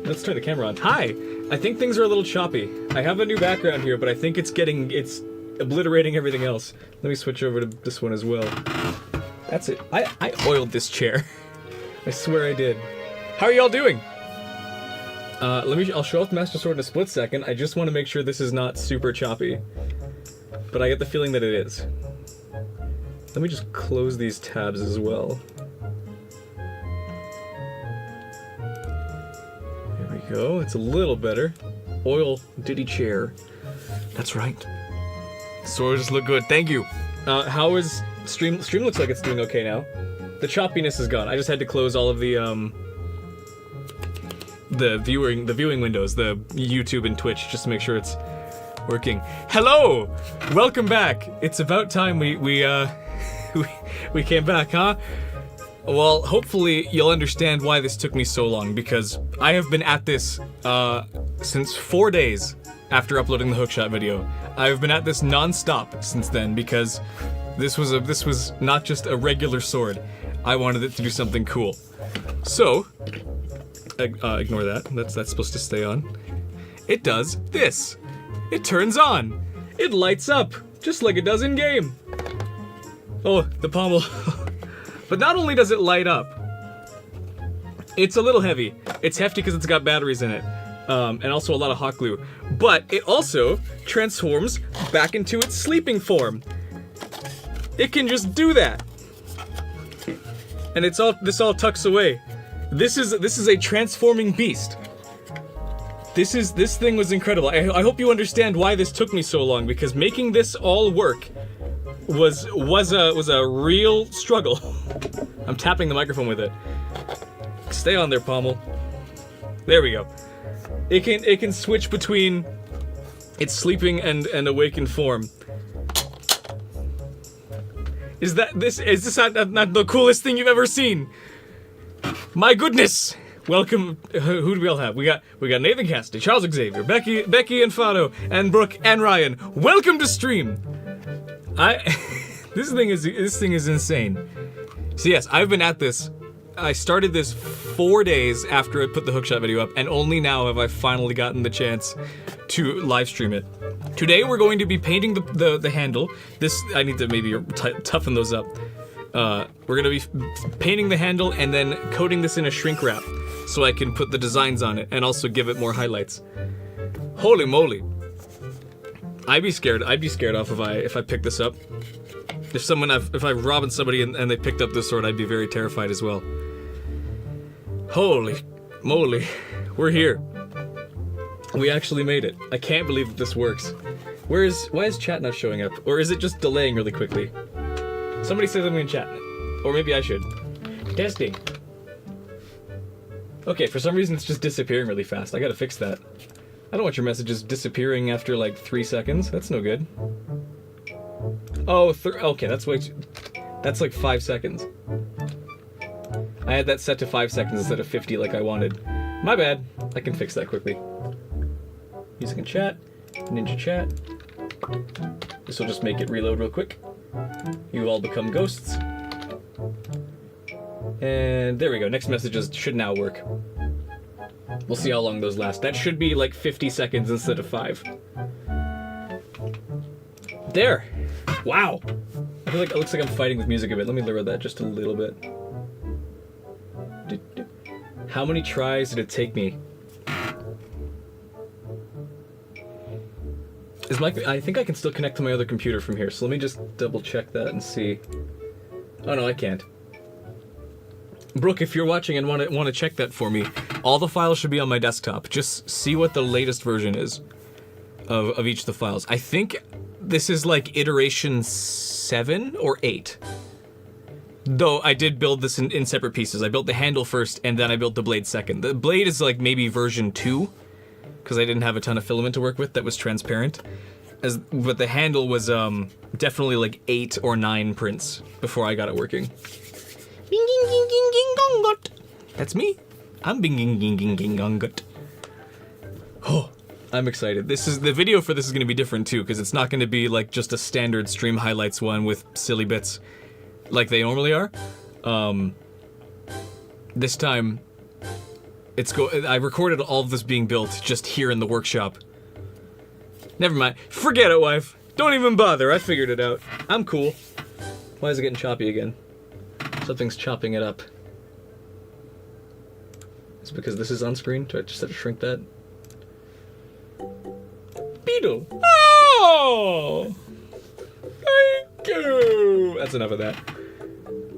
Let's turn the camera on. Hi! I think things are a little choppy. I have a new background here, but I think it's obliterating everything else. Let me switch over to this one as well. That's it. I oiled this chair. I swear I did. How are y'all doing? I'll show off the Master Sword in a split second. I just want to make sure this is not super choppy. But I get the feeling that it is. Let me just close these tabs as well. There we go. It's a little better. Oil Diddy chair. That's right. Sword just look good. Thank you. How is stream? Stream looks like it's doing okay now. The choppiness is gone. I just had to close all of the viewing windows, the YouTube and Twitch, just to make sure it's working. Hello, welcome back. It's about time we came back, huh? Well, hopefully you'll understand why this took me so long, because I have been at this since 4 days after uploading the hookshot video. I've been at this non-stop since then, because this was not just a regular sword. I wanted it to do something cool. So, ignore that. That's supposed to stay on. It does this. It turns on. It lights up, just like it does in game. Oh, the pommel. But not only does it light up, it's a little heavy. It's hefty because it's got batteries in it, and also a lot of hot glue. But it also transforms back into its sleeping form. It can just do that. And this all tucks away. This is a transforming beast. This thing was incredible. I hope you understand why this took me so long, because making this all work was a real struggle. I'm tapping the microphone with it. Stay on there, pommel. There we go. It can switch between its sleeping and awakened form. Is this not the coolest thing you've ever seen? My goodness! Welcome. Who do we all have? We got Nathan Cassidy, Charles Xavier, Becky and Fado, and Brooke and Ryan. Welcome to stream. This thing is insane. So yes, I've been at this. I started this 4 days after I put the hookshot video up, and only now have I finally gotten the chance to live stream it. Today we're going to be painting the handle. I need to maybe toughen those up. We're gonna be painting the handle and then coating this in a shrink wrap so I can put the designs on it and also give it more highlights. Holy moly. I'd be scared off if I picked this up. If I robbed somebody and they picked up this sword, I'd be very terrified as well. Holy moly. We're here. We actually made it. I can't believe that this works. Why is chat not showing up? Or is it just delaying really quickly? Somebody say something in chat. Or maybe I should. Testing. Okay, for some reason it's just disappearing really fast. I gotta fix that. I don't want your messages disappearing after like 3 seconds. That's no good. Oh, okay, that's like 5 seconds. I had that set to 5 seconds instead of 50 like I wanted. My bad. I can fix that quickly. Music and chat. Ninja chat. This will just make it reload real quick. You all become ghosts. And there we go. Next messages should now work. We'll see how long those last. That should be like 50 seconds instead of 5. There. Wow. I feel like it looks like I'm fighting with music a bit. Let me lower that just a little bit. How many tries did it take me? I think I can still connect to my other computer from here, so let me just double check that and see. Oh no, I can't. Brooke, if you're watching and want to check that for me, all the files should be on my desktop. Just see what the latest version is of each of the files. I think this is like iteration 7 or 8. Though I did build this in separate pieces. I built the handle first, and then I built the blade second. The blade is like maybe version 2, because I didn't have a ton of filament to work with that was transparent. But the handle was definitely like 8 or 9 prints before I got it working. That's me. I'm bing-ging-ging-ging-gongot. Oh, I'm excited. The video for this is going to be different too, because it's not going to be like just a standard stream highlights one with silly bits like they normally are. This time, I recorded all of this being built just here in the workshop. Never mind. Forget it, wife. Don't even bother. I figured it out. I'm cool. Why is it getting choppy again? Something's chopping it up. It's because this is on screen. Do I just have to shrink that? Beetle. Oh! Thank you! That's enough of that.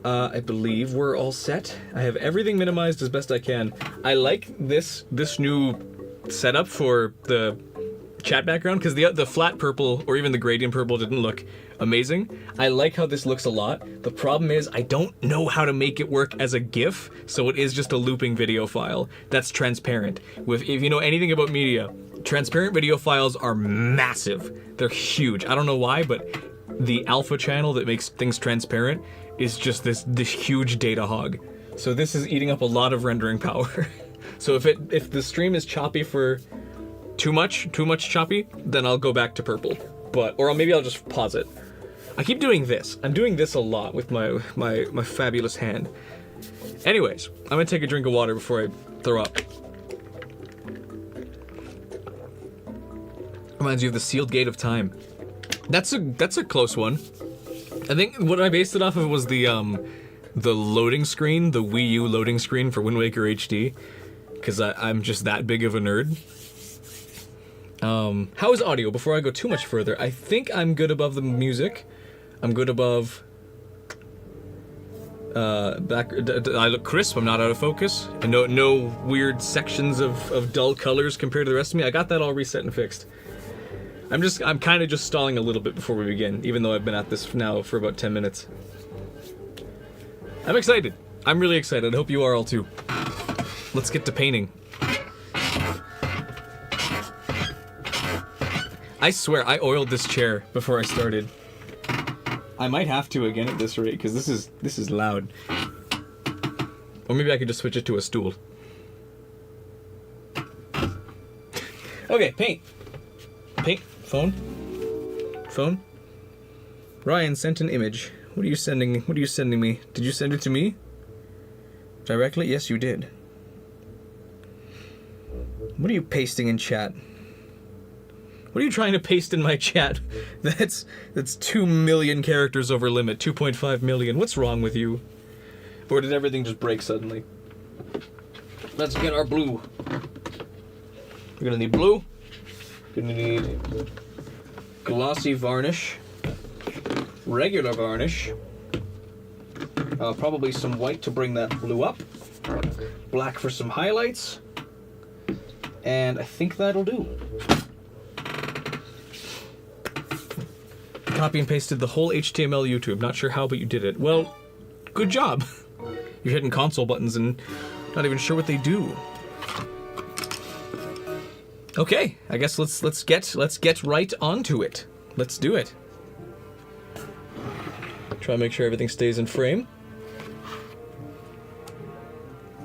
I believe we're all set. I have everything minimized as best I can. I like this new setup for the chat background, because the flat purple or even the gradient purple didn't look amazing. I like how this looks a lot. The problem is I don't know how to make it work as a GIF, so it is just a looping video file that's transparent. If you know anything about media, transparent video files are massive. They're huge. I don't know why, but the alpha channel that makes things transparent is just this huge data hog. So this is eating up a lot of rendering power. So if the stream is choppy for too much choppy, then I'll go back to purple. Or maybe I'll just pause it. I keep doing this. I'm doing this a lot with my fabulous hand. Anyways, I'm gonna take a drink of water before I throw up. Reminds you of the sealed gate of time. That's a close one. I think what I based it off of was the loading screen, the Wii U loading screen for Wind Waker HD, because I'm just that big of a nerd. How is audio? Before I go too much further, I think I'm good above the music. I'm good above. I look crisp. I'm not out of focus, and no weird sections of dull colors compared to the rest of me. I got that all reset and fixed. I'm kind of just stalling a little bit before we begin, even though I've been at this now for about 10 minutes. I'm excited. I'm really excited. I hope you are all too. Let's get to painting. I swear, I oiled this chair before I started. I might have to again at this rate, because this is loud. Or maybe I could just switch it to a stool. Okay, paint. Paint. Phone. Ryan sent an image. What are you sending me? Did you send it to me? Directly? Yes, you did. What are you pasting in chat? What are you trying to paste in my chat? That's 2 million characters over limit. 2.5 million. What's wrong with you? Or did everything just break suddenly? Let's get our blue. We're gonna need blue. Gonna need glossy varnish, regular varnish, probably some white to bring that blue up, black for some highlights, and I think that'll do. Copy and pasted the whole HTML YouTube. Not sure how, but you did it. Well, good job. You're hitting console buttons and not even sure what they do. Okay, I guess let's get right onto it. Let's do it. Try and make sure everything stays in frame.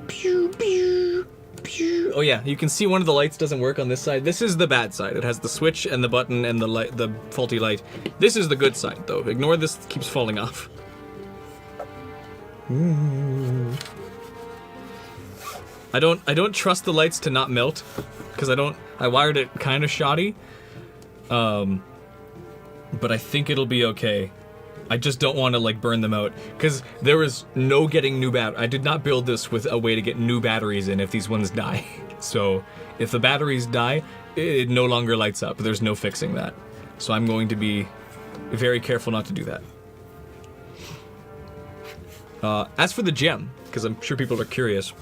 Pew, pew, pew. Oh yeah, you can see one of the lights doesn't work on this side. This is the bad side. It has the switch and the button and the faulty light. This is the good side though. Ignore this, it keeps falling off. Ooh. I don't trust the lights to not melt, because I wired it kind of shoddy. But I think it'll be okay. I just don't want to like burn them out, because there was no getting new I did not build this with a way to get new batteries in if these ones die. So if the batteries die, it no longer lights up. There's no fixing that. So I'm going to be very careful not to do that. As for the gem, because I'm sure people are curious.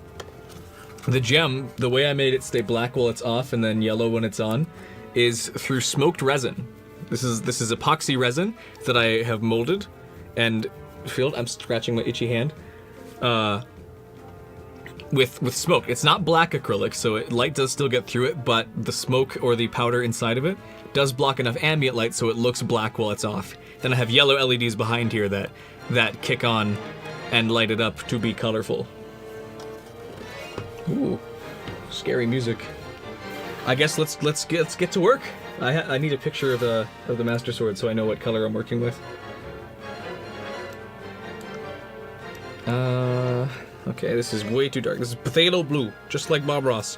The gem, the way I made it stay black while it's off and then yellow when it's on, is through smoked resin. This is epoxy resin that I have molded and filled. I'm scratching my itchy hand. With smoke. It's not black acrylic, so light does still get through it, but the smoke or the powder inside of it does block enough ambient light so it looks black while it's off. Then I have yellow LEDs behind here that kick on and light it up to be colorful. Ooh, scary music. I guess let's get to work. I need a picture of the Master Sword so I know what color I'm working with. Okay, this is way too dark. This is phthalo blue, just like Bob Ross.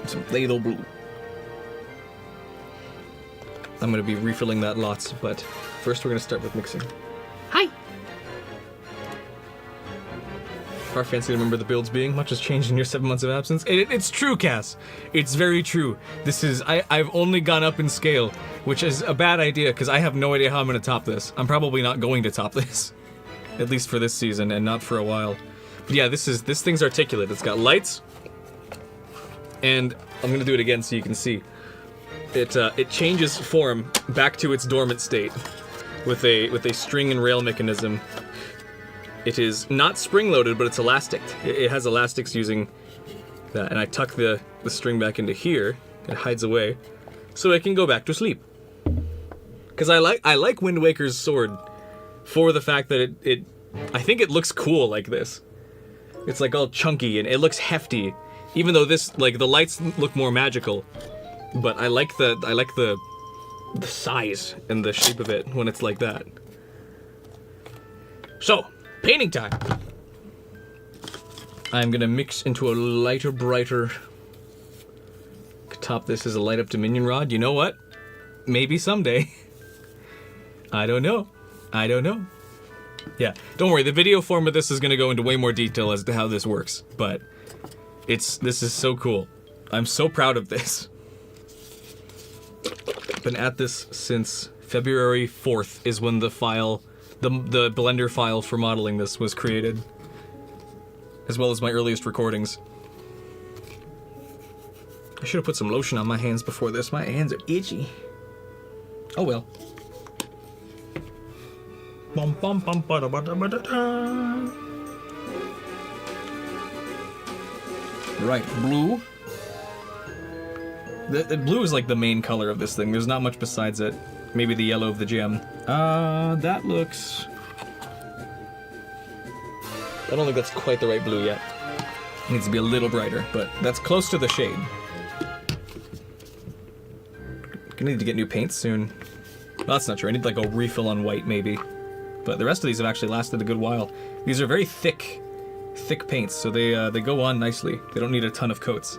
Some phthalo blue. I'm gonna be refilling that lots, but first we're gonna start with mixing. Hi! Far fancy to remember the builds being. Much has changed in your 7 months of absence. It's true, Cass. It's very true. This is... I've only gone up in scale, which is a bad idea, because I have no idea how I'm gonna top this. I'm probably not going to top this. At least for this season, and not for a while. But yeah, this thing's articulate. It's got lights, and I'm gonna do it again so you can see. It changes form back to its dormant state with a string and rail mechanism. It is not spring-loaded, but it's elastic. It has elastics using that, and I tuck the string back into here. It hides away, so I can go back to sleep. Because I like Wind Waker's sword for the fact that I think it looks cool like this. It's like all chunky and it looks hefty, even though this, like, the lights look more magical. But I like the size and the shape of it when it's like that. So, painting time. I'm gonna mix into a lighter, brighter. Top this as a light up Dominion rod. You know what? Maybe someday. I don't know. I don't know. Yeah, don't worry. The video form of this is gonna go into way more detail as to how this works. But this is so cool. I'm so proud of this. Been at this since February 4th is when the file, the Blender file for modeling this was created, as well as my earliest recordings. I should have put some lotion on my hands before this. My hands are itchy. Oh well. Bum bum bum ba da ba da ba da da. Right, blue. The blue is like the main color of this thing. There's not much besides it. Maybe the yellow of the gem. That looks... I don't think that's quite the right blue yet. It needs to be a little brighter, but that's close to the shade. Gonna need to get new paints soon. Well, that's not true. I need like a refill on white, maybe. But the rest of these have actually lasted a good while. These are very thick paints, so they go on nicely. They don't need a ton of coats.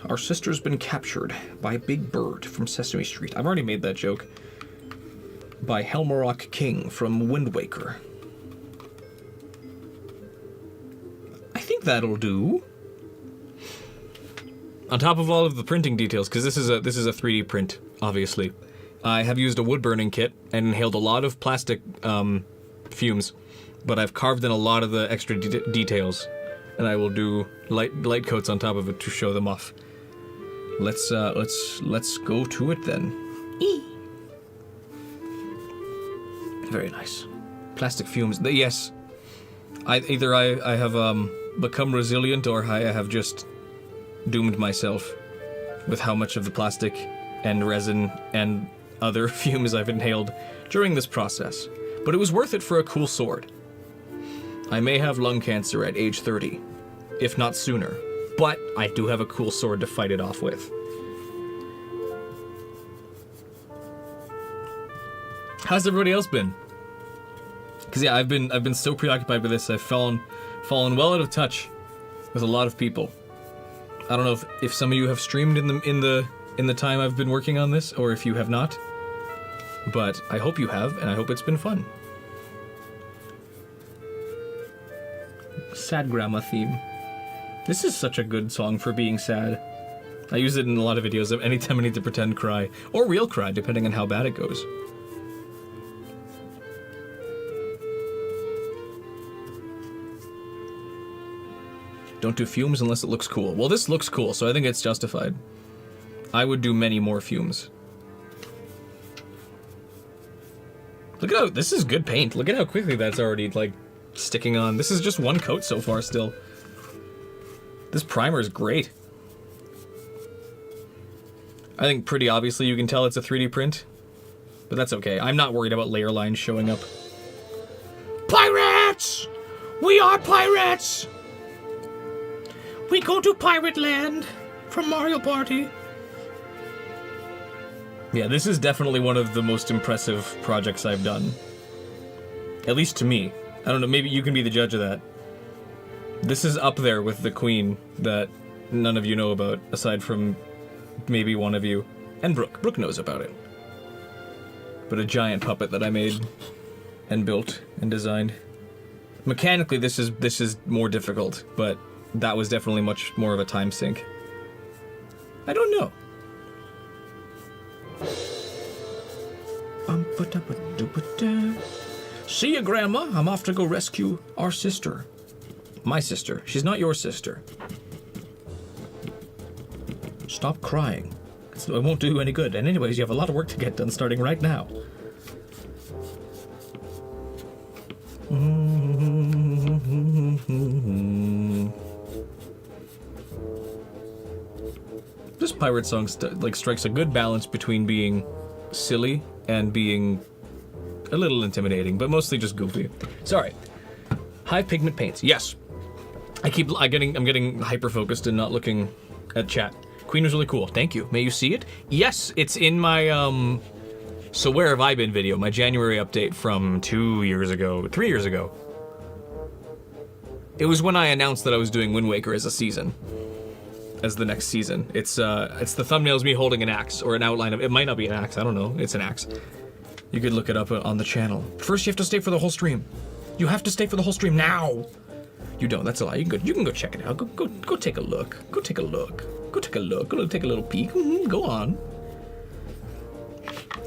Our sister's been captured by a big bird from Sesame Street. I've already made that joke. By Helmarock King from Wind Waker. I think that'll do. On top of all of the printing details, because this is a 3D print, obviously. I have used a wood burning kit and inhaled a lot of plastic fumes, but I've carved in a lot of the extra details, and I will do light coats on top of it to show them off. Let's go to it then. Very nice. Plastic fumes. Yes. Either I have become resilient, or I have just doomed myself with how much of the plastic and resin and other fumes I've inhaled during this process. But it was worth it for a cool sword. I may have lung cancer at age 30, if not sooner, but I do have a cool sword to fight it off with. How's everybody else been? Because yeah, I've been so preoccupied with this, I've fallen well out of touch with a lot of people. I don't know if some of you have streamed in the time I've been working on this, or if you have not. But I hope you have, and I hope it's been fun. Sad grandma theme. This is such a good song for being sad. I use it in a lot of videos of anytime I need to pretend cry, or real cry, depending on how bad it goes. Don't do fumes unless it looks cool. Well, this looks cool, so I think it's justified. I would do many more fumes. Look at how, this is good paint. Look at how quickly that's already, like, sticking on. This is just one coat so far still. This primer is great. I think pretty obviously you can tell it's a 3D print, but that's okay. I'm not worried about layer lines showing up. Pirates! We are pirates! We go to Pirate Land from Mario Party. Yeah, this is definitely one of the most impressive projects I've done. At least to me. I don't know, maybe you can be the judge of that. This is up there with the Queen that none of you know about, aside from maybe one of you. And Brooke. Brooke knows about it. But a giant puppet that I made and built and designed. Mechanically, this is more difficult, but that was definitely much more of a time sink. I don't know. See ya, Grandma. I'm off to go rescue our sister. My sister. She's not your sister. Stop crying. It won't do you any good. And anyways, you have a lot of work to get done starting right now. This pirate song strikes a good balance between being silly and being a little intimidating, but mostly just goofy. Sorry. High pigment paints. Yes. I'm getting hyper focused and not looking at chat. Queen was really cool. Thank you. May you see it? Yes, it's in my So Where Have I Been video, my January update from 3 years ago. It was when I announced that I was doing Wind Waker as the next season. It's the thumbnail's me holding an axe, or an outline of it. Might not be an axe, I don't know. It's an axe. You could look it up on the channel. First, you have to stay for the whole stream. You have to stay for the whole stream now. You don't. That's a lie. You can go check it out. Go take a look. Go take a look. Go take a look. Go take a little peek. Go on.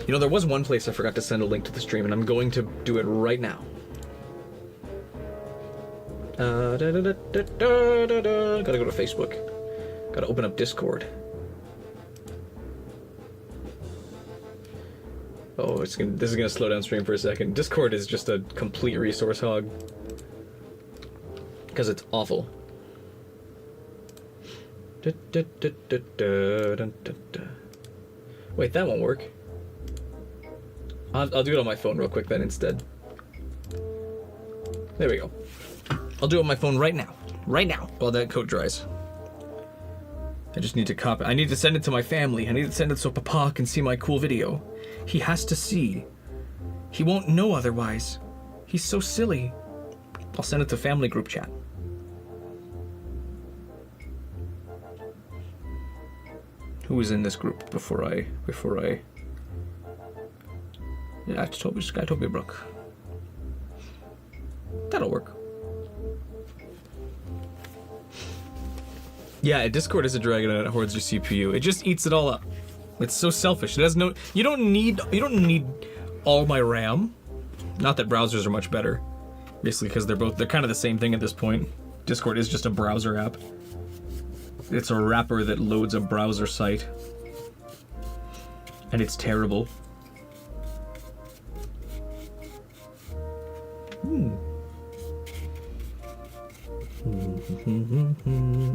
You know, there was one place I forgot to send a link to the stream, and I'm going to do it right now. Gotta go to Facebook. Gotta open up Discord. Oh, this is gonna slow down stream for a second. Discord is just a complete resource hog. Because it's awful. Wait, that won't work. I'll do it on my phone real quick then instead. There we go. I'll do it on my phone right now. Right now, while that coat dries. I just need to copy. I need to send it to my family. I need to send it so Papa can see my cool video. He has to see. He won't know otherwise. He's so silly. I'll send it to family group chat. Who was in this group before I... Yeah, Skytopia Brook. That'll work. Yeah, Discord is a dragon and it hoards your CPU. It just eats it all up. It's so selfish. It has no... You don't need all my RAM. Not that browsers are much better. Basically, because they're kind of the same thing at this point. Discord is just a browser app. It's a wrapper that loads a browser site. And it's terrible.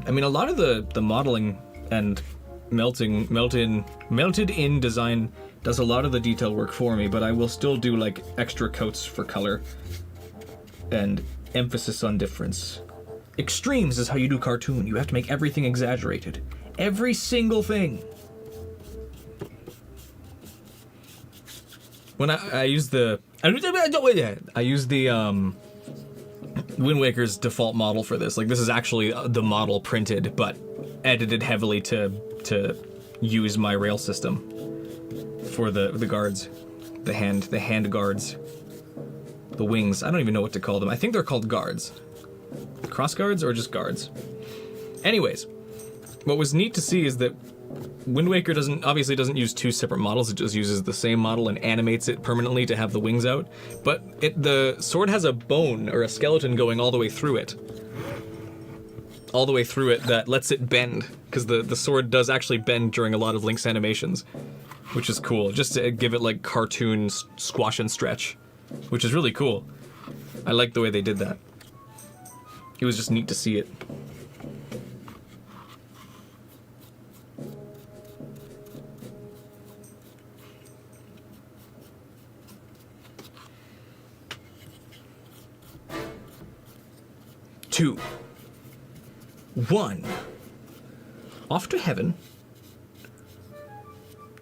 I mean, a lot of the modeling and melted in design does a lot of the detail work for me, but I will still do like extra coats for color and emphasis on difference. Extremes is how you do cartoon. You have to make everything exaggerated. Every single thing. When I use the Wind Waker's default model for this. Like, this is actually the model printed, but edited heavily to use my rail system for the guards, the hand guards, the wings. I don't even know what to call them. I think they're called guards. Cross guards or just guards. Anyways, what was neat to see is that Wind Waker obviously doesn't use two separate models. It just uses the same model and animates it permanently to have the wings out. But the sword has a bone or a skeleton going all the way through it. All the way through it that lets it bend, because the sword does actually bend during a lot of Link's animations, which is cool, just to give it like cartoon squash and stretch, which is really cool. I like the way they did that. It was just neat to see it. Two, one, off to heaven.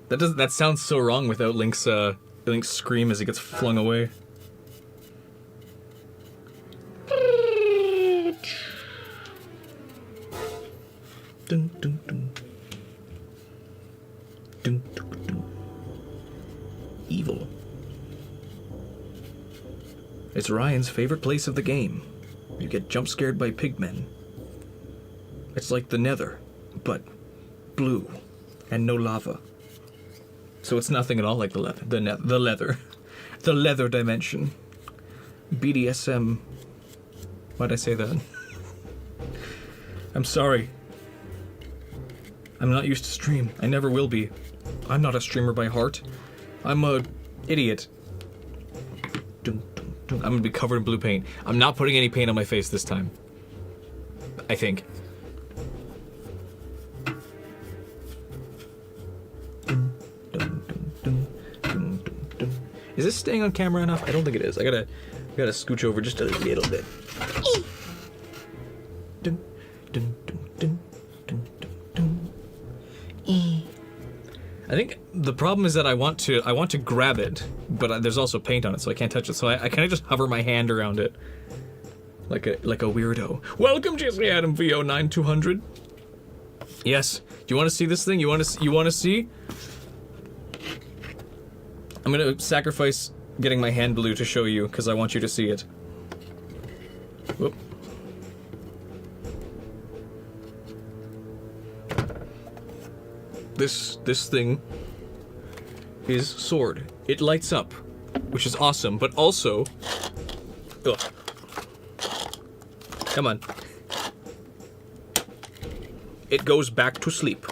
That sounds so wrong without Link's scream as he gets flung away. Dun, dun, dun. Dun, dun, dun. Evil. It's Ryan's favorite place of the game. You get jump scared by pigmen. It's like the Nether, but blue and no lava. So it's nothing at all like the leather dimension. BDSM. Why'd I say that? I'm sorry. I'm not used to stream. I never will be. I'm not a streamer by heart. I'm a idiot. Dun, dun, dun. I'm gonna be covered in blue paint. I'm not putting any paint on my face this time. I think. Dun, dun, dun, dun, dun, dun, dun. Is this staying on camera enough? I don't think it is. I gotta scooch over just a little bit. Dun, dun, dun, dun, dun, dun, dun. I think the problem is that I want to grab it, but there's also paint on it, so I can't touch it. So I kind of just hover my hand around it, like a weirdo. Welcome, Jesse Adam VO 9200. Yes. Do you want to see this thing? You want to see? I'm gonna sacrifice getting my hand blue to show you because I want you to see it. Whoop. This thing is sword. It lights up, which is awesome, but also... Ugh. Come on. It goes back to sleep.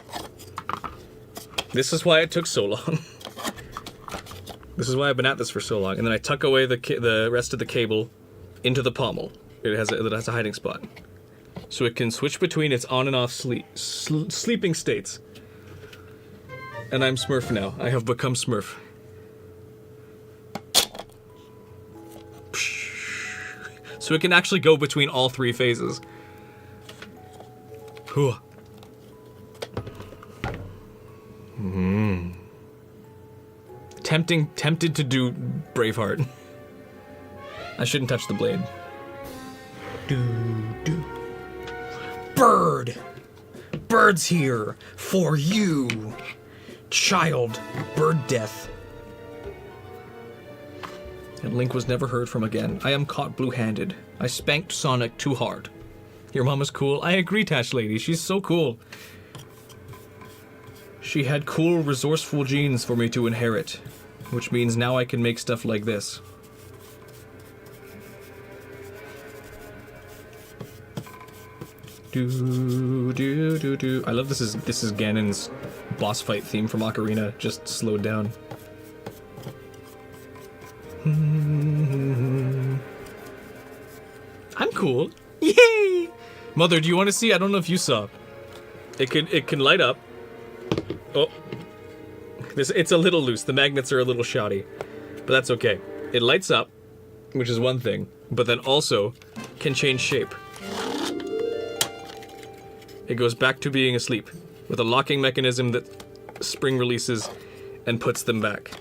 This is why it took so long. This is why I've been at this for so long. And then I tuck away the rest of the cable into the pommel. It has a hiding spot. So it can switch between its on and off sleeping states. And I'm Smurf now. I have become Smurf. So it can actually go between all three phases. Whew. Tempted to do Braveheart. I shouldn't touch the blade. Bird! Bird's here for you! Child, bird death. And Link was never heard from again. I am caught blue-handed. I spanked Sonic too hard. Your mama's cool. I agree, Tash Lady. She's so cool. She had cool, resourceful genes for me to inherit, which means now I can make stuff like this. Do do do do. I love this is Ganon's boss fight theme from Ocarina, just slowed down. I'm cool. Yay! Mother, do you want to see? I don't know if you saw. It can light up. Oh. It's a little loose. The magnets are a little shoddy. But that's okay. It lights up, which is one thing, but then also can change shape. It goes back to being asleep, with a locking mechanism that spring releases and puts them back.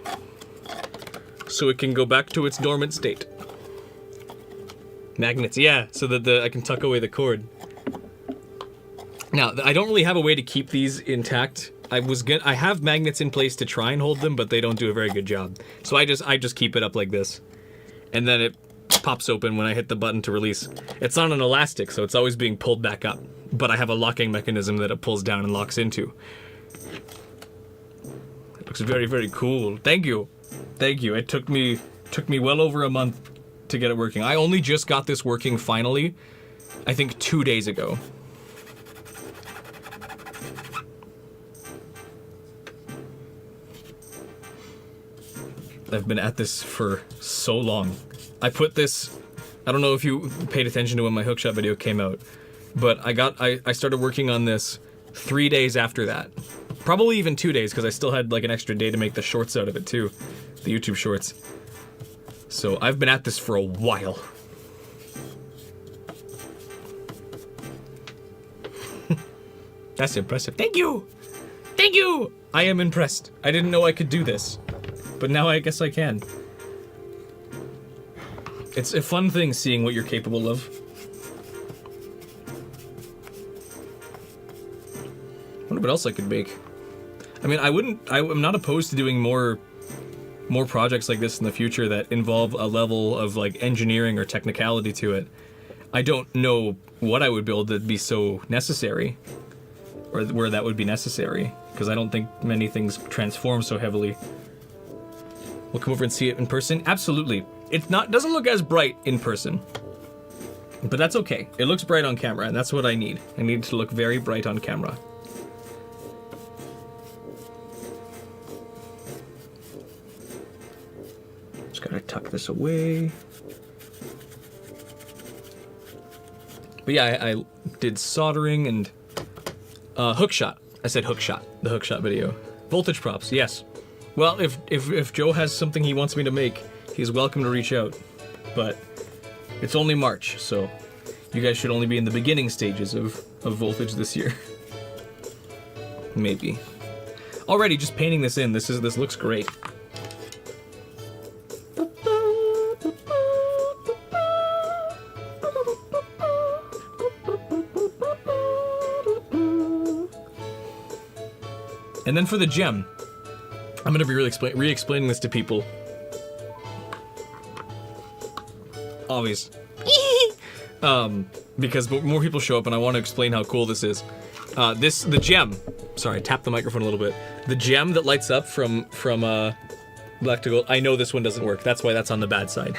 So it can go back to its dormant state. Magnets, yeah, so that I can tuck away the cord. Now, I don't really have a way to keep these intact. I have magnets in place to try and hold them, but they don't do a very good job. So I just keep it up like this. And then it pops open when I hit the button to release. It's on an elastic, so it's always being pulled back up. But I have a locking mechanism that it pulls down and locks into. It looks very, very cool. Thank you. Thank you. It took me well over a month to get it working. I only just got this working finally, I think 2 days ago. I've been at this for so long. I put this, I don't know if you paid attention to when my hookshot video came out, but I started working on this 3 days after that. Probably even 2 days, because I still had like an extra day to make the shorts out of it too. The YouTube shorts. So I've been at this for a while. That's impressive. Thank you! Thank you! I am impressed. I didn't know I could do this. But now I guess I can. It's a fun thing seeing what you're capable of. what else I could make. I mean, I'm not opposed to doing more projects like this in the future that involve a level of like engineering or technicality to it. I don't know what I would build that'd be so necessary, or where that would be necessary, because I don't think many things transform so heavily. We'll come over and see it in person. Absolutely. Doesn't look as bright in person, but that's okay. It looks bright on camera, and that's what I need. I need it to look very bright on camera. Just gotta tuck this away. But yeah, I did soldering and hookshot. I said hookshot. The hookshot video. Voltage props. Yes. Well, if Joe has something he wants me to make, he's welcome to reach out. But it's only March, so you guys should only be in the beginning stages of Voltage this year. Maybe. Already, just painting this in. This looks great. And then for the gem, I'm gonna be re-explaining this to people. Obvious. Because more people show up and I want to explain how cool this is. The gem, sorry, tap the microphone a little bit. The gem that lights up from black to gold, I know this one doesn't work. That's why that's on the bad side.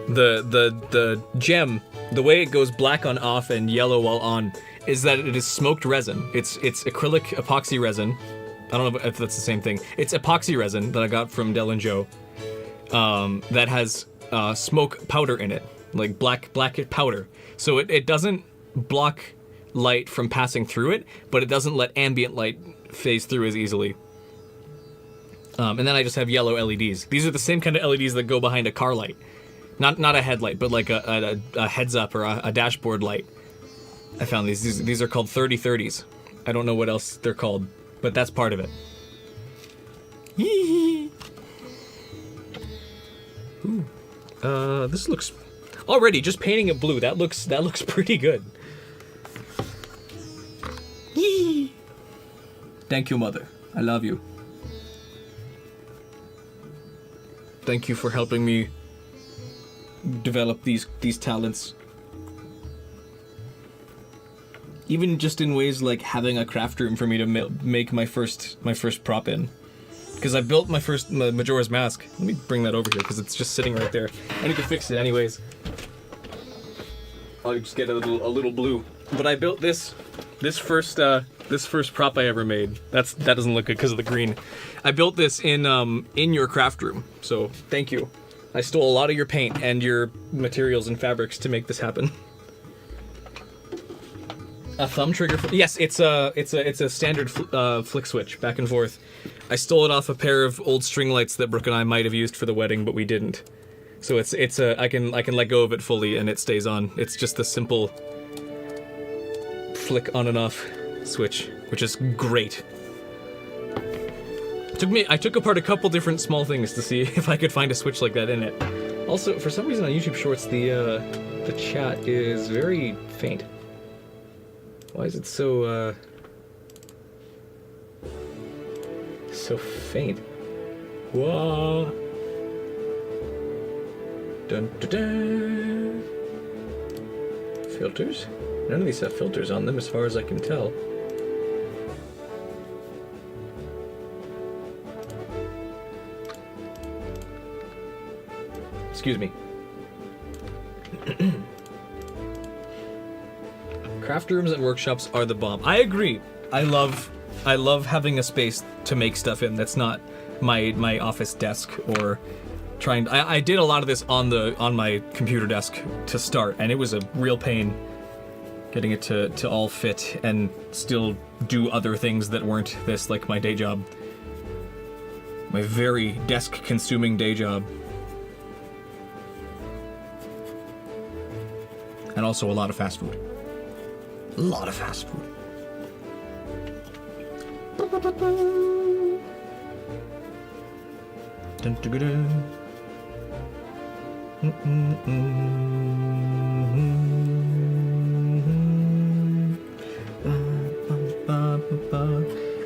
The gem, the way it goes black on off and yellow while on, is that it is smoked resin. It's acrylic epoxy resin. I don't know if that's the same thing. It's epoxy resin that I got from Del and Joe, that has smoke powder in it, like black powder. So it doesn't block light from passing through it, but it doesn't let ambient light phase through as easily. And then I just have yellow LEDs. These are the same kind of LEDs that go behind a car light. Not a headlight, but like a heads up or a dashboard light. I found these are called 3030s. I don't know what else they're called, but that's part of it. Ooh. This looks already just painting it blue. That looks pretty good. Thank you, Mother. I love you. Thank you for helping me develop these talents. Even just in ways like having a craft room for me to make my first prop in. Because I built my Majora's Mask. Let me bring that over here because it's just sitting right there. I need to fix it anyways. I'll just get a little blue. But I built this first prop I ever made. That doesn't look good because of the green. I built this in your craft room. So thank you. I stole a lot of your paint and your materials and fabrics to make this happen. A thumb trigger? Yes, it's a standard flick switch, back and forth. I stole it off a pair of old string lights that Brooke and I might have used for the wedding, but we didn't. So I can let go of it fully and it stays on. It's just a simple flick on and off switch, which is great. I took apart a couple different small things to see if I could find a switch like that in it. Also, for some reason on YouTube Shorts, the chat is very faint. Why is it so faint? Whoa. Dun dun dun. Filters? None of these have filters on them as far as I can tell. Excuse me. Craft rooms and workshops are the bomb. I agree. I love having a space to make stuff in that's not my office desk or trying. I did a lot of this on my computer desk to start, and it was a real pain getting it to all fit and still do other things that weren't this, like my day job. My very desk-consuming day job. And also a lot of fast food. A lot of fast food. Dun, dun, dun.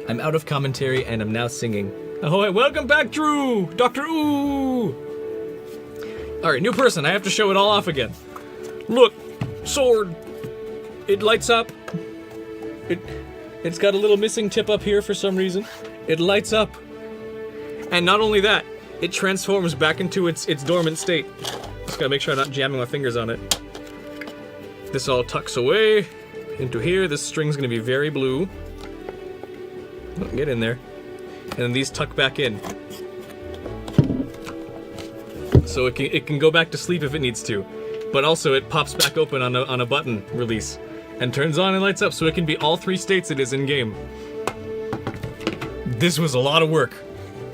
I'm out of commentary and I'm now singing. Ahoy, welcome back, Drew! Dr. Ooh! Alright, new person, I have to show it all off again. Look, sword. It lights up. It's got a little missing tip up here for some reason. It lights up. And not only that, it transforms back into its dormant state. Just gotta make sure I'm not jamming my fingers on it. This all tucks away into here. This string's gonna be very blue. Oh, get in there. And then these tuck back in. So it can go back to sleep if it needs to. But also it pops back open on a button release. And turns on and lights up, so it can be all 3 states it is in-game. This was a lot of work,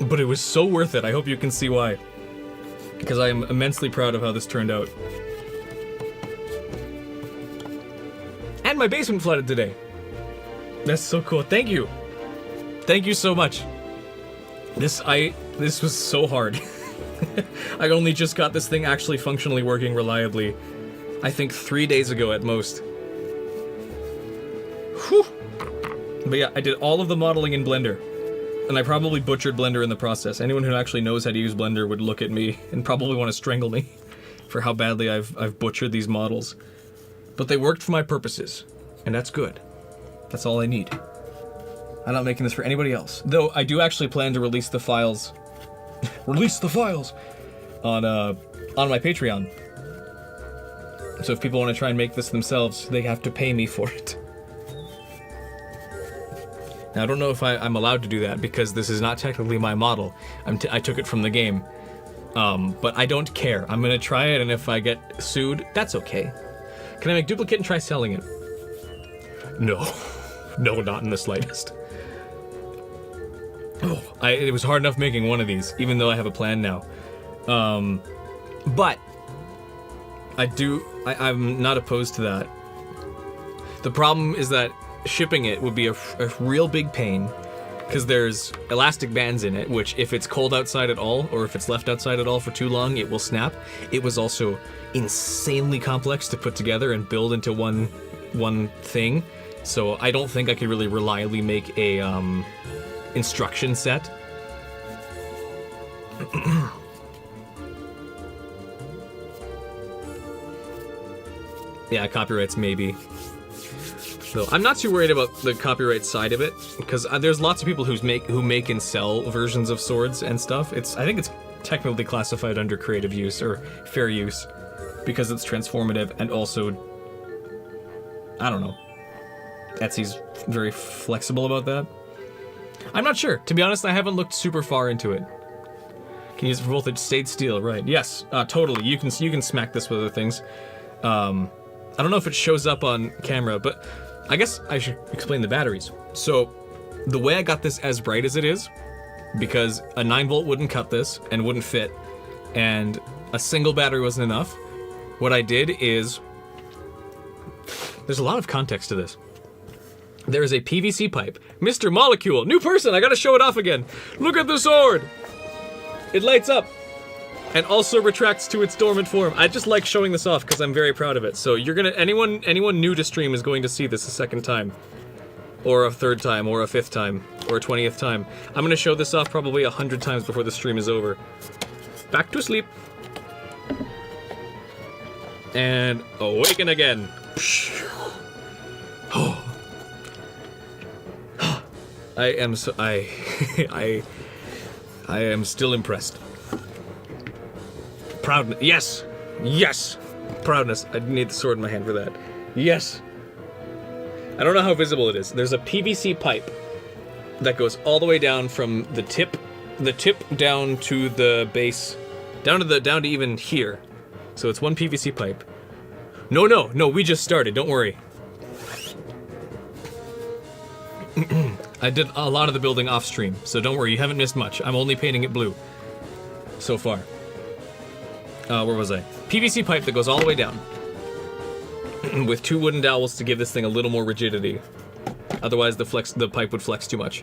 but it was so worth it. I hope you can see why. Because I am immensely proud of how this turned out. And my basement flooded today. That's so cool. Thank you. Thank you so much. This was so hard. I only just got this thing actually functionally working reliably, I think 3 days ago at most. Whew. But yeah, I did all of the modeling in Blender. And I probably butchered Blender in the process. Anyone who actually knows how to use Blender would look at me and probably want to strangle me for how badly I've butchered these models. But they worked for my purposes, and that's good. That's all I need. I'm not making this for anybody else. Though I do actually plan to release the files release the files on my Patreon. So if people want to try and make this themselves, they have to pay me for it. Now, I don't know if I'm allowed to do that because this is not technically my model. I took it from the game. But I don't care. I'm gonna try it, and if I get sued, that's okay. Can I make duplicate and try selling it? No. No, not in the slightest. Oh, it was hard enough making one of these, even though I have a plan now. But I'm not opposed to that. The problem is that shipping it would be a real big pain, because there's elastic bands in it, which if it's cold outside at all, or if it's left outside at all for too long, it will snap. It was also insanely complex to put together and build into one thing, so I don't think I could really reliably make a instruction set. Yeah, copyrights maybe. So I'm not too worried about the copyright side of it, because there's lots of people who make and sell versions of swords and stuff. I think it's technically classified under creative use or fair use, because it's transformative, and also, I don't know, Etsy's very flexible about that. I'm not sure. To be honest, I haven't looked super far into it. Can use it for both the state steel, right? Yes, totally. You can smack this with other things. I don't know if it shows up on camera, but I guess I should explain the batteries. So, the way I got this as bright as it is, because a 9-volt wouldn't cut this and wouldn't fit, and a single battery wasn't enough, what I did is, there's a lot of context to this. There is a PVC pipe. Mr. Molecule, new person, I gotta show it off again. Look at the sword! It lights up, and also retracts to its dormant form. I just like showing this off because I'm very proud of it. So you're gonna, anyone new to stream is going to see this a second time, or a third time, or a 5th time, or a 20th time. I'm gonna show this off probably 100 times before the stream is over. Back to sleep. And awaken again. Oh. I am still impressed. Proudness. Yes! Yes! Proudness. I need the sword in my hand for that. Yes! I don't know how visible it is. There's a PVC pipe that goes all the way down from the tip down to the base, down to even here. So it's one PVC pipe. No, we just started, don't worry. I did a lot of the building off stream, so don't worry, you haven't missed much. I'm only painting it blue so far. Where was I? PVC pipe that goes all the way down with 2 wooden dowels to give this thing a little more rigidity. Otherwise the pipe would flex too much.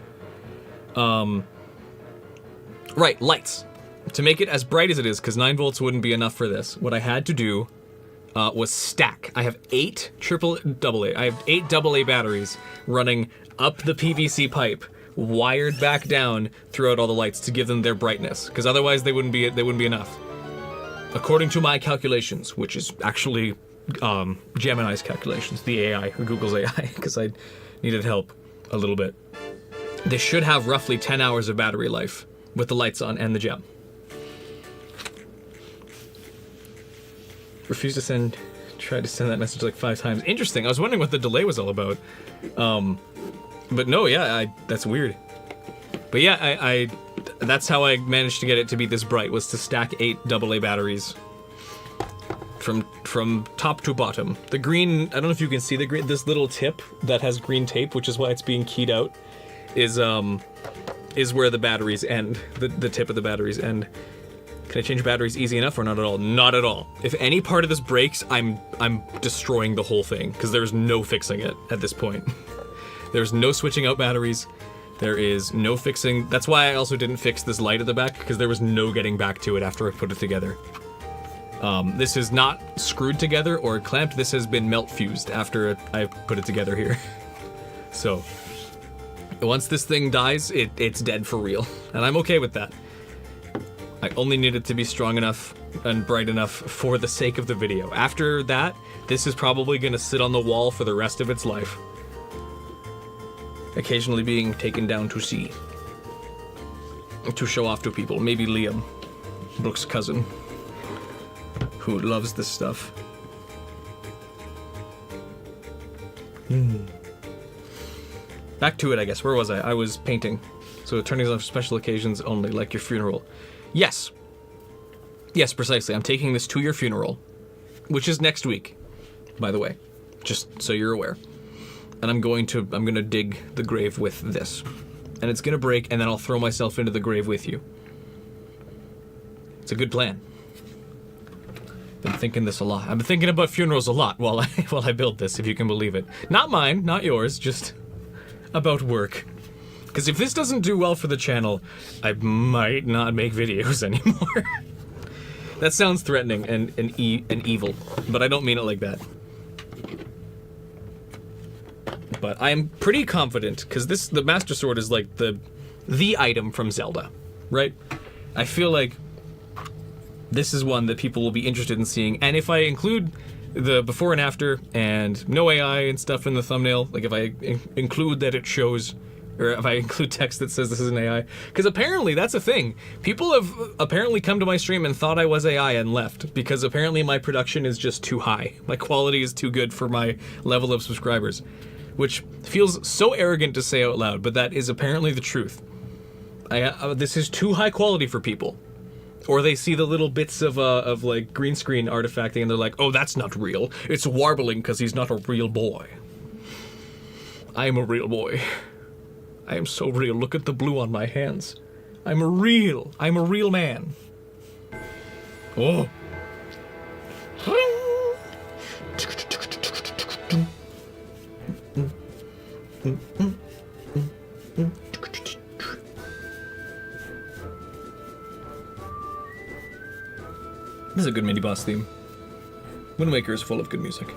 Right, lights. To make it as bright as it is, because 9 volts wouldn't be enough for this, what I had to do was stack. I have 8 AA batteries running up the PVC pipe wired back down throughout all the lights to give them their brightness, because otherwise they wouldn't be enough. According to my calculations, which is actually Gemini's calculations, the AI, or Google's AI, because I needed help a little bit. They should have roughly 10 hours of battery life with the lights on and the gem. Refused to send, tried to send that message like 5 times. Interesting, I was wondering what the delay was all about. But no, yeah, that's weird. But yeah, I that's how I managed to get it to be this bright, was to stack 8 AA batteries from top to bottom. The green, I don't know if you can see the green, this little tip that has green tape, which is why it's being keyed out, is where the batteries end, the tip of the batteries end. Can I change batteries easy enough or not at all? Not at all. If any part of this breaks, I'm destroying the whole thing, because there's no fixing it at this point. There's no switching out batteries. There is no fixing. That's why I also didn't fix this light at the back, because there was no getting back to it after I put it together. This is not screwed together or clamped. This has been melt fused after I put it together here. So once this thing dies, it's dead for real, and I'm okay with that. I only need it to be strong enough and bright enough for the sake of the video. After that, this is probably gonna sit on the wall for the rest of its life. Occasionally being taken down to sea. To show off to people. Maybe Liam, Brooke's cousin, who loves this stuff. Back to it, I guess. Where was I? I was painting. So turning on for special occasions only, like your funeral. Yes. Yes, precisely. I'm taking this to your funeral, which is next week, by the way, just so you're aware. And I'm gonna dig the grave with this. And it's gonna break, and then I'll throw myself into the grave with you. It's a good plan. Been thinking this a lot. I've been thinking about funerals a lot while I build this, if you can believe it. Not mine, not yours, just about work. Because if this doesn't do well for the channel, I might not make videos anymore. That sounds threatening and evil, but I don't mean it like that. But I am pretty confident, because the Master Sword is like the item from Zelda, right? I feel like this is one that people will be interested in seeing, and if I include the before and after and no AI and stuff in the thumbnail, like if I include that it shows, or if I include text that says this is an AI, because apparently that's a thing. People have apparently come to my stream and thought I was AI and left, because apparently my production is just too high. My quality is too good for my level of subscribers. Which feels so arrogant to say out loud, but that is apparently the truth. This is too high quality for people. Or they see the little bits of like green screen artifacting and they're like, oh, that's not real. It's warbling because he's not a real boy. I am a real boy. I am so real. Look at the blue on my hands. I'm a real man. Oh. This is a good mini-boss theme. Wind Waker is full of good music.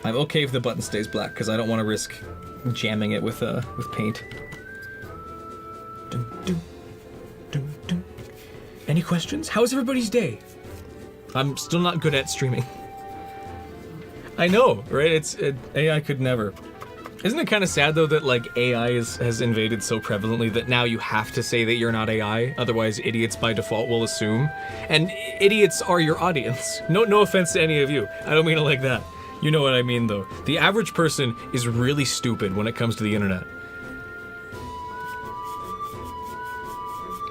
I'm okay if the button stays black, because I don't want to risk jamming it with paint. Dun, dun, dun, dun. Any questions? How's everybody's day? I'm still not good at streaming. I know, right? AI could never. Isn't it kind of sad though that like AI has invaded so prevalently that now you have to say that you're not AI, otherwise idiots by default will assume, and idiots are your audience. No offense to any of you. I don't mean it like that. You know what I mean though. The average person is really stupid when it comes to the internet,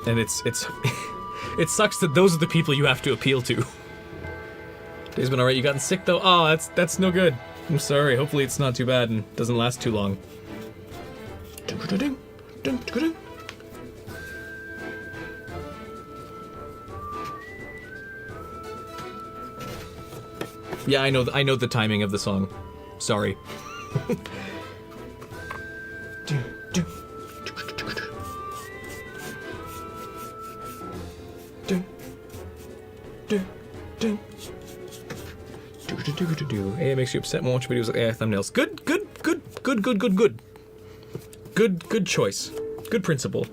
and it's it sucks that those are the people you have to appeal to. Day's been alright. You gotten sick though? Oh, that's no good. I'm sorry. Hopefully it's not too bad and doesn't last too long. Yeah, I know the timing of the song. Sorry. AI makes you upset when watching videos like AI thumbnails. Good. good choice. Good principle.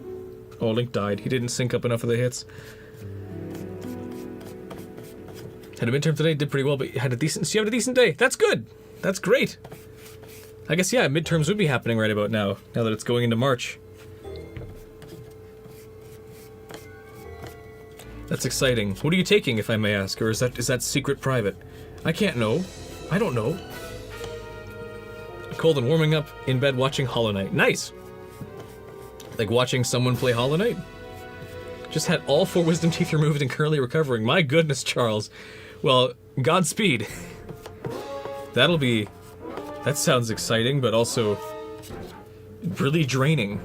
Oh, Link died. He didn't sync up enough of the hits. Had a midterm today, did pretty well, but you had a decent day. That's good. That's great. I guess, yeah, midterms would be happening right about now that it's going into March. That's exciting. What are you taking, if I may ask, or is that secret private? I can't know. I don't know. Cold and warming up in bed watching Hollow Knight. Nice. Like watching someone play Hollow Knight. Just had all 4 wisdom teeth removed and currently recovering. My goodness, Charles. Well, Godspeed. That sounds exciting, but also really draining.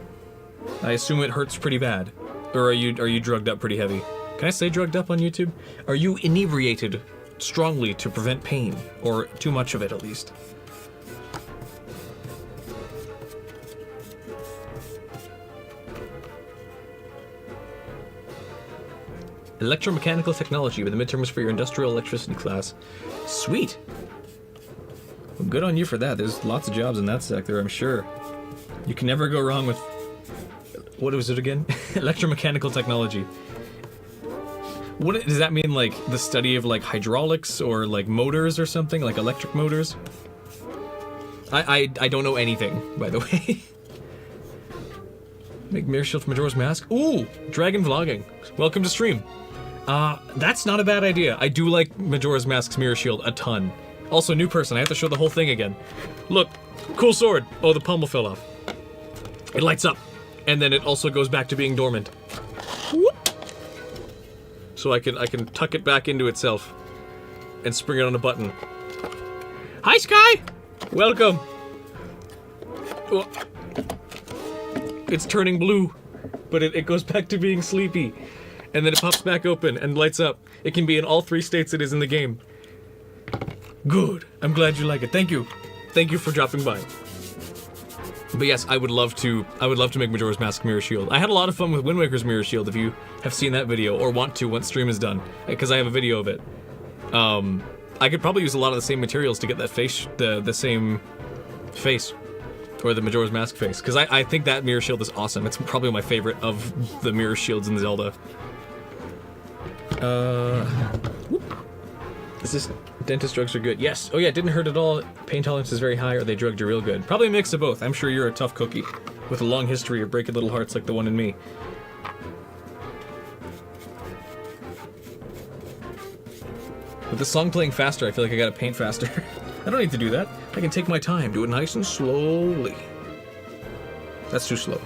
I assume it hurts pretty bad. Or are you drugged up pretty heavy? Can I say drugged up on YouTube? Are you inebriated strongly to prevent pain? Or too much of it, at least? Electromechanical technology with the midterms for your industrial electricity class. Sweet. Well, good on you for that. There's lots of jobs in that sector, I'm sure. You can never go wrong with... What was it again? Electromechanical technology. What does that mean, like the study of like hydraulics or like motors or something, like electric motors? I don't know anything, by the way. Make mirror shield for Majora's Mask. Ooh, dragon vlogging. Welcome to stream. That's not a bad idea. I do like Majora's Mask's mirror shield a ton. Also, new person. I have to show the whole thing again. Look, cool sword. Oh, the pommel fell off. It lights up, and then it also goes back to being dormant. Whoop. So I can tuck it back into itself and spring it on a button. Hi, Sky. Welcome. Oh. It's turning blue, but it goes back to being sleepy. And then it pops back open and lights up. It can be in all 3 states it is in the game. Good. I'm glad you like it. Thank you. Thank you for dropping by. But yes, I would love to make Majora's Mask Mirror Shield. I had a lot of fun with Wind Waker's Mirror Shield if you have seen that video or want to once stream is done, because I have a video of it. I could probably use a lot of the same materials to get that face, the same face. Or the Majora's Mask face, because I think that mirror shield is awesome. It's probably my favorite of the mirror shields in Zelda. Is this dentist drugs are good? Yes. Oh yeah, it didn't hurt at all. Pain tolerance is very high, or they drugged you real good. Probably a mix of both. I'm sure you're a tough cookie with a long history of breaking little hearts like the one in me. With the song playing faster, I feel like I gotta paint faster. I don't need to do that. I can take my time, do it nice and slowly. That's too slow.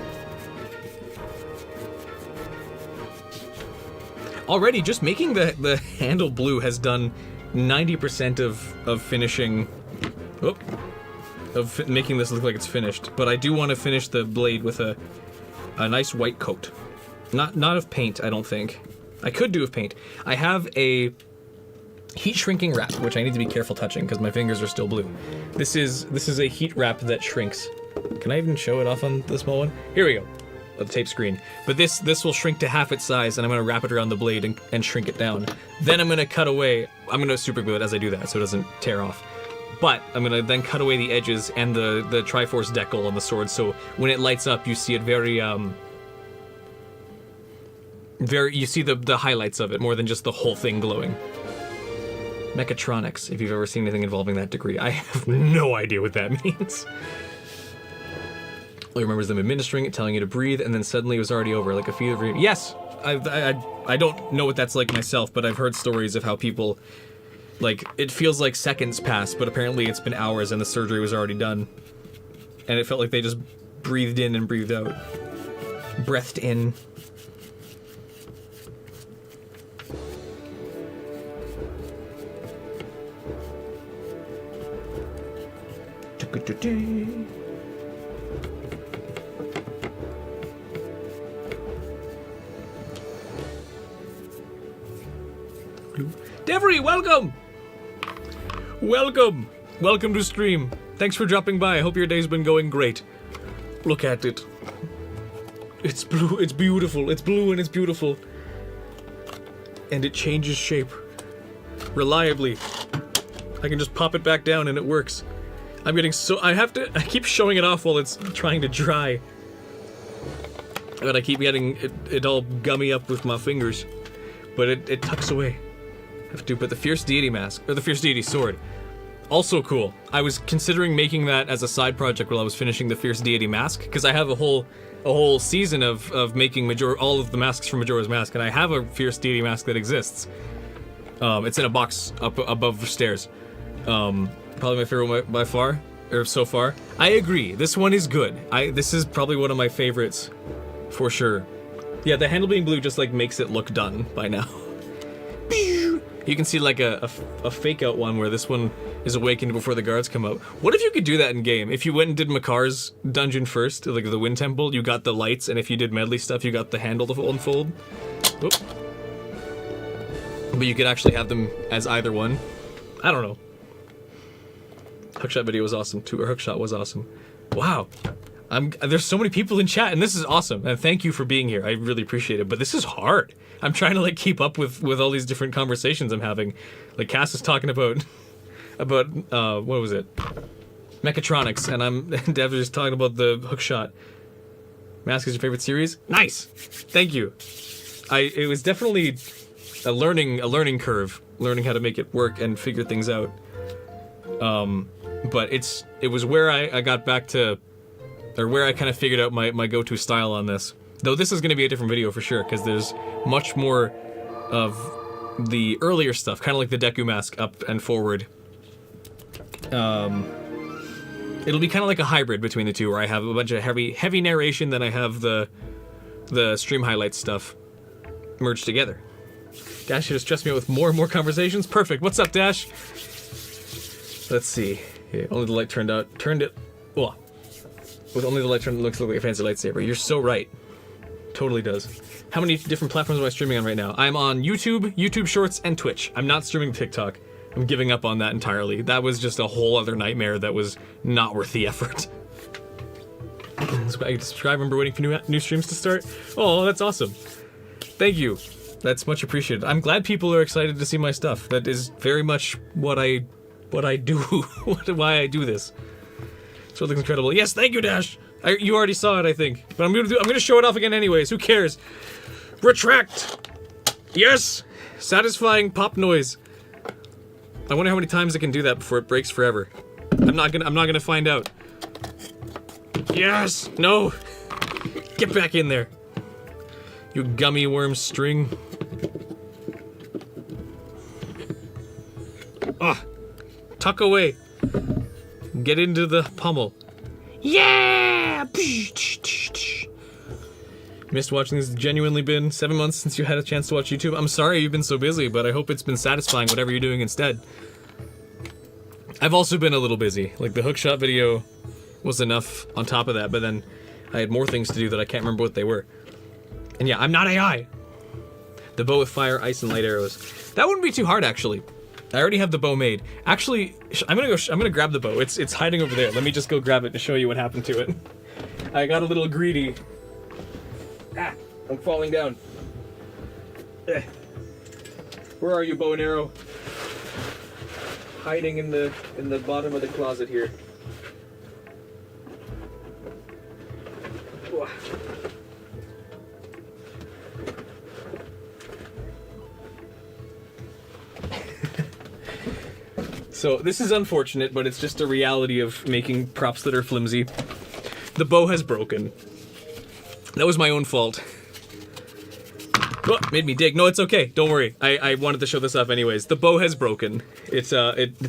Already, just making the handle blue has done 90% of finishing... Oop, of making this look like it's finished. But I do want to finish the blade with a nice white coat. Not of paint, I don't think. I could do of paint. I have a heat shrinking wrap, which I need to be careful touching because my fingers are still blue. This is a heat wrap that shrinks. Can I even show it off on the small one? Here we go. The tape screen. But this will shrink to half its size, and I'm gonna wrap it around the blade and shrink it down. Then I'm gonna cut away. I'm gonna super glue it as I do that so it doesn't tear off. But I'm gonna then cut away the edges and the Triforce decal on the sword, so when it lights up, you see it you see the highlights of it more than just the whole thing glowing. Mechatronics, if you've ever seen anything involving that degree. I have no idea what that means. He remembers them administering it, telling you to breathe, and then suddenly it was already over, like a fever. Yes! I don't know what that's like myself, but I've heard stories of how people, like, it feels like seconds pass, but apparently it's been hours and the surgery was already done. And it felt like they just breathed in and breathed out. Breathed in. Devery, welcome! Welcome! Welcome to stream. Thanks for dropping by. I hope your day's been going great. Look at it. It's blue, it's beautiful. It's blue and it's beautiful. And it changes shape. Reliably. I can just pop it back down and it works. I'm getting so... I keep showing it off while it's trying to dry. But I keep getting it all gummy up with my fingers. But it tucks away. I have to, but the Fierce Deity mask, or the Fierce Deity sword, also cool. I was considering making that as a side project while I was finishing the Fierce Deity mask, because I have a whole season of making all of the masks from Majora's Mask, and I have a Fierce Deity mask that exists. It's in a box up above the stairs. Probably my favorite by far, or so far. I agree, this one is good. This is probably one of my favorites, for sure. Yeah, the handle being blue just like makes it look done by now. You can see like a fake out one where this one is awakened before the guards come up. What if you could do that in game? If you went and did Makar's dungeon first, like the Wind Temple, you got the lights, and if you did medley stuff, you got the handle to unfold. Oop. But you could actually have them as either one. I don't know. Hookshot video was awesome too, or Hookshot was awesome. Wow. There's so many people in chat, and this is awesome, and thank you for being here. I really appreciate it, but this is hard. I'm trying to like keep up with all these different conversations I'm having. Like Cass is talking about what was it? Mechatronics, and Dev is talking about the Hookshot. Mask is your favorite series? Nice! Thank you. It was definitely a learning curve, learning how to make it work and figure things out. But it was where I got back to, or where I kind of figured out my go-to style on this. Though this is going to be a different video for sure, because there's much more of the earlier stuff, kind of like the Deku mask up and forward. It'll be kind of like a hybrid between the two, where I have a bunch of heavy narration, then I have the stream highlights stuff merged together. Dash just stressed me out with more and more conversations. Perfect. What's up, Dash? Let's see. Yeah, only the light turned it. Oh. With only the light turned, it looks like a fancy lightsaber. You're so right. Totally does. How many different platforms am I streaming on right now? I'm on YouTube Shorts, and Twitch. I'm not streaming TikTok. I'm giving up on that entirely. That was just a whole other nightmare that was not worth the effort. Subscribe, remember waiting for new streams to start? Oh, that's awesome. Thank you. That's much appreciated. I'm glad people are excited to see my stuff. That is very much what I do, why I do this. So it looks incredible. Yes, thank you, Dash. You already saw it, I think, but I'm gonna show it off again anyways. Who cares? Retract. Yes. Satisfying pop noise. I wonder how many times it can do that before it breaks forever. I'm not gonna find out. Yes. No. Get back in there. You gummy worm string. Ah. Tuck away. Get into the pummel. Yeah! Missed watching this. It's genuinely been 7 months since you had a chance to watch YouTube. I'm sorry you've been so busy, but I hope it's been satisfying whatever you're doing instead. I've also been a little busy. Like the Hookshot video was enough on top of that, but then I had more things to do that I can't remember what they were. And yeah, I'm not AI. The bow with fire, ice, and light arrows. That wouldn't be too hard, actually. I already have the bow made. Actually, I'm gonna grab the bow. It's hiding over there. Let me just go grab it to show you what happened to it. I got a little greedy. Ah, I'm falling down. Where are you, bow and arrow? Hiding in the bottom of the closet here. So this is unfortunate, but it's just a reality of making props that are flimsy. The bow has broken. That was my own fault. Oh, made me dig. No, it's okay. Don't worry. I wanted to show this off anyways. The bow has broken. It's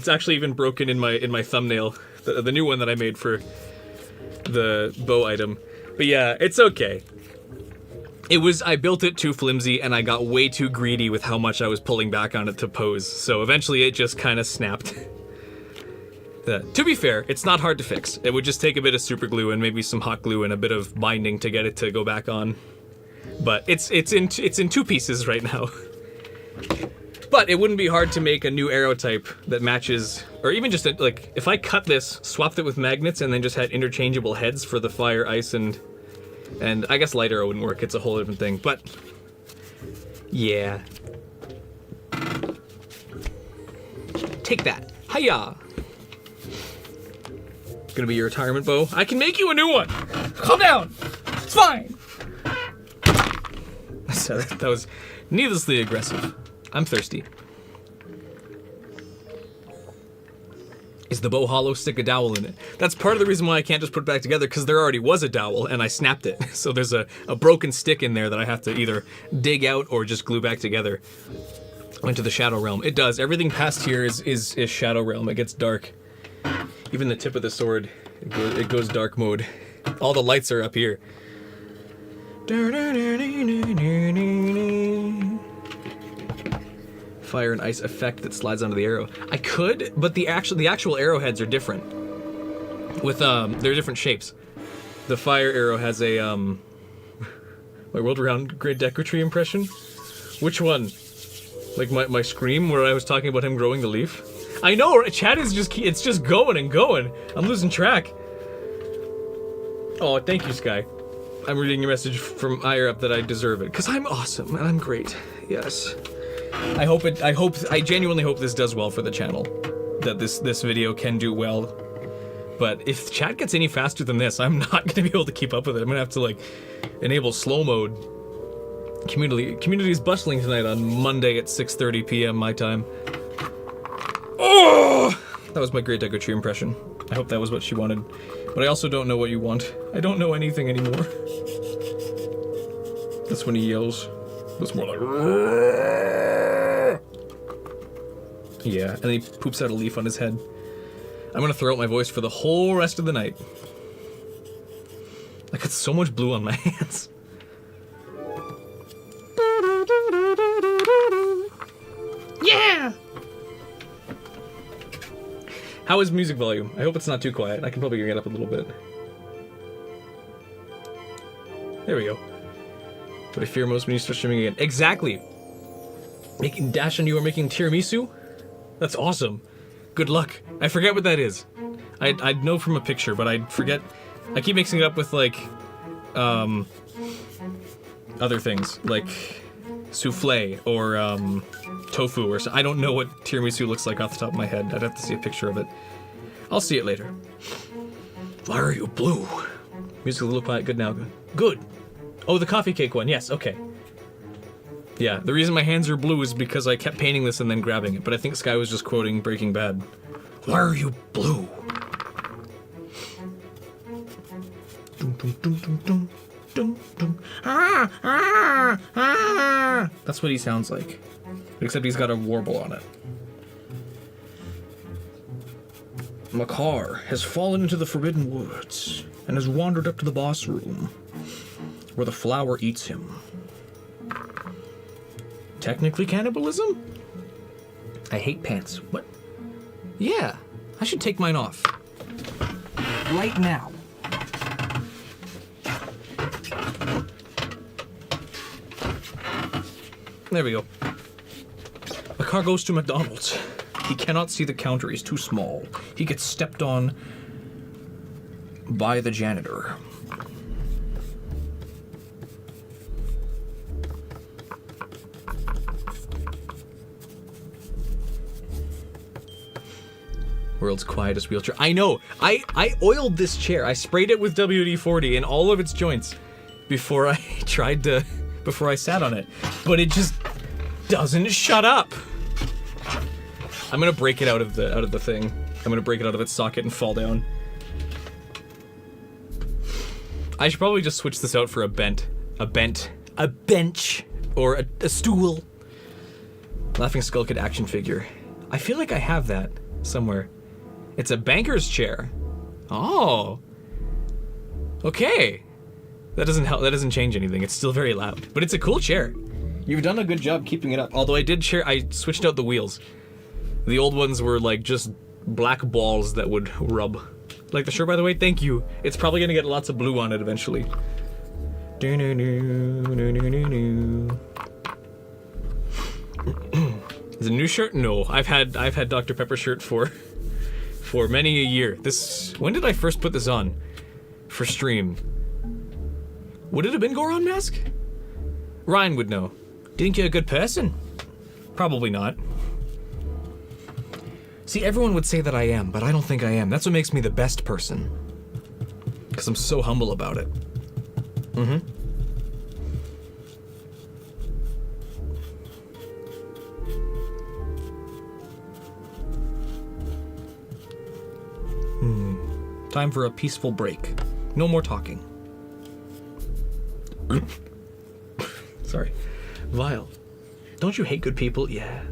actually even broken in my thumbnail, the new one that I made for the bow item. But yeah, it's okay. I built it too flimsy, and I got way too greedy with how much I was pulling back on it to pose, so eventually it just kind of snapped. To be fair, it's not hard to fix. It would just take a bit of super glue and maybe some hot glue and a bit of binding to get it to go back on. But it's in two pieces right now. But it wouldn't be hard to make a new arrow type that matches, or even just like, if I cut this, swapped it with magnets, and then just had interchangeable heads for the fire, ice, and I guess light arrow wouldn't work, it's a whole different thing, but yeah. Take that. Hiya! Gonna be your retirement bow? I can make you a new one! Calm down! It's fine! So that was needlessly aggressive. I'm thirsty. Is the bow hollow? Stick a dowel in it. That's part of the reason why I can't just put it back together, because there already was a dowel and I snapped it. So there's a broken stick in there that I have to either dig out or just glue back together. Into the Shadow Realm. It does. Everything past here is Shadow Realm. It gets dark. Even the tip of the sword, it goes dark mode. All the lights are up here. Fire and ice effect that slides onto the arrow. I could, but the actual arrowheads are different. With they're different shapes. The fire arrow has a my world around Great Decotree impression. Which one? Like my scream where I was talking about him growing the leaf? I know, chat is it's just going and going. I'm losing track. Oh, thank you, Sky. I'm reading your message from higher up that I deserve it, because I'm awesome and I'm great. Yes. I genuinely hope this does well for the channel. That this video can do well. But if chat gets any faster than this, I'm not gonna be able to keep up with it. I'm gonna have to like enable slow mode. Community is bustling tonight on Monday at 6:30 p.m. my time. Oh! That was my Great Decotree impression. I hope that was what she wanted. But I also don't know what you want. I don't know anything anymore. That's when he yells. That's more like... Yeah, and then he poops out a leaf on his head. I'm gonna throw out my voice for the whole rest of the night. I got so much blue on my hands. Yeah! How is music volume? I hope it's not too quiet. I can probably get it up a little bit. There we go. What I fear most when you start streaming again. Exactly! Dash and you are making tiramisu? That's awesome. Good luck. I forget what that is. I'd know from a picture, but I forget. I keep mixing it up with like, other things. Like souffle or, tofu or so. I don't know what tiramisu looks like off the top of my head. I'd have to see a picture of it. I'll see it later. Why are you blue? Music a little quiet. Good now. Good. Oh, the coffee cake one. Yes, okay. Yeah, the reason my hands are blue is because I kept painting this and then grabbing it, but I think Sky was just quoting Breaking Bad. Why are you blue? Dum, dum, dum, dum, dum, dum, dum. Ah, ah, ah. That's what he sounds like. Except he's got a warble on it. Makar has fallen into the Forbidden Woods and has wandered up to the boss room, where the flower eats him. Technically cannibalism? I hate pants. What? Yeah, I should take mine off. Right now. There we go. Makar goes to McDonald's. He cannot see the counter, he's too small. He gets stepped on by the janitor. World's quietest wheelchair. I know. I oiled this chair. I sprayed it with WD-40 in all of its joints before I before I sat on it. But it just doesn't shut up. I'm gonna break it out of the thing. I'm gonna break it out of its socket and fall down. I should probably just switch this out for a bench, or a stool. Laughing Skull Kid action figure. I feel like I have that somewhere. It's a banker's chair. Oh. Okay. That doesn't help. That doesn't change anything. It's still very loud, but it's a cool chair. You've done a good job keeping it up. Although I switched out the wheels. The old ones were like just black balls that would rub. Like the shirt, by the way. Thank you. It's probably gonna get lots of blue on it eventually. Is it a new shirt? No, I've had Dr. Pepper shirt for many a year. When did I first put this on? For stream. Would it have been Goron Mask? Ryan would know. Do you think you're a good person? Probably not. See, everyone would say that I am, but I don't think I am. That's what makes me the best person. Because I'm so humble about it. Time for a peaceful break. No more talking. Sorry. Vile. Don't you hate good people? Yeah.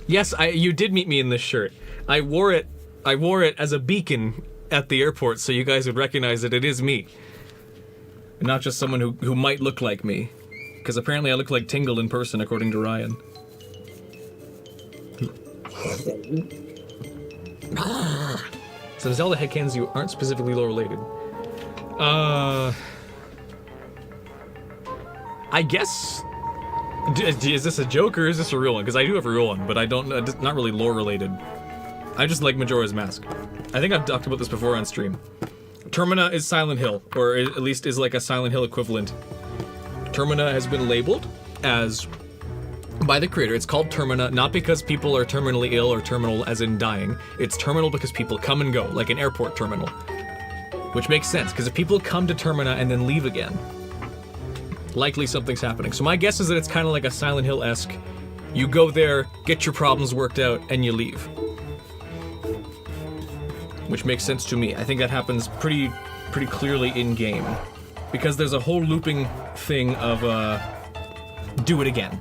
Yes, you did meet me in this shirt. I wore it as a beacon at the airport so you guys would recognize that it is me. And not just someone who might look like me. Because apparently I look like Tingle in person, according to Ryan. Some Zelda headcanons you aren't specifically lore related. I guess... Is this a joke or is this a real one? Because I do have a real one, but I don't... not really lore related. I just like Majora's Mask. I think I've talked about this before on stream. Termina is Silent Hill, or at least is like a Silent Hill equivalent. Termina has been labeled as... by the creator, it's called Termina, not because people are terminally ill or terminal as in dying. It's terminal because people come and go, like an airport terminal. Which makes sense, because if people come to Termina and then leave again, likely something's happening. So my guess is that it's kind of like a Silent Hill-esque. You go there, get your problems worked out, and you leave. Which makes sense to me. I think that happens pretty clearly in-game. Because there's a whole looping thing of, do it again.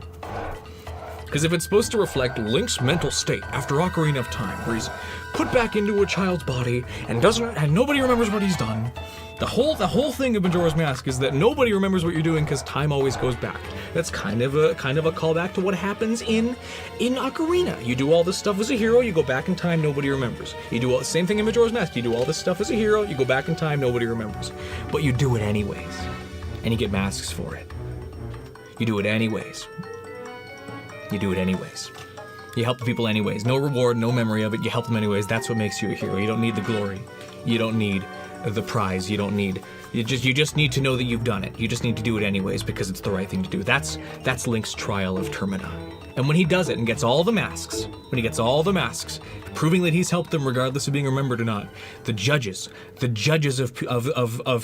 Because if it's supposed to reflect Link's mental state after Ocarina of Time, where he's put back into a child's body and nobody remembers what he's done. The whole thing of Majora's Mask is that nobody remembers what you're doing because time always goes back. That's kind of a callback to what happens in Ocarina. You do all this stuff as a hero, you go back in time, nobody remembers. You do all the same thing in Majora's Mask. You do all this stuff as a hero, you go back in time, nobody remembers. But you do it anyways, and you get masks for it. You do it anyways. You do it anyways. You help the people anyways. No reward, no memory of it. You help them anyways. That's what makes you a hero. You don't need the glory. You don't need the prize. You don't need... You just need to know that you've done it. You just need to do it anyways because it's the right thing to do. That's Link's trial of Termina. And when he does it and gets all the masks, proving that he's helped them regardless of being remembered or not, the judges of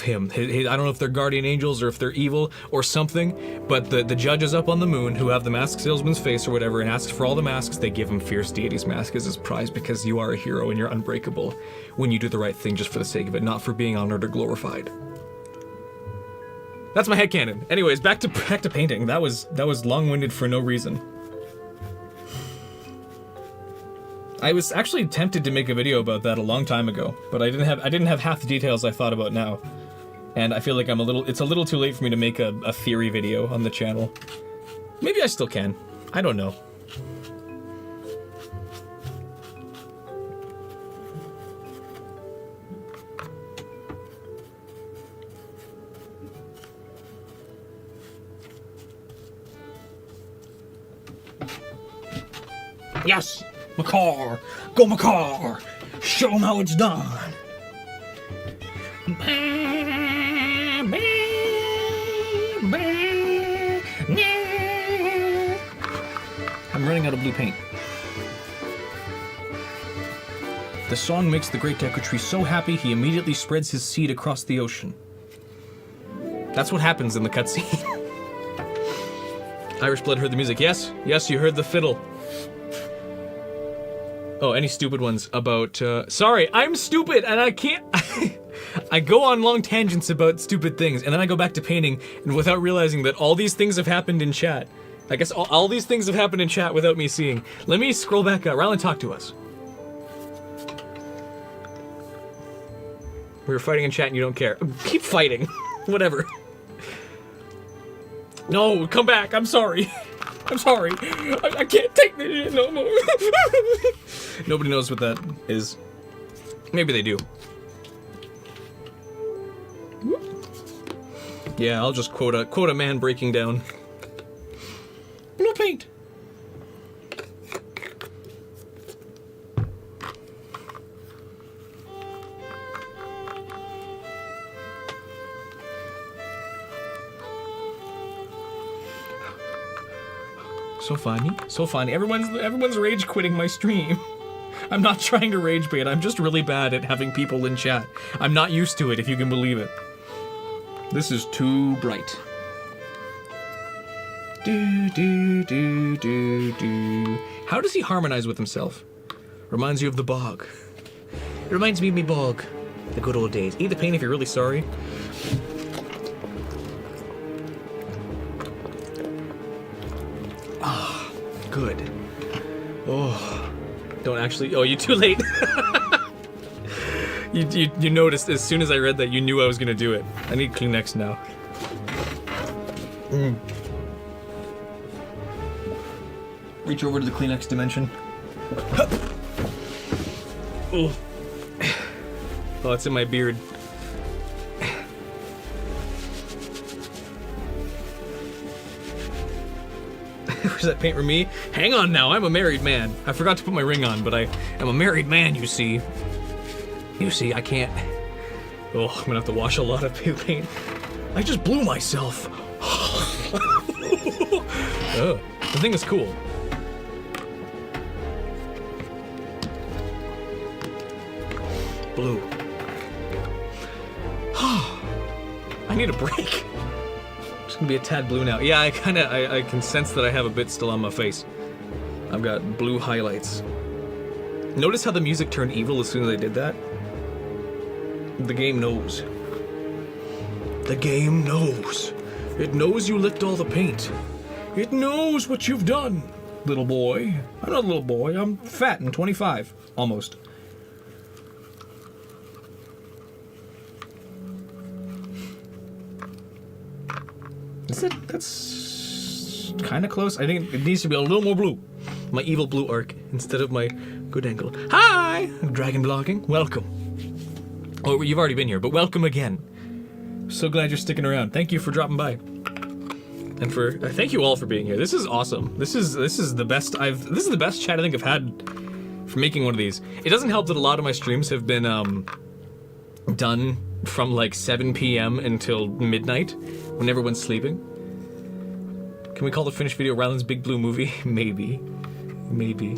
him, I don't know if they're guardian angels or if they're evil or something, but the judges up on the moon who have the mask salesman's face or whatever and asks for all the masks, they give him Fierce Deity's mask as his prize because you are a hero and you're unbreakable when you do the right thing just for the sake of it, not for being honored or glorified. That's my headcanon. Anyways, back to painting. That was long-winded for no reason. I was actually tempted to make a video about that a long time ago, but I didn't have half the details I thought about now. And I feel like it's a little too late for me to make a theory video on the channel. Maybe I still can. I don't know. Yes! Macaw! Go Macaw! Show them how it's done! I'm running out of blue paint. The song makes the Great Deku Tree so happy he immediately spreads his seed across the ocean. That's what happens in the cutscene. Irish Blood heard the music. Yes, you heard the fiddle. Oh, any stupid ones about, sorry, I'm stupid and I can't, I go on long tangents about stupid things and then I go back to painting and without realizing that all these things have happened in chat. I guess all these things have happened in chat without me seeing. Let me scroll back up. Rylan, talk to us. We were fighting in chat and you don't care. Keep fighting. Whatever. No, come back. I'm sorry. I'm sorry. I can't take this shit no more. Nobody knows what that is. Maybe they do. Yeah, I'll just quote a man breaking down. Blue paint. So funny, so funny. Everyone's rage quitting my stream. I'm not trying to rage bait. I'm just really bad at having people in chat. I'm not used to it, if you can believe it. This is too bright. Do do do do do. How does he harmonize with himself? Reminds you of the bog. reminds me of me bog. The good old days. Eat the pain if you're really sorry. Ah, good. Oh, don't actually. Oh, you're too late. You noticed as soon as I read that, you knew I was gonna do it. I need Kleenex now. Reach over to the Kleenex dimension. Oh, it's in my beard. Where's that paint for me? Hang on now, I'm a married man. I forgot to put my ring on, but I am a married man, you see. You see, I can't... Oh, I'm gonna have to wash a lot of paint. I just blew myself. Oh, the thing is cool. Blue. I need a break. It's gonna be a tad blue now. Yeah, I can sense that I have a bit still on my face. I've got blue highlights. Notice how the music turned evil as soon as I did that? The game knows. The game knows. It knows you licked all the paint. It knows what you've done, little boy. I'm not a little boy, I'm fat and 25. Almost. Is it? That's kind of close. I think it needs to be a little more blue. My evil blue arc instead of my good angle. Hi! Dragon blocking. Welcome. Oh, you've already been here, but welcome again. So glad you're sticking around. Thank you for dropping by. And for thank you all for being here. This is awesome. This is the best this is the best chat I think I've had for making one of these. It doesn't help that a lot of my streams have been done from like 7 p.m. until midnight when everyone's sleeping. Can we call the finished video Ryland's Big Blue Movie? Maybe. Maybe.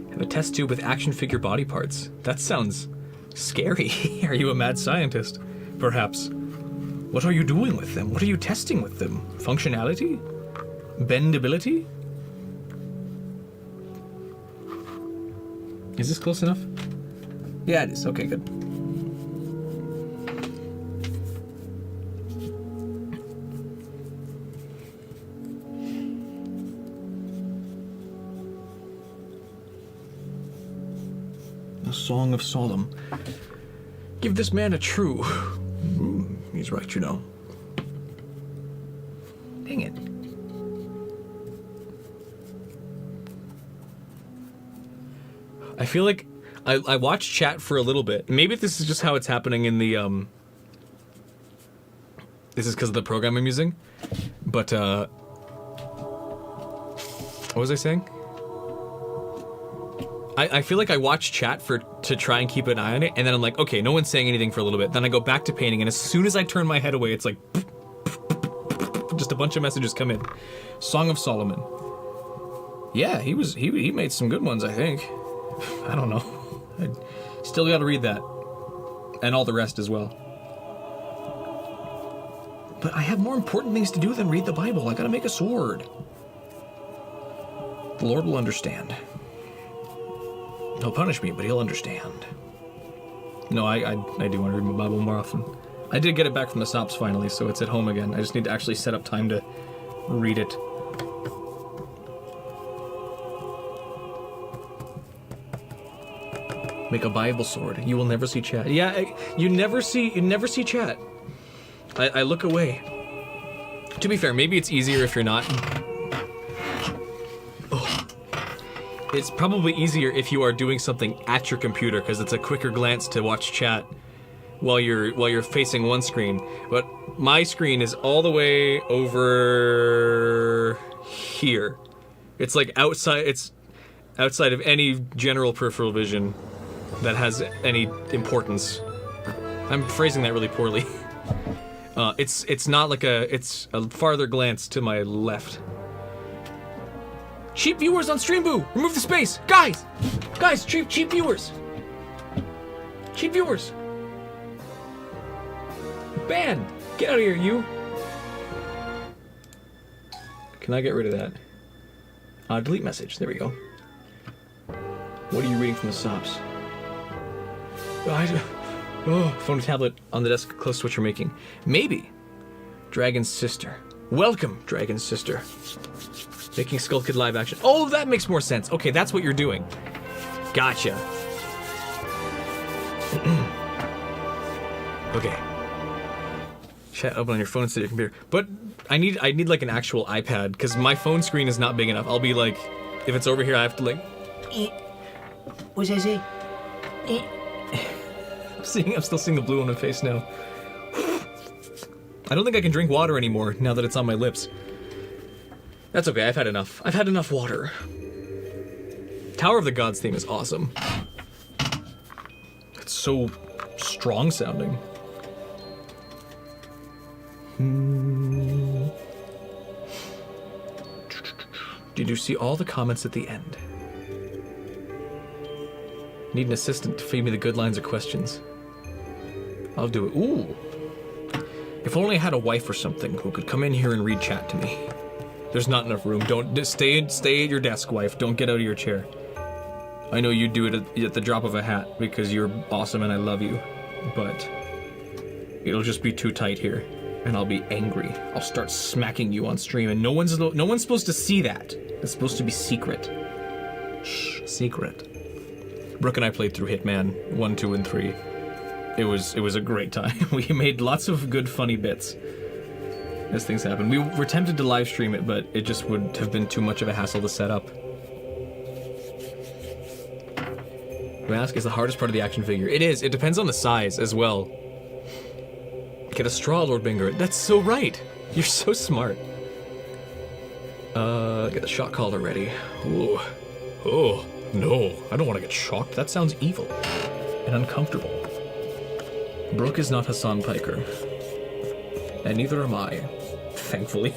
Have a test tube with action figure body parts. That sounds scary. Are you a mad scientist? Perhaps. What are you doing with them? What are you testing with them? Functionality? Bendability? Is this close enough? Yeah, it is. Okay, good. A Song of Solemn. Give this man a true. He's right, you know. Dang it. I feel like I watched chat for a little bit. Maybe this is just how it's happening in the this is because of the program I'm using. But what was I saying? I feel like I watch chat to try and keep an eye on it, and then I'm like, okay, no one's saying anything for a little bit. Then I go back to painting, and as soon as I turn my head away, it's like just a bunch of messages come in. Song of Solomon. Yeah, he made some good ones, I think. I don't know. I still got to read that, and all the rest as well. But I have more important things to do than read the Bible. I got to make a sword. The Lord will understand. He'll punish me, but he'll understand. No, I do want to read my Bible more often. I did get it back from the SOPs finally, so it's at home again. I just need to actually set up time to read it. Make a Bible sword. You will never see chat. Yeah, you never see chat. I look away. To be fair, maybe it's easier if you're not. It's probably easier if you are doing something at your computer, because it's a quicker glance to watch chat while you're facing one screen. But my screen is all the way over here. It's like outside. It's outside of any general peripheral vision that has any importance. I'm phrasing that really poorly. It's not like it's a farther glance to my left. Cheap viewers on Streamboo! Remove the space! Guys! Guys, cheap viewers! Cheap viewers! Ban! Get out of here, you! Can I get rid of that? Delete message. There we go. What are you reading from the SOPs? Phone and tablet on the desk close to what you're making. Maybe. Dragon's sister. Welcome, Dragon's sister. Making Skull Kid live action. Oh, that makes more sense. Okay, that's what you're doing. Gotcha. Okay. Chat open on your phone instead of your computer. But I need like an actual iPad because my phone screen is not big enough. I'll be like, if it's over here, I have to like. What's that say? I'm still seeing the blue on my face now. I don't think I can drink water anymore now that it's on my lips. That's okay, I've had enough. I've had enough water. Tower of the Gods theme is awesome. It's so strong sounding. Did you see all the comments at the end? Need an assistant to feed me the good lines or questions. I'll do it. Ooh. If only I had a wife or something who could come in here and read chat to me. There's not enough room. Don't stay at your desk, wife. Don't get out of your chair. I know you do it at the drop of a hat because you're awesome and I love you, but it'll just be too tight here, and I'll be angry. I'll start smacking you on stream, and no one's supposed to see that. It's supposed to be secret. Shh, secret. Brooke and I played through Hitman 1, 2, and 3. It was a great time. We made lots of good, funny bits as things happen. We were tempted to live stream it, but it just would have been too much of a hassle to set up. Mask is the hardest part of the action figure. It is. It depends on the size as well. Get a straw, Lord Binger. That's so right. You're so smart. Get the shock collar ready. Ooh. Oh, no. I don't want to get shocked. That sounds evil and uncomfortable. Brooke is not Hassan Piker. And neither am I. Thankfully.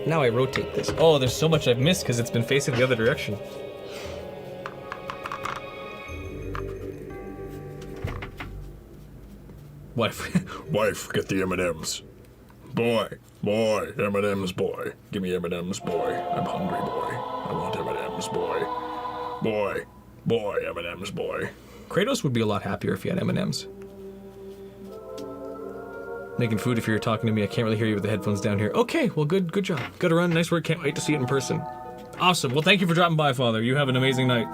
Now I rotate this. Oh, there's so much I've missed because it's been facing the other direction. Wife. Wife, get the M&Ms. Boy, M&Ms, boy. Give me M&Ms, boy. I'm hungry, boy. I want M&Ms, boy. Boy, M&Ms, boy. Kratos would be a lot happier if he had M&Ms. Making food if you're talking to me. I can't really hear you with the headphones down here. Okay, well, good job. Gotta run. Nice work. Can't wait to see it in person. Awesome. Well, thank you for dropping by, Father. You have an amazing night.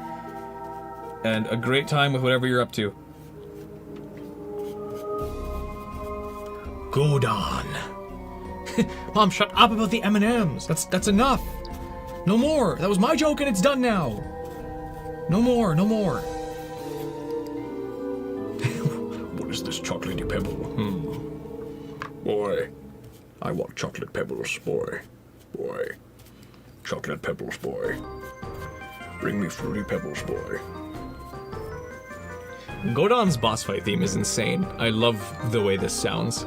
And a great time with whatever you're up to. Good on. Mom, shut up about the M&Ms. That's enough. No more. That was my joke and it's done now. No more. What is this chocolatey pebble? Boy, I want chocolate pebbles, boy. Chocolate pebbles, boy. Bring me fruity pebbles, boy. Godon's boss fight theme is insane. I love the way this sounds.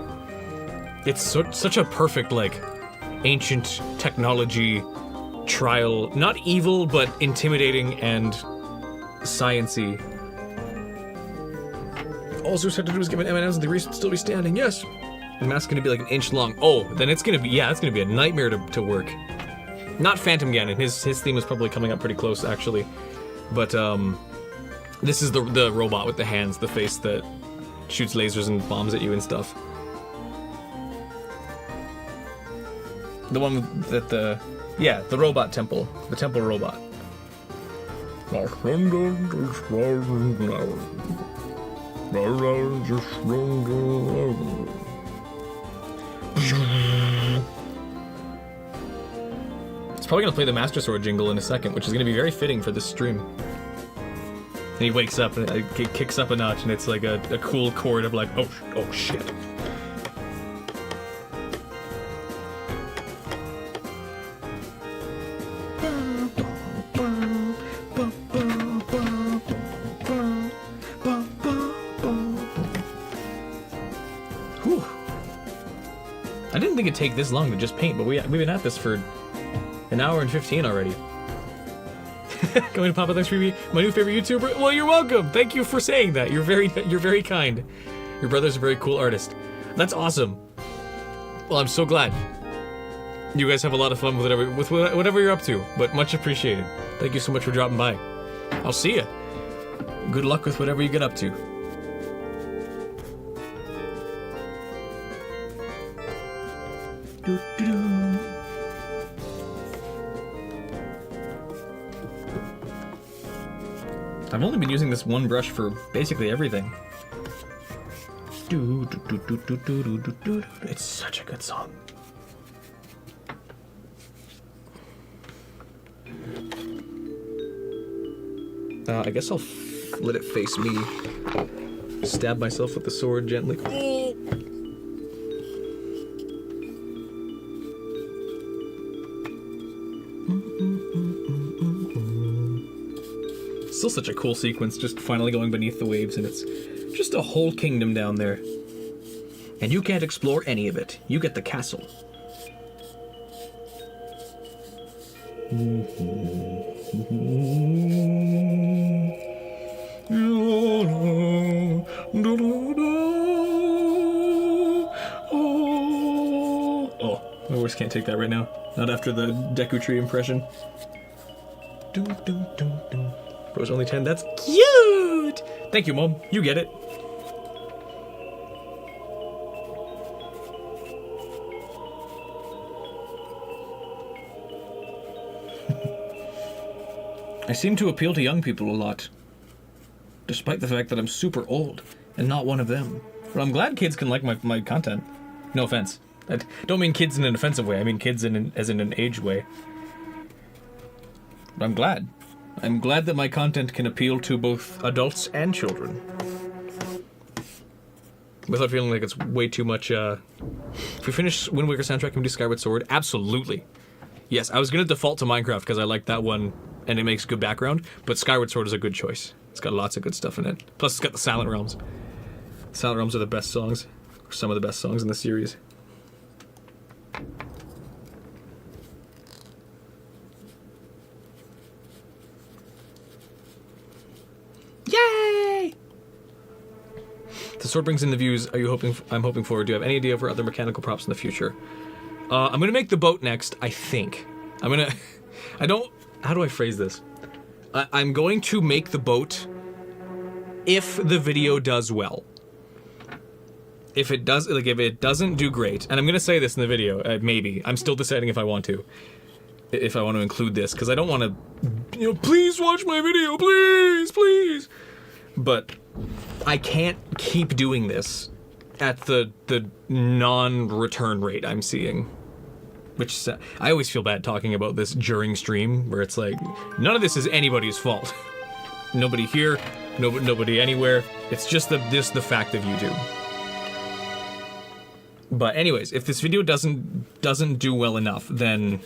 It's such a perfect, like, ancient technology trial. Not evil, but intimidating and science-y. All Zeus had to do was give an M&Ms and the grease would still be standing. Yes. The mask's gonna be like an inch long. Oh, then it's gonna be, it's gonna be a nightmare to work. Not Phantom Ganon. His theme is probably coming up pretty close, actually. But, this is the robot with the hands, the face that shoots lasers and bombs at you and stuff. The one that the robot temple. The temple robot. It's probably gonna play the Master Sword jingle in a second, which is gonna be very fitting for this stream. And he wakes up and it kicks up a notch, and it's like a cool chord of like, oh shit. Whew. I didn't think it'd take this long to just paint, but we've been at this for an hour and 15 already. Going to Papa, thanks for being my new favorite YouTuber. Well, you're welcome. Thank you for saying that. You're very kind. Your brother's a very cool artist. That's awesome. Well, I'm so glad. you guys have a lot of fun with whatever you're up to, but much appreciated. Thank you so much for dropping by. I'll see ya. Good luck with whatever you get up to. I've only been using this one brush for basically everything. It's such a good song. I guess I'll let it face me. Stab myself with the sword gently. Still such a cool sequence, just finally going beneath the waves, and it's just a whole kingdom down there. And you can't explore any of it. You get the castle. Oh, my voice can't take that right now. Not after the Deku Tree impression. Bro's only 10. That's cute! Thank you, Mom. You get it. I seem to appeal to young people a lot, despite the fact that I'm super old and not one of them. But I'm glad kids can like my content. No offense. I don't mean kids in an offensive way. I mean kids as in an age way. But I'm glad. I'm glad that my content can appeal to both adults and children. Without feeling like it's way too much, If we finish Wind Waker soundtrack, can we do Skyward Sword? Absolutely. Yes, I was gonna default to Minecraft because I like that one and it makes good background, but Skyward Sword is a good choice. It's got lots of good stuff in it. Plus it's got the Silent Realms. Silent Realms are the best songs, or some of the best songs in the series. Yay! The sword brings in the views. I'm hoping for. Do you have any idea for other mechanical props in the future? I'm gonna make the boat next, I think. How do I phrase this? I'm going to make the boat if the video does well. If it doesn't do great, and I'm gonna say this in the video, maybe. I'm still deciding if I want to include this, because I don't want to, please watch my video, please. But I can't keep doing this at the non-return rate I'm seeing. Which, I always feel bad talking about this during stream, where it's like, none of this is anybody's fault. Nobody here, nobody anywhere. It's just the fact of YouTube. But anyways, if this video doesn't do well enough, then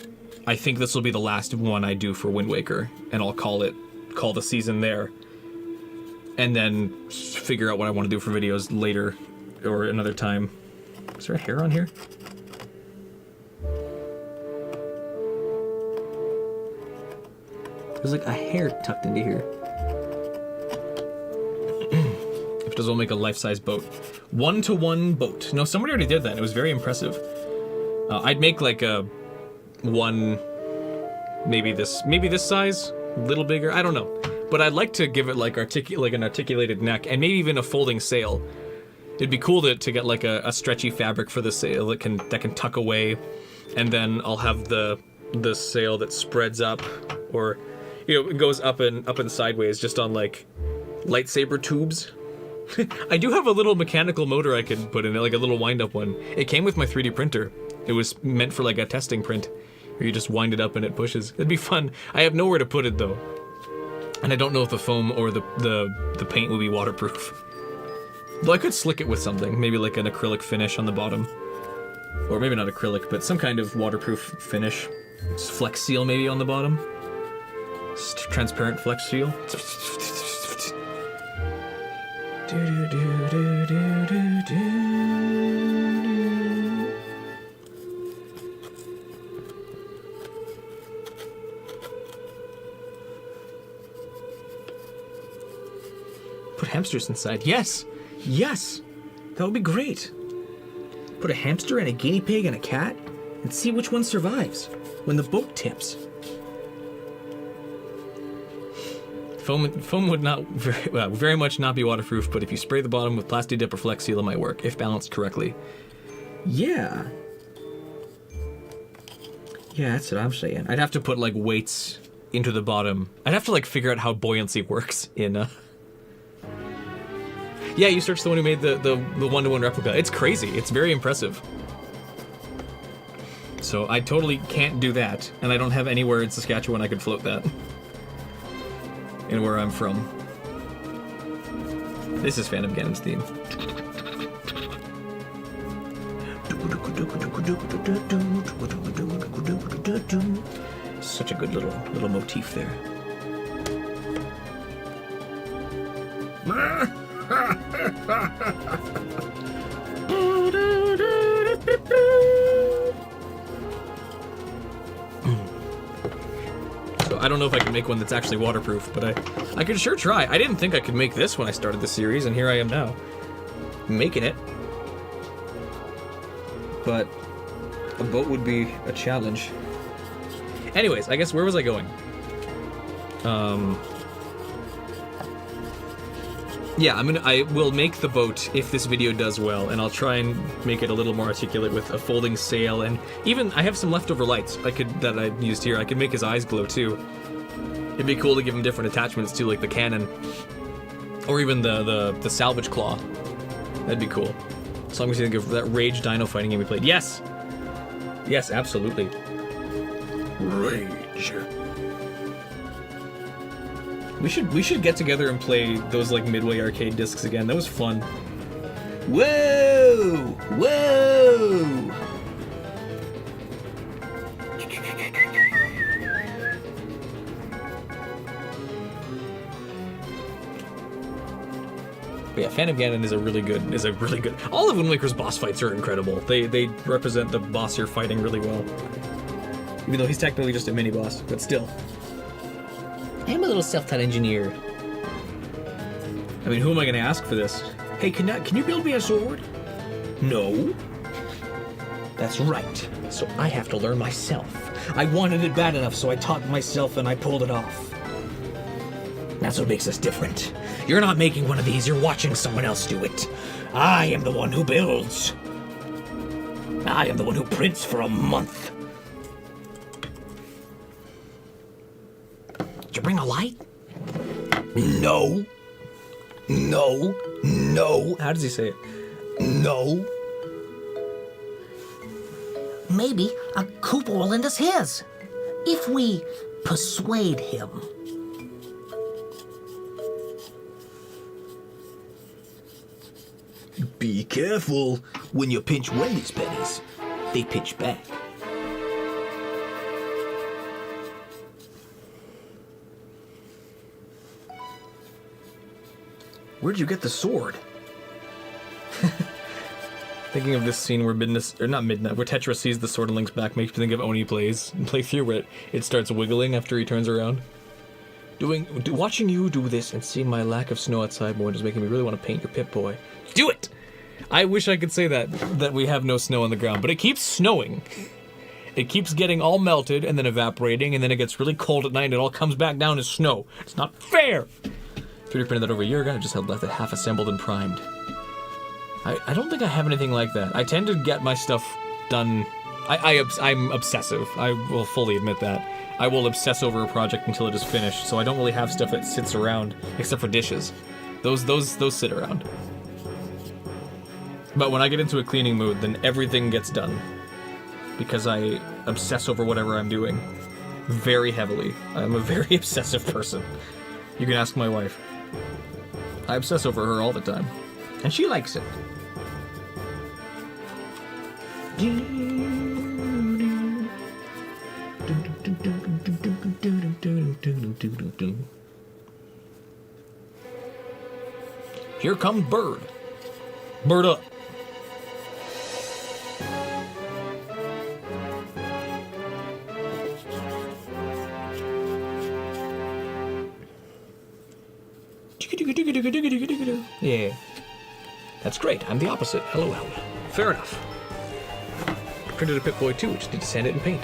I think this will be the last one I do for Wind Waker, and I'll call the season there. And then figure out what I want to do for videos later, or another time. Is there a hair on here? There's like a hair tucked into here. If it does, we'll make a life-size boat. 1-to-1 boat. No, somebody already did that. It was very impressive. I'd make like a one, maybe this size, a little bigger. I don't know, but I'd like to give it like an articulated neck, and maybe even a folding sail. It'd be cool to get like a stretchy fabric for the sail that can tuck away, and then I'll have the sail that spreads up, or it goes up and sideways just on like lightsaber tubes. I do have a little mechanical motor I could put in it, like a little wind-up one. It came with my 3D printer. It was meant for like a testing print, where you just wind it up and it pushes. It'd be fun. I have nowhere to put it though, and I don't know if the foam or the paint will be waterproof. Though I could slick it with something, maybe like an acrylic finish on the bottom, or maybe not acrylic, but some kind of waterproof finish. Flex seal maybe on the bottom. Transparent flex seal. Put hamsters inside. Yes! Yes! That would be great. Put a hamster and a guinea pig and a cat? and see which one survives when the boat tips. Foam would not very much not be waterproof, but if you spray the bottom with Plasti Dip or Flex Seal, it might work, if balanced correctly. Yeah. Yeah, that's what I'm saying. I'd have to put, like, weights into the bottom. I'd have to, like, figure out how buoyancy works in, Yeah, you searched the one who made the one-to-one replica. It's crazy. It's very impressive. So I totally can't do that, and I don't have anywhere in Saskatchewan I could float that. And where I'm from. This is Phantom Ganon's theme. Such a good little motif there. So I don't know if I can make one that's actually waterproof, but I could sure try. I didn't think I could make this when I started the series, and here I am now, making it. But a boat would be a challenge. Anyways, I guess where was I going? Yeah, I will make the boat if this video does well, and I'll try and make it a little more articulate with a folding sail, and even I have some leftover lights that I used here. I could make his eyes glow too. It'd be cool to give him different attachments too, like the cannon, or even the salvage claw. That'd be cool. So I'm going to think of that Rage Dino fighting game we played. Yes, yes, absolutely. Rage. We should get together and play those like Midway arcade discs again. That was fun. Whoa! Whoa! But yeah, Phantom Ganon is a really good. All of Wind Waker's boss fights are incredible. They represent the boss you're fighting really well. Even though he's technically just a mini boss, but still. I'm a little self-taught engineer. I mean, who am I going to ask for this? Hey, can you build me a sword? No. That's right. So I have to learn myself. I wanted it bad enough, so I taught myself and I pulled it off. That's what makes us different. You're not making one of these, you're watching someone else do it. I am the one who builds. I am the one who prints for a month. Did you bring a light? No. No. No. How does he say it? No. Maybe a Koopa will lend us his. If we persuade him. Be careful when you pinch Wendy's pennies. They pinch back. Where'd you get the sword? Thinking of this scene where where Tetra sees the sword and Link's back makes me think of Oni plays and play through where it starts wiggling after he turns around. Watching you do this and seeing my lack of snow outside more is making me really want to paint your Pip-Boy. Do it! I wish I could say that we have no snow on the ground, but it keeps snowing. It keeps getting all melted and then evaporating, and then it gets really cold at night and it all comes back down as snow. It's not fair! 3D printed that over a year ago, I just left it half assembled and primed. I don't think I have anything like that. I tend to get my stuff done. I'm obsessive. I will fully admit that. I will obsess over a project until it is finished, so I don't really have stuff that sits around, except for dishes. Those sit around. But when I get into a cleaning mood, then everything gets done. Because I obsess over whatever I'm doing. Very heavily. I'm a very obsessive person. You can ask my wife. I obsess over her all the time. And she likes it. Here comes Bird. Bird up. Yeah. That's great. I'm the opposite. Hello, hello. Fair enough. printed a Pip-Boy too, which need to sand it and paint.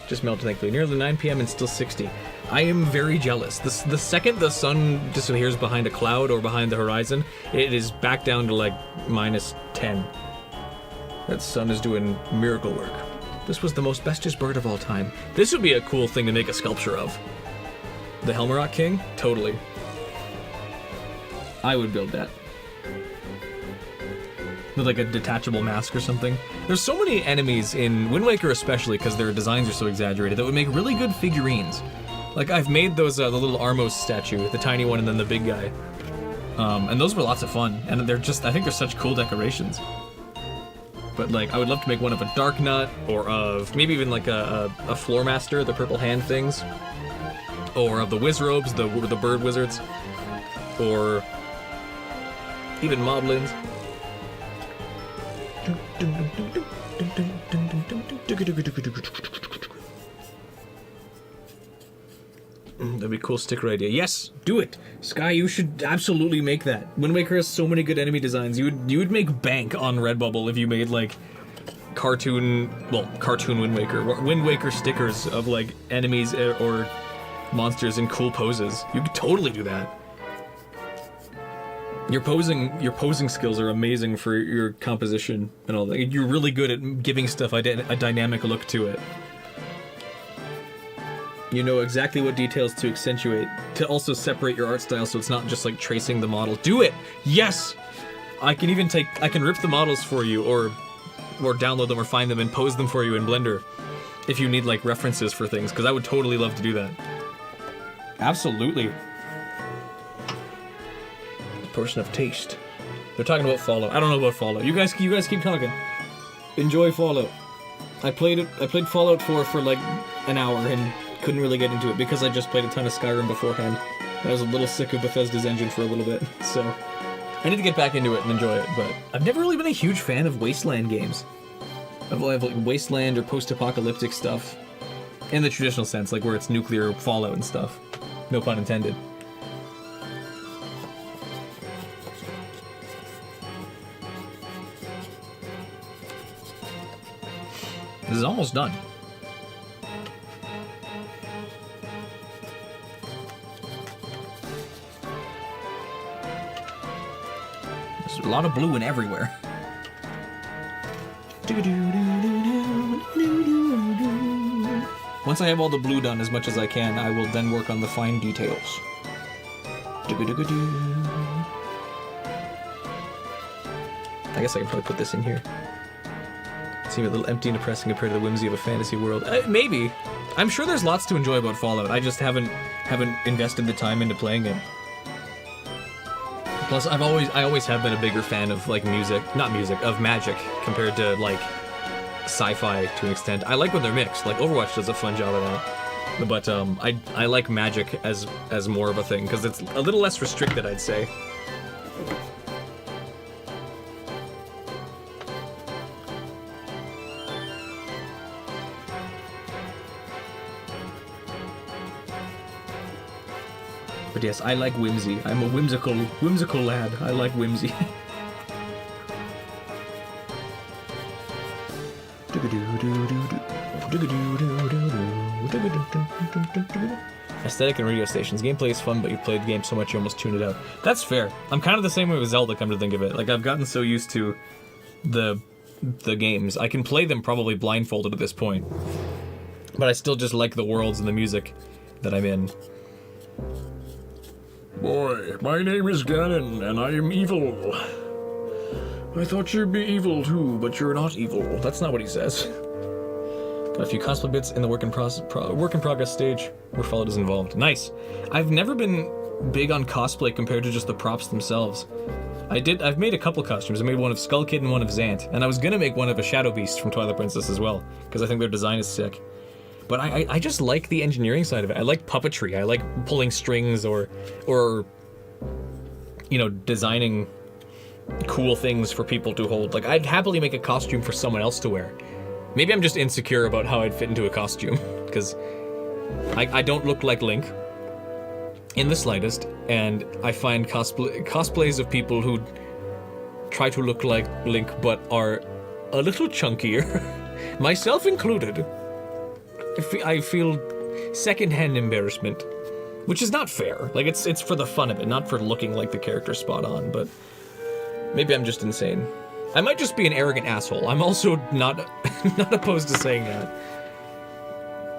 Just melted, thankfully. Nearly 9 p.m. and still 60. I am very jealous. The second the sun disappears behind a cloud or behind the horizon, it is back down to like -10. That sun is doing miracle work. This was the most bestest bird of all time. This would be a cool thing to make a sculpture of. The Helmerach King? Totally. I would build that. With like a detachable mask or something. There's so many enemies in Wind Waker especially because their designs are so exaggerated that would make really good figurines. Like I've made those, the little Armos statue, the tiny one and then the big guy. And those were lots of fun. And they're just, I think they're such cool decorations. But like, I would love to make one of a Dark Nut, or of maybe even like a Floor Master, the purple hand things. Or of the Wizrobes, the bird wizards. Or even Moblins. That'd be a cool sticker idea. Yes, do it. Sky, you should absolutely make that. Wind Waker has so many good enemy designs. You would make bank on Redbubble if you made like cartoon Wind Waker stickers of like enemies or monsters in cool poses. You could totally do that. Your posing skills are amazing for your composition and all that. You're really good at giving stuff a dynamic look to it. You know exactly what details to accentuate, to also separate your art style so it's not just like tracing the model. Do it! Yes! I can rip the models for you or download them or find them and pose them for you in Blender if you need like references for things, because I would totally love to do that. Absolutely. Person of taste. They're talking about Fallout. I don't know about Fallout. You guys keep talking. Enjoy Fallout. I played Fallout 4 for like an hour and couldn't really get into it because I just played a ton of Skyrim beforehand. I was a little sick of Bethesda's engine for a little bit, so I need to get back into it and enjoy it, but I've never really been a huge fan of Wasteland games. Of like Wasteland or post-apocalyptic stuff. In the traditional sense, like where it's nuclear fallout and stuff. No pun intended. This is almost done. There's a lot of blue in everywhere. Once I have all the blue done as much as I can, I will then work on the fine details. I guess I can probably put this in here. Seem a little empty and depressing compared to the whimsy of a fantasy world. Maybe. I'm sure there's lots to enjoy about Fallout. I just haven't invested the time into playing it. Plus, I always have been a bigger fan of like of magic compared to like sci-fi to an extent. I like when they're mixed. Like Overwatch does a fun job of that. But I like magic as more of a thing because it's a little less restricted, I'd say. But yes, I like whimsy. I'm a whimsical lad. I like whimsy. Aesthetic and radio stations. Gameplay is fun, but you play the game so much you almost tune it out. That's fair. I'm kind of the same way with Zelda, come to think of it. Like, I've gotten so used to the games. I can play them probably blindfolded at this point. But I still just like the worlds and the music that I'm in. Boy, my name is Ganon, and I am evil. I thought you'd be evil too, but you're not evil. That's not what he says. Got a few cosplay bits in the work in progress stage where Fallout is involved. Nice. I've never been big on cosplay compared to just the props themselves. I've made a couple costumes. I made one of Skull Kid and one of Zant, and I was gonna make one of a Shadow Beast from Twilight Princess as well, because I think their design is sick. But I just like the engineering side of it. I like puppetry. I like pulling strings or you know, designing cool things for people to hold. Like, I'd happily make a costume for someone else to wear. Maybe I'm just insecure about how I'd fit into a costume, because I don't look like Link in the slightest, and I find cosplays of people who try to look like Link but are a little chunkier myself included, I feel secondhand embarrassment, which is not fair. Like, it's for the fun of it, not for looking like the character spot on, but maybe I'm just insane. I might just be an arrogant asshole. I'm also not opposed to saying that.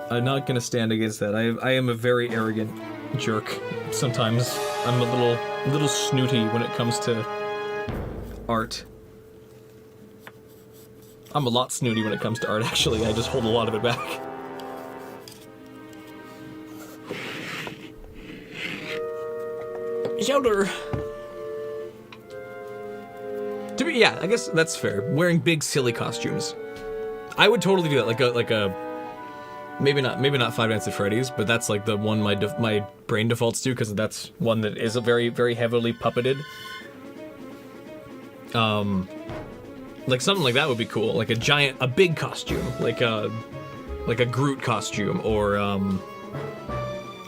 I'm not gonna stand against that. I am a very arrogant jerk. Sometimes I'm a little snooty when it comes to art. I'm a lot snooty when it comes to art, actually. I just hold a lot of it back. Zelda. To me, yeah, I guess that's fair. Wearing big silly costumes, I would totally do that. Like a maybe not Five Nights at Freddy's, but that's like the one my brain defaults to because that's one that is a very very heavily puppeted. Like something like that would be cool. Like a big costume, like a Groot costume, or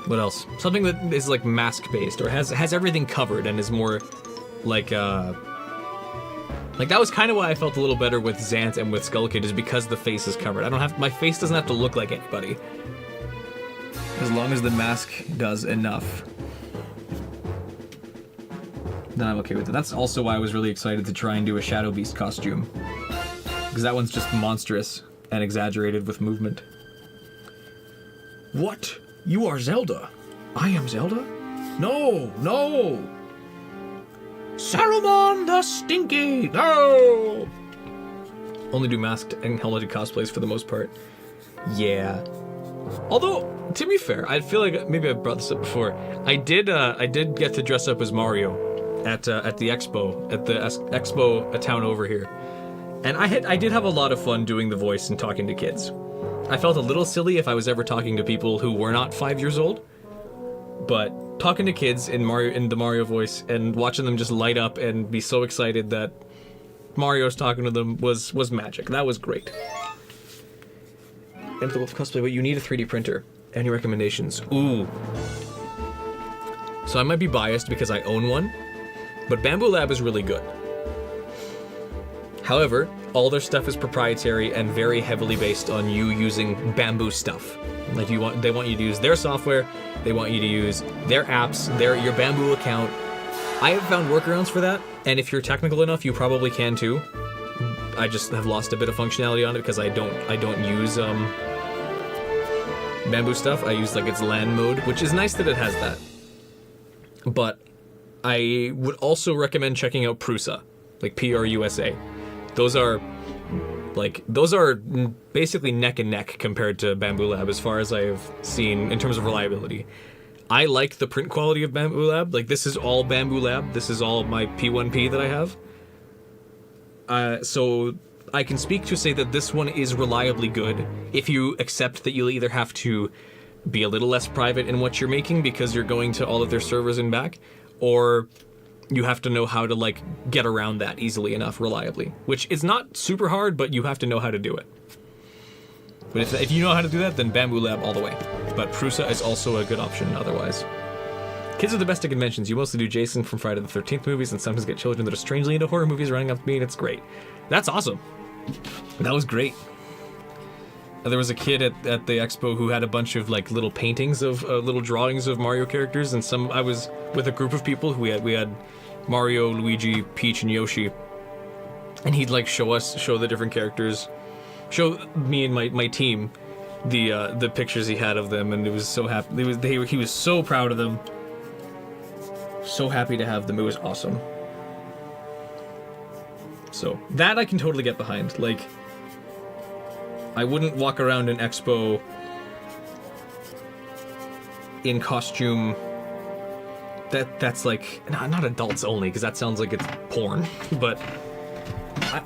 what else? Something that is like mask based or has everything covered and is more like that was kind of why I felt a little better with Zant and with Skull Kid, is because the face is covered. My face doesn't have to look like anybody. As long as the mask does enough, then I'm okay with it. That's also why I was really excited to try and do a Shadow Beast costume, because that one's just monstrous and exaggerated with movement. What? You are Zelda? I am Zelda? No, no! Saruman the Stinky! No! Only do masked and helmeted cosplays for the most part. Yeah. Although, to be fair, I feel like maybe I've brought this up before. I did get to dress up as Mario at the expo, a town over here, and I did have a lot of fun doing the voice and talking to kids. I felt a little silly if I was ever talking to people who were not 5 years old, but talking to kids in the Mario voice and watching them just light up and be so excited that Mario's talking to them was magic. That was great. Enter the world of cosplay, but you need a 3D printer. Any recommendations? Ooh. So I might be biased because I own one, but Bamboo Lab is really good. However, all their stuff is proprietary and very heavily based on you using bamboo stuff. Like they want you to use their software, they want you to use their apps, your Bamboo account. I have found workarounds for that, and if you're technical enough, you probably can too. I just have lost a bit of functionality on it because I don't use bamboo stuff. I use like its LAN mode, which is nice that it has that. But I would also recommend checking out Prusa, like PRUSA. Those are basically neck and neck compared to Bamboo Lab as far as I have seen in terms of reliability. I like the print quality of Bamboo Lab. Like, this is all Bamboo Lab. This is all my P1P that I have. So I can speak to say that this one is reliably good if you accept that you'll either have to be a little less private in what you're making because you're going to all of their servers and back, or you have to know how to like get around that easily enough reliably, which is not super hard, but you have to know how to do it. But if you know how to do that, then Bamboo Lab all the way. But Prusa is also a good option otherwise. Kids are the best at conventions. You mostly do Jason from Friday the 13th movies and sometimes get children that are strangely into horror movies running up to me, and it's great. That's awesome. That was great. There was a kid at the expo who had a bunch of like little paintings of little drawings of Mario characters, and I was with a group of people who we had Mario, Luigi, Peach, and Yoshi, and he'd like show the different characters, show me and my team the pictures he had of them, and it was so happy. He was so proud of them, so happy to have them. It was awesome. So that I can totally get behind. Like, I wouldn't walk around an expo in costume that's like not adults only, because that sounds like it's porn. But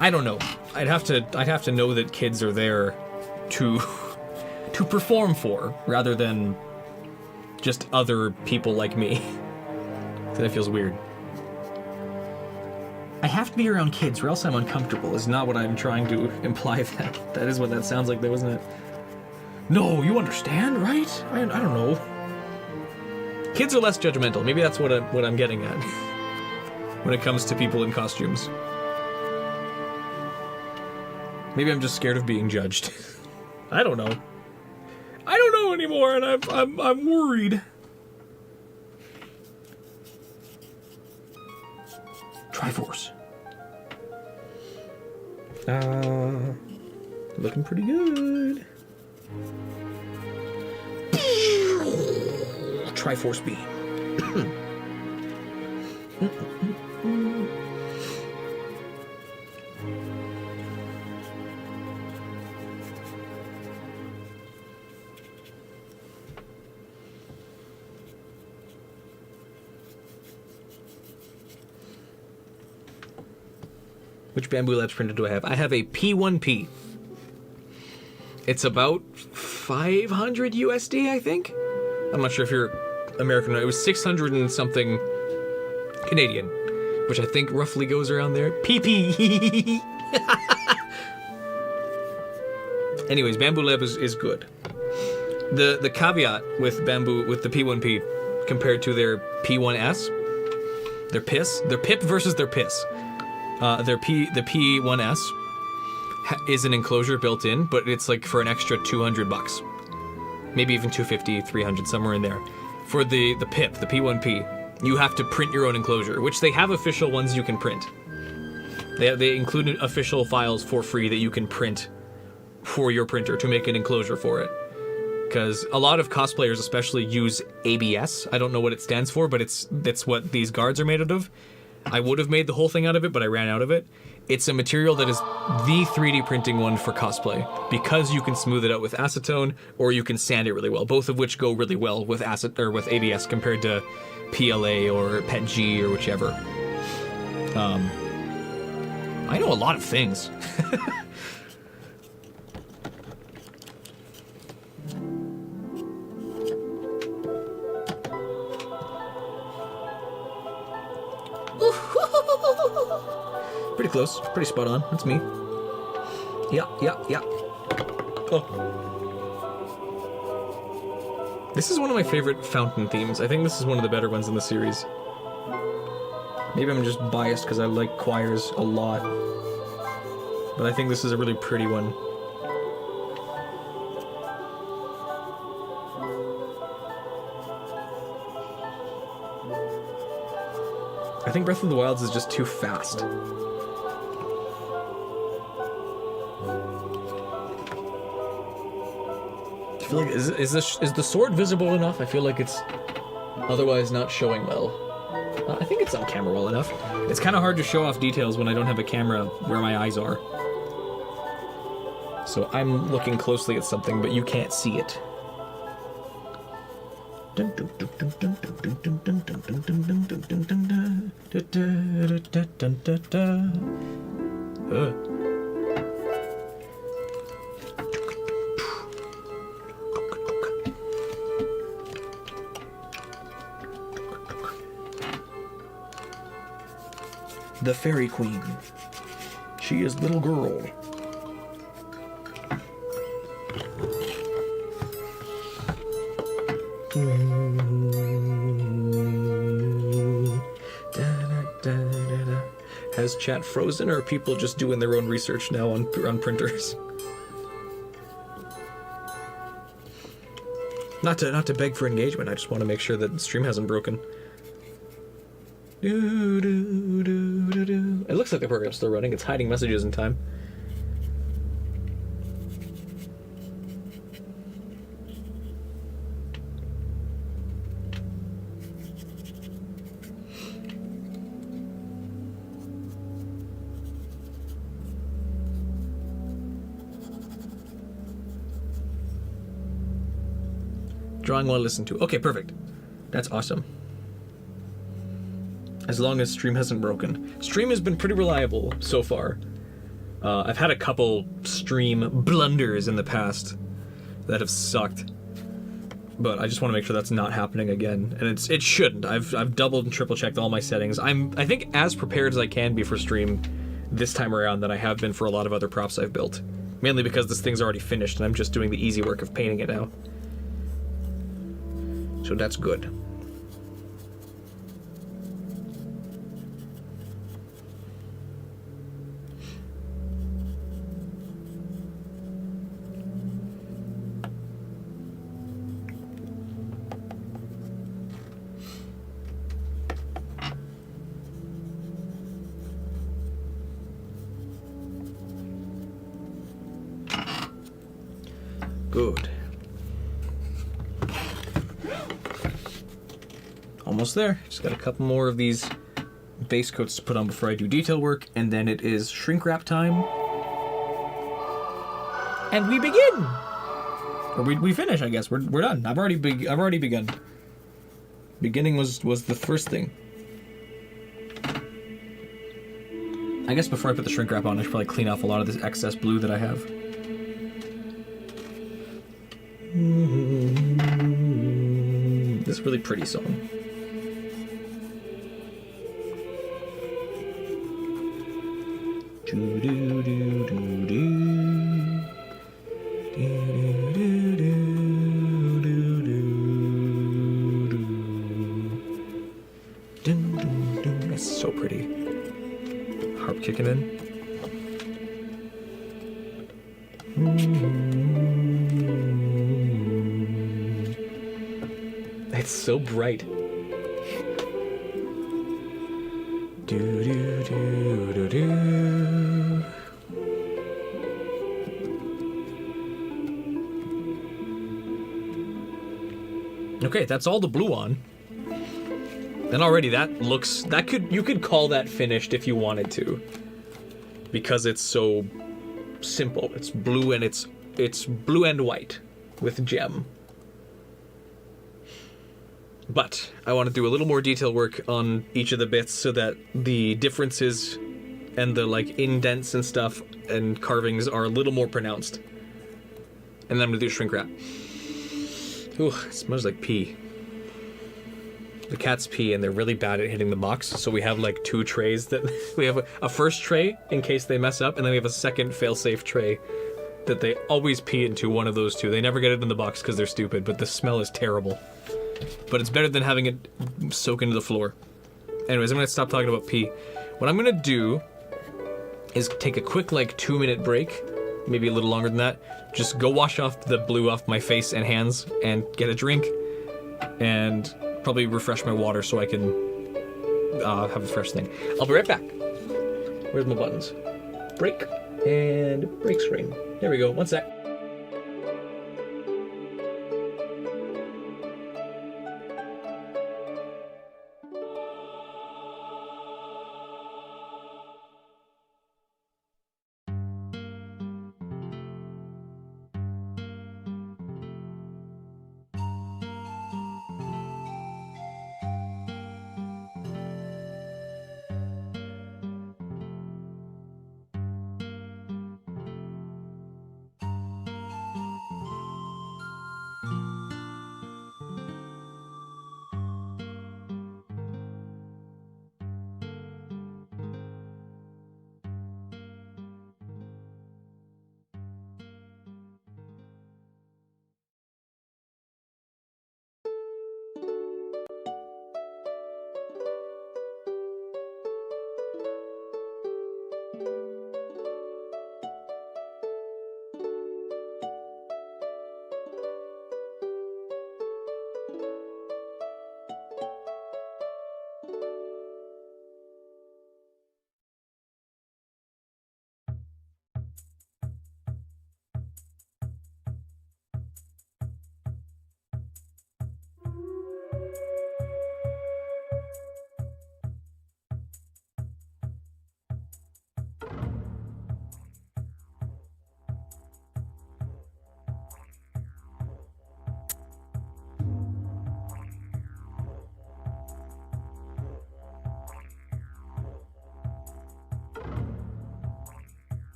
I don't know. I'd have to know that kids are there to perform for, rather than just other people like me. So that feels weird. I have to be around kids or else I'm uncomfortable is not what I'm trying to imply. That is what that sounds like though, isn't it? No, you understand, right? I don't know. Kids are less judgmental. Maybe that's what I'm getting at when it comes to people in costumes. Maybe I'm just scared of being judged. I don't know. I don't know anymore, and I'm worried. Triforce. Looking pretty good. Triforce beam. Which Bamboo Labs printer do I have? I have a P1P. It's about 500 USD, I think. I'm not sure if you're American. It was 600 and something Canadian, which I think roughly goes around there. PP. Anyways, Bamboo Lab is good. The caveat with the P1P compared to their P1S, their PIP versus their PIS. The P1S is an enclosure built in, but it's like for an extra $200, maybe even 250, 300, somewhere in there. For the PIP, the P1P, you have to print your own enclosure, which they have official ones you can print. They include official files for free that you can print for your printer to make an enclosure for it. Because a lot of cosplayers especially use ABS. I don't know what it stands for, but that's what these guards are made out of. I would have made the whole thing out of it, but I ran out of it. It's a material that is the 3D printing one for cosplay, because you can smooth it out with acetone, or you can sand it really well, both of which go really well with with ABS compared to PLA or PETG or whichever. I know a lot of things. Pretty close, pretty spot on. That's me. Yeah. Oh. This is one of my favorite fountain themes. I think this is one of the better ones in the series. Maybe I'm just biased because I like choirs a lot. But I think this is a really pretty one. I think Breath of the Wild is just too fast. I feel like is the sword visible enough? I feel like it's otherwise not showing well. I think it's on camera well enough. It's kind of hard to show off details when I don't have a camera where my eyes are. So I'm looking closely at something, but you can't see it. The Fairy Queen. She is little girl. Has chat frozen, or are people just doing their own research now on printers? Not to beg for engagement. I just want to make sure that the stream hasn't broken. It looks like the program's still running. It's hiding messages in time. Drawing well listened to. Okay, perfect. That's awesome. As long as stream hasn't broken. Stream has been pretty reliable so far. I've had a couple stream blunders in the past that have sucked. But I just want to make sure that's not happening again. And it shouldn't. I've doubled and triple checked all my settings. I think as prepared as I can be for stream this time around than I have been for a lot of other props I've built. Mainly because this thing's already finished and I'm just doing the easy work of painting it now. So that's good. Good. Almost there. Just got a couple more of these base coats to put on before I do detail work, and then it is shrink wrap time. And we begin! Or we finish, I guess. We're done. I've already begun. Beginning was the first thing. I guess before I put the shrink wrap on, I should probably clean off a lot of this excess blue that I have. This is a really pretty song. That's so pretty. Harp kicking in. It's so bright. Do do do do do. Okay, that's all the blue on. And already you could call that finished if you wanted to. Because it's so simple. It's blue and it's blue and white with gem. But I want to do a little more detail work on each of the bits so that the differences and the like indents and stuff and carvings are a little more pronounced. And then I'm gonna do shrink wrap. Ooh, it smells like pee. The cats pee and they're really bad at hitting the box, so we have like 2 trays that we have a first tray in case they mess up, and then we have a second fail-safe tray that they always pee into, one of those 2. They never get it in the box because they're stupid, but the smell is terrible. But it's better than having it soak into the floor. Anyways, I'm gonna stop talking about pee. What I'm gonna do is take a quick like 2-minute break, maybe a little longer than that. Just go wash off the blue off my face and hands and get a drink, and probably refresh my water so I can have a fresh thing. I'll be right back. Where's my buttons? Break and break screen. There we go. One sec.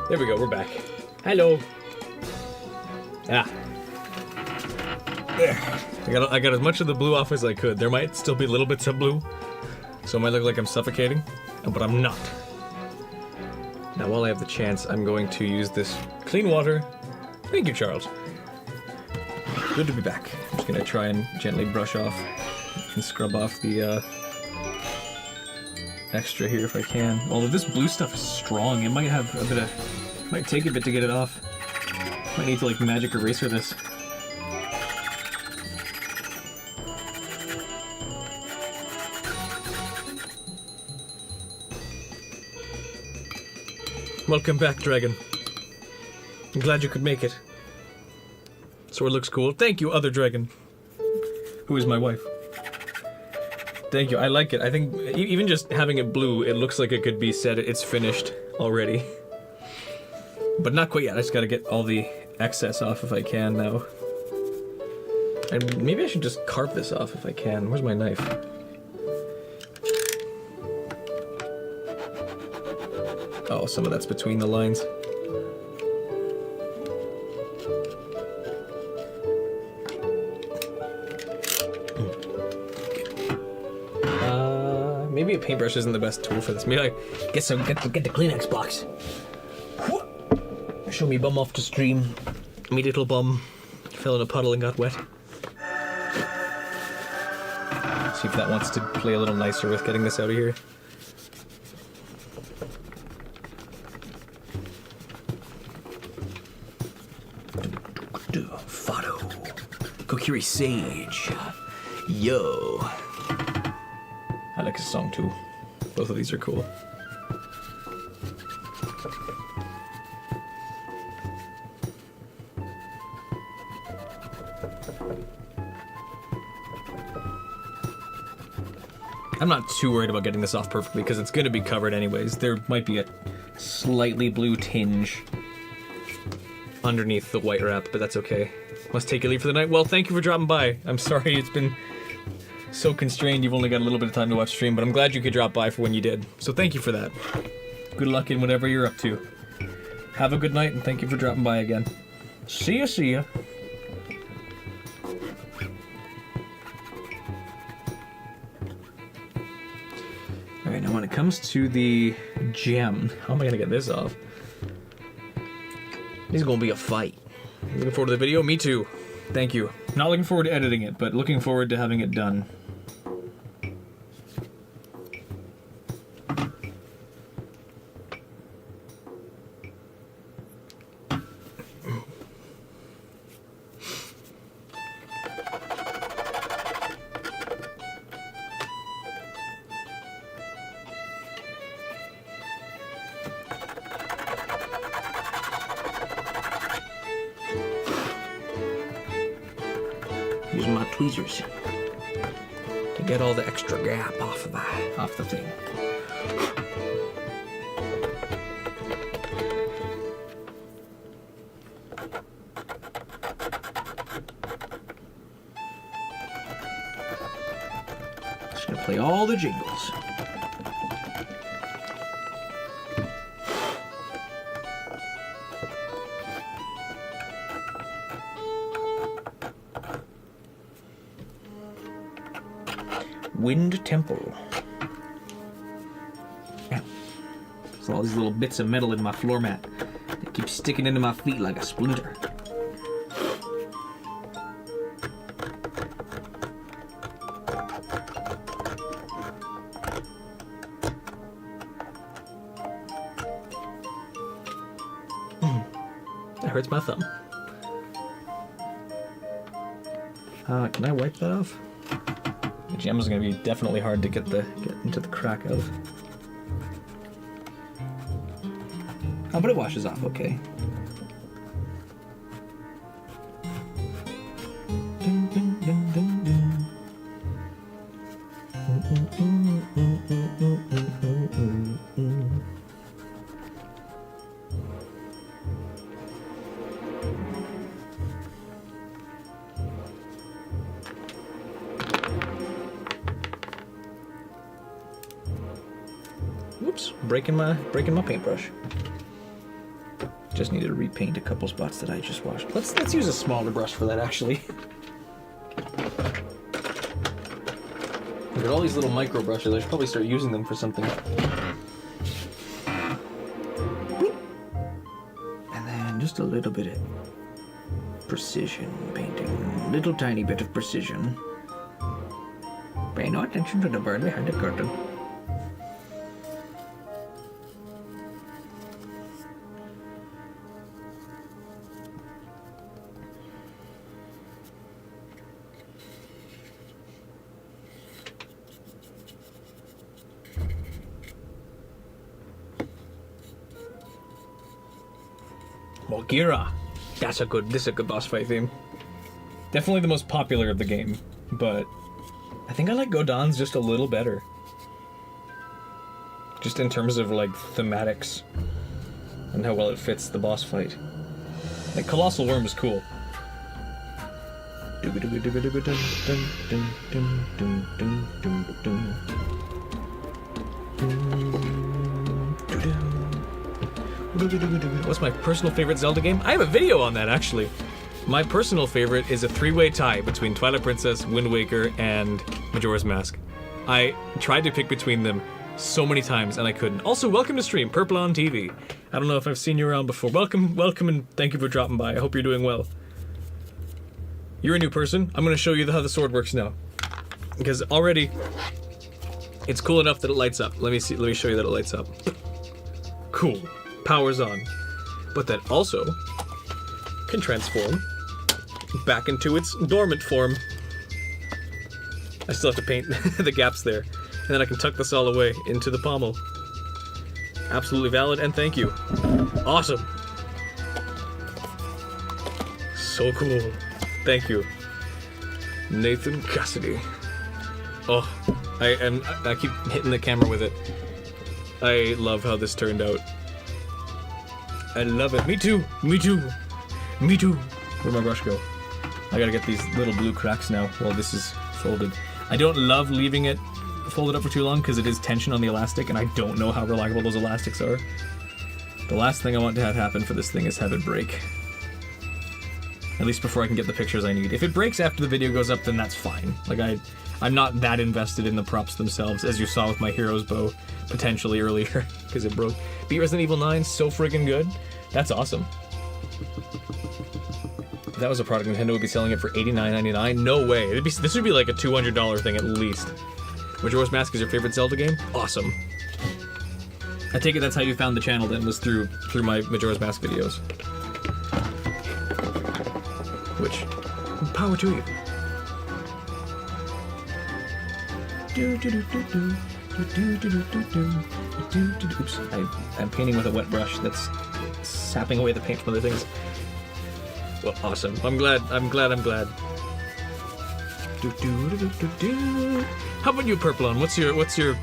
There we go, we're back. Hello. Ah. There. I got as much of the blue off as I could. There might still be little bits of blue, so it might look like I'm suffocating, but I'm not. Now, while I have the chance, I'm going to use this clean water. Thank you, Charles. Good to be back. I'm just gonna try and gently brush off and scrub off the extra here if I can. Although this blue stuff is strong, it might have a bit of... might take a bit to get it off. Might need to like magic eraser this. Welcome back, Dragon. I'm glad you could make it. Sword looks cool. Thank you, other dragon. Who is my wife. Thank you, I like it. I think even just having it blue, it looks like it could be said it's finished already. But not quite yet, I just gotta get all the excess off if I can now. And maybe I should just carve this off if I can. Where's my knife? Oh, some of that's between the lines. Maybe a paintbrush isn't the best tool for this. Maybe I get the Kleenex box. Show me bum off to stream. Me little bum fell in a puddle and got wet. See if that wants to play a little nicer with getting this out of here. Fado. Kokiri Sage. Yo. I like his song too. Both of these are cool. I'm not too worried about getting this off perfectly because it's going to be covered anyways. There might be a slightly blue tinge underneath the white wrap, but that's okay. Must take your leave for the night. Well, thank you for dropping by. I'm sorry it's been so constrained you've only got a little bit of time to watch stream, but I'm glad you could drop by for when you did. So thank you for that. Good luck in whatever you're up to. Have a good night, and thank you for dropping by again. See ya, see ya. Alright, now when it comes to the gem, how am I gonna get this off? This is gonna be a fight. Looking forward to the video? Me too. Thank you. Not looking forward to editing it, but looking forward to having it done. Using my tweezers To get all the extra gap off the thing. Just gonna play all the jingles. Wind Temple. Yeah. So all these little bits of metal in my floor mat. They keep sticking into my feet like a splinter. That hurts my thumb. Can I wipe that off? The gem is going to be definitely hard to get into the crack of. Oh, but it washes off okay. breaking my paintbrush. Just needed to repaint a couple spots that I just washed. Let's use a smaller brush for that, actually. Look at all these little micro brushes. I should probably start using them for something. And then just a little bit of precision painting. Little tiny bit of precision. Pay no attention to the bird behind the curtain. Mogira. This is a good boss fight theme. Definitely the most popular of the game, but I think I like Godon's just a little better. Just in terms of like thematics and how well it fits the boss fight. Like Colossal Worm is cool. What's my personal favorite Zelda game? I have a video on that, actually. My personal favorite is a three-way tie between Twilight Princess, Wind Waker, and Majora's Mask. I tried to pick between them so many times, and I couldn't. Also, welcome to stream, Purple on TV. I don't know if I've seen you around before. Welcome, and thank you for dropping by. I hope you're doing well. You're a new person. I'm going to show you how the sword works now. Because already, it's cool enough that it lights up. Let me show you that it lights up. Cool. Powers on. But that also can transform back into its dormant form. I still have to paint the gaps there. And then I can tuck this all away into the pommel. Absolutely valid, and thank you. Awesome. So cool. Thank you. Nathan Cassidy. Oh, I keep hitting the camera with it. I love how this turned out. I love it. Me too. Me too. Me too. Where'd my brush go? I gotta get these little blue cracks now while this is folded. I don't love leaving it folded up for too long because it is tension on the elastic, and I don't know how reliable those elastics are. The last thing I want to have happen for this thing is have it break. At least before I can get the pictures I need. If it breaks after the video goes up, then that's fine. Like, I'm not that invested in the props themselves, as you saw with my Hero's Bow, potentially earlier, because it broke. Beat Resident Evil 9, so friggin' good. That's awesome. If that was a product, Nintendo would be selling it for $89.99? No way. This would be like a $200 thing at least. Majora's Mask is your favorite Zelda game? Awesome. I take it that's how you found the channel then, was through my Majora's Mask videos. Which, power to you. Oops, I'm painting with a wet brush that's sapping away the paint from other things. Well, awesome. I'm glad. How about you, Purplon? What's your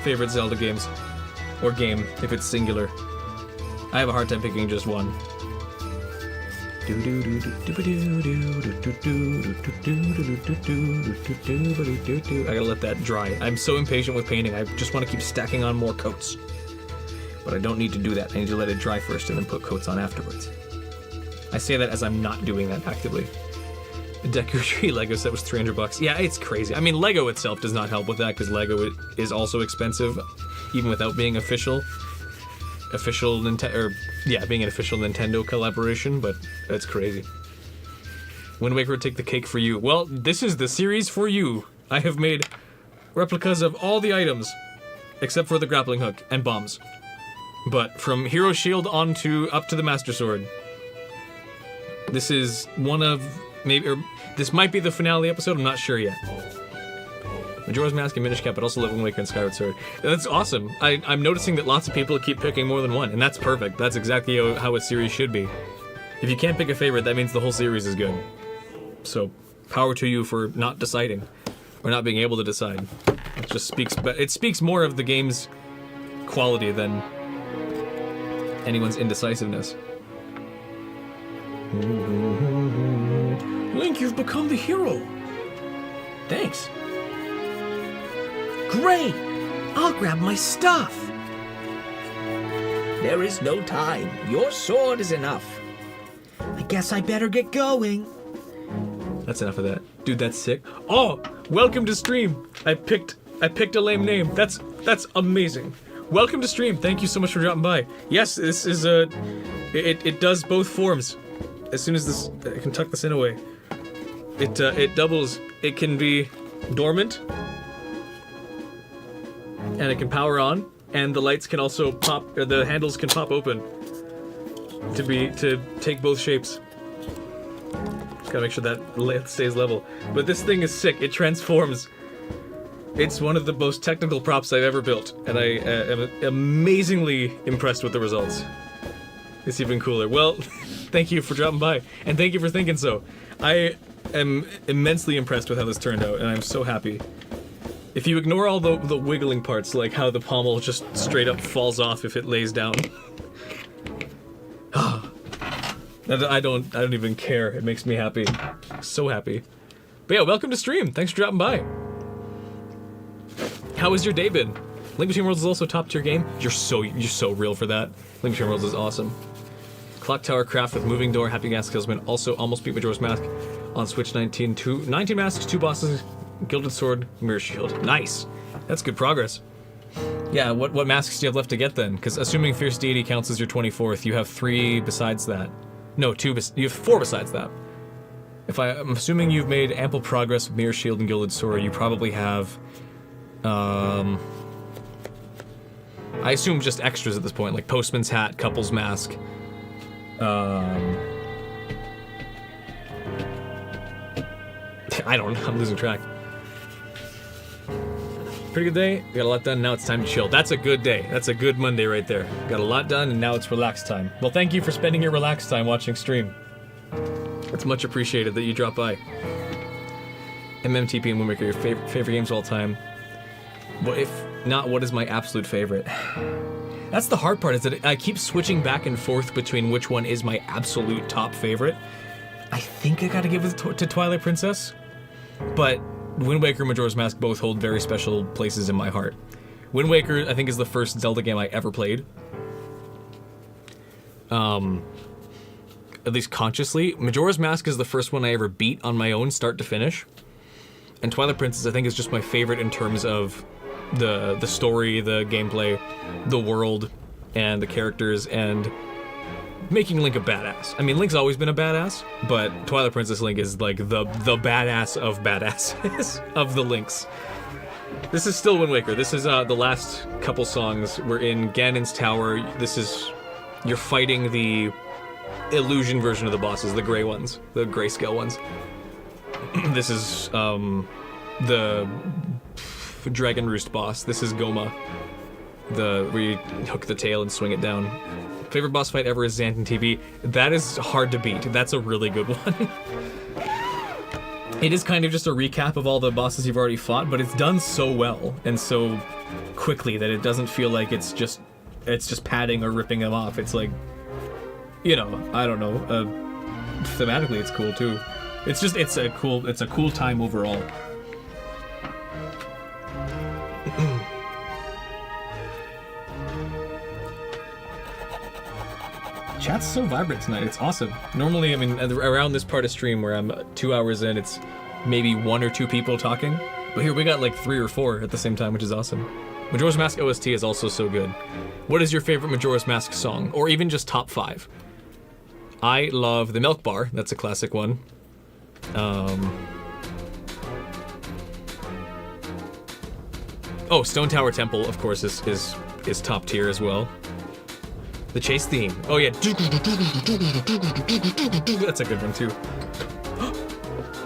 favorite Zelda games? Or game, if it's singular? I have a hard time picking just one. I gotta let that dry. I'm so impatient with painting. I just want to keep stacking on more coats. But I don't need to do that. I need to let it dry first and then put coats on afterwards. I say that as I'm not doing that actively. A Deku Tree Lego set was $300. Yeah, it's crazy. I mean, Lego itself does not help with that because Lego is also expensive, even without being official Nintendo, or yeah, being an official Nintendo collaboration, but that's crazy. Wind Waker would take the cake for you. Well, this is the series for you. I have made replicas of all the items, except for the grappling hook and bombs. But from Hero Shield up to the Master Sword. This is one of this might be the finale episode. I'm not sure yet. Majora's Mask and Minish Cap, but also Wind Waker and Skyward Sword. That's awesome. I'm noticing that lots of people keep picking more than one, and that's perfect. That's exactly how a series should be. If you can't pick a favorite, that means the whole series is good. So, power to you for not deciding, or not being able to decide. It speaks more of the game's quality than anyone's indecisiveness. Link, you've become the hero. Thanks. Great! I'll grab my stuff. There is no time. Your sword is enough. I guess I better get going. That's enough of that. Dude, that's sick. Oh, welcome to stream. I picked a lame name. That's amazing. Welcome to stream. Thank you so much for dropping by. Yes, this is it does both forms. As soon as this, I can tuck this in a way. It doubles. It can be dormant, and it can power on, and the lights can also pop, or the handles can pop open to take both shapes. Gotta make sure that stays level. But this thing is sick. It transforms. It's one of the most technical props I've ever built, and I am amazingly impressed with the results. It's even cooler. Well, thank you for dropping by, and thank you for thinking so. I am immensely impressed with how this turned out, and I'm so happy. If you ignore all the wiggling parts, like how the pommel just straight up falls off if it lays down. I don't even care. It makes me happy. So happy. But yeah, welcome to stream. Thanks for dropping by. How has your day been? Link Between Worlds is also a top tier game. You're so real for that. Link Between Worlds is awesome. Clock Tower Craft with Moving Door, Happy Gas Salesman also almost beat Majora's Mask on Switch 19 masks, 2 bosses, Gilded Sword, Mirror Shield. Nice. That's good progress. Yeah, what masks do you have left to get then? Because assuming Fierce Deity counts as your 24th, you have 3 besides that. No, 2. You have 4 besides that. I'm assuming you've made ample progress with Mirror Shield and Gilded Sword, you probably have. I assume just extras at this point, like Postman's Hat, Couple's Mask. I don't know, I'm losing track. Pretty good day, got a lot done, now it's time to chill. That's a good day, that's a good Monday right there. Got a lot done and now it's relaxed time. Well, thank you for spending your relaxed time watching stream. It's much appreciated that you drop by. MMTP and Wind Waker, your favorite games of all time. Well, if not, what is my absolute favorite? That's the hard part, is that I keep switching back and forth between which one is my absolute top favorite. I think I gotta give it to Twilight Princess, but Wind Waker and Majora's Mask both hold very special places in my heart. Wind Waker, I think, is the first Zelda game I ever played. At least consciously. Majora's Mask is the first one I ever beat on my own, start to finish. And Twilight Princess, I think, is just my favorite in terms of the story, the gameplay, the world, and the characters, and making Link a badass. I mean, Link's always been a badass, but Twilight Princess Link is like the badass of badasses of the Links. This is still Wind Waker. This is the last couple songs. We're in Ganon's Tower. You're fighting the illusion version of the bosses, the gray ones, the grayscale ones. This is the Dragon Roost boss. This is Goma, where you hook the tail and swing it down. Favorite boss fight ever is Xanten TV. That is hard to beat. That's a really good one. It is kind of just a recap of all the bosses you've already fought, but it's done so well and so quickly that it doesn't feel like it's just padding or ripping them off. It's like, I don't know. Thematically, it's cool too. It's a cool time overall. Chat's so vibrant tonight, it's awesome. Normally, I mean, around this part of stream where I'm 2 hours in, it's maybe 1 or 2 people talking. But here we got like 3 or 4 at the same time, which is awesome. Majora's Mask OST is also so good. What is your favorite Majora's Mask song? Or even just top 5? I love the Milk Bar, that's a classic one. Stone Tower Temple, of course, is top tier as well. The chase theme. Oh yeah. That's a good one too.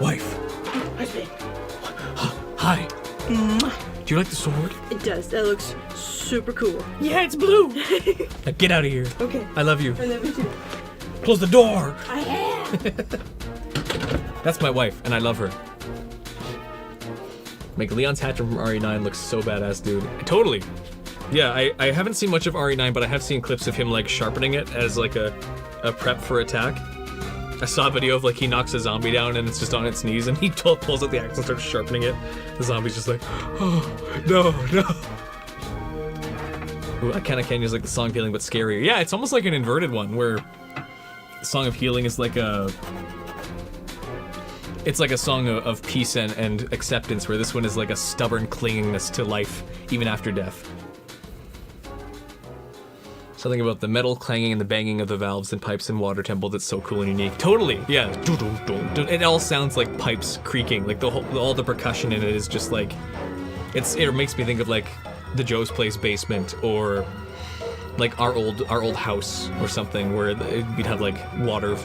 Wife. Hi. Do you like the sword? It does. That looks super cool. Yeah, it's blue. Now get out of here. Okay. I love you. I love you too. Close the door. I am. That's my wife, and I love her. Make Leon's Hatchet from RE9 looks so badass, dude. Totally. Yeah, I haven't seen much of RE9, but I have seen clips of him like sharpening it as like a prep for attack. I saw a video of like he knocks a zombie down and it's just on its knees and he pulls out the axe and starts sharpening it. The zombie's just like, oh, no. Ooh, I Kinda Can is like the Song of Healing, but scarier. Yeah, it's almost like an inverted one, where Song of Healing is like a... It's like a song of peace and acceptance, where this one is like a stubborn clingingness to life, even after death. Something about the metal clanging and the banging of the valves and pipes in Water Temple that's so cool and unique. Totally, yeah. It all sounds like pipes creaking. Like all the percussion in it is just like, it makes me think of like the Joe's Place basement, or like our old house or something, where we'd have like water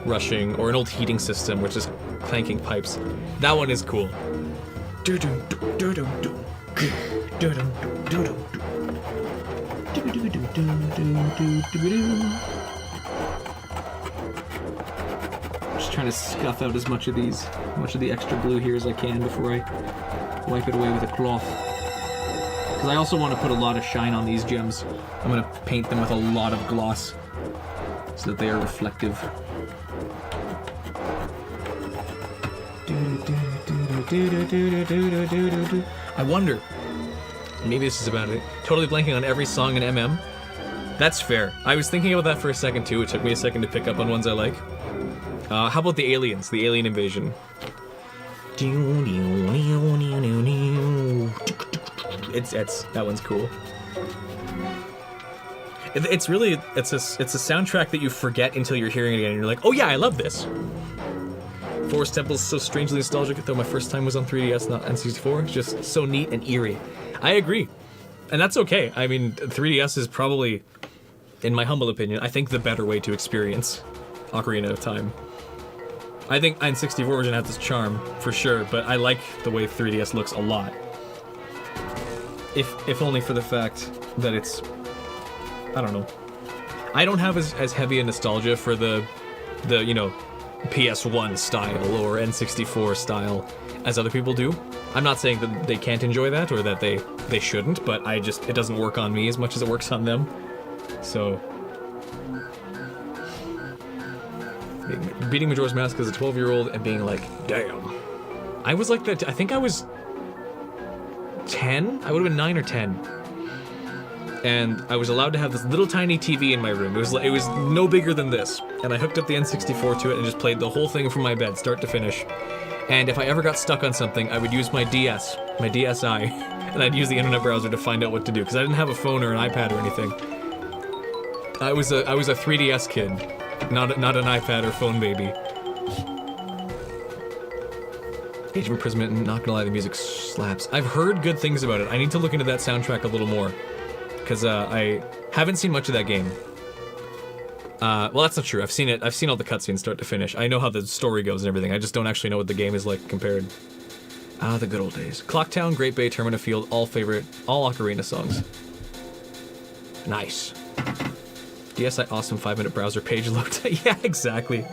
rushing, or an old heating system which is clanking pipes. That one is cool. Just trying to scuff out as much of the extra glue here as I can before I wipe it away with a cloth. Because I also want to put a lot of shine on these gems. I'm going to paint them with a lot of gloss so that they are reflective. I wonder, maybe this is about it. Totally blanking on every song in MM. That's fair. I was thinking about that for a second too. It took me a second to pick up on ones I like. How about the aliens? The alien invasion. That one's cool. It's really a soundtrack that you forget until you're hearing it again, and you're like, oh yeah, I love this. Forest Temple's so strangely nostalgic, though my first time was on 3DS, not N64. It's just so neat and eerie. I agree. And that's okay. I mean, 3DS is probably, in my humble opinion, I think the better way to experience Ocarina of Time. I think N64 version has its charm, for sure, but I like the way 3DS looks a lot. If only for the fact that it's... I don't know. I don't have as heavy a nostalgia for the you know, PS1 style or N64 style as other people do. I'm not saying that they can't enjoy that or that they shouldn't, but it doesn't work on me as much as it works on them. So beating Majora's Mask as a 12-year-old and being like, damn. I was like that. I think I was 10. I would have been 9 or 10. And I was allowed to have this little tiny TV in my room. It was no bigger than this. And I hooked up the N64 to it and just played the whole thing from my bed, start to finish. And if I ever got stuck on something, I would use my DS, my DSi, and I'd use the internet browser to find out what to do, because I didn't have a phone or an iPad or anything. I was a 3DS kid, not an iPad or phone baby. Age of Imprisonment, not gonna lie, the music slaps. I've heard good things about it. I need to look into that soundtrack a little more, because I haven't seen much of that game. Well, that's not true. I've seen all the cutscenes start to finish. I know how the story goes and everything. I just don't actually know what the game is like compared. Ah, the good old days. Clocktown, Great Bay, Termina Field, all Ocarina songs. Nice. DSi awesome 5-minute browser page load. Yeah, exactly.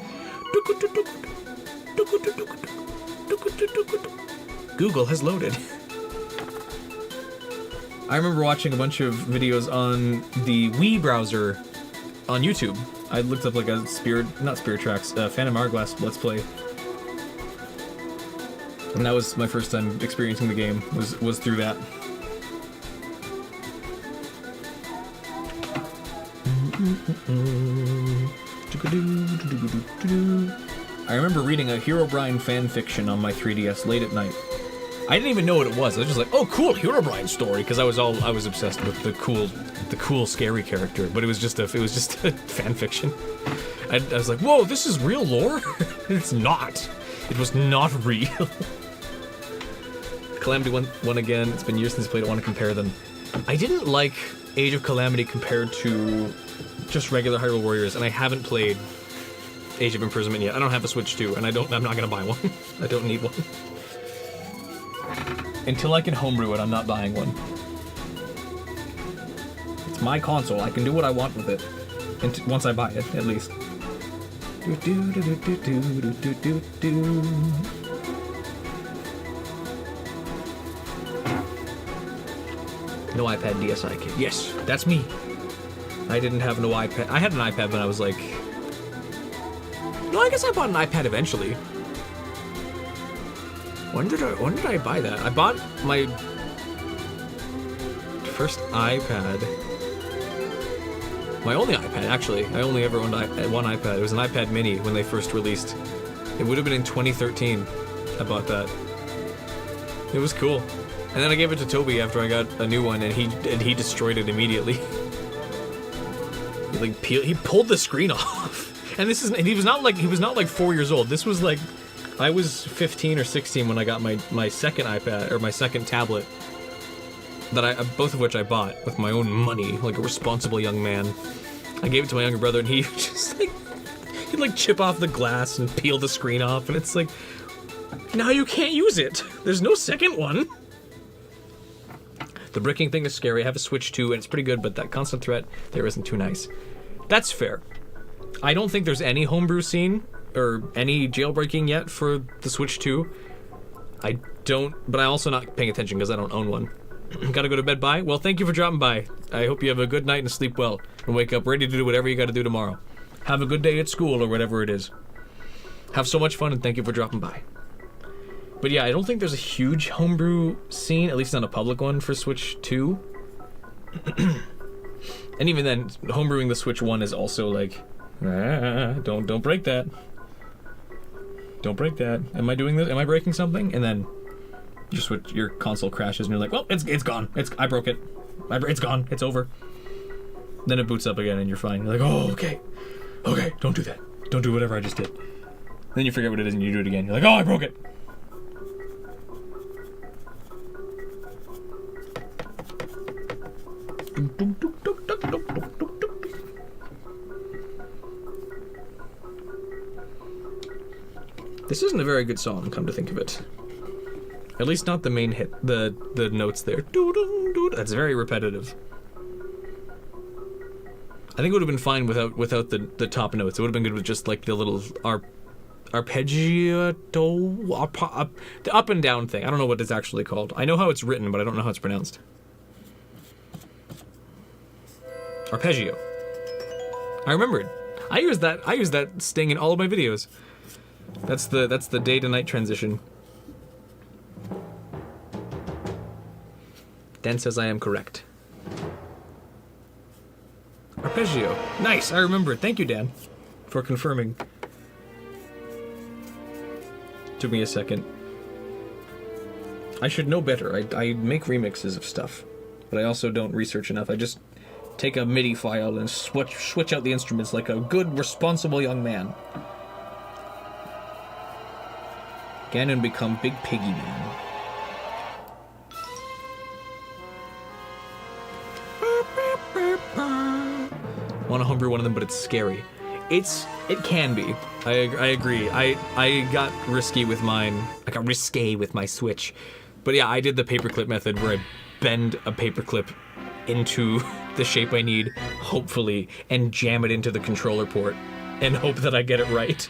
Google has loaded. I remember watching a bunch of videos on the Wii browser on YouTube. I looked up like a not Spirit Tracks, Phantom Hourglass Let's Play. And that was my first time experiencing the game, was through that. I remember reading a Herobrine fanfiction on my 3DS late at night. I didn't even know what it was. I was just like, oh, cool, Herobrine story, because I was obsessed with the cool scary character. But it was just a fan fiction. I was like, whoa, this is real lore? It's not. It was not real. Calamity won again. It's been years since I played it. I want to compare them. I didn't like Age of Calamity compared to just regular Hyrule Warriors, and I haven't played Age of Imprisonment yet. I don't have a Switch 2, and I'm not gonna buy one. I don't need one. Until I can homebrew it, I'm not buying one. It's my console. I can do what I want with it. Once I buy it, at least. No iPad DSi kid. Yes, that's me. I didn't have no iPad. I had an iPad when I was like... No, I guess I bought an iPad eventually. When did I buy that? I bought my first iPad My only iPad, actually. I only ever owned one iPad. It was an iPad mini when they first released. It would have been in 2013. I bought that. It was cool. And then I gave it to Toby after I got a new one, and he destroyed it immediately. He pulled the screen off. And he was not like 4 years old. This was like, I was 15 or 16 when I got my second iPad, or my second tablet, both of which I bought with my own money, like a responsible young man. I gave it to my younger brother, and he just he'd chip off the glass and peel the screen off, and it's like, now you can't use it. There's no second one. The bricking thing is scary. I have a Switch 2, and it's pretty good, but that constant threat there isn't too nice. That's fair. I don't think there's any homebrew scene or any jailbreaking yet for the Switch 2. I don't, but I'm also not paying attention because I don't own one. Gotta go to bed, bye? Well, thank you for dropping by. I hope you have a good night and sleep well, and wake up ready to do whatever you gotta do tomorrow. Have a good day at school or whatever it is. Have so much fun, and thank you for dropping by. But yeah, I don't think there's a huge homebrew scene, at least not a public one, for Switch 2. And even then, homebrewing the Switch 1 is also like, don't break that. Don't break that. Am I doing this? Am I breaking something? And then your console crashes and you're like, well, it's gone. I broke it. It's gone. It's over. Then it boots up again and you're fine. You're like, oh, okay. Okay, don't do that. Don't do whatever I just did. Then you forget what it is and you do it again. You're like, oh, I broke it. This isn't a very good song, come to think of it. At least not the main hit, the notes there. That's very repetitive. I think it would have been fine without the top notes. It would have been good with just like the little arpeggiato, the up and down thing. I don't know what it's actually called. I know how it's written, but I don't know how it's pronounced. Arpeggio. I remembered. I use that sting in all of my videos. That's the day to night transition. Dan says I am correct. Arpeggio. Nice, I remembered. Thank you, Dan, for confirming. Took me a second. I should know better. I make remixes of stuff, but I also don't research enough. I just take a MIDI file and switch out the instruments like a good, responsible young man. Ganon become Big Piggy Man. Want to homebrew one of them, but it's scary. It can be. I agree. I got risky with mine. I got risque with my Switch. But yeah, I did the paperclip method where I bend a paperclip into the shape I need, hopefully, and jam it into the controller port and hope that I get it right.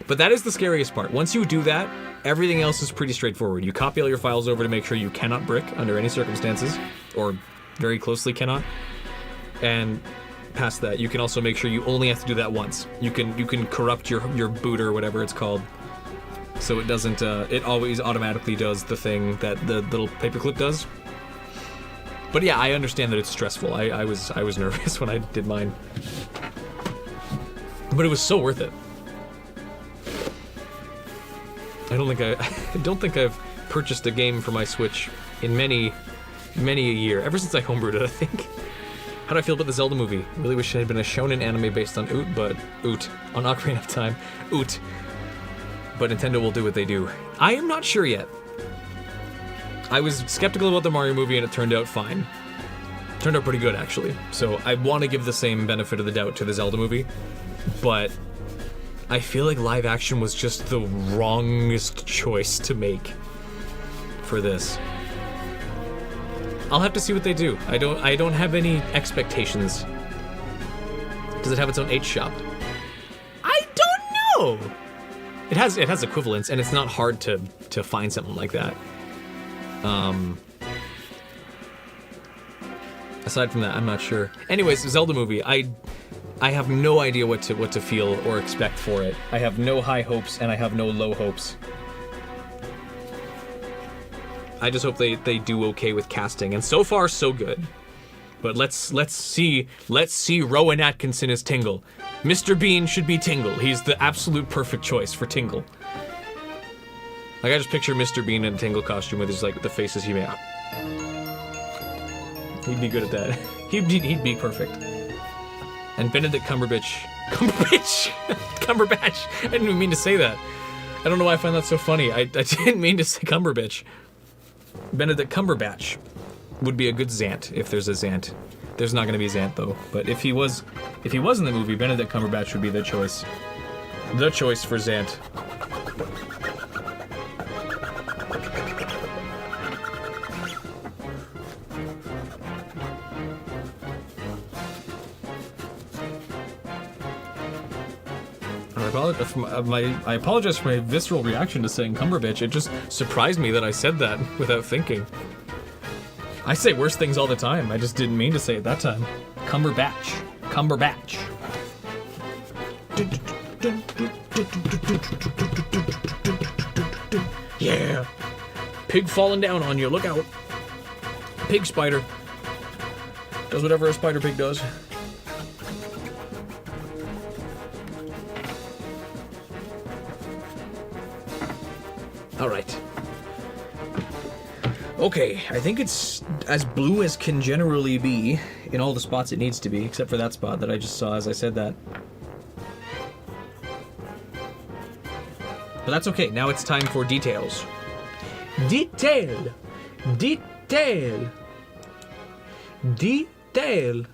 But that is the scariest part. Once you do that, everything else is pretty straightforward. You copy all your files over to make sure you cannot brick under any circumstances, or very closely cannot. And past that, you can also make sure you only have to do that once. You can corrupt your boot or whatever it's called, so it doesn't. It always automatically does the thing that the little paperclip does. But yeah, I understand that it's stressful. I was nervous when I did mine, but it was so worth it. I don't think I've purchased a game for my Switch in many a year. Ever since I homebrewed it, I think. How do I feel about the Zelda movie? Really wish it had been a shonen anime based on on Ocarina of Time. But Nintendo will do what they do. I am not sure yet. I was skeptical about the Mario movie and it turned out fine. Turned out pretty good, actually. So I want to give the same benefit of the doubt to the Zelda movie, but I feel like live action was just the wrongest choice to make for this. I'll have to see what they do. I don't have any expectations. Does it have its own H shop? I don't know. It has equivalents, and it's not hard to find something like that. Aside from that, I'm not sure. Anyways, Zelda movie. I have no idea what to feel or expect for it. I have no high hopes and I have no low hopes. I just hope they do okay with casting, and so far so good. But let's see Rowan Atkinson as Tingle. Mr. Bean should be Tingle. He's the absolute perfect choice for Tingle. Like, I just picture Mr. Bean in a Tingle costume with his, like, the faces he made. He'd be good at that. He'd be perfect. And Benedict Cumberbatch. I didn't even mean to say that. I don't know why I find that so funny. I didn't mean to say Cumberbatch. Benedict Cumberbatch would be a good Zant if there's a Zant. There's not going to be a Zant though. But if he was in the movie, Benedict Cumberbatch would be the choice. The choice for Zant. I apologize for my visceral reaction to saying Cumberbatch. It just surprised me that I said that without thinking. I say worse things all the time. I just didn't mean to say it that time. Cumberbatch. Yeah. Pig falling down on you. Look out. Pig spider. Does whatever a spider pig does. Alright. Okay, I think it's as blue as can generally be in all the spots it needs to be, except for that spot that I just saw as I said that. But that's okay, now it's time for details. Detail! Detail! Detail!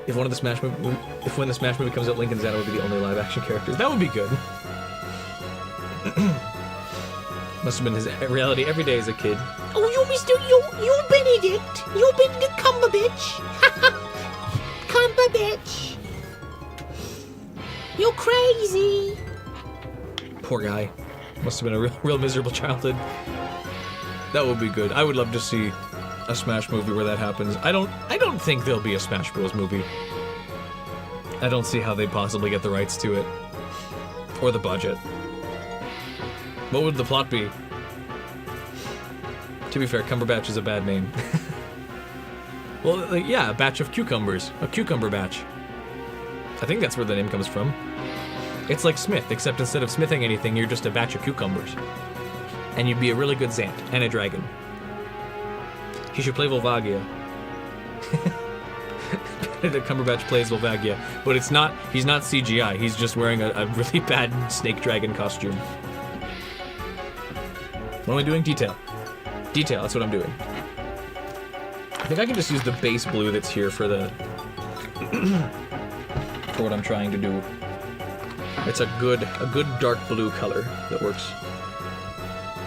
If when the Smash movie comes out, Link and Zelda would be the only live-action characters. That would be good. Must have been his reality every day as a kid. Oh, you Benedict. You Benedict Cumberbatch. Cumberbatch. You're crazy. Poor guy. Must have been a real miserable childhood. That would be good. I would love to see a Smash movie where that happens. I don't think there'll be a Smash Bros. Movie. I don't see how they'd possibly get the rights to it. Or the budget. What would the plot be? To be fair, Cumberbatch is a bad name. Well, like, yeah, a batch of cucumbers. A cucumber batch. I think that's where the name comes from. It's like Smith, except instead of smithing anything, you're just a batch of cucumbers. And you'd be a really good Zant, and a dragon. He should play Volvagia. Benedict Cumberbatch plays Volvagia, but he's not CGI, he's just wearing a really bad snake dragon costume. What am I doing? Detail. Detail, that's what I'm doing. I think I can just use the base blue that's here for the... for what I'm trying to do. It's a good dark blue color that works.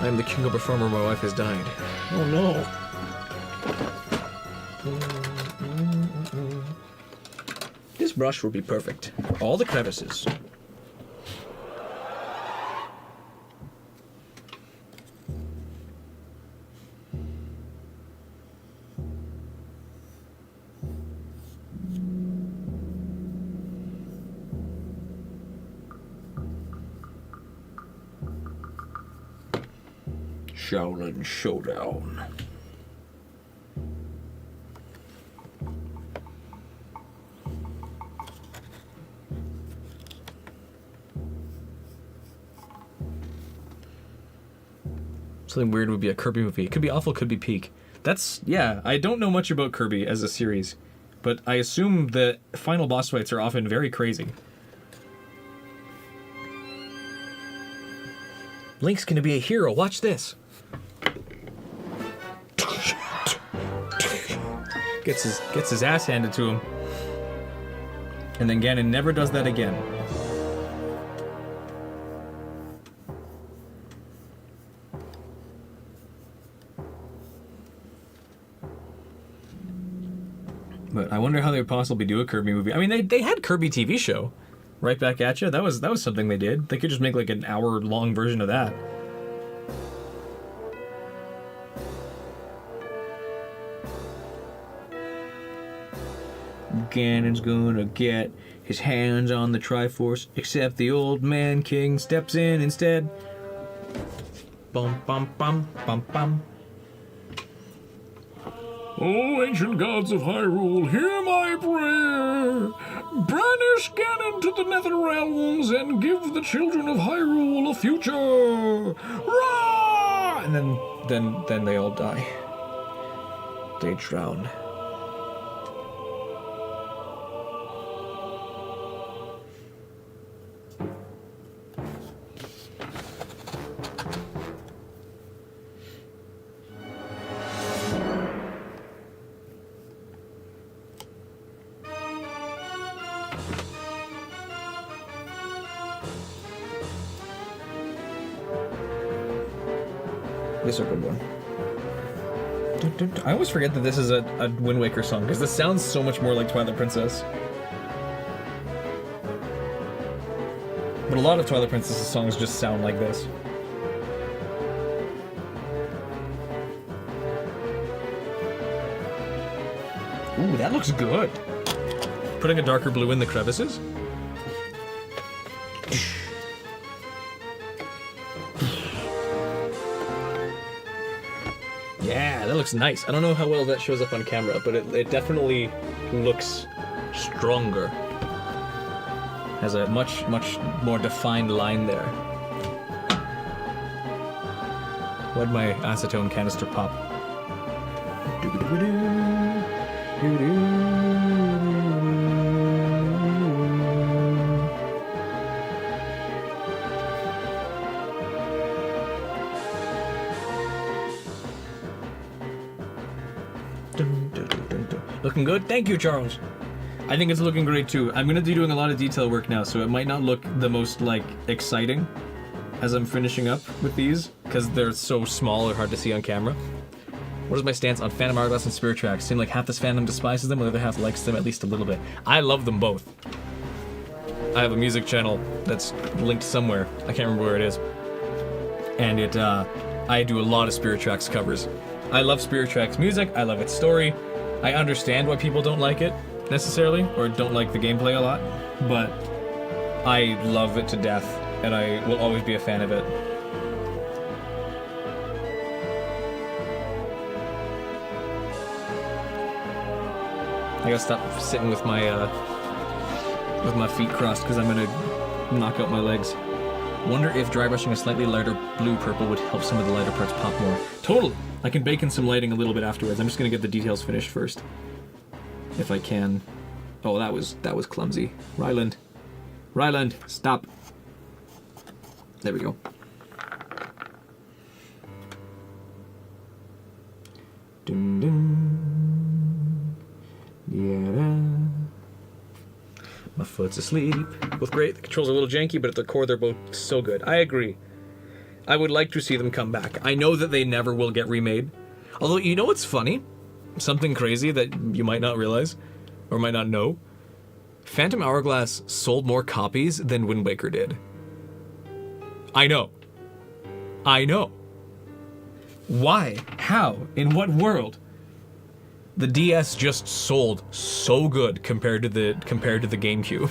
I am the king of performer, my wife has died. Oh no. This brush will be perfect. All the crevices. Shaolin Showdown. Something weird would be a Kirby movie. It could be awful, could be peak. That's, yeah, I don't know much about Kirby as a series, but I assume the final boss fights are often very crazy. Link's gonna be a hero, watch this. Gets his ass handed to him. And then Ganon never does that again. But I wonder how they would possibly do a Kirby movie. I mean, they had Kirby TV show. Right Back at You. That was something they did. They could just make like an hour-long version of that. Ganon's gonna get his hands on the Triforce, except the old man king steps in instead. Bum bum bum bum bum. O ancient gods of Hyrule, hear my prayer. Banish Ganon to the nether realms and give the children of Hyrule a future. Rah! And then they all die. They drown. This is a good one. I always forget that this is a Wind Waker song, because this sounds so much more like Twilight Princess. But a lot of Twilight Princess's songs just sound like this. Ooh, that looks good. Putting a darker blue in the crevices? Yeah, that looks nice. I don't know how well that shows up on camera, but it definitely looks stronger. Has a much more defined line there. Why'd my acetone canister pop? Looking good? Thank you, Charles. I think it's looking great too. I'm gonna be doing a lot of detail work now, so it might not look the most like exciting as I'm finishing up with these, because they're so small or hard to see on camera. What is my stance on Phantom Hourglass and Spirit Tracks? Seem like half this fandom despises them, while the other half likes them at least a little bit. I love them both. I have a music channel that's linked somewhere. I can't remember where it is. And I do a lot of Spirit Tracks covers. I love Spirit Tracks music, I love its story. I understand why people don't like it, necessarily, or don't like the gameplay a lot, but I love it to death, and I will always be a fan of it. I gotta stop sitting with my feet crossed, because I'm gonna knock out my legs. Wonder if dry brushing a slightly lighter blue-purple would help some of the lighter parts pop more. Totally! I can bake in some lighting a little bit afterwards. I'm just gonna get the details finished first. If I can. Oh, that was clumsy. Ryland, stop. There we go. Dun, dun. Yeah. My foot's asleep. Both great. The controls are a little janky, but at the core they're both so good. I agree. I would like to see them come back. I know that they never will get remade. Although, you know what's funny? Something crazy that you might not realize, or might not know. Phantom Hourglass sold more copies than Wind Waker did. I know. Why? How? In what world? The DS just sold so good compared to the GameCube.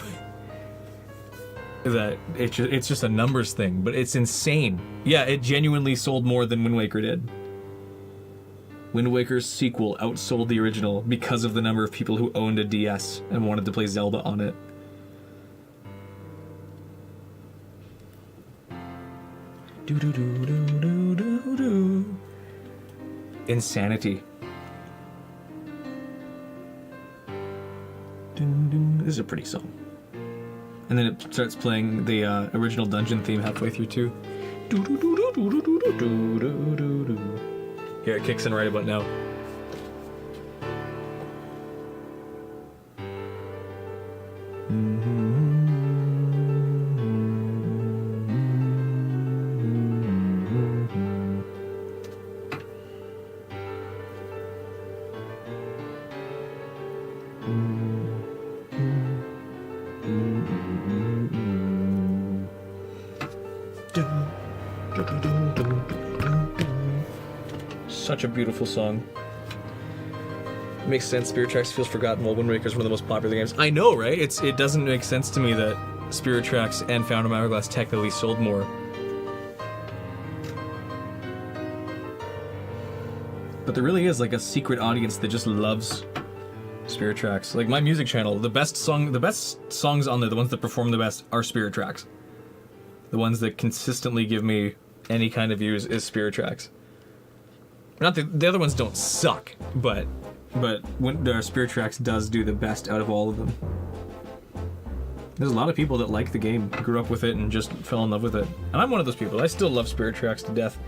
That it's just a numbers thing, but it's insane. Yeah, it genuinely sold more than Wind Waker did. Wind Waker's sequel outsold the original because of the number of people who owned a DS and wanted to play Zelda on it. Insanity. This is a pretty song. And then it starts playing the original dungeon theme halfway through too. Here, it kicks in right about now. Such a beautiful song. Makes sense. Spirit Tracks feels forgotten while Wind Waker is one of the most popular games. I know, right? It doesn't make sense to me that Spirit Tracks and Phantom Hourglass technically sold more. But there really is like a secret audience that just loves Spirit Tracks. Like my music channel, the best songs on there, the ones that perform the best are Spirit Tracks. The ones that consistently give me any kind of views is Spirit Tracks. Not the other ones don't suck, but when Spirit Tracks does do the best out of all of them. There's a lot of people that like the game, grew up with it, and just fell in love with it. And I'm one of those people. I still love Spirit Tracks to death.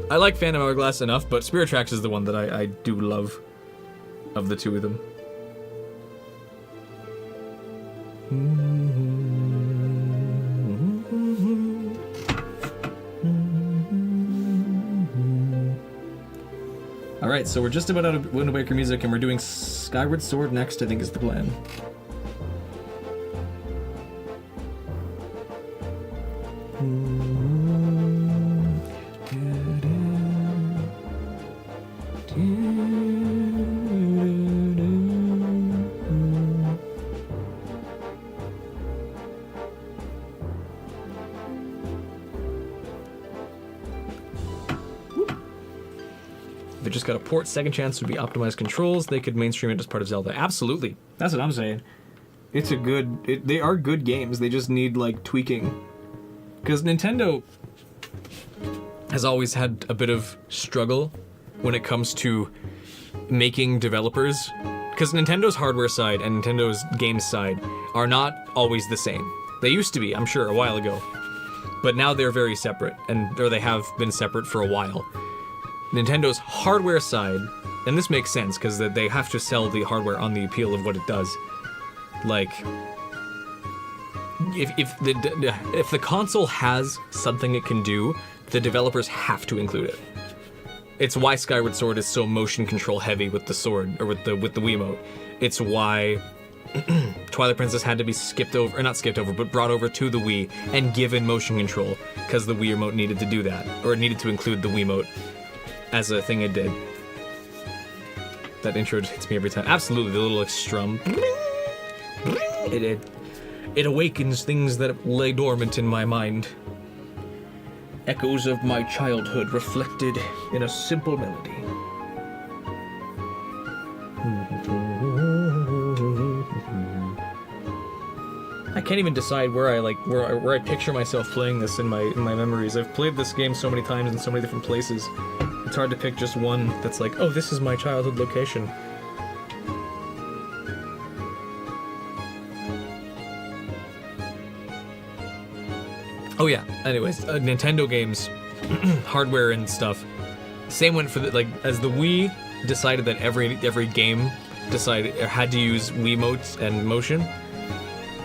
I like Phantom Hourglass enough, but Spirit Tracks is the one that I do love of the two of them. Alright, so we're just about out of Wind Waker music, and we're doing Skyward Sword next, I think is the plan. If it just got a port, second chance would be optimized controls. They could mainstream it as part of Zelda. Absolutely. That's what I'm saying. It's a good... they are good games. They just need, like, tweaking. Because Nintendo has always had a bit of struggle when it comes to making developers. Because Nintendo's hardware side and Nintendo's games side are not always the same. They used to be, I'm sure, a while ago. But now they're very separate, or they have been separate for a while. Nintendo's hardware side, and this makes sense because they have to sell the hardware on the appeal of what it does. Like, if the console has something it can do, the developers have to include it. It's why Skyward Sword is so motion control heavy with the sword, or with the Wiimote. It's why Twilight Princess had to be but brought over to the Wii and given motion control, because the Wii remote needed to do that, or it needed to include the Wiimote as a thing it did. That intro hits me every time. Absolutely, the little like strum. It awakens things that lay dormant in my mind. Echoes of my childhood reflected in a simple melody. I can't even decide where I picture myself playing this in my memories. I've played this game so many times in so many different places. It's hard to pick just one that's like, oh, this is my childhood location. Oh yeah, anyways, Nintendo games, hardware and stuff. Same went for as the Wii decided that every game had to use Wiimotes and motion.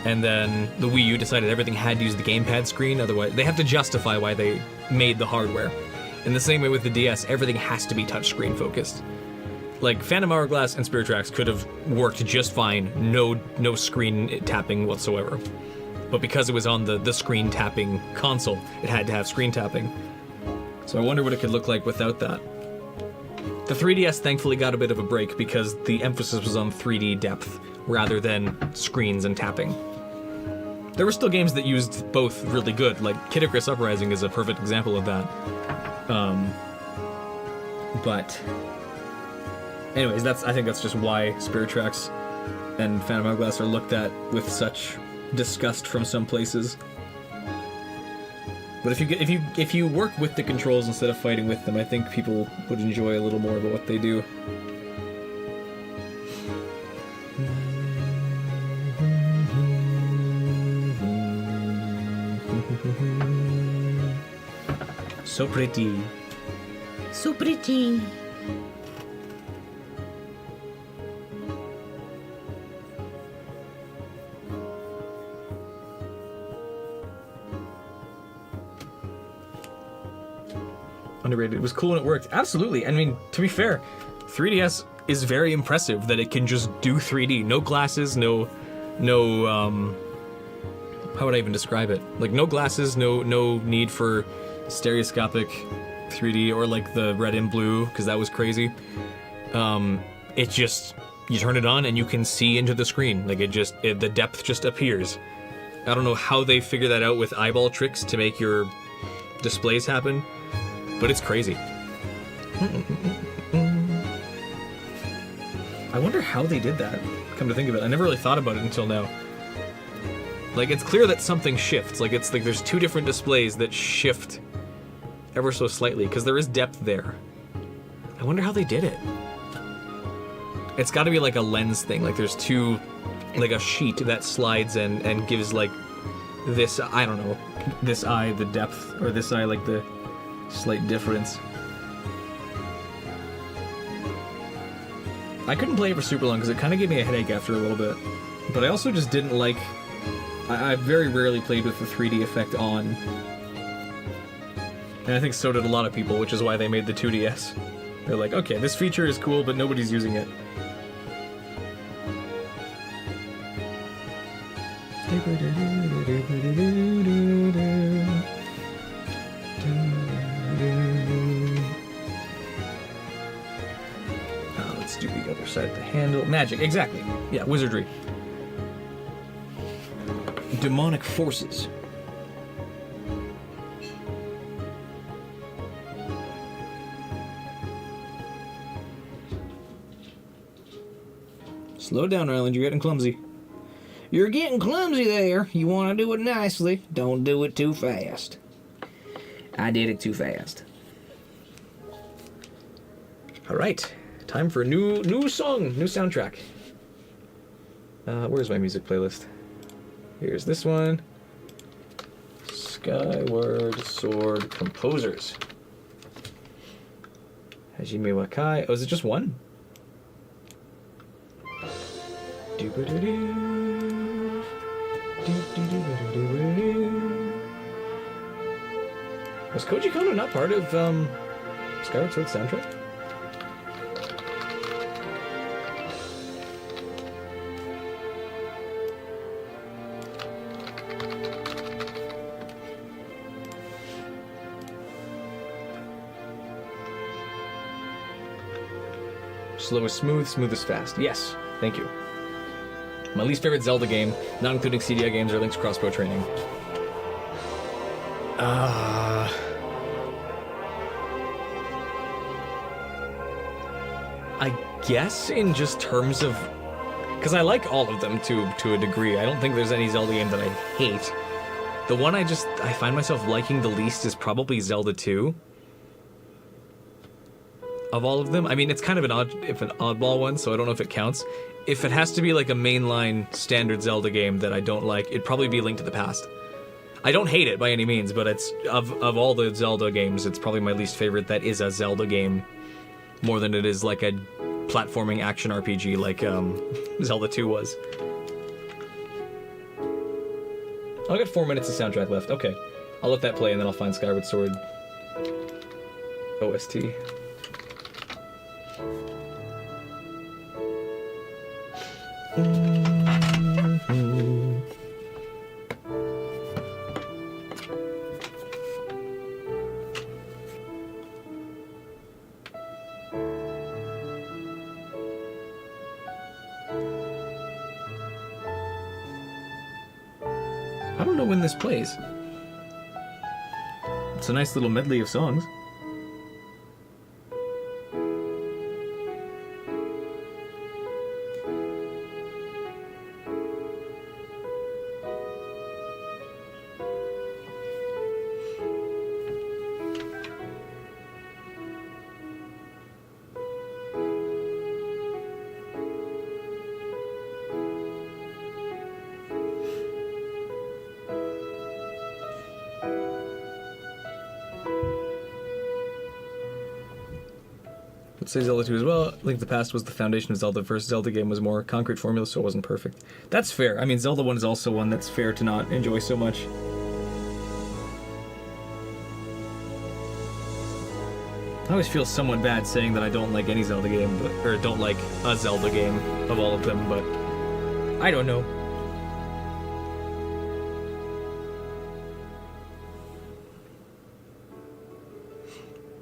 And then the Wii U decided everything had to use the gamepad screen, otherwise they have to justify why they made the hardware. In the same way with the DS, everything has to be touchscreen focused. Like, Phantom Hourglass and Spirit Tracks could have worked just fine, no screen tapping whatsoever. But because it was on the screen tapping console, it had to have screen tapping. So I wonder what it could look like without that. The 3DS thankfully got a bit of a break because the emphasis was on 3D depth rather than screens and tapping. There were still games that used both really good, like Kid Icarus Uprising is a perfect example of that. But anyways, I think that's just why Spirit Tracks and Phantom Hourglass are looked at with such disgust from some places. But if you work with the controls instead of fighting with them, I think people would enjoy a little more about what they do. So pretty. So pretty. Underrated. It was cool and it worked. Absolutely. I mean, to be fair, 3DS is very impressive that it can just do 3D. No glasses, no how would I even describe it? Like, no glasses, no need for stereoscopic 3D or like the red and blue, because that was crazy. It just, you turn it on and you can see into the screen. Like, the depth just appears. I don't know how they figure that out with eyeball tricks to make your displays happen, but it's crazy. I wonder how they did that, come to think of it. I never really thought about it until now. Like, it's clear that something shifts. Like, it's like there's two different displays that shift ever so slightly, because there is depth there. I wonder how they did it. It's got to be like a lens thing. Like, there's two, like a sheet that slides and gives, like, this, I don't know, this eye the depth, or this eye, like, the slight difference. I couldn't play it for super long because it kind of gave me a headache after a little bit. But I also just didn't like... I very rarely played with the 3D effect on. And I think so did a lot of people, which is why they made the 2DS. They're like, okay, this feature is cool, but nobody's using it. Let's do the other side of the handle. Magic, exactly. Yeah, wizardry. Demonic forces. Slow down, Ryland. You're getting clumsy. You're getting clumsy there. You want to do it nicely. Don't do it too fast. I did it too fast. All right, time for a new song, new soundtrack. Where's my music playlist? Here's this one. Skyward Sword Composers. Hajime Wakai. Oh, is it just one? Was Koji Kondo not part of Skyward Sword soundtrack? Slow is smooth, smooth is fast. Yes, thank you. My least favorite Zelda game, not including CDI games or Link's Crossbow Training. I guess in just terms of... Because I like all of them to a degree. I don't think there's any Zelda game that I hate. The one I find myself liking the least is probably Zelda 2. Of all of them. I mean, it's kind of an oddball one, so I don't know if it counts. If it has to be like a mainline standard Zelda game that I don't like, it'd probably be Link to the Past. I don't hate it by any means, but it's of all the Zelda games, it's probably my least favorite that is a Zelda game, more than it is like a platforming action RPG like Zelda 2 was. I got 4 minutes of soundtrack left. Okay, I'll let that play and then I'll find Skyward Sword OST. I don't know when this plays. It's a nice little medley of songs. Let's say Zelda 2 as well. Link to the Past was the foundation of Zelda. The first Zelda game was more concrete formula, so it wasn't perfect. That's fair. I mean, Zelda 1 is also one that's fair to not enjoy so much. I always feel somewhat bad saying that I don't like any Zelda game, or don't like a Zelda game of all of them, but I don't know.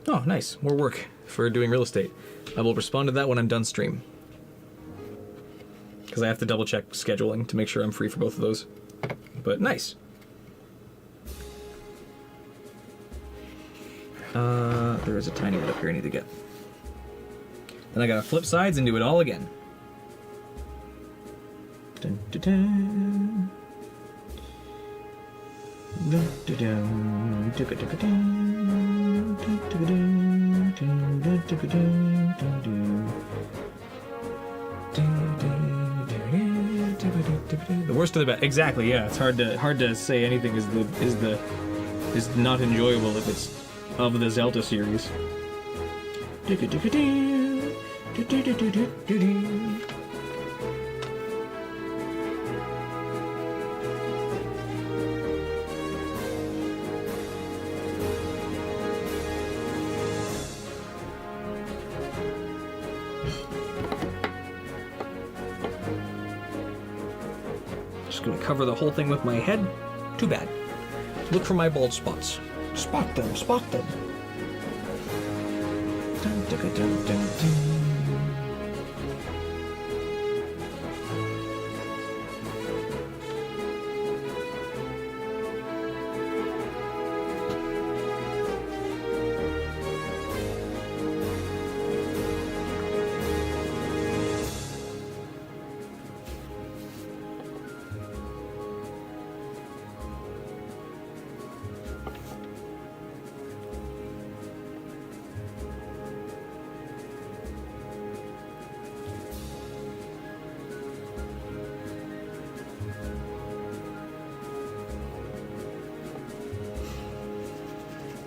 Oh, nice. More work for doing real estate. I will respond to that when I'm done stream. Because I have to double check scheduling to make sure I'm free for both of those. But nice. There is a tiny bit up here I need to get. Then I gotta flip sides and do it all again. Dun, dun, dun. Dun, dun, dun. Dun, dun, dun, dun. Dun, dun, dun. Dun, dun, dun, dun, dun, dun. Dun, dun, dun, dun, dun, dun. The worst of the best. Exactly. Yeah, it's hard to say anything is not enjoyable if it's of the Zelda series. Just gonna cover the whole thing with my head. Too bad. Look for my bald spots. Spot them, spot them. Dun, dun, dun, dun, dun.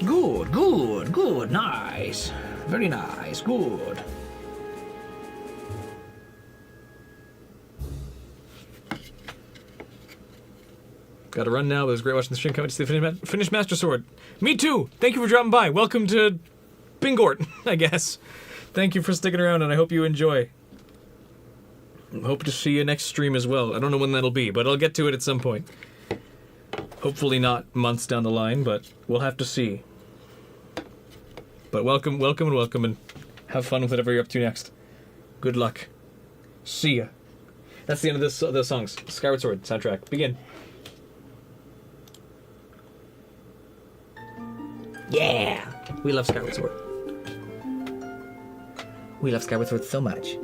Good, good, good, nice. Very nice, good. Gotta run now, but it was great watching the stream. Coming to see the finished Master Sword. Me too! Thank you for dropping by. Welcome to Bingort, I guess. Thank you for sticking around, and I hope you enjoy. Hope to see you next stream as well. I don't know when that'll be, but I'll get to it at some point. Hopefully not months down the line, but we'll have to see. But welcome, welcome, and welcome, and have fun with whatever you're up to next. Good luck. See ya. That's the end of the songs. Skyward Sword soundtrack. Begin. Yeah! We love Skyward Sword. We love Skyward Sword so much.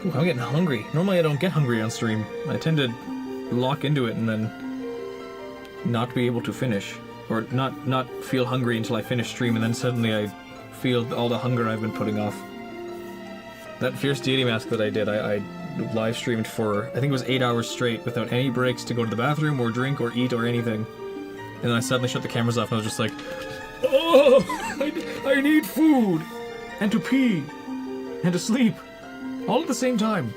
Ooh, I'm getting hungry. Normally I don't get hungry on stream. I tend to lock into it and then not be able to finish. Or not feel hungry until I finish stream, and then suddenly I feel all the hunger I've been putting off. That Fierce Deity Mask that I did, I live streamed for, I think it was 8 hours straight without any breaks to go to the bathroom or drink or eat or anything. And then I suddenly shut the cameras off and I was just like, oh, I need food and to pee and to sleep all at the same time.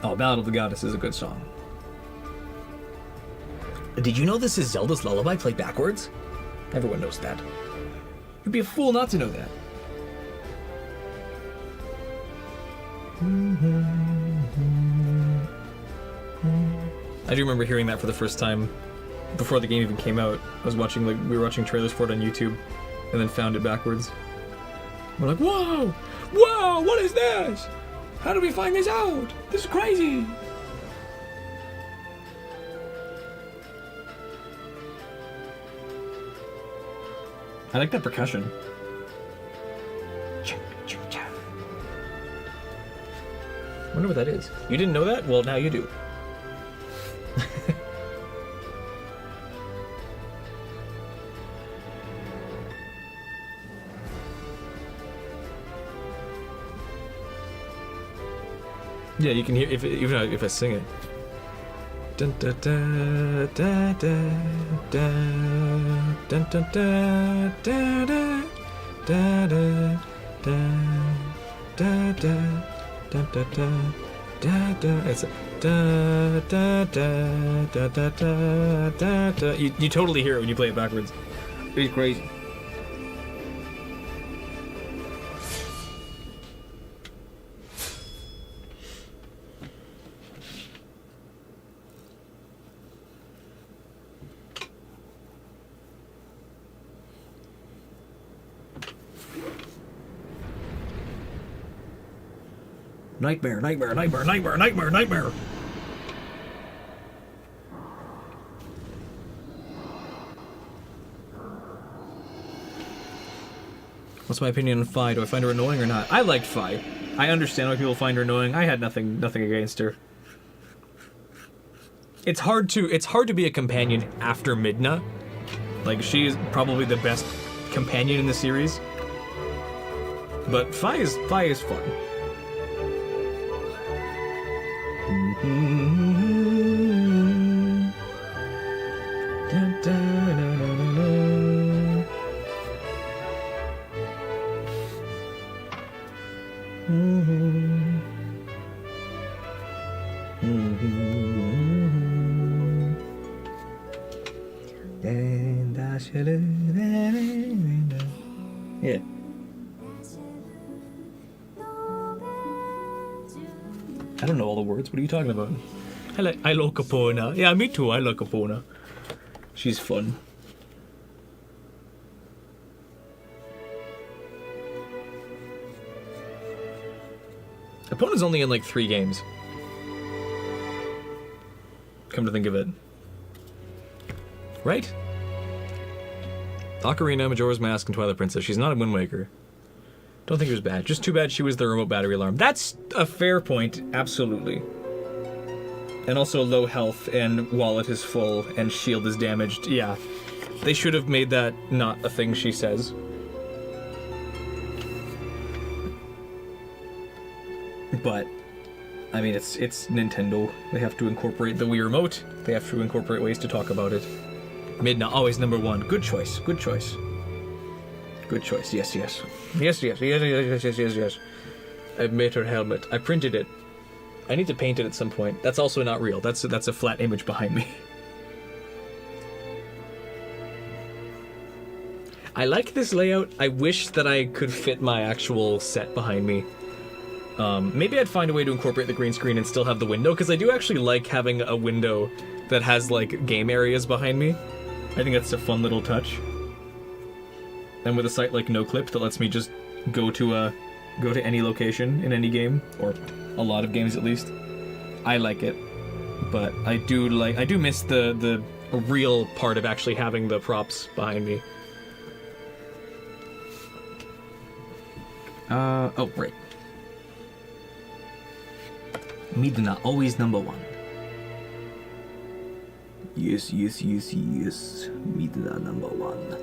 Oh, Ballad of the Goddess is a good song. Did you know this is Zelda's Lullaby played backwards? Everyone knows that. You'd be a fool not to know that. I do remember hearing that for the first time before the game even came out. I was watching, we were watching trailers for it on YouTube and then found it backwards. We're like, whoa! Whoa! What is this? How did we find this out? This is crazy! I like that percussion. Wonder what that is. You didn't know that? Well, now you do. Yeah, you can hear even if I sing it. Dun, dun, dun, dun, dun, dun, dun, dun, dun, dun, dun, dun, dun, dun, dun, dun, dun, dun, dun. It's da da da da da da da da. You totally hear it when you play it backwards. It's crazy. Nightmare, nightmare, nightmare, nightmare, nightmare, nightmare. What's my opinion on Fi? Do I find her annoying or not? I liked Fi. I understand why people find her annoying. I had nothing against her. It's hard to be a companion after Midna. Like, she is probably the best companion in the series. But Fi is fun. Yeah. I don't know all the words. What are you talking about? I like Capona. Yeah, me too. I like Capona. She's fun. Capona's only in like 3 games. Come to think of it. Right? Ocarina, Majora's Mask, and Twilight Princess. She's not a Wind Waker. Don't think it was bad. Just too bad she was the remote battery alarm. That's a fair point, absolutely. And also low health, and wallet is full, and shield is damaged. Yeah. They should have made that not a thing she says. But, I mean, it's Nintendo. They have to incorporate the Wii Remote. They have to incorporate ways to talk about it. Midna, always number 1. Good choice. Good choice. Good choice. Yes, yes. Yes, yes, yes, yes, yes, yes, yes. I've made her helmet. I printed it. I need to paint it at some point. That's also not real. That's a flat image behind me. I like this layout. I wish that I could fit my actual set behind me. Maybe I'd find a way to incorporate the green screen and still have the window, because I do actually like having a window that has, like, game areas behind me. I think that's a fun little touch. And with a site like NoClip that lets me just go to any location in any game, or a lot of games at least. I like it. But I do miss the real part of actually having the props behind me. Oh, right. Midna, always number 1. Yes, yes, yes, yes. Midna, number 1.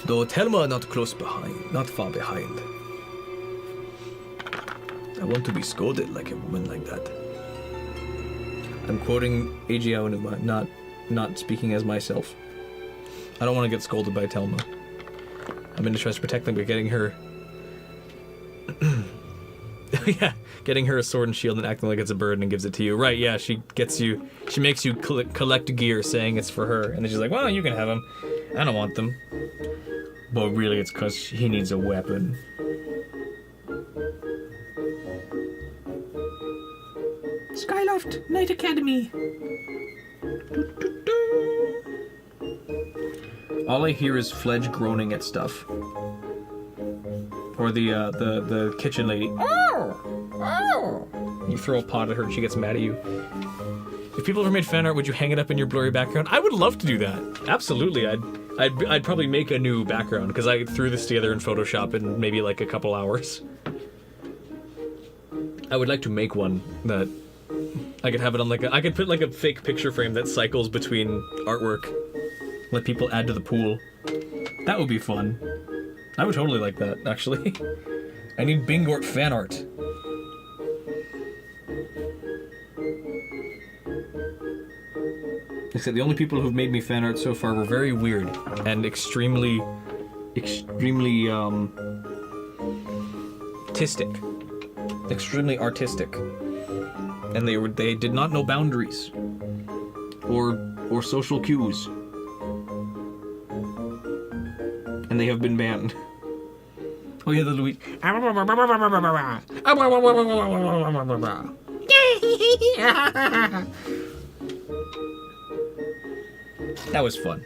Though Telma not close behind, not far behind. I want to be scolded like a woman like that. I'm quoting Eiji Aonuma, not speaking as myself. I don't want to get scolded by Telma. I'm in the trying to protect them by getting her... yeah, getting her a sword and shield and acting like it's a bird and gives it to you. Right, yeah, she makes you collect gear saying it's for her. And then she's like, well, you can have them. I don't want them. But really it's because he needs a weapon. Skyloft, Night Academy. All I hear is Fledge groaning at stuff. Or the kitchen lady. You throw a pot at her and she gets mad at you. If people ever made fan art, would you hang it up in your blurry background? I would love to do that. Absolutely, I'd probably make a new background because I threw this together in Photoshop in maybe like a couple hours. I would like to make one that I could have it on I could put like a fake picture frame that cycles between artwork. Let people add to the pool. That would be fun. I would totally like that, actually. I need Bingort fan art. Except the only people who've made me fan art so far were very weird and extremely artistic. Extremely artistic. And they did not know boundaries or social cues. And they have been banned. Oh yeah, the Luigi. That was fun.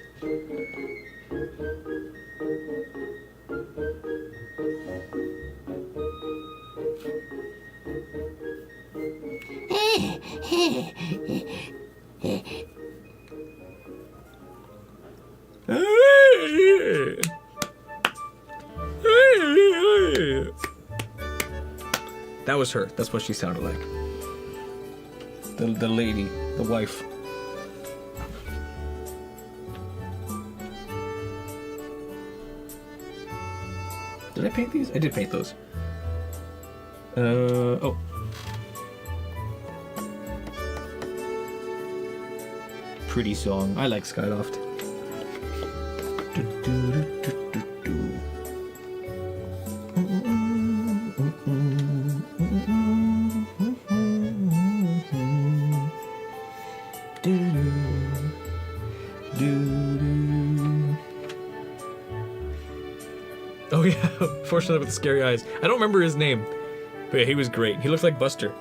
That was her. That's what she sounded like. The lady, the wife. Did I paint these? I did paint those. Oh. Pretty song. I like Skyloft. Oh yeah, fortunately with the scary eyes. I don't remember his name, but yeah, he was great. He looked like Buster.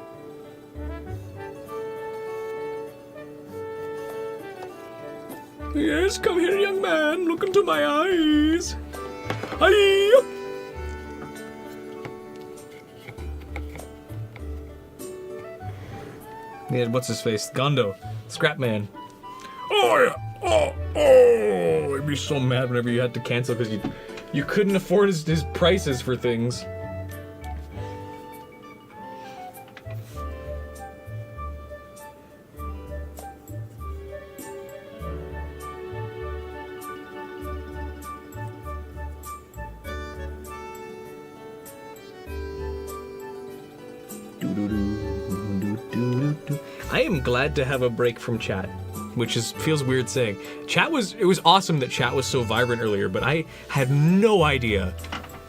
Yes, come here, young man. Look into my eyes. Aye. Yeah, what's his face? Gondo. Scrapman. Oh yeah. Oh, I'd be so mad whenever you had to cancel because you couldn't afford his prices for things. I am glad to have a break from chat, which feels weird saying. It was awesome that chat was so vibrant earlier, but I had no idea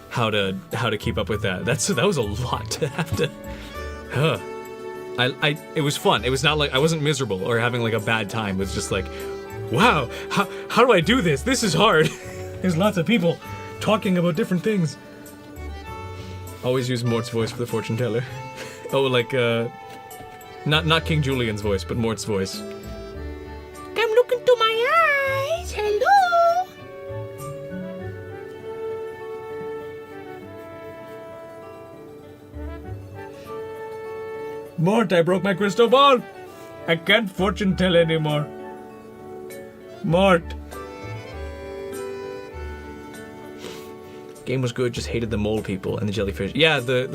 how to keep up with that. That was a lot to have to. It was fun. It was not like I wasn't miserable or having like a bad time. It was just like, wow, how do I do this? This is hard. There's lots of people talking about different things. Always use Mort's voice for the fortune teller. Oh, like not King Julian's voice, but Mort's voice. Come look into my eyes. Hello. Mort, I broke my crystal ball. I can't fortune tell anymore. Mort. Game was good, just hated the mole people and the jellyfish. Yeah, the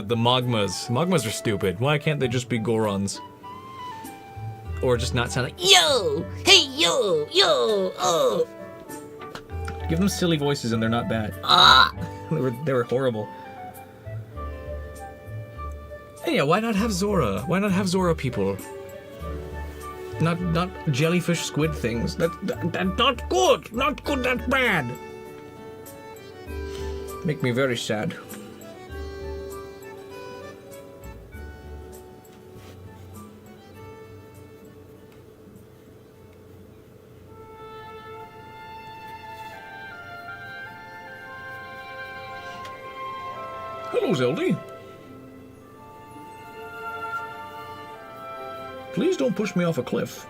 Mogmas. Mogmas are stupid. Why can't they just be Gorons? Or just not sound like Yo. Hey, yo, yo, oh. Give them silly voices and they're not bad. Ah. They were horrible. Hey, yeah, why not have Zora? Why not have Zora people? Not jellyfish squid things. That's not good. Not good, that's bad. Make me very sad. Hello, Zelda. Please don't push me off a cliff.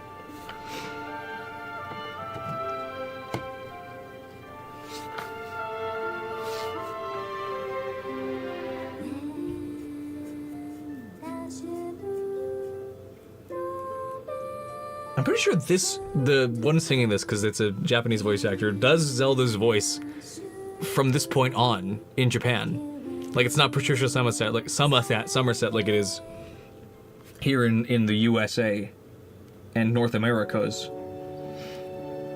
I'm pretty sure the one singing this, because it's a Japanese voice actor, does Zelda's voice from this point on in Japan. Like, it's not Patricia Somerset like it is here in the USA and North Americas.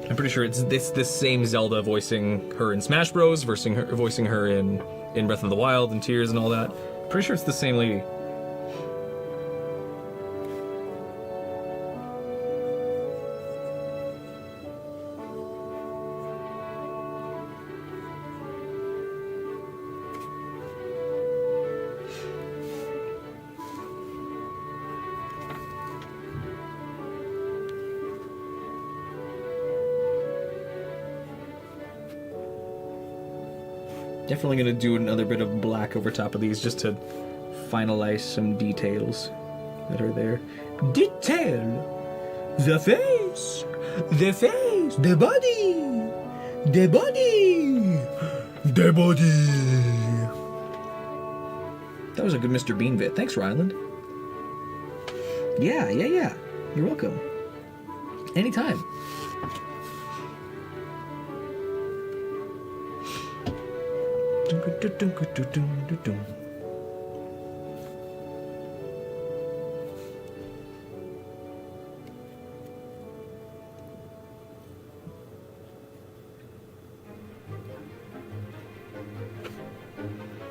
I'm pretty sure it's this same Zelda voicing her in Smash Bros, voicing her in Breath of the Wild and Tears and all that. Pretty sure it's the same lady. Definitely gonna do another bit of black over top of these just to finalize some details that are there. Detail! The face! The face! The body! The body! The body! That was a good Mr. Bean bit. Thanks, Ryland. Yeah. You're welcome. Anytime.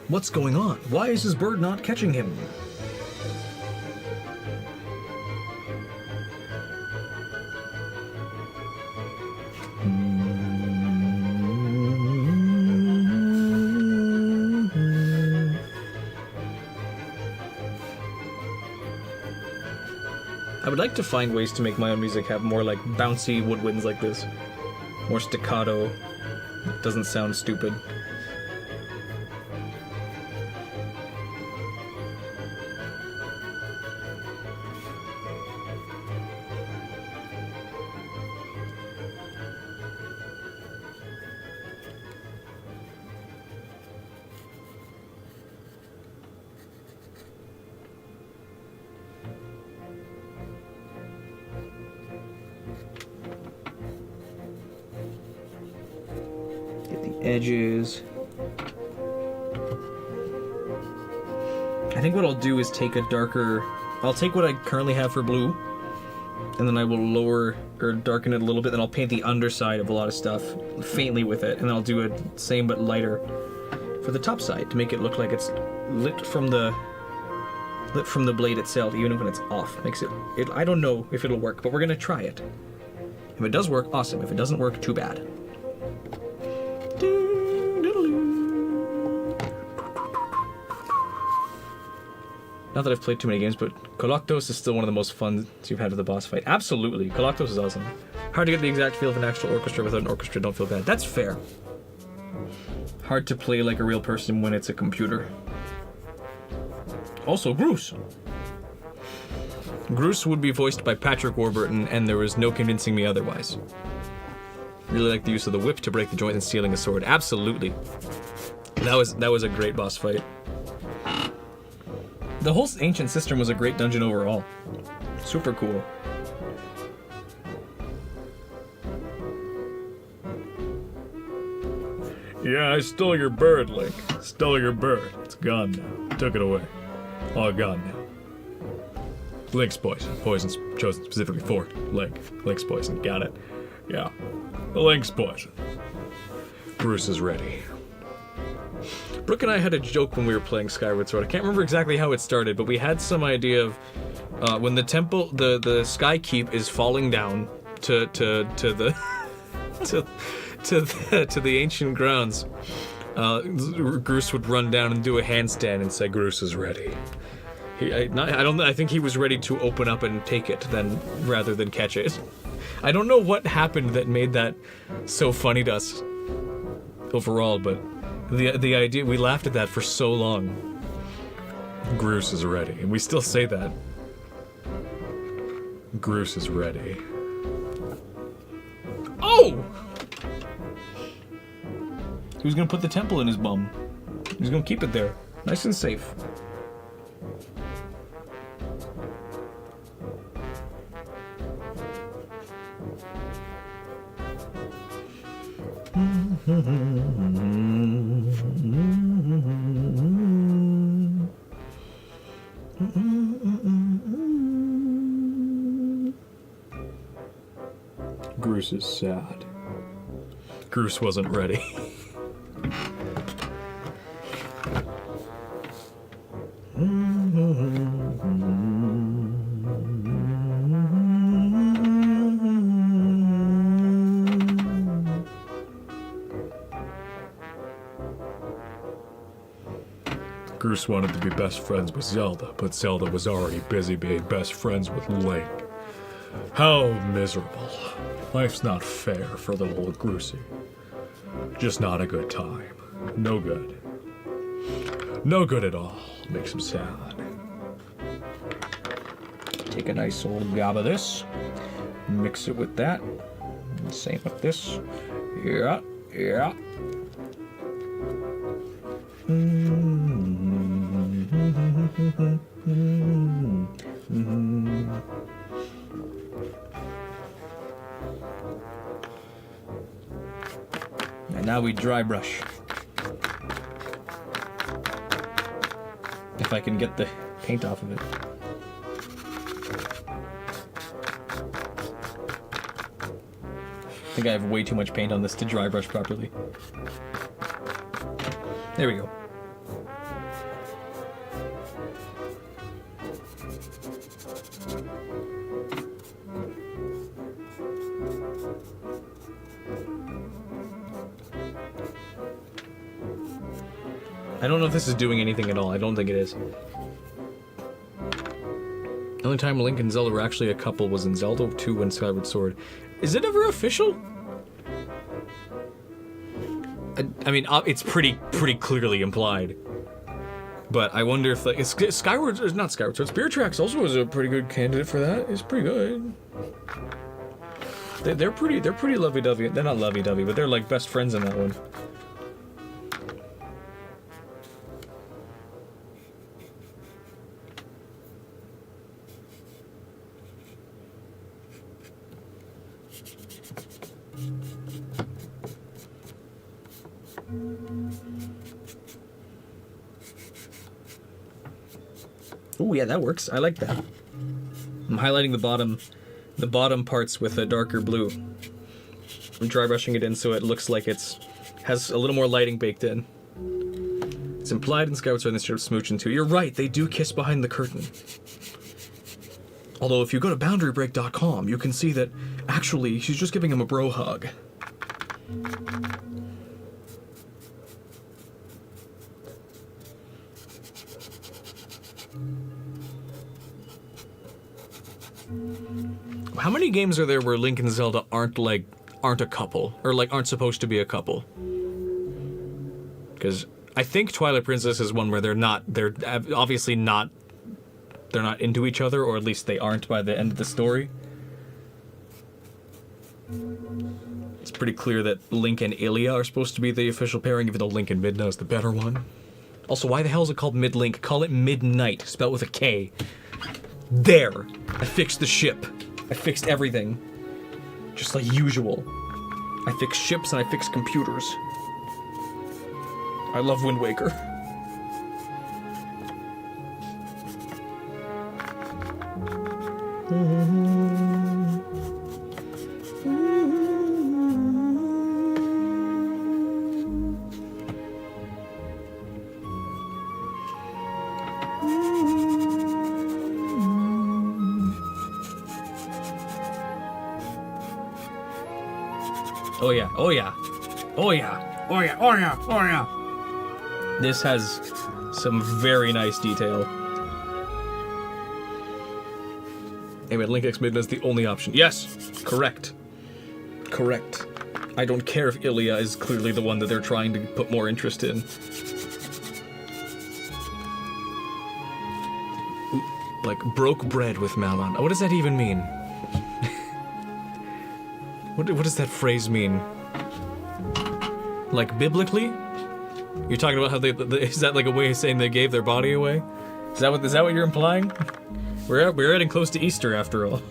What's going on? Why is his bird not catching him? I would like to find ways to make my own music have more like bouncy woodwinds like this. More staccato. Doesn't sound stupid. Edges. I think what I'll do is take a darker... I'll take what I currently have for blue, and then I will lower or darken it a little bit, then I'll paint the underside of a lot of stuff faintly with it, and then I'll do it same but lighter for the top side to make it look like it's lit from the blade itself, even when it's off. Makes it I don't know if it'll work, but we're gonna try it. If it does work, awesome. If it doesn't work, too bad. Not that I've played too many games, but Koloktos is still one of the most fun you've had with the boss fight. Absolutely. Koloktos is awesome. Hard to get the exact feel of an actual orchestra without an orchestra. Don't feel bad. That's fair. Hard to play like a real person when it's a computer. Also, Groose. Groose would be voiced by Patrick Warburton, and there was no convincing me otherwise. Really like the use of the whip to break the joint and stealing a sword. Absolutely. That was a great boss fight. The whole ancient system was a great dungeon overall. Super cool. Yeah, I stole your bird, Link. Stole your bird. It's gone now. Took it away. All gone now. Link's poison. Poison's chosen specifically for Link. Link's poison. Got it. Yeah. The Link's poison. Bruce is ready. Brooke and I had a joke when we were playing Skyward Sword. I can't remember exactly how it started, but we had some idea of when the temple, the Sky Keep is falling down to the to the ancient grounds. Groose would run down and do a handstand and say, "Groose is ready." I think he was ready to open up and take it rather than catch it. I don't know what happened that made that so funny to us overall, but. The idea, we laughed at that for so long. Groose is ready. And we still say that. Groose is ready. Oh! He was gonna put the temple in his bum. He was gonna keep it there. Nice and safe. Groose is sad. Groose wasn't ready. Groose wanted to be best friends with Zelda, but Zelda was already busy being best friends with Link. How miserable. Life's not fair for little old Groosey. Just not a good time. No good. No good at all. Makes him sad. Take a nice old gob of this. Mix it with that. Same with this. Yeah, yeah. And now we dry brush. If I can get the paint off of it. I think I have way too much paint on this to dry brush properly. There we go. I don't know if this is doing anything at all. I don't think it is. The only time Link and Zelda were actually a couple was in Zelda 2 and Skyward Sword. Is it ever official? I mean, it's pretty clearly implied. But I wonder if, like, Skyward, not Skyward Sword, Spirit Tracks also was a pretty good candidate for that. It's pretty good. They're pretty lovey-dovey. They're not lovey-dovey, but they're like best friends in that one. Oh yeah, that works. I like that. I'm highlighting the bottom parts with a darker blue. I'm dry brushing it in so it looks like has a little more lighting baked in. It's implied in Skyward Sword instead of smooching too. You're right, they do kiss behind the curtain. Although if you go to boundarybreak.com, you can see that actually she's just giving him a bro hug. How many games are there where Link and Zelda aren't a couple, or like aren't supposed to be a couple? Because I think Twilight Princess is one where they're obviously not, they're not into each other, or at least they aren't by the end of the story. It's pretty clear that Link and Ilia are supposed to be the official pairing, even though Link and Midna is the better one. Also, why the hell is it called Mid-Link? Call it Midnight, spelled with a K. There! I fixed the ship. I fixed everything. Just like usual. I fix ships and I fix computers. I love Wind Waker. Oh yeah, oh yeah, oh yeah, oh yeah, oh yeah, oh yeah. This has some very nice detail. Anyway, Link X Midna is the only option. Yes! Correct. Correct. I don't care if Ilia is clearly the one that they're trying to put more interest in. Like, broke bread with Malon. What does that even mean? What does that phrase mean? Like, biblically? You're talking about how is that like a way of saying they gave their body away? Is that what you're implying? We're getting close to Easter after all.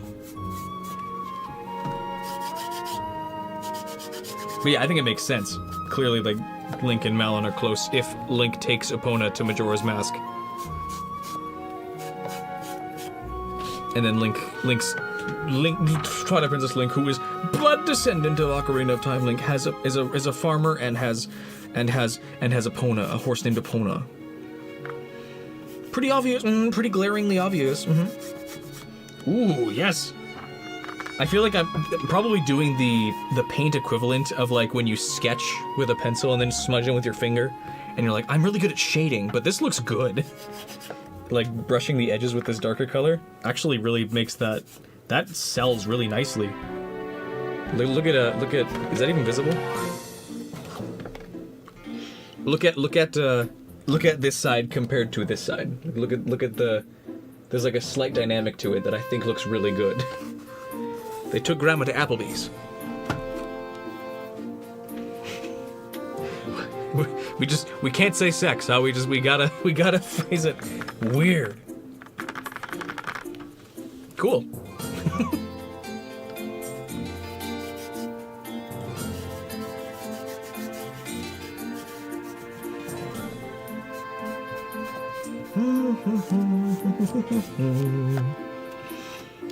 But yeah, I think it makes sense. Clearly, like, Link and Malon are close if Link takes Epona to Majora's Mask. And then Link, Twilight Princess Link, who is blood descendant of Ocarina of Time Link, is a farmer and has Epona, a horse named Epona. Pretty obvious, pretty glaringly obvious. Ooh, yes. I feel like I'm probably doing the paint equivalent of like when you sketch with a pencil and then smudge it with your finger, and you're like, I'm really good at shading, but this looks good. Like brushing the edges with this darker color actually really makes that sells really nicely. Look at, is that even visible? Look at this side compared to this side. Look at the. There's like a slight dynamic to it that I think looks really good. They took Grandma to Applebee's. We can't say sex, huh? We gotta phrase it weird. Cool.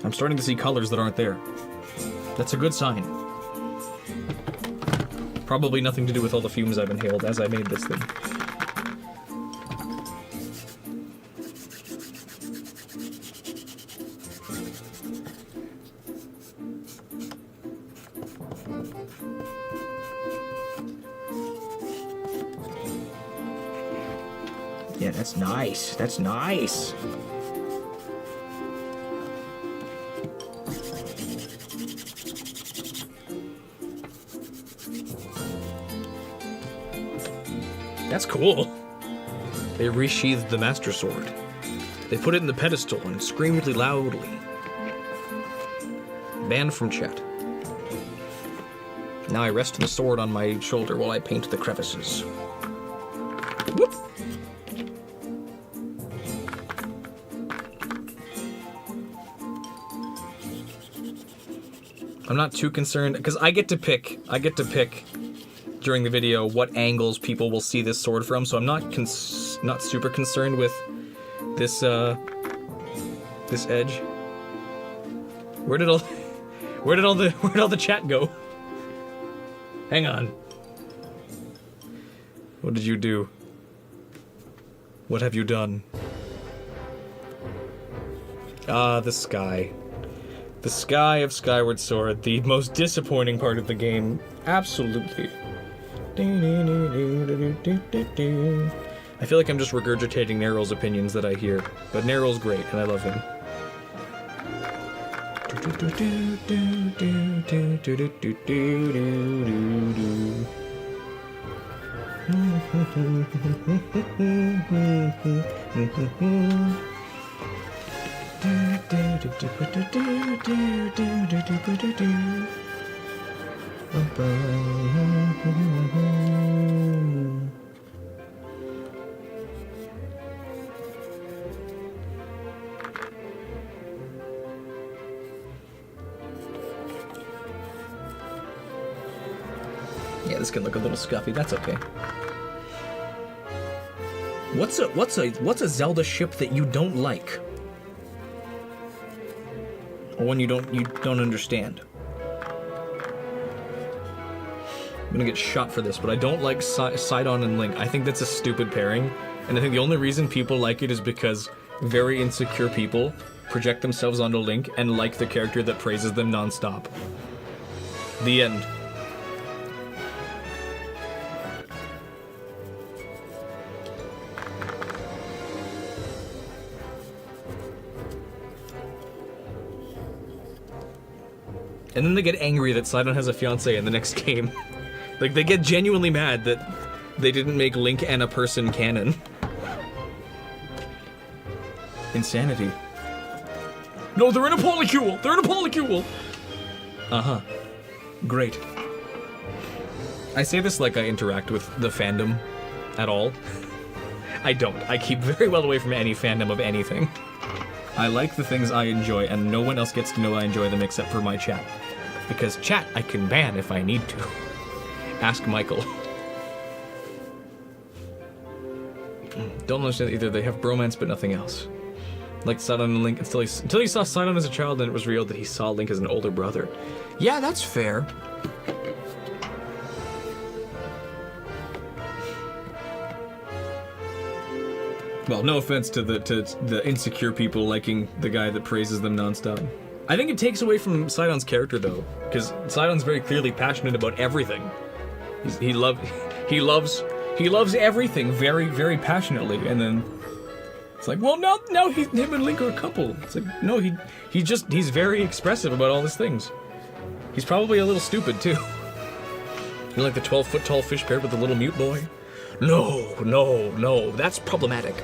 I'm starting to see colors that aren't there. That's a good sign. Probably nothing to do with all the fumes I've inhaled as I made this thing. Yeah, that's nice. That's nice. That's cool. They resheathed the Master Sword. They put it in the pedestal and screamed loudly. Banned from chat. Now I rest the sword on my shoulder while I paint the crevices. Whoop! I'm not too concerned because I get to pick during the video what angles people will see this sword from, so I'm not super concerned with this this edge. Where did all the chat go? Hang on. What did you do? What have you done? Ah, the sky. The sky of Skyward Sword, the most disappointing part of the game. Absolutely. I feel like I'm just regurgitating Neryl's opinions that I hear, but Neryl's great, and I love him. Yeah, this can look a little scuffy. That's okay. What's a Zelda ship that you don't like? Or one you don't understand? I'm gonna get shot for this, but I don't like Sidon and Link. I think that's a stupid pairing, and I think the only reason people like it is because very insecure people project themselves onto Link and like the character that praises them nonstop. The end. And then they get angry that Sidon has a fiancé in the next game. Like, they get genuinely mad that they didn't make Link and a person canon. Insanity. No, they're in a polycule! They're in a polycule! Uh-huh. Great. I say this like I interact with the fandom at all. I don't. I keep very well away from any fandom of anything. I like the things I enjoy, and no one else gets to know I enjoy them except for my chat. Because chat I can ban if I need to. Ask Michael. Don't understand either. They have bromance, but nothing else. Like Sidon and Link until he saw Sidon as a child, and it was revealed that he saw Link as an older brother. Yeah, that's fair. Well, no offense to the insecure people liking the guy that praises them nonstop. I think it takes away from Sidon's character though, because Sidon's very clearly passionate about everything. He loves everything very, very passionately, and then it's like, well, now him and Link are a couple. It's like, no, he's very expressive about all these things. He's probably a little stupid too. You're like the 12-foot tall fish paired with a little mute boy. No, that's problematic.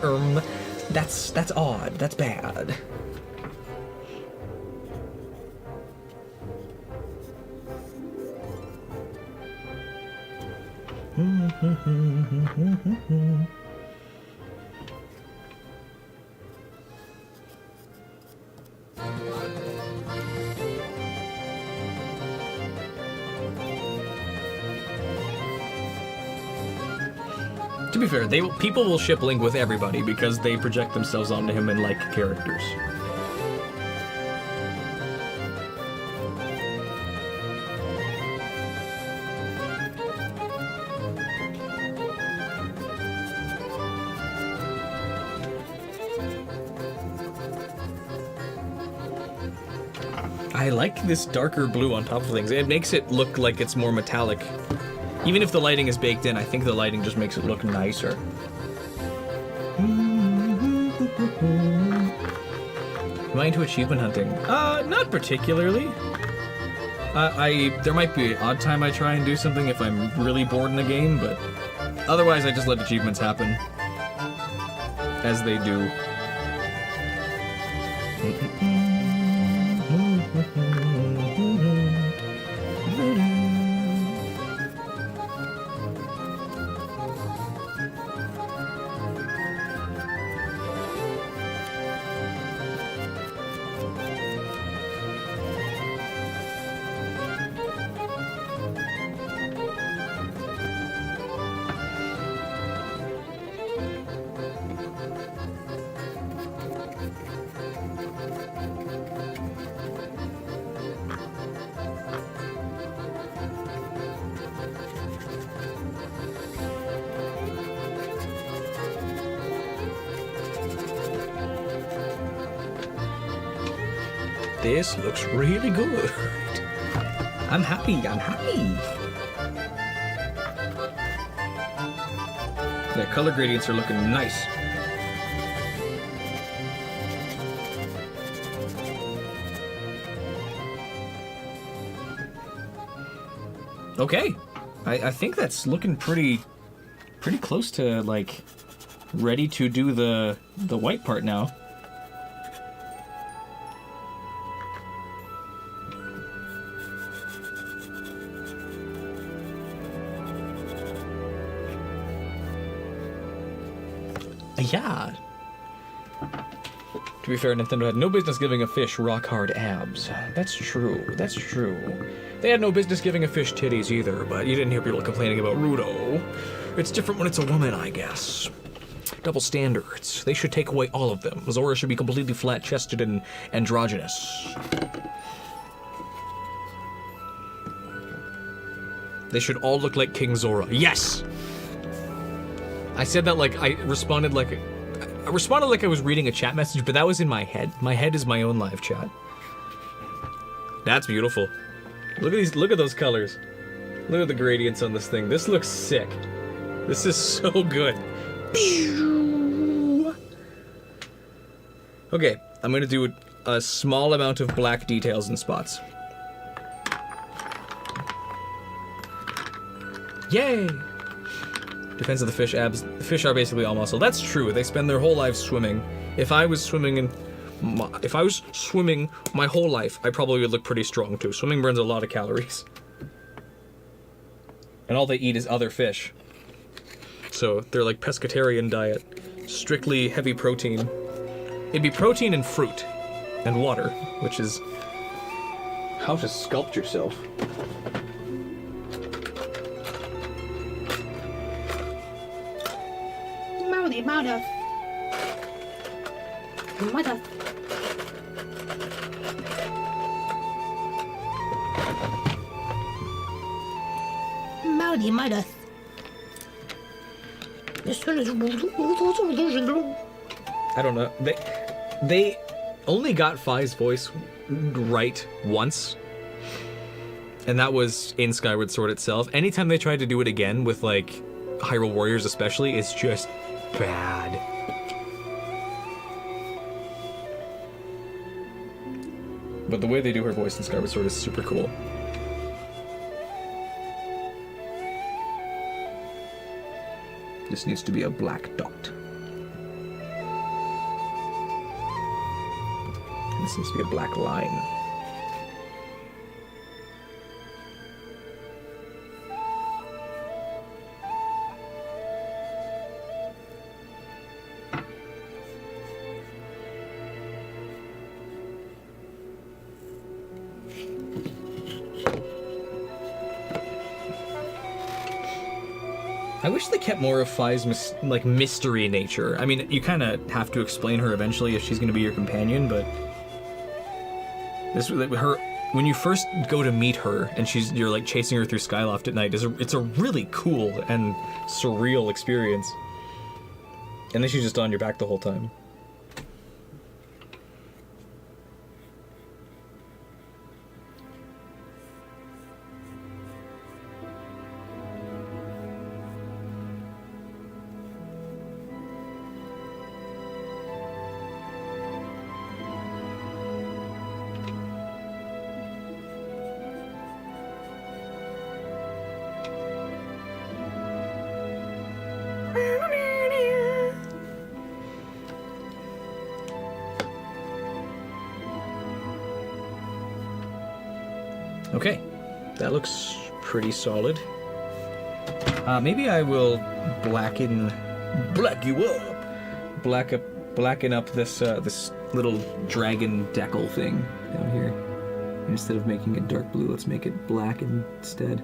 That's odd. That's bad. To be fair, people will ship Link with everybody because they project themselves onto him and like characters. I like this darker blue on top of things. It makes it look like it's more metallic. Even if the lighting is baked in, I think the lighting just makes it look nicer. Am I into achievement hunting? Not particularly. There might be an odd time I try and do something if I'm really bored in the game, but otherwise I just let achievements happen. As they do. This looks really good. I'm happy. The color gradients are looking nice. Okay. I think that's looking pretty close to like ready to do the white part now. Yeah. To be fair, Nintendo had no business giving a fish rock-hard abs. That's true. They had no business giving a fish titties either, but you didn't hear people complaining about Rudo. It's different when it's a woman, I guess. Double standards. They should take away all of them. Zora should be completely flat-chested and androgynous. They should all look like King Zora. Yes! I said that like I responded like I was reading a chat message, but that was in my head. My head is my own live chat. That's beautiful. Look at those colors. Look at the gradients on this thing. This looks sick. This is so good. Okay, I'm gonna do a small amount of black details and spots. Yay! Depends on the fish abs. The fish are basically all muscle. That's true. They spend their whole lives swimming. If I was swimming my whole life, I probably would look pretty strong too. Swimming burns a lot of calories. And all they eat is other fish. So they're like pescatarian diet. Strictly heavy protein. It'd be protein and fruit. And water, which is how to sculpt yourself. Mother. I don't know. They only got Fi's voice right once. And that was in Skyward Sword itself. Anytime they tried to do it again with like Hyrule Warriors especially, it's just bad. But the way they do her voice in Skyward Sword is super cool. This needs to be a black dot. And this needs to be a black line. I wish they kept more of Fi's mystery nature. I mean, you kind of have to explain her eventually if she's going to be your companion, but when you first go to meet her and you're like chasing her through Skyloft at night, it's a really cool and surreal experience. And then she's just on your back the whole time. Okay, that looks pretty solid. Maybe I will black you up, blacken up this this little dragon decal thing down here. Instead of making it dark blue, let's make it black instead.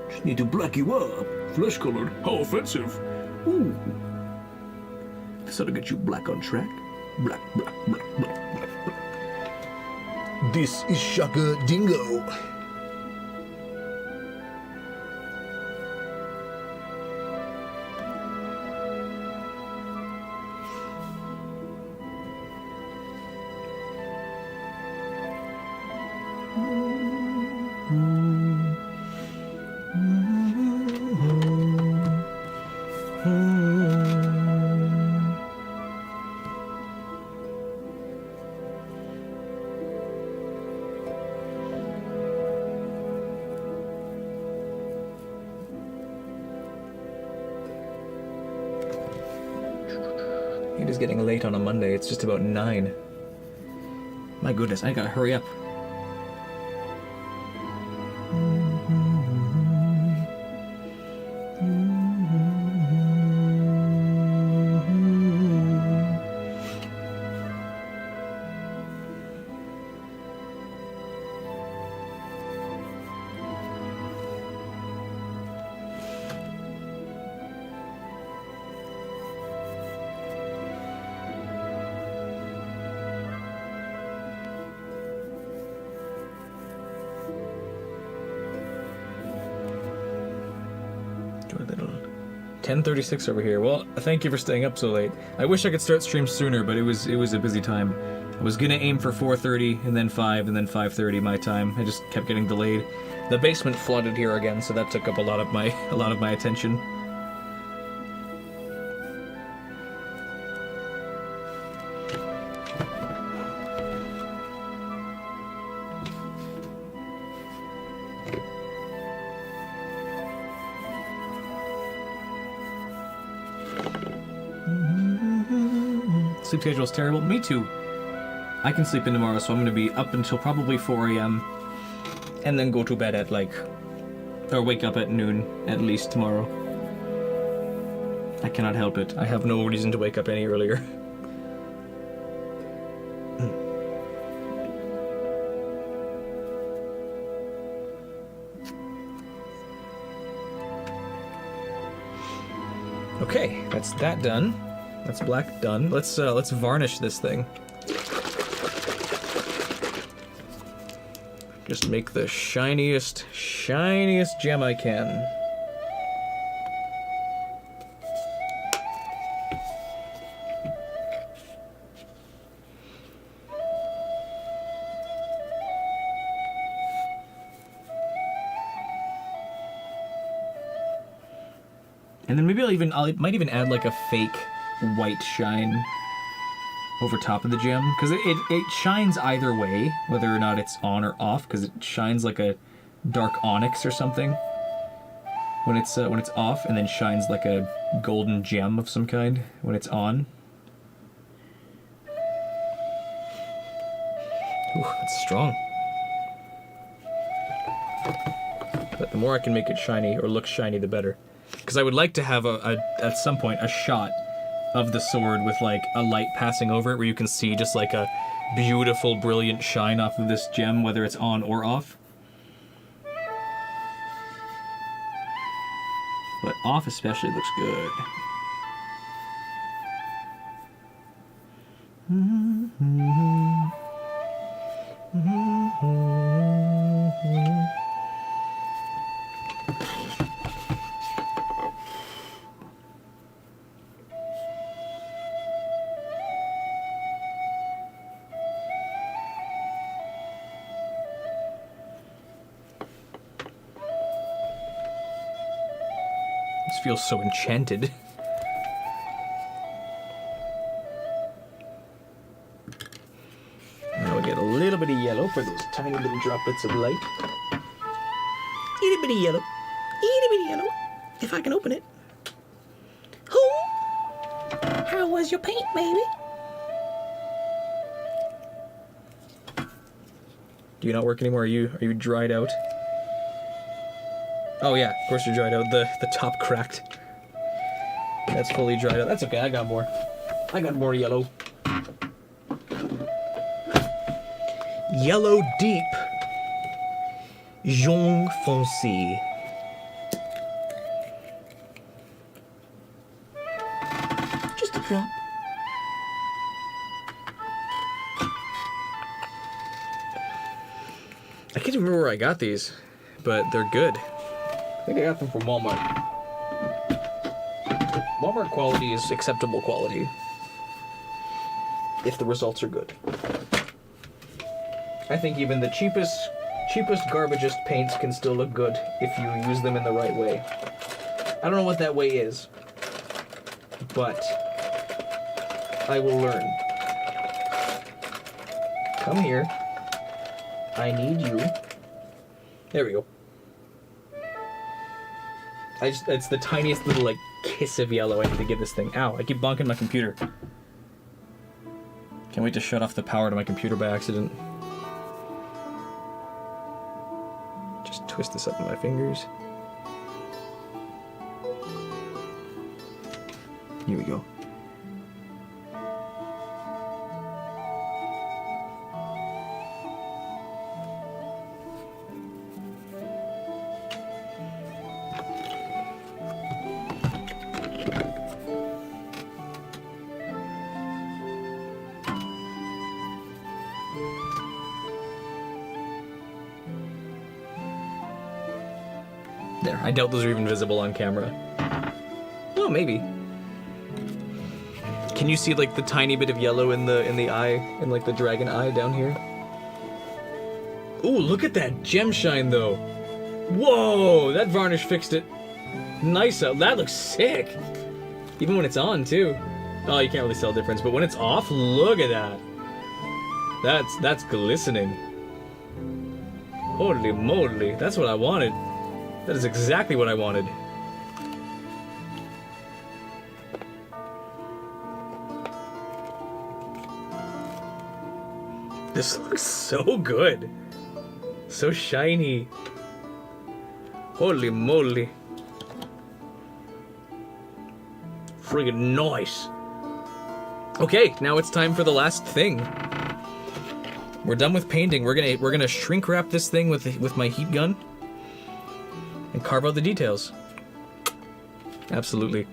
Just need to black you up. Flesh colored. How offensive. Ooh, this ought to get you black on track. Black. This is Shaka Dingo. It is getting late on a Monday. It's just about 9. My goodness, I gotta hurry up. Do a little 10:36 over here. Well, thank you for staying up so late. I wish I could start stream sooner, but it was a busy time. I was gonna aim for 4:30 and then 5 and then 5:30 my time. I just kept getting delayed. The basement flooded here again, so that took up a lot of my attention. Sleep schedule's terrible. Me too. I can sleep in tomorrow, so I'm going to be up until probably 4 a.m. and then go to bed at or wake up at noon at least tomorrow. I cannot help it. I have no reason to wake up any earlier. Okay, that's that done. That's black done. Let's varnish this thing. Just make the shiniest gem I can. And then maybe I might even add like a fake white shine over top of the gem, because it shines either way, whether or not it's on or off, because it shines like a dark onyx or something. when it's off and then shines like a golden gem of some kind when it's on. Ooh, that's strong. But the more I can make it shiny or look shiny, the better. Because I would like to have at some point a shot of the sword with like a light passing over it where you can see just like a beautiful, brilliant shine off of this gem, whether it's on or off. But off especially looks good. This feels so enchanted. Now we get a little bit of yellow for those tiny little droplets of light. Itty bitty yellow. Itty bitty yellow. If I can open it. Who? How was your paint, baby? Do you not work anymore? Are you dried out? Oh yeah, of course you're dried out. The top cracked. That's fully dried out. That's okay, I got more. I got more yellow. Yellow deep. Jaune foncé. Just a drop. I can't even remember where I got these, but they're good. I think I got them from Walmart. Walmart quality is acceptable quality. If the results are good. I think even the cheapest garbagest paints can still look good if you use them in the right way. I don't know what that way is, but I will learn. Come here. I need you. There we go. It's the tiniest little, like, kiss of yellow I need to give this thing. Ow, I keep bonking my computer. Can't wait to shut off the power to my computer by accident. Just twist this up in my fingers. Here we go. There, I doubt those are even visible on camera. Oh, maybe. Can you see like the tiny bit of yellow in the eye, in like the dragon eye down here? Ooh, look at that gem shine though. Whoa, that varnish fixed it. Nice, that looks sick. Even when it's on too. Oh, you can't really tell the difference, but when it's off, look at that. That's glistening. Holy moly, that's what I wanted. That is exactly what I wanted. This looks so good. So shiny. Holy moly. Friggin' nice. Okay, now it's time for the last thing. We're done with painting. We're gonna shrink wrap this thing with my heat gun and carve out the details. Absolutely.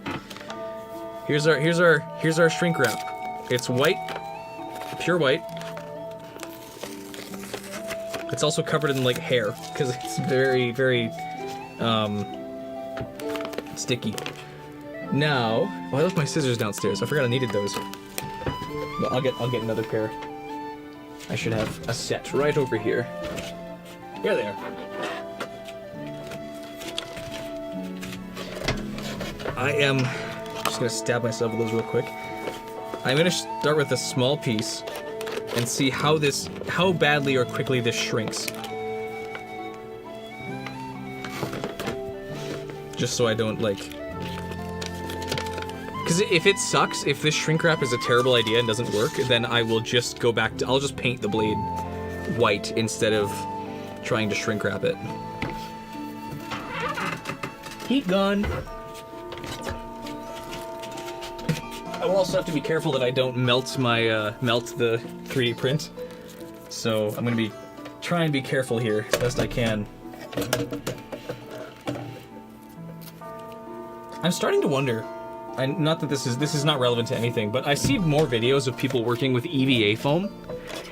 Here's our shrink wrap. It's white, pure white. It's also covered in like hair because it's very, very sticky. Now, I left my scissors downstairs. I forgot I needed those. But I'll get another pair. I should have a set right over here. Here they are. I am just gonna stab myself with those real quick. I'm gonna start with a small piece and see how badly or quickly this shrinks. Just so I don't, like... Because if it sucks, if this shrink wrap is a terrible idea and doesn't work, then I will just go back to... I'll just paint the blade white instead of trying to shrink wrap it. Heat gun! I will also have to be careful that I don't melt my, melt the 3D print. So I'm gonna be trying to be careful here as best I can. I'm starting to wonder, not that this is not relevant to anything, but I see more videos of people working with EVA foam,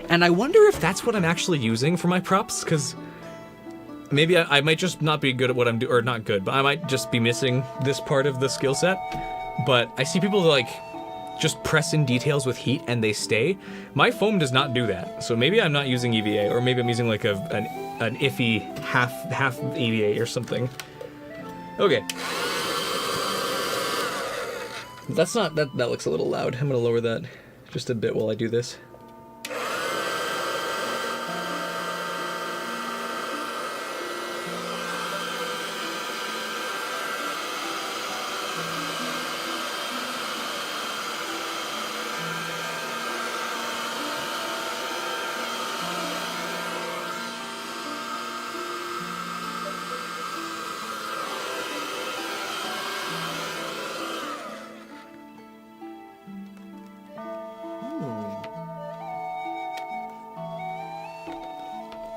and I wonder if that's what I'm actually using for my props, because maybe I might just not be good at what I'm doing, or not good, but I might just be missing this part of the skill set. But I see people like just press in details with heat and they stay. My foam does not do that, so maybe I'm not using EVA, or maybe I'm using like an iffy half EVA or something. Okay. That's not, that looks a little loud. I'm gonna lower that just a bit while I do this.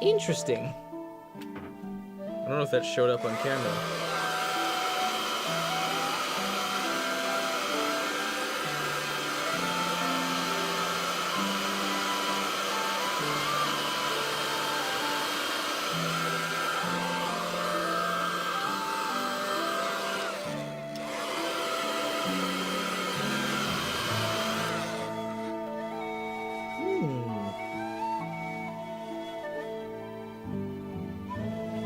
Interesting. I don't know if that showed up on camera.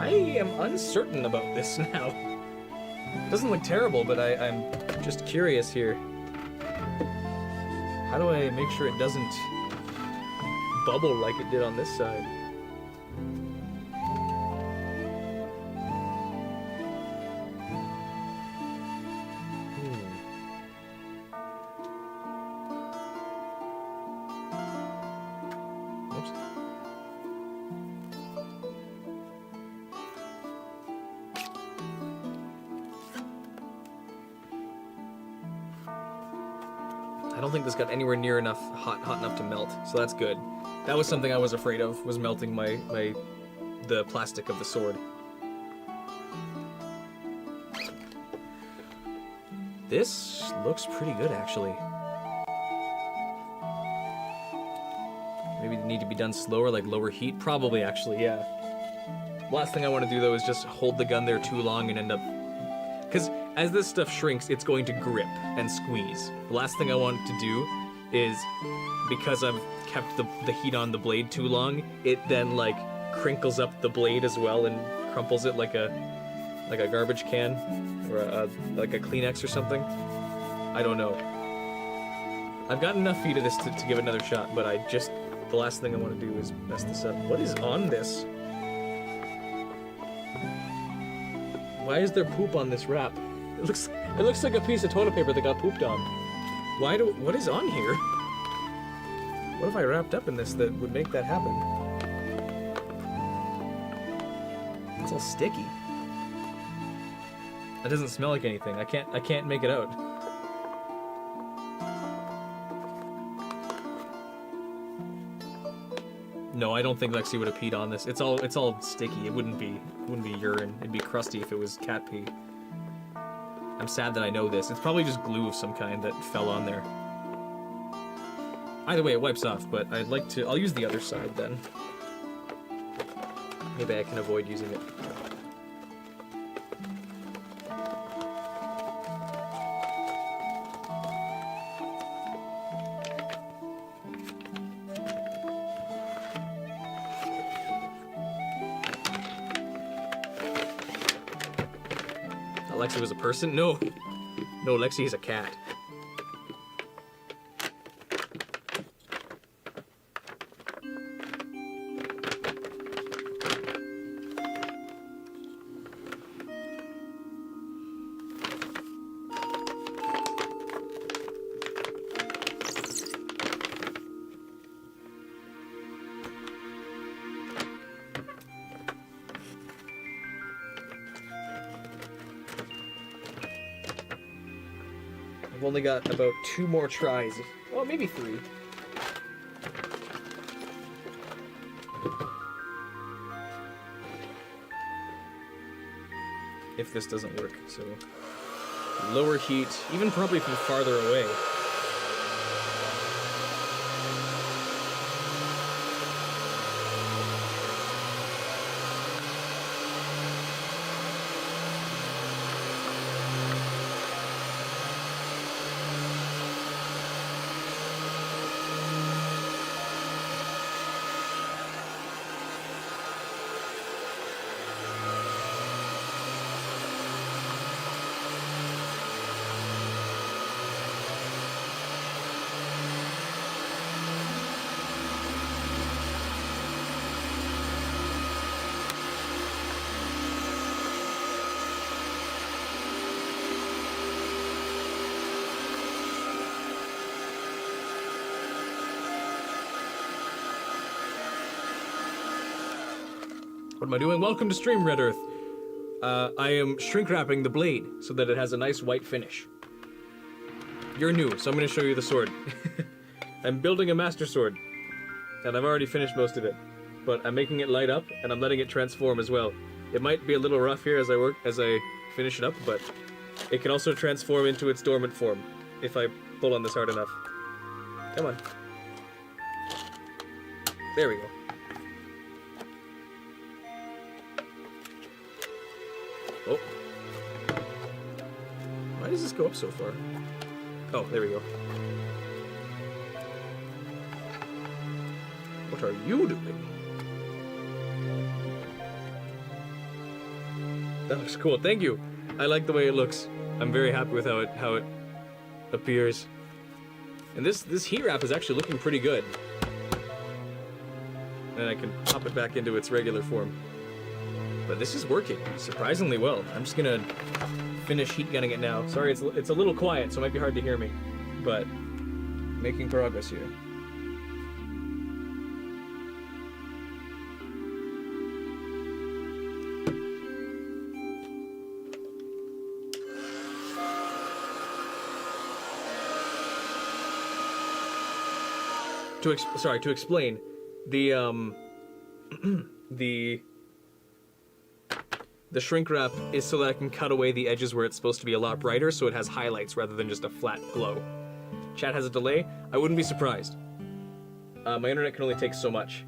I am uncertain about this now. It doesn't look terrible, but I'm just curious here. How do I make sure it doesn't bubble like it did on this side? Oops. I don't think this got anywhere near enough hot enough to melt, so that's good. That was something I was afraid of, was melting the plastic of the sword. This looks pretty good, actually. Maybe it need to be done slower, like lower heat? Probably, actually, yeah. Last thing I want to do, though, is just hold the gun there too long and end up... Because as this stuff shrinks, it's going to grip and squeeze. The last thing I want to do is, because I've kept the heat on the blade too long, it then, like, crinkles up the blade as well and crumples it like a garbage can, or like a Kleenex or something. I don't know. I've got enough feet of this to give it another shot, but the last thing I want to do is mess this up. What is on this? Why is there poop on this wrap? It looks like a piece of toilet paper that got pooped on. What is on here? What if I wrapped up in this that would make that happen? It's all sticky. That doesn't smell like anything. I can't make it out. No, I don't think Lexi would have peed on this. It's all sticky. It wouldn't be urine. It'd be crusty if it was cat pee. I'm sad that I know this. It's probably just glue of some kind that fell on there. Either way, it wipes off, but I'll use the other side then. Maybe I can avoid using it. Lexi was a person? No, Lexi is a cat. I've only got about 2 more tries. Well, maybe 3. If this doesn't work, so lower heat, even probably from farther away. What am I doing? Welcome to stream, Red Earth. I am shrink wrapping the blade so that it has a nice white finish. You're new, so I'm going to show you the sword. I'm building a master sword, and I've already finished most of it, but I'm making it light up and I'm letting it transform as well. It might be a little rough here as I finish it up, but it can also transform into its dormant form if I pull on this hard enough. Come on. There we go. Oh. Why does this go up so far? Oh, there we go. What are you doing? That looks cool. Thank you. I like the way it looks. I'm very happy with how it appears. And this heat wrap is actually looking pretty good. And I can pop it back into its regular form. But this is working surprisingly well. I'm just gonna finish heat gunning it now. Sorry, it's a little quiet, so it might be hard to hear me, but making progress here. To explain, the the shrink wrap is so that I can cut away the edges where it's supposed to be a lot brighter, so it has highlights rather than just a flat glow. Chat has a delay? I wouldn't be surprised. My internet can only take so much.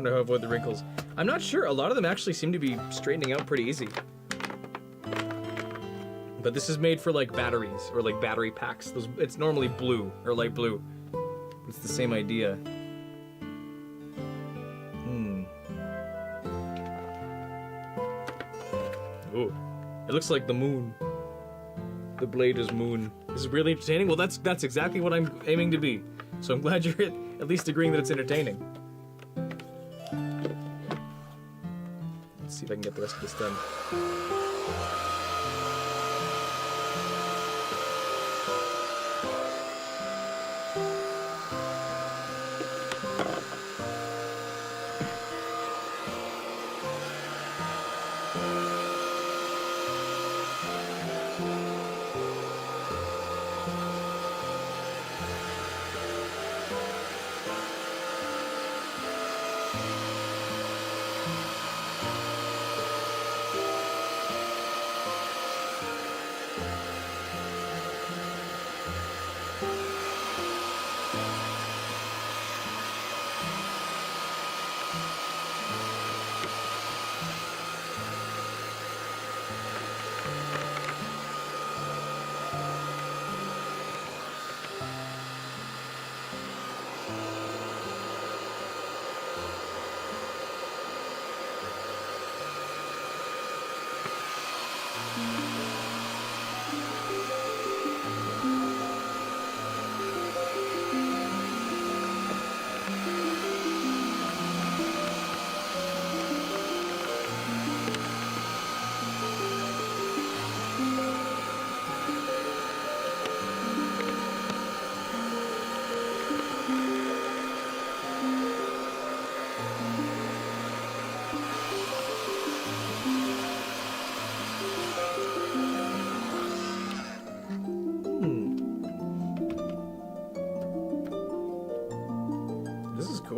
Wonder how to avoid the wrinkles. I'm not sure. A lot of them actually seem to be straightening out pretty easy. But this is made for like batteries or like battery packs. It's normally blue or light blue. It's the same idea. Ooh. It looks like the moon. The blade is moon. This is really entertaining. Well, that's exactly what I'm aiming to be. So I'm glad you're at least agreeing that it's entertaining. Let's see if I can get the rest of this done.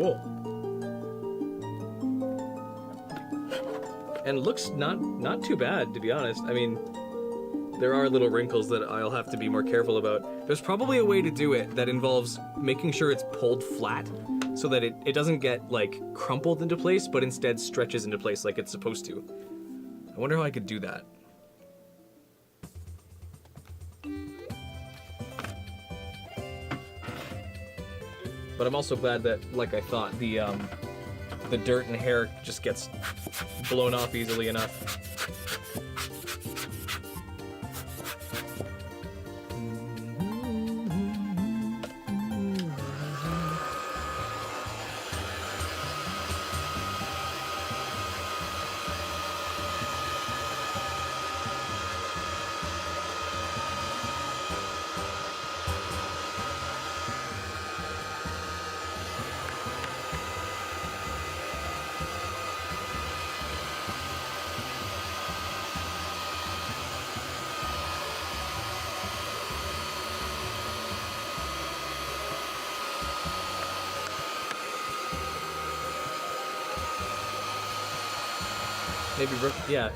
Cool. And looks not too bad, to be honest. I mean, there are little wrinkles that I'll have to be more careful about. There's probably a way to do it that involves making sure it's pulled flat so that it doesn't get, like, crumpled into place, but instead stretches into place like it's supposed to. I wonder how I could do that. But I'm also glad that, like I thought, the dirt and hair just gets blown off easily enough.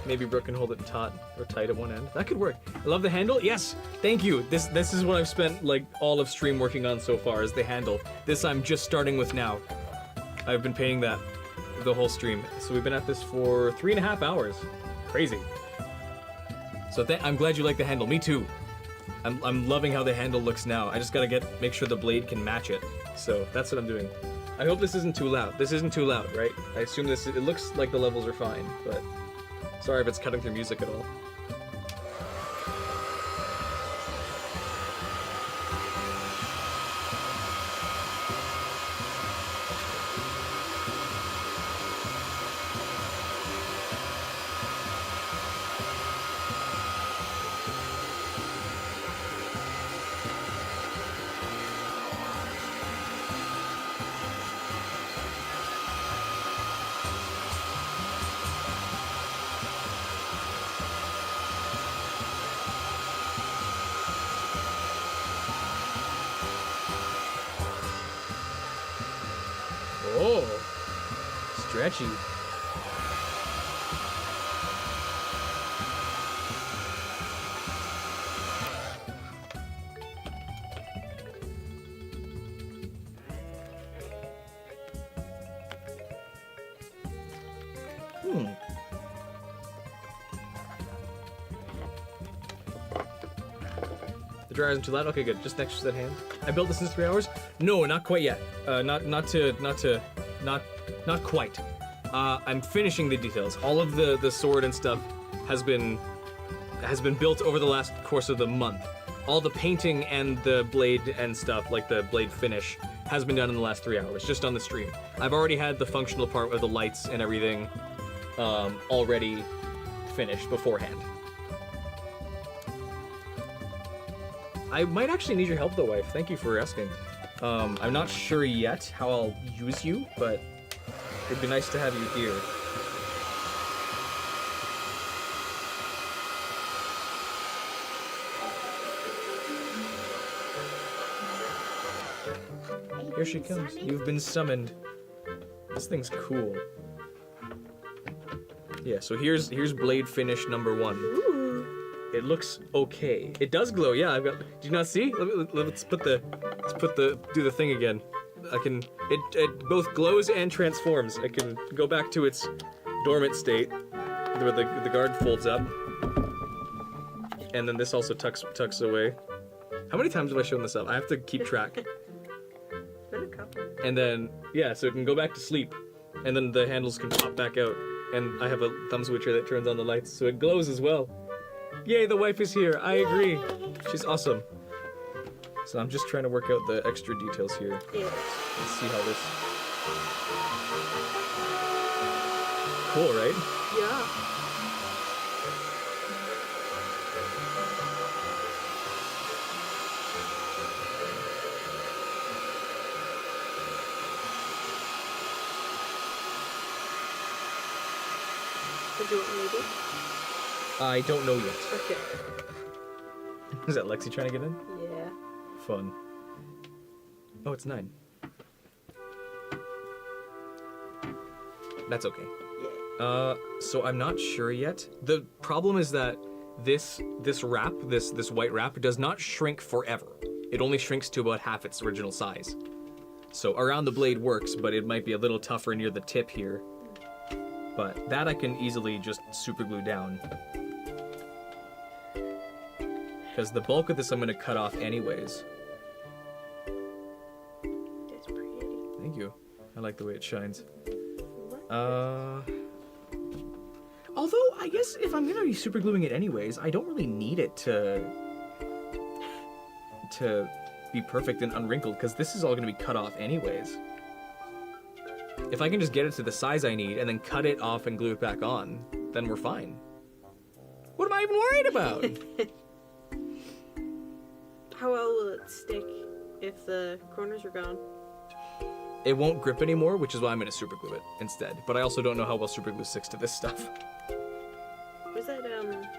Maybe Brooke can hold it taut or tight at one end. That could work. I love the handle. Yes, thank you. This is what I've spent like all of stream working on so far is the handle. This I'm just starting with now. I've been painting that the whole stream. So we've been at this for 3.5 hours. Crazy. So I'm glad you like the handle. Me too. I'm loving how the handle looks now. I just gotta make sure the blade can match it. So that's what I'm doing. I hope this isn't too loud. This isn't too loud, right? I assume it looks like the levels are fine, but sorry if it's cutting through music at all. Oh, stretchy. The dryer isn't too loud? Okay, good. Just next to that hand. I built this in 3 hours? No, not quite yet. Not quite. I'm finishing the details. All of the sword and stuff has been built over the last course of the month. All the painting and the blade and stuff, like the blade finish, has been done in the last 3 hours, just on the stream. I've already had the functional part with the lights and everything already finished beforehand. I might actually need your help though, wife. Thank you for asking. I'm not sure yet how I'll use you, but it'd be nice to have you here. Here she comes. You've been summoned. This thing's cool. Yeah, so here's blade finish number 1. It looks okay. It does glow, yeah. I've got. Do you not see? Let's do the thing again. It both glows and transforms. I can go back to its dormant state, where the guard folds up, and then this also tucks away. How many times have I shown this up? I have to keep track. Been a couple. And then yeah, so it can go back to sleep, and then the handles can pop back out, and I have a thumb switcher that turns on the lights, so it glows as well. Yay, the wife is here. I agree. She's awesome. So I'm just trying to work out the extra details here. Yeah. Let's see how this... Cool, right? Yeah. Did you want me to do? I don't know yet. Okay. Is that Lexi trying to get in? Yeah. Fun. Oh, it's 9. That's okay. Yeah. So I'm not sure yet. The problem is that this wrap, this white wrap, does not shrink forever. It only shrinks to about half its original size. So around the blade works, but it might be a little tougher near the tip here. But that I can easily just super glue down. Because the bulk of this I'm going to cut off anyways. It's pretty. Thank you. I like the way it shines. What? Although, I guess if I'm going to be super gluing it anyways, I don't really need it to be perfect and unwrinkled, because this is all going to be cut off anyways. If I can just get it to the size I need and then cut it off and glue it back on, then we're fine. What am I even worried about? How well will it stick if the corners are gone? It won't grip anymore, which is why I'm going to super glue it instead. But I also don't know how well super glue sticks to this stuff. Where's that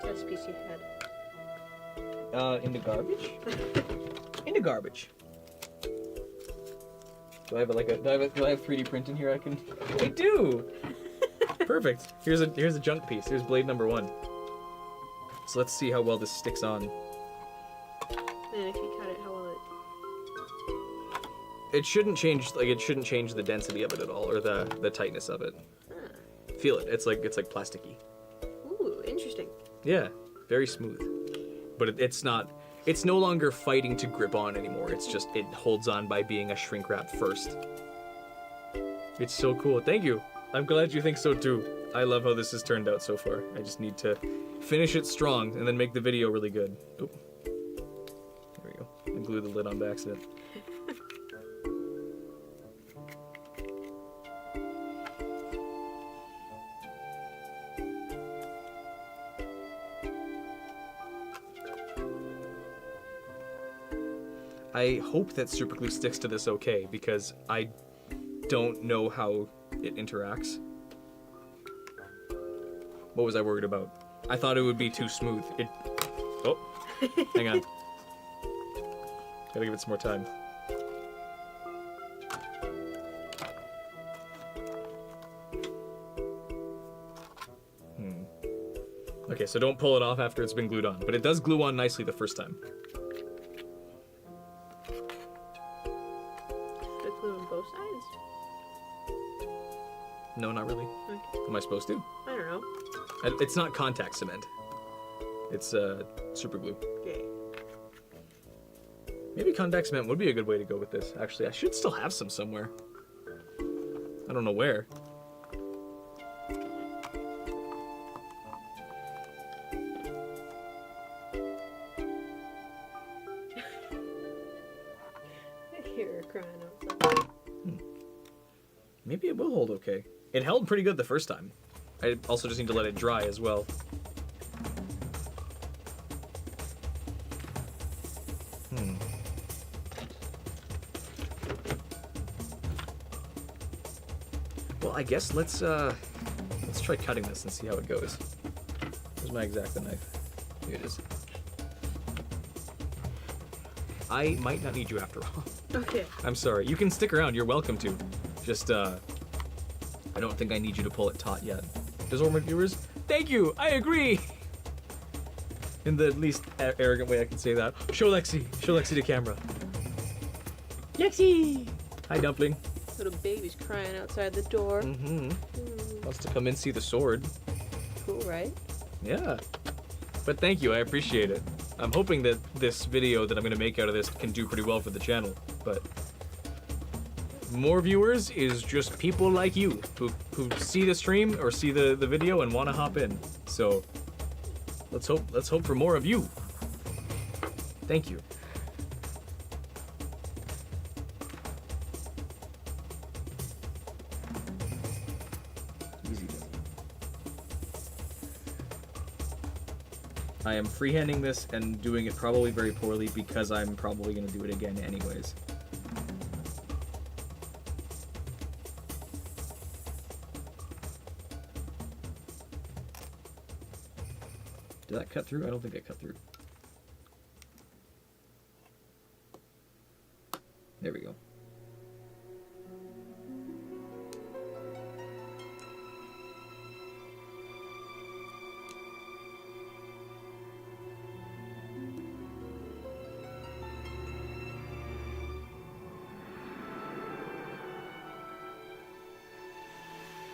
test piece you had? In the garbage? In the garbage. Do I have do I have 3D print in here I can... I do! Perfect. Here's a junk piece. Here's blade number 1. So let's see how well this sticks on. And if you cut it, how will it? It shouldn't change the density of it at all, or the tightness of it. Ah. Feel it. It's like plasticky. Ooh, interesting. Yeah, very smooth. But it's no longer fighting to grip on anymore. It's just, it holds on by being a shrink wrap first. It's so cool. Thank you. I'm glad you think so too. I love how this has turned out so far. I just need to finish it strong and then make the video really good. Oop. There we go. I glued the lid on by accident. I hope that super glue sticks to this okay, because I don't know how it interacts. What was I worried about? I thought it would be too smooth. Oh, hang on. Gotta give it some more time. Okay, so don't pull it off after it's been glued on, but it does glue on nicely the first time. The glue on both sides? No, not really. Okay. Am I supposed to? I don't know. It's not contact cement. It's super glue. Okay. Maybe contact cement would be a good way to go with this. Actually, I should still have some somewhere. I don't know where. I hear her crying outside. Maybe it will hold okay. It held pretty good the first time. I also just need to let it dry as well. Well, I guess let's try cutting this and see how it goes. Where's my X-Acto knife? Here it is. I might not need you after all. Okay. I'm sorry. You can stick around. You're welcome to. Just, I don't think I need you to pull it taut yet. Does all my viewers? Thank you! I agree! In the least arrogant way I can say that. Show Lexi! Show Lexi to camera. Lexi! Hi, Dumpling. Little baby's crying outside the door. Mm-hmm. Wants to come in see the sword. Cool, right? Yeah. But thank you, I appreciate it. I'm hoping that this video that I'm going to make out of this can do pretty well for the channel, but more viewers is just people like you who see the stream or see the video and want to hop in. So let's hope for more of you. Thank you. Easy. I am freehanding this and doing it probably very poorly because I'm probably going to do it again anyways. Did that cut through? I don't think it cut through. There we go.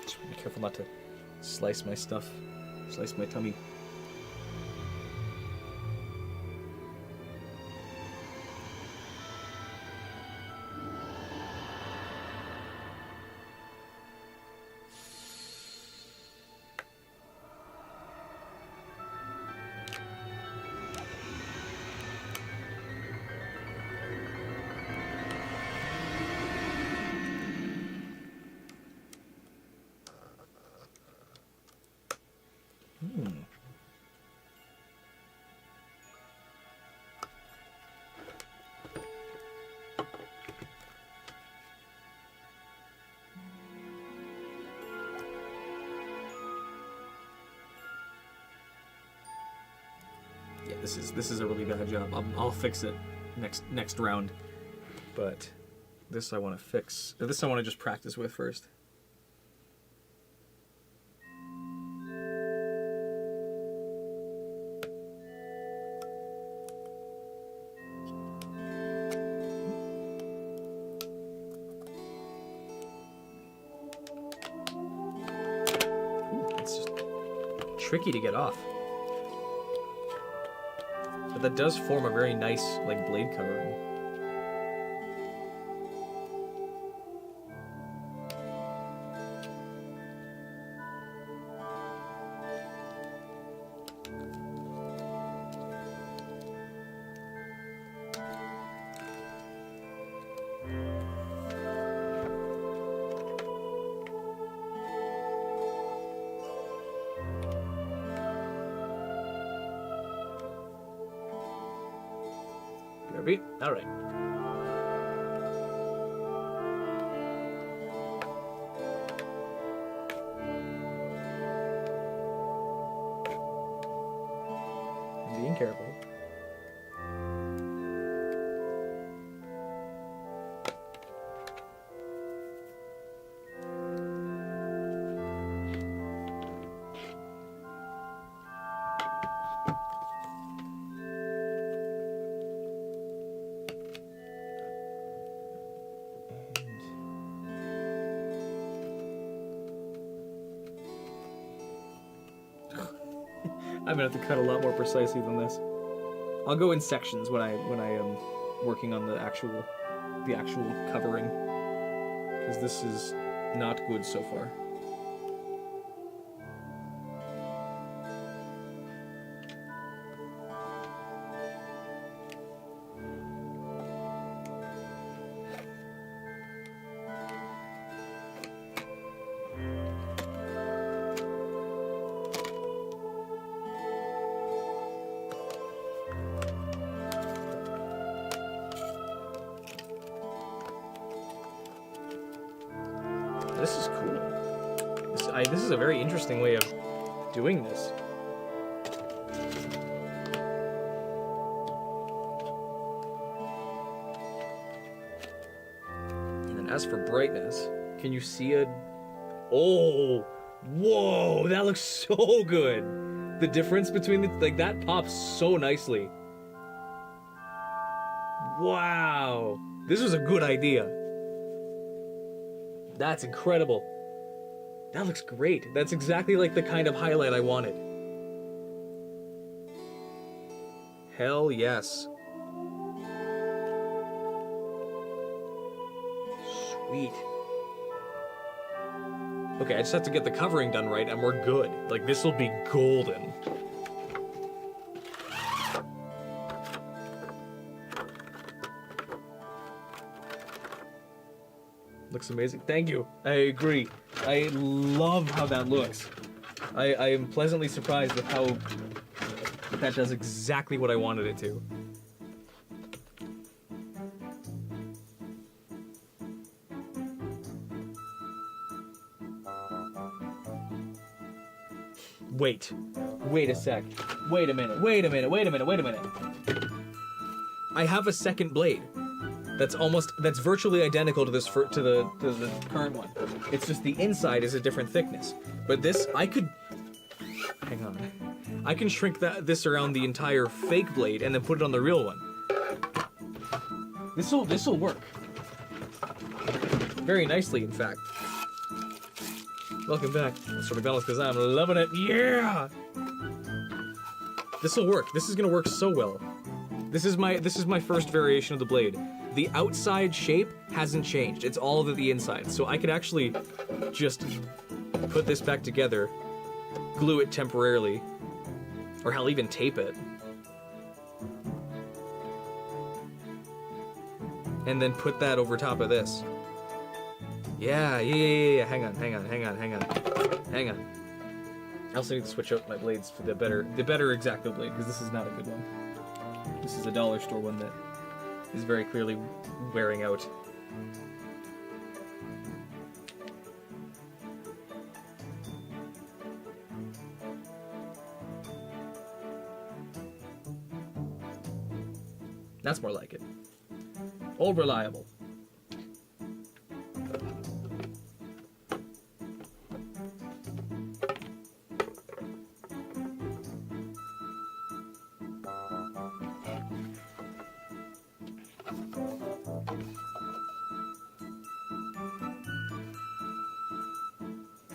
Just be careful not to slice my stuff, slice my tummy. Yeah, this is a really bad job. I'll fix it next round. But this I want to fix. This I want to just practice with first. It's just tricky to get off. But that does form a very nice, like, blade covering. Ready? All right. I'm being careful. I'm gonna have to cut a lot more precisely than this. I'll go in sections when I am working on the actual covering, because this is not good so far. This is cool. This is a very interesting way of doing this. And then as for brightness, can you see a... Oh! Whoa! That looks so good! The difference between the... Like, that pops so nicely. Wow! This was a good idea. That's incredible. That looks great. That's exactly like the kind of highlight I wanted. Hell yes. Sweet. Okay, I just have to get the covering done right and we're good. Like, this will be golden. Looks amazing. Thank you. I agree. I love how that looks. I am pleasantly surprised with how that does exactly what I wanted it to. Wait. Wait a sec. Wait a minute. Wait a minute. Wait a minute. Wait a minute. I have a second blade. That's virtually identical to this to the current one. It's just the inside is a different thickness. But this, I could, hang on, I can shrink this around the entire fake blade and then put it on the real one. This'll work very nicely, in fact. Welcome back, Mr. McDonald's, because I'm loving it. Yeah! This will work. This is gonna work so well. This is my first variation of the blade. The outside shape hasn't changed. It's all the inside. So I could actually just put this back together, glue it temporarily, or hell, even tape it. And then put that over top of this. Yeah. Hang on. I also need to switch out my blades for the better X-Acto blade, because this is not a good one. This is a dollar store one that is very clearly wearing out. That's more like it. Old reliable.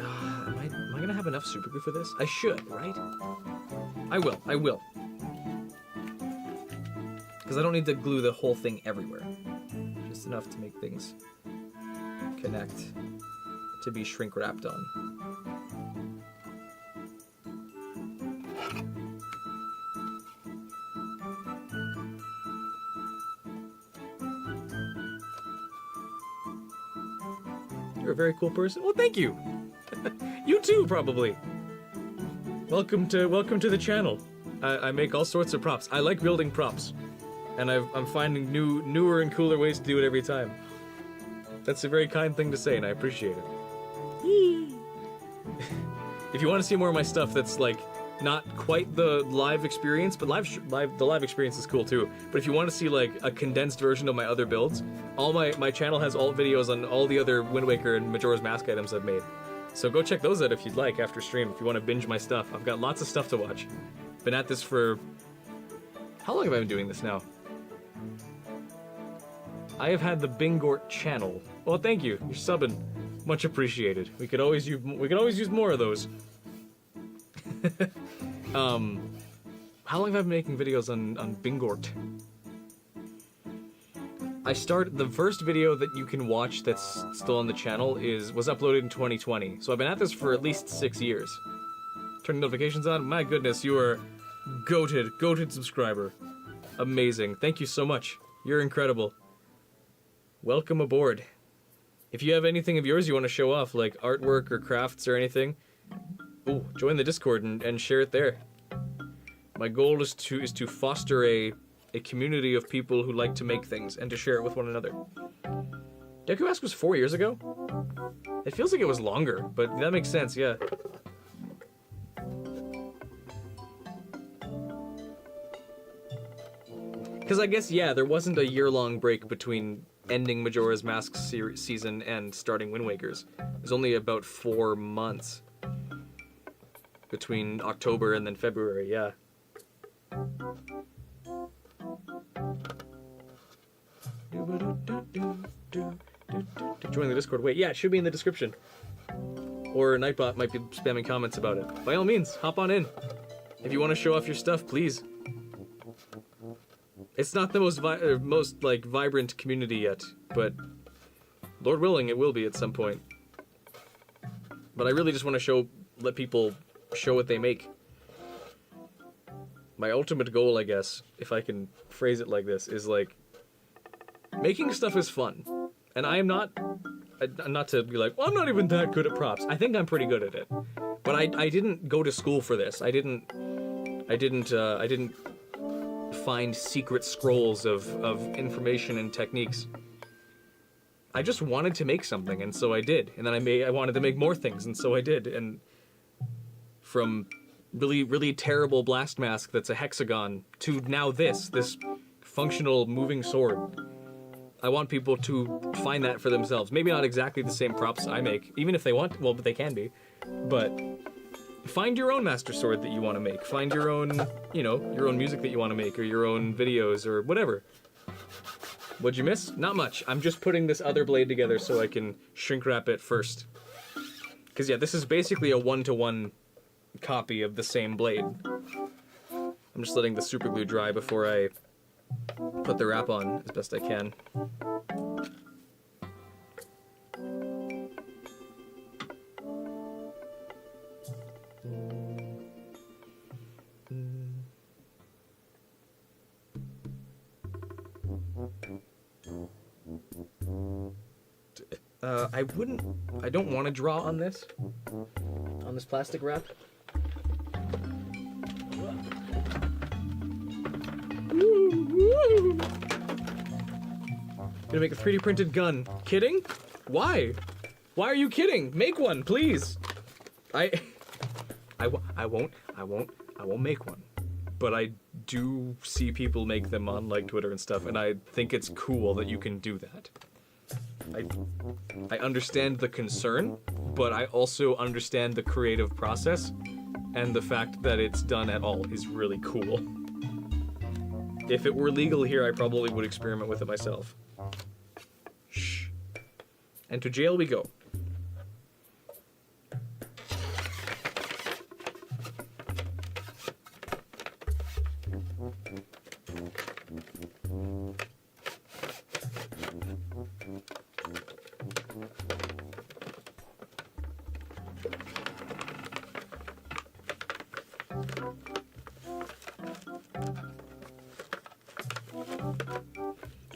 Am I gonna have enough super glue for this? I should, right? I will. Because I don't need to glue the whole thing everywhere. Just enough to make things connect to be shrink wrapped on. You're a very cool person. Well, thank you. You too, probably. Welcome to the channel. I make all sorts of props. I like building props, and I'm finding newer and cooler ways to do it every time. That's a very kind thing to say, and I appreciate it. If you want to see more of my stuff, that's like not quite the live experience, but the live experience is cool too. But if you want to see like a condensed version of my other builds, all my channel has alt videos on all the other Wind Waker and Majora's Mask items I've made. So go check those out if you'd like after stream, if you want to binge my stuff. I've got lots of stuff to watch. Been at this for... How long have I been doing this now? I have had the Bingort channel. Well, thank you. You're subbing. Much appreciated. We could always use more of those. How long have I been making videos on Bingort? The first video that you can watch that's still on the channel was uploaded in 2020. So I've been at this for at least 6 years. Turning notifications on? My goodness, you are goated subscriber. Amazing. Thank you so much. You're incredible. Welcome aboard. If you have anything of yours you want to show off, like artwork or crafts or anything, ooh, join the Discord and share it there. My goal is to foster a community of people who like to make things and to share it with one another. Deku Mask was 4 years ago? It feels like it was longer, but that makes sense, yeah. Because I guess, yeah, there wasn't a year-long break between ending Majora's Mask season and starting Wind Waker's. It was only about 4 months between October and then February, yeah. Join the Discord. Wait, yeah, it should be in the description. Or Nightbot might be spamming comments about it. By all means, hop on in. If you want to show off your stuff, please. It's not the most vibrant community yet, but Lord willing, it will be at some point. But I really just want to let people show what they make. My ultimate goal, I guess, if I can phrase it like this, is like making stuff is fun, and I am not to be like, well, I'm not even that good at props. I think I'm pretty good at it, but I didn't go to school for this. I didn't find secret scrolls of information and techniques. I just wanted to make something, and so I did. And then I wanted to make more things, and so I did. And from really, really terrible blast mask that's a hexagon to now this functional moving sword. I want people to find that for themselves. Maybe not exactly the same props I make, even if they want, well, but they can be. But find your own master sword that you want to make. Find your own, your own music that you want to make, or your own videos, or whatever. What'd you miss? Not much. I'm just putting this other blade together so I can shrink wrap it first. Because yeah, this is basically a 1-to-1 copy of the same blade. I'm just letting the super glue dry before I put the wrap on as best I can. I don't want to draw on this plastic wrap. Gonna make a 3D printed gun. Kidding? Why? Why are you kidding? Make one, please. I won't make one. But I do see people make them on like Twitter and stuff, and I think it's cool that you can do that. I understand the concern, but I also understand the creative process, and the fact that it's done at all is really cool. If it were legal here, I probably would experiment with it myself. Shh. And to jail we go.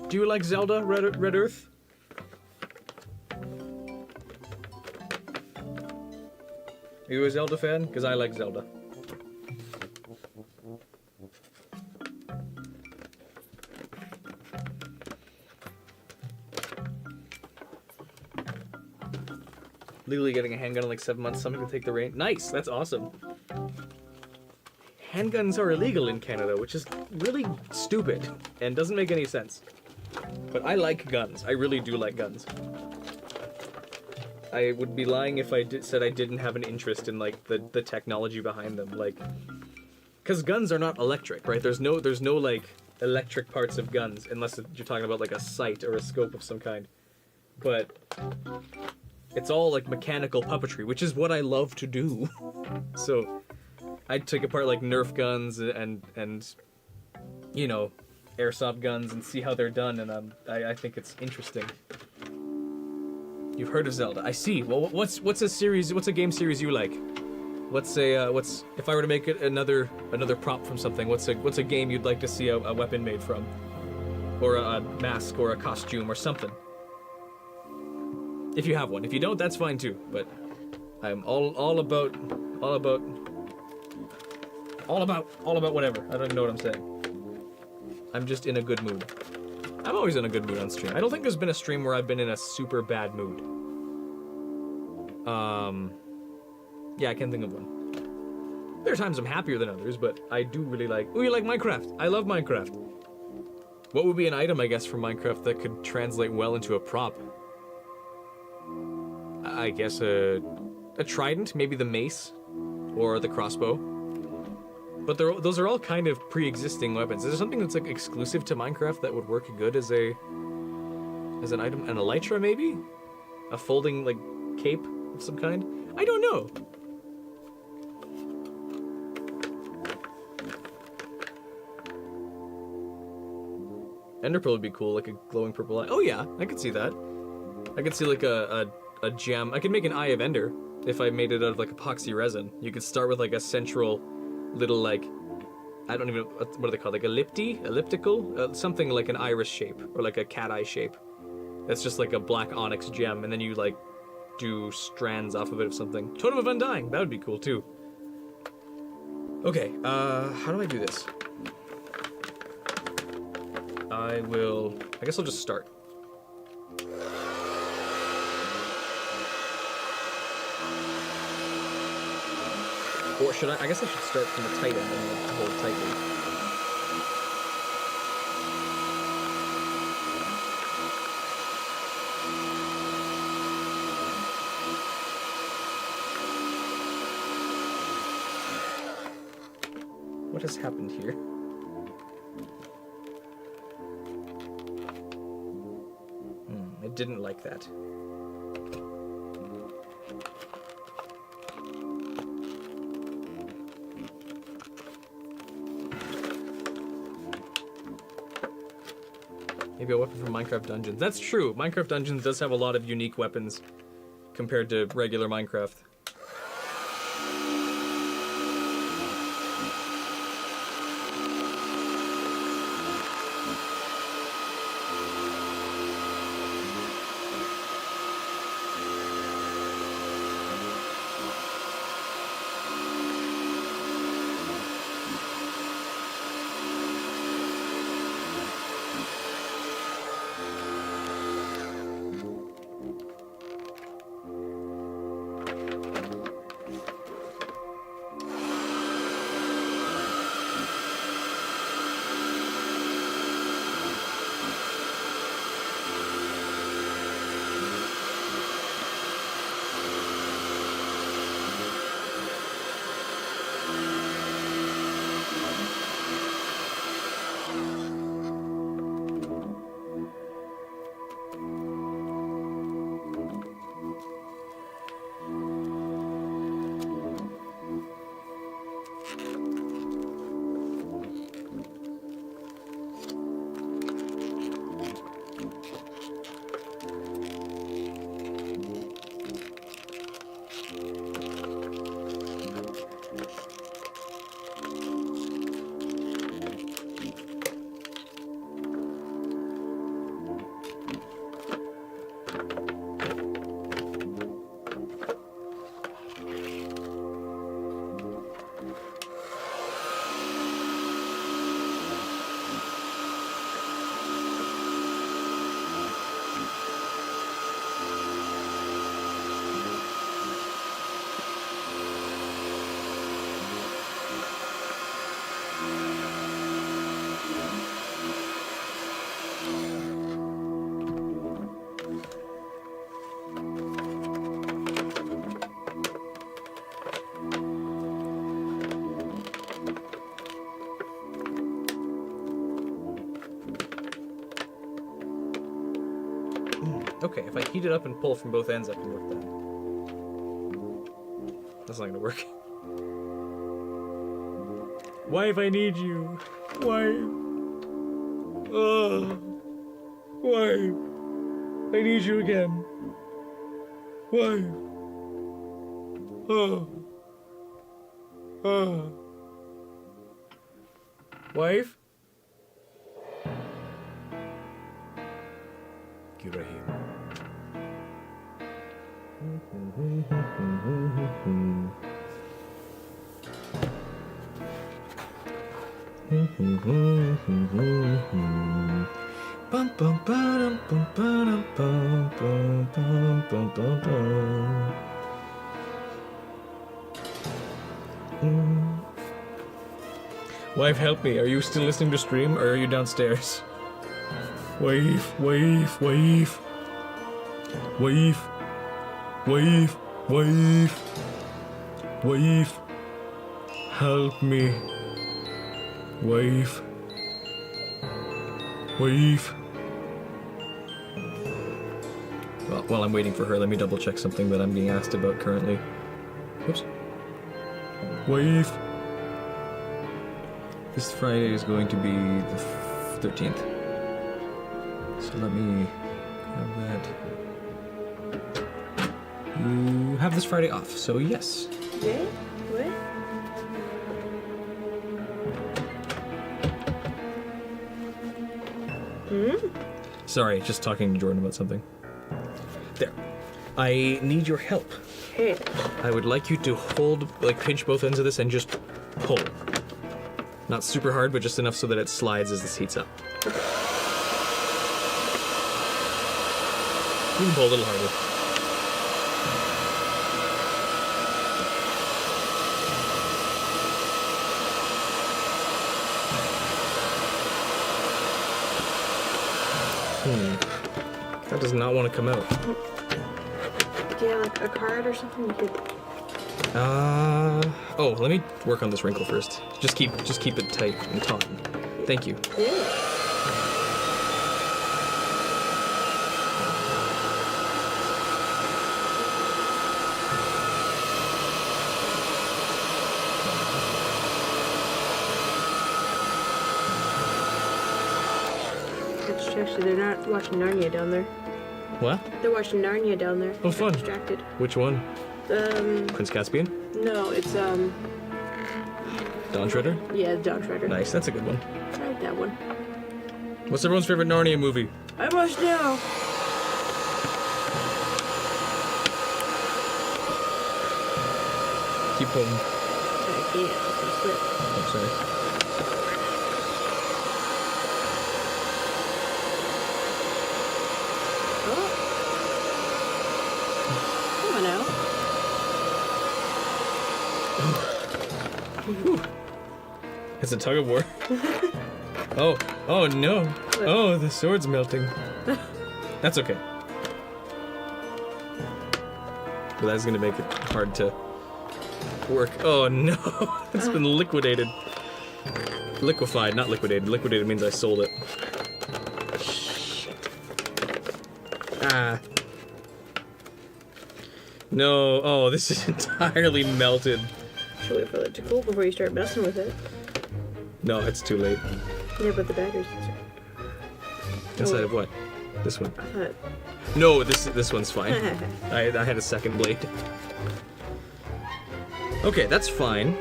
Do you like Zelda, Red Earth? Are you a Zelda fan? Because I like Zelda. Legally getting a handgun in like 7 months. Something to take the rain. Nice, that's awesome. Handguns are illegal in Canada, which is really stupid and doesn't make any sense. But I like guns. I really do like guns. I would be lying if I said I didn't have an interest in like the technology behind them, like, because guns are not electric, right? There's no like electric parts of guns unless you're talking about like a sight or a scope of some kind. But it's all like mechanical puppetry, which is what I love to do. So I'd take apart like Nerf guns and you know, airsoft guns and see how they're done, and I think it's interesting. You've heard of Zelda, I see. Well, what's a game series you like? What's if I were to make it another prop from something? What's a game you'd like to see a weapon made from, or a mask or a costume or something? If you have one. If you don't, that's fine too. But I'm all about whatever. I don't even know what I'm saying. I'm just in a good mood. I'm always in a good mood on stream. I don't think there's been a stream where I've been in a super bad mood. Yeah, I can't think of one. There are times I'm happier than others, but I do really like... Oh, you like Minecraft? I love Minecraft. What would be an item, I guess, from Minecraft that could translate well into a prop? I guess a trident, maybe the mace, or the crossbow. But those are all kind of pre-existing weapons. Is there something that's like exclusive to Minecraft that would work good as an item? An elytra, maybe? A folding like cape of some kind? I don't know. Ender pearl would be cool, like a glowing purple eye. Oh yeah, I could see that. I could see like a gem. I could make an Eye of Ender if I made it out of like epoxy resin. You could start with like a central little like, I don't even know, what are they called? Like elliptical? Something like an iris shape or like a cat eye shape. That's just like a black onyx gem, and then you like do strands off of it of something. Totem of Undying, that would be cool too. Okay, how do I do this? I guess I'll just start. Or should I guess I should start from the tight end and hold tightly. What has happened here? I didn't like that. Maybe a weapon from Minecraft Dungeons. That's true. Minecraft Dungeons does have a lot of unique weapons compared to regular Minecraft. Okay, if I heat it up and pull from both ends, I can work that. That's not gonna work. Wife, I need you. Wife. Oh. Wife. I need you again. Wife. Oh. Oh. Wife? Get right here. Bum bum ba-dum bum ba-dum bum bum bum bum bum bum. Wife, help me. Are you still listening to stream or are you downstairs? Wife, wife, wife. Wife. Wife, wife. Wife. Help me. Wife. Wife. Well, while I'm waiting for her, let me double check something that I'm being asked about currently. Oops. Wife. This Friday is going to be the 13th. So let me grab that. You have this Friday off, so yes. Yeah? What? Sorry, just talking to Jordan about something. There. I need your help. Okay. I would like you to hold, like, pinch both ends of this and just pull. Not super hard, but just enough so that it slides as this heats up. You can pull a little harder. That does not want to come out. Do you have like a card or something you could? Oh, let me work on this wrinkle first. Just keep it tight and taut. Thank you. Yeah. Good Actually, they're not watching Narnia down there. What? They're watching Narnia down there. Oh, fun. Distracted. Which one? Prince Caspian? No, it's Dawn Treader? yeah, Dawn Treader. Nice, that's a good one. I like that one. What's everyone's favorite Narnia movie? I must know. Keep home. I can't. It's gonna slip. I'm sorry. Oh. Come on now. It's a tug of war. Oh no. What? Oh, the sword's melting. That's okay. But that's gonna make it hard to work. Oh no, it's been liquidated. Liquefied, not liquidated. Liquidated means I sold it. Shit. Ah. No, oh, this is entirely melted. Should wait for it to cool before you start messing with it. No, it's too late. Yeah, but the batteries. Inside of what? This one. I thought. No, this one's fine. I had a second blade. Okay, that's fine.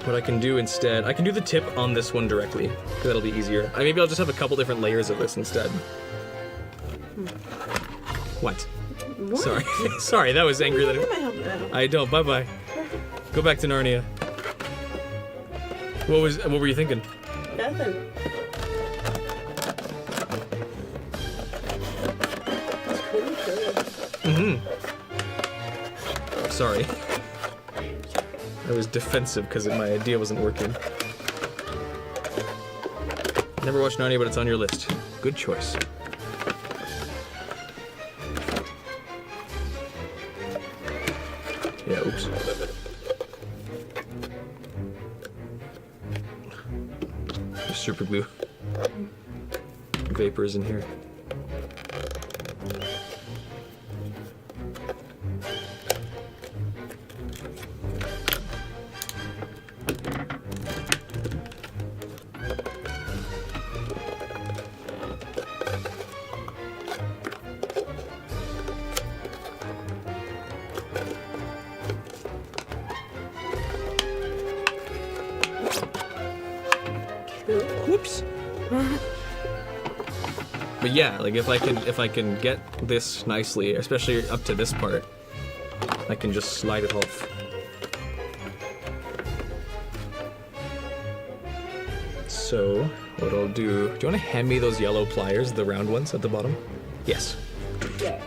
What I can do instead, I can do the tip on this one directly, because that'll be easier. Maybe I'll just have a couple different layers of this instead. What? What? Sorry. Sorry, that was angry that Where am I helping out? I don't. Bye-bye. Go back to Narnia. What were you thinking? Nothing. It's cool. Sorry. I was defensive because my idea wasn't working. Never watched Narnia, but it's on your list. Good choice. Yeah, oops. There's super glue. Vapors in here. Whoops. But yeah, like if I can get this nicely, especially up to this part, I can just slide it off. So what I'll do you want to hand me those yellow pliers, the round ones at the bottom? Yes. Yeah.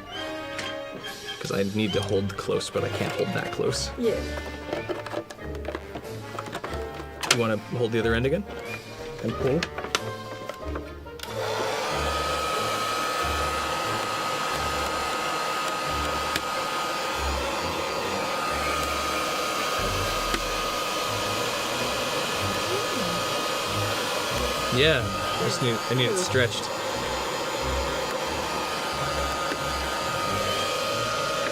Because I need to hold close, but I can't hold that close. Yeah. You want to hold the other end again? And pull. Yeah, I need it stretched.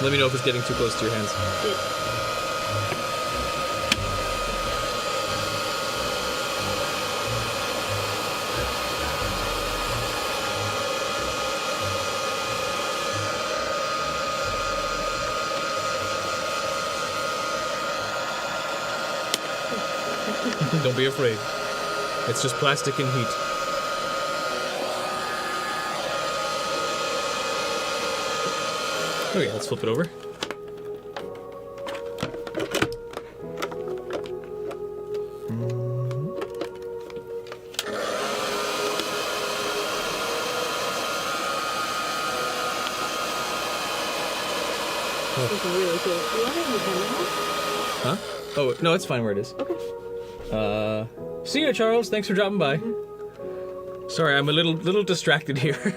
Let me know if it's getting too close to your hands. Yeah. Don't be afraid. It's just plastic and heat. Okay, let's flip it over. This is really cool. You want it in the camera? Huh? Oh, no, it's fine where it is. Okay. See ya, Charles. Thanks for dropping by. Sorry, I'm a little distracted here.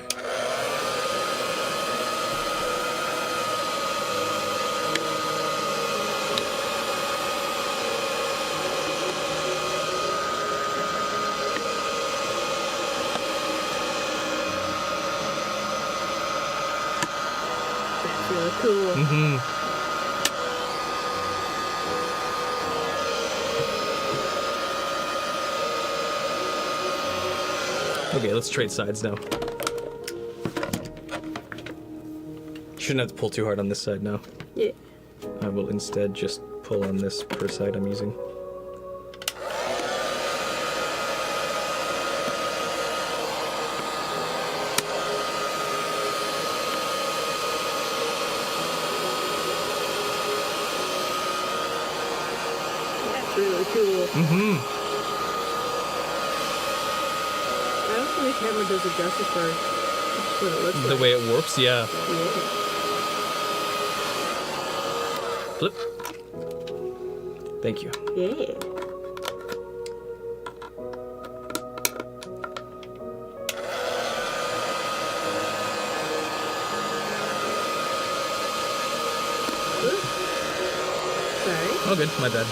That's really cool. Okay, let's trade sides now. Shouldn't have to pull too hard on this side now. Yeah. I will instead just pull on this per side I'm using. That's really cool. Mm-hmm. I don't think the camera does it justice for what it looks The like. way it warps, yeah. Yeah. Flip. Thank you. Yeah. Ooh. Sorry. Oh, good. My bad.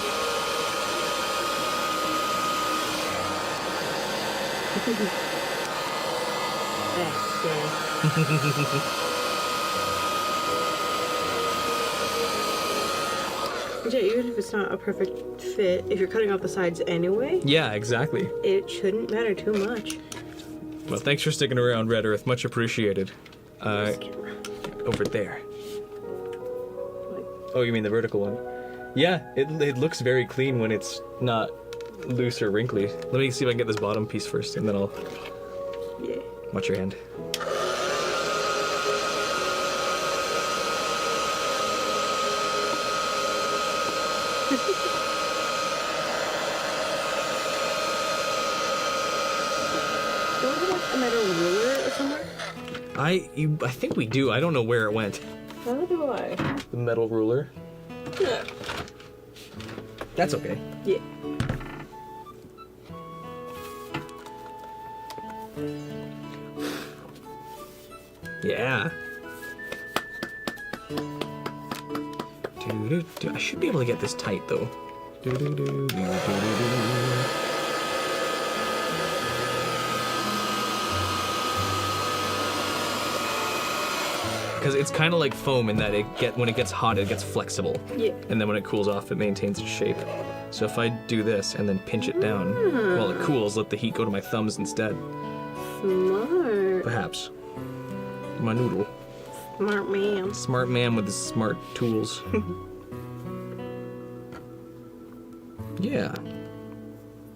Yeah, even if it's not a perfect fit, if you're cutting off the sides anyway, Yeah, exactly. it shouldn't matter too much. Well, thanks for sticking around, Red Earth. Much appreciated. This camera. Over there. Oh, you mean the vertical one? Yeah, it looks very clean when it's not loose or wrinkly. Let me see if I can get this bottom piece first, and then I'll Yeah. watch your hand. Don't we have like a metal ruler or somewhere? I think we do. I don't know where it went. How do I? The metal ruler. Yeah. That's okay. Yeah. Yeah. Doo-doo-doo. I should be able to get this tight though. Doo-doo-doo-doo-doo-doo-doo. Because it's kind of like foam in that when it gets hot, it gets flexible, Yeah. and then when it cools off, it maintains its shape. So if I do this and then pinch it down while it cools, let the heat go to my thumbs instead. Smart. Perhaps. My noodle. Smart man. Smart man with his smart tools. Yeah.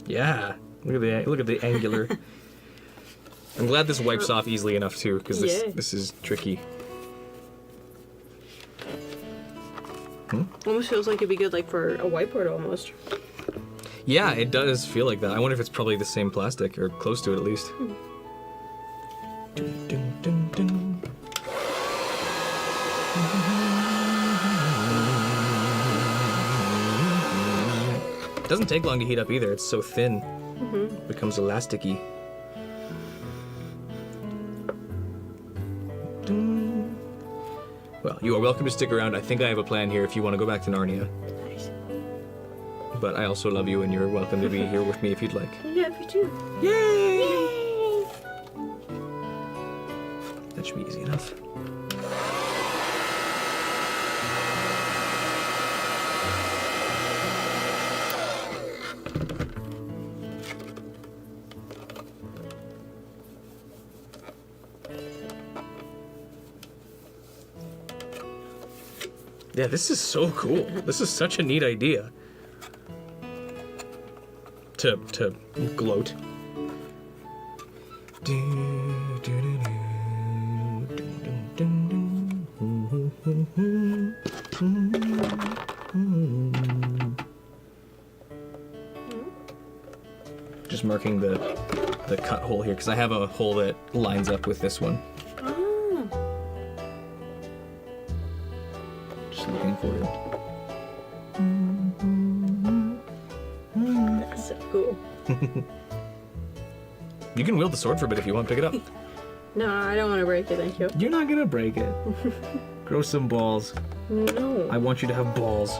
Yeah. Look at the angular. I'm glad this wipes off easily enough too, because Yeah. this is tricky. Almost feels like it'd be good like for a whiteboard almost. Yeah, it does feel like that. I wonder if it's probably the same plastic, or close to it at least. Dun, dun, dun, dun. Doesn't take long to heat up either. It's so thin. It becomes elasticy. Dun. Well, you are welcome to stick around. I think I have a plan here if you want to go back to Narnia. Nice. But I also love you, and you're welcome to be here with me if you'd like. Yeah, me too. Yay! That should be easy enough. Yeah, this is so cool. This is such a neat idea. To gloat. Just marking the cut hole here because I have a hole that lines up with this one. Oh. Just looking for it. That's so cool. You can wield the sword for a bit if you want. Pick it up. No, I don't want to break it, thank you. You're not gonna break it. Grow some balls. No. I want you to have balls.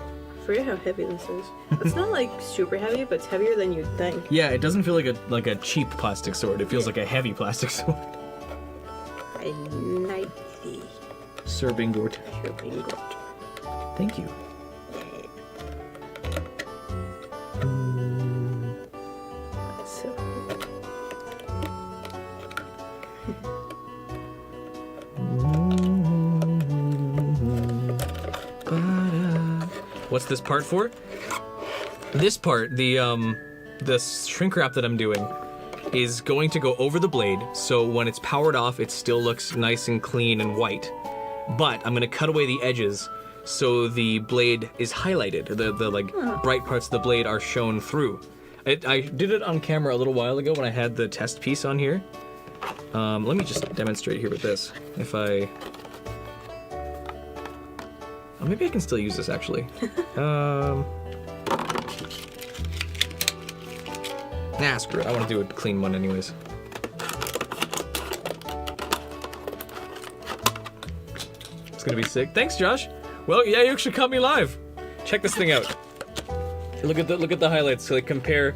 I forget how heavy this is. It's not like super heavy, but it's heavier than you'd think. Yeah, it doesn't feel like a cheap plastic sword. It feels like a heavy plastic sword. I like the Sir Bingort. Sure, Bingo. Thank you. What's this part for? This part, the shrink wrap that I'm doing is going to go over the blade, so when it's powered off, it still looks nice and clean and white. But I'm gonna cut away the edges so the blade is highlighted. The like bright parts of the blade are shown through. I did it on camera a little while ago when I had the test piece on here. Let me just demonstrate here with this. If I... Oh, maybe I can still use this actually. Nah, screw it. I want to do a clean one anyways. It's gonna be sick. Thanks, Josh. Well, yeah, you actually caught me live. Check this thing out. Look at the highlights. So like compare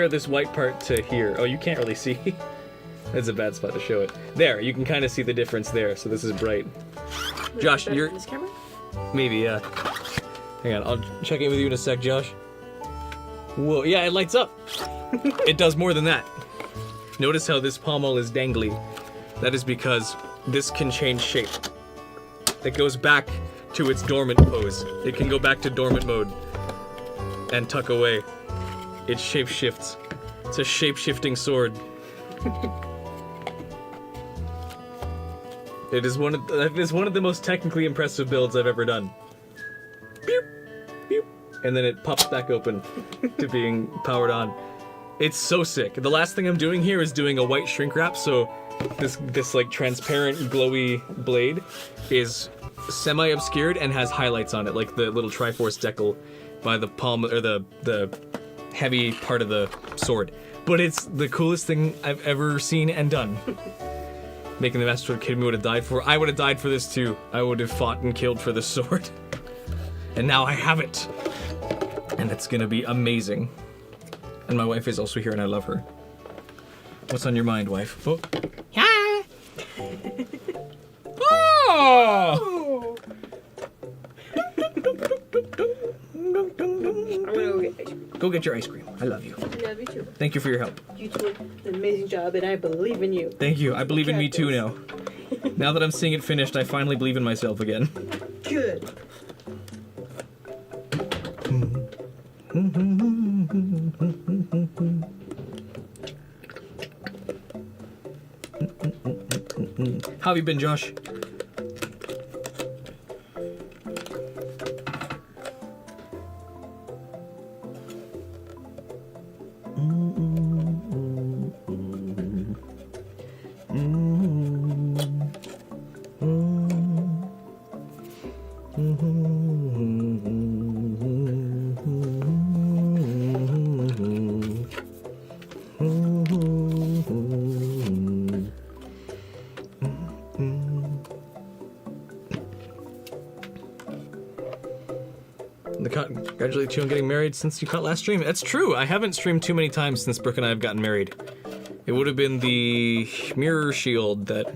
this white part to here. Oh, you can't really see. That's a bad spot to show it. There, you can kind of see the difference there. So this is bright. Josh, you're This camera? maybe yeah. Hang on, I'll check in with you in a sec, Josh. Whoa, yeah, it lights up. It does more than that. Notice how this pommel is dangly. That is because this can change shape. It goes back to its dormant pose. It can go back to dormant mode and tuck away. It shape shifts. It's a shape-shifting sword. It is one of the most technically impressive builds I've ever done. Beep, beep, and then it pops back open to being powered on. It's so sick. The last thing I'm doing here is doing a white shrink wrap, so this like transparent glowy blade is semi-obscured and has highlights on it, like the little Triforce decal by the palm or the heavy part of the sword. But it's the coolest thing I've ever seen and done. Making the Master Sword Kid me would have died for. I would have died for this too. I would have fought and killed for this sword. And now I have it. And it's gonna be amazing. And my wife is also here and I love her. What's on your mind, wife? Oh. Hi. Oh! I'm gonna go get ice cream. Go get your ice cream. I love you. I love you too. Thank you for your help. You two did an amazing job, and I believe in you. Thank you. I believe in me too now. Now that I'm seeing it finished, I finally believe in myself again. Good. How have you been, Josh? Congratulate you on getting married since you caught last stream. That's true. I haven't streamed too many times since Brooke and I have gotten married. It would have been the mirror shield that...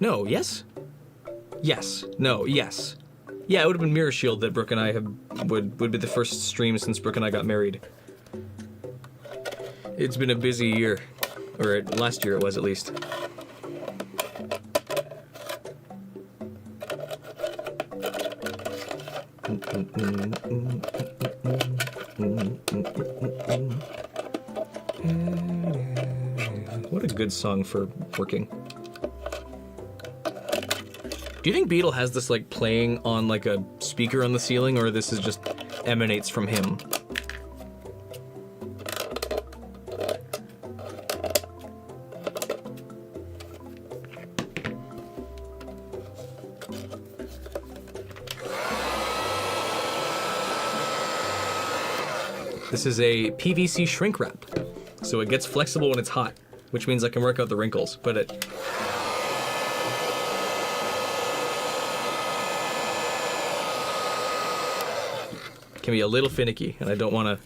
No, yes? Yes. No, yes. Yeah, it would have been mirror shield that Brooke and I would be the first stream since Brooke and I got married. It's been a busy year. Or last year it was, at least. What a good song for working. Do you think Beetle has this like playing on like a speaker on the ceiling, or this is just emanates from him? This is a PVC shrink wrap, so it gets flexible when it's hot, which means I can work out the wrinkles, but it... can be a little finicky, and I don't want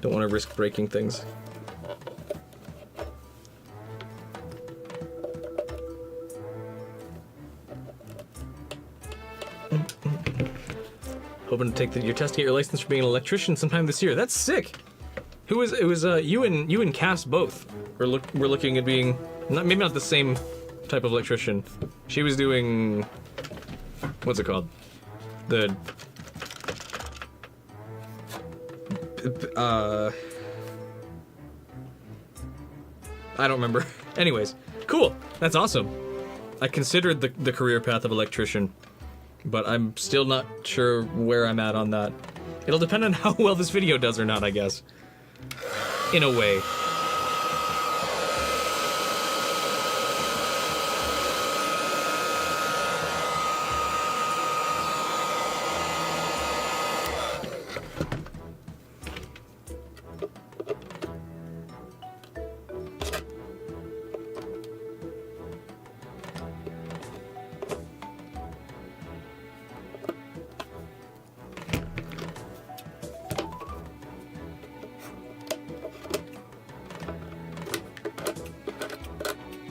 to risk breaking things. Hoping to take your test to get your license for being an electrician sometime this year. That's sick. It was you and Cass both were looking at being maybe not the same type of electrician. She was doing what's it called? The I don't remember. Anyways, cool. That's awesome. I considered the career path of electrician, but I'm still not sure where I'm at on that. It'll depend on how well this video does or not, I guess. In a way.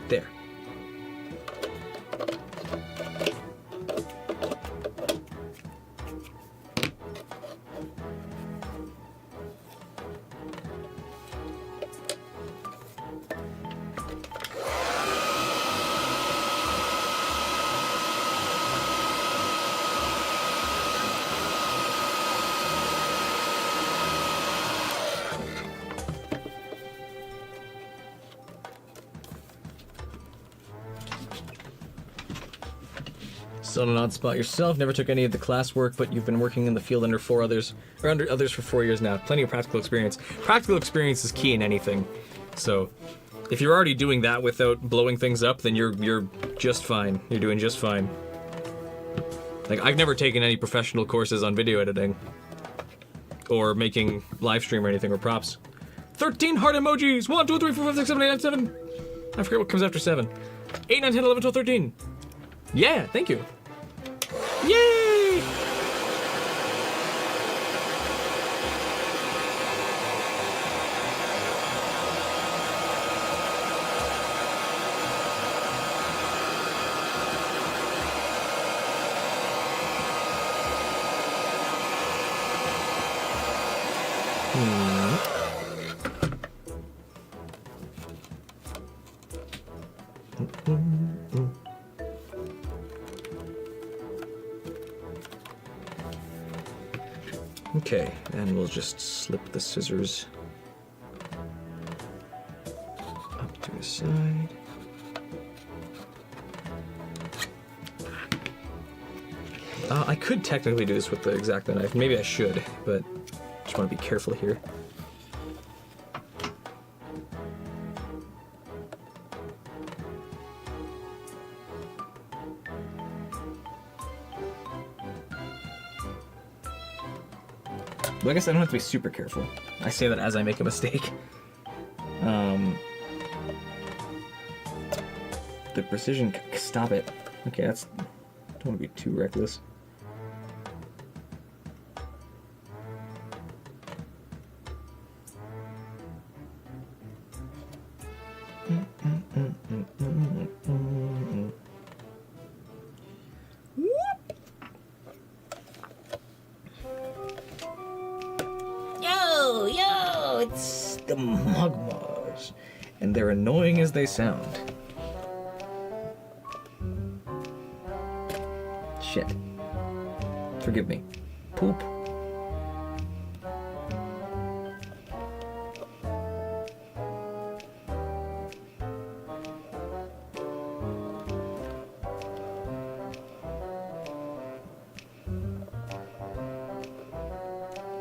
There. Still an odd spot yourself, never took any of the classwork, but you've been working in the field under others for 4 years now. Plenty of practical experience. Practical experience is key in anything. So, if you're already doing that without blowing things up, then you're just fine. You're doing just fine. Like, I've never taken any professional courses on video editing. Or making live stream or anything, or props. 13 heart emojis! 1, 2, 3, 4, 5, 6, 7, 8, 9, 7. I forget what comes after 7. 8, 9, 10, 11, 12, 13. Yeah, thank you. Yay! Okay, and we'll just slip the scissors up to the side. I could technically do this with the X-Acto knife. Maybe I should, but just want to be careful here. Well, I guess I don't have to be super careful. I say that as I make a mistake. The precision... Stop it. Okay, that's... Don't want to be too reckless. Yo, it's the Mugmas. And they're annoying as they sound. Shit. Forgive me. Poop.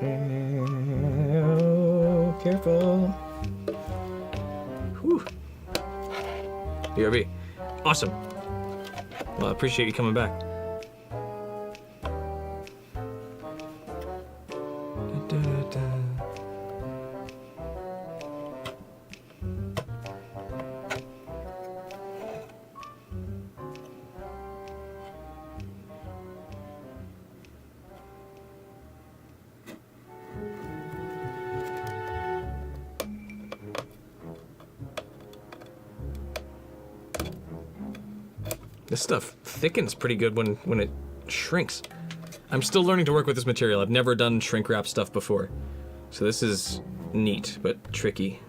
Oh, careful. Whew. BRB. Awesome. Well, I appreciate you coming back. This stuff thickens pretty good when it shrinks. I'm still learning to work with this material. I've never done shrink wrap stuff before. So this is neat, but tricky.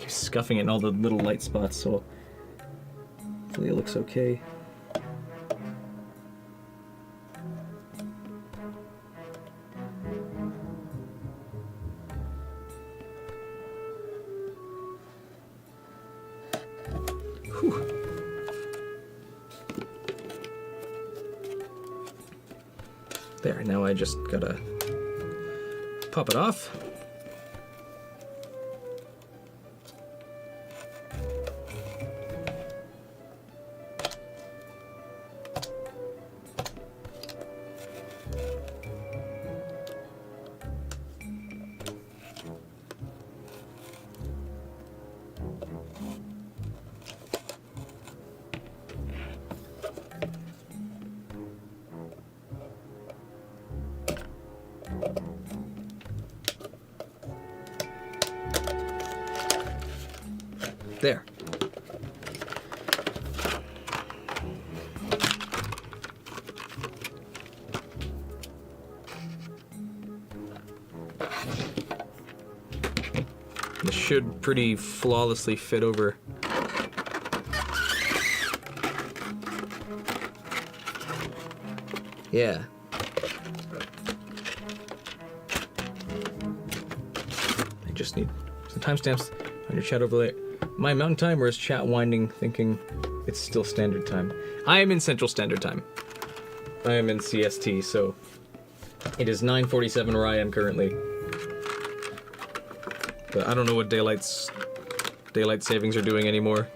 keep scuffing it in all the little light spots, so hopefully it looks okay. There, now I just gotta pop it off. There. This should pretty flawlessly fit over. Yeah. I just need some timestamps on your chat overlay. My mountain time, or is chat winding thinking it's still standard time? I am in Central Standard Time. I am in CST, so it is 9:47 where I am currently. But I don't know what daylight savings are doing anymore.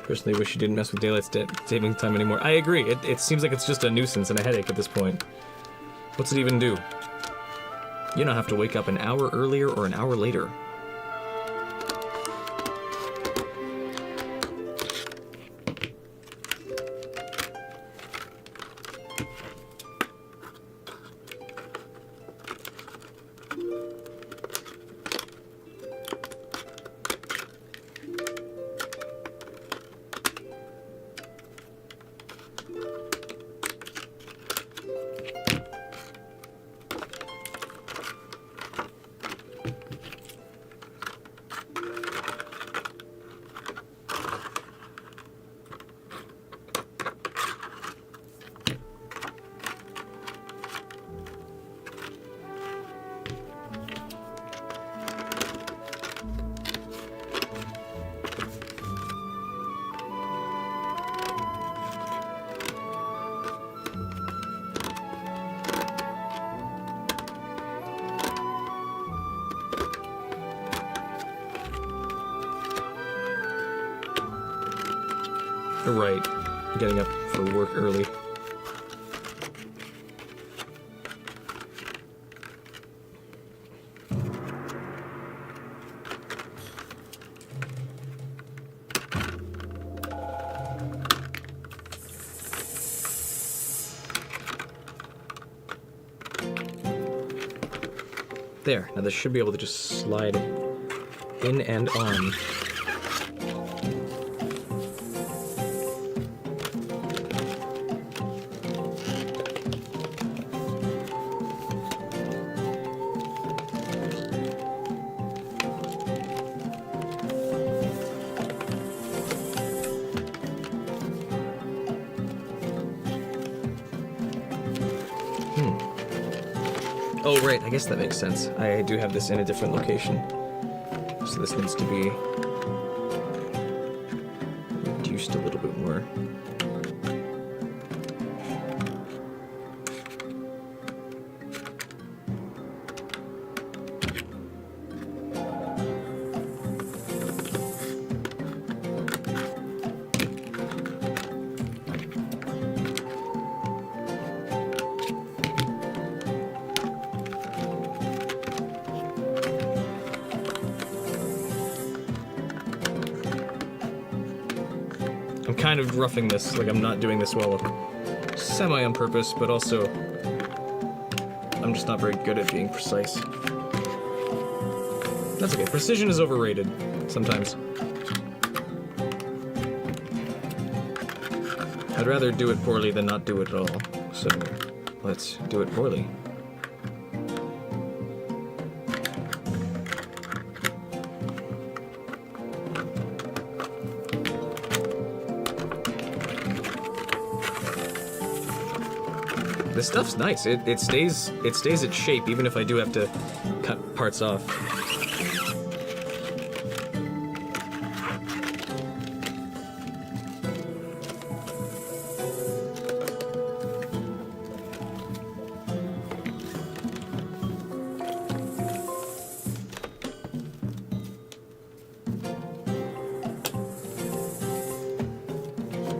Personally wish you didn't mess with daylight saving time anymore. I agree. It seems like it's just a nuisance and a headache at this point. What's it even do? You don't have to wake up an hour earlier or an hour later. Right, getting up for work early. There, now this should be able to just slide in and on. Oh, right, I guess that makes sense. I do have this in a different location. So this needs to be reduced a little bit more. I'm kind of roughing this, like I'm not doing this well, semi on purpose, but also I'm just not very good at being precise. That's okay. Precision is overrated sometimes. I'd rather do it poorly than not do it at all. So let's do it poorly. This stuff's nice. It stays its shape even if I do have to cut parts off.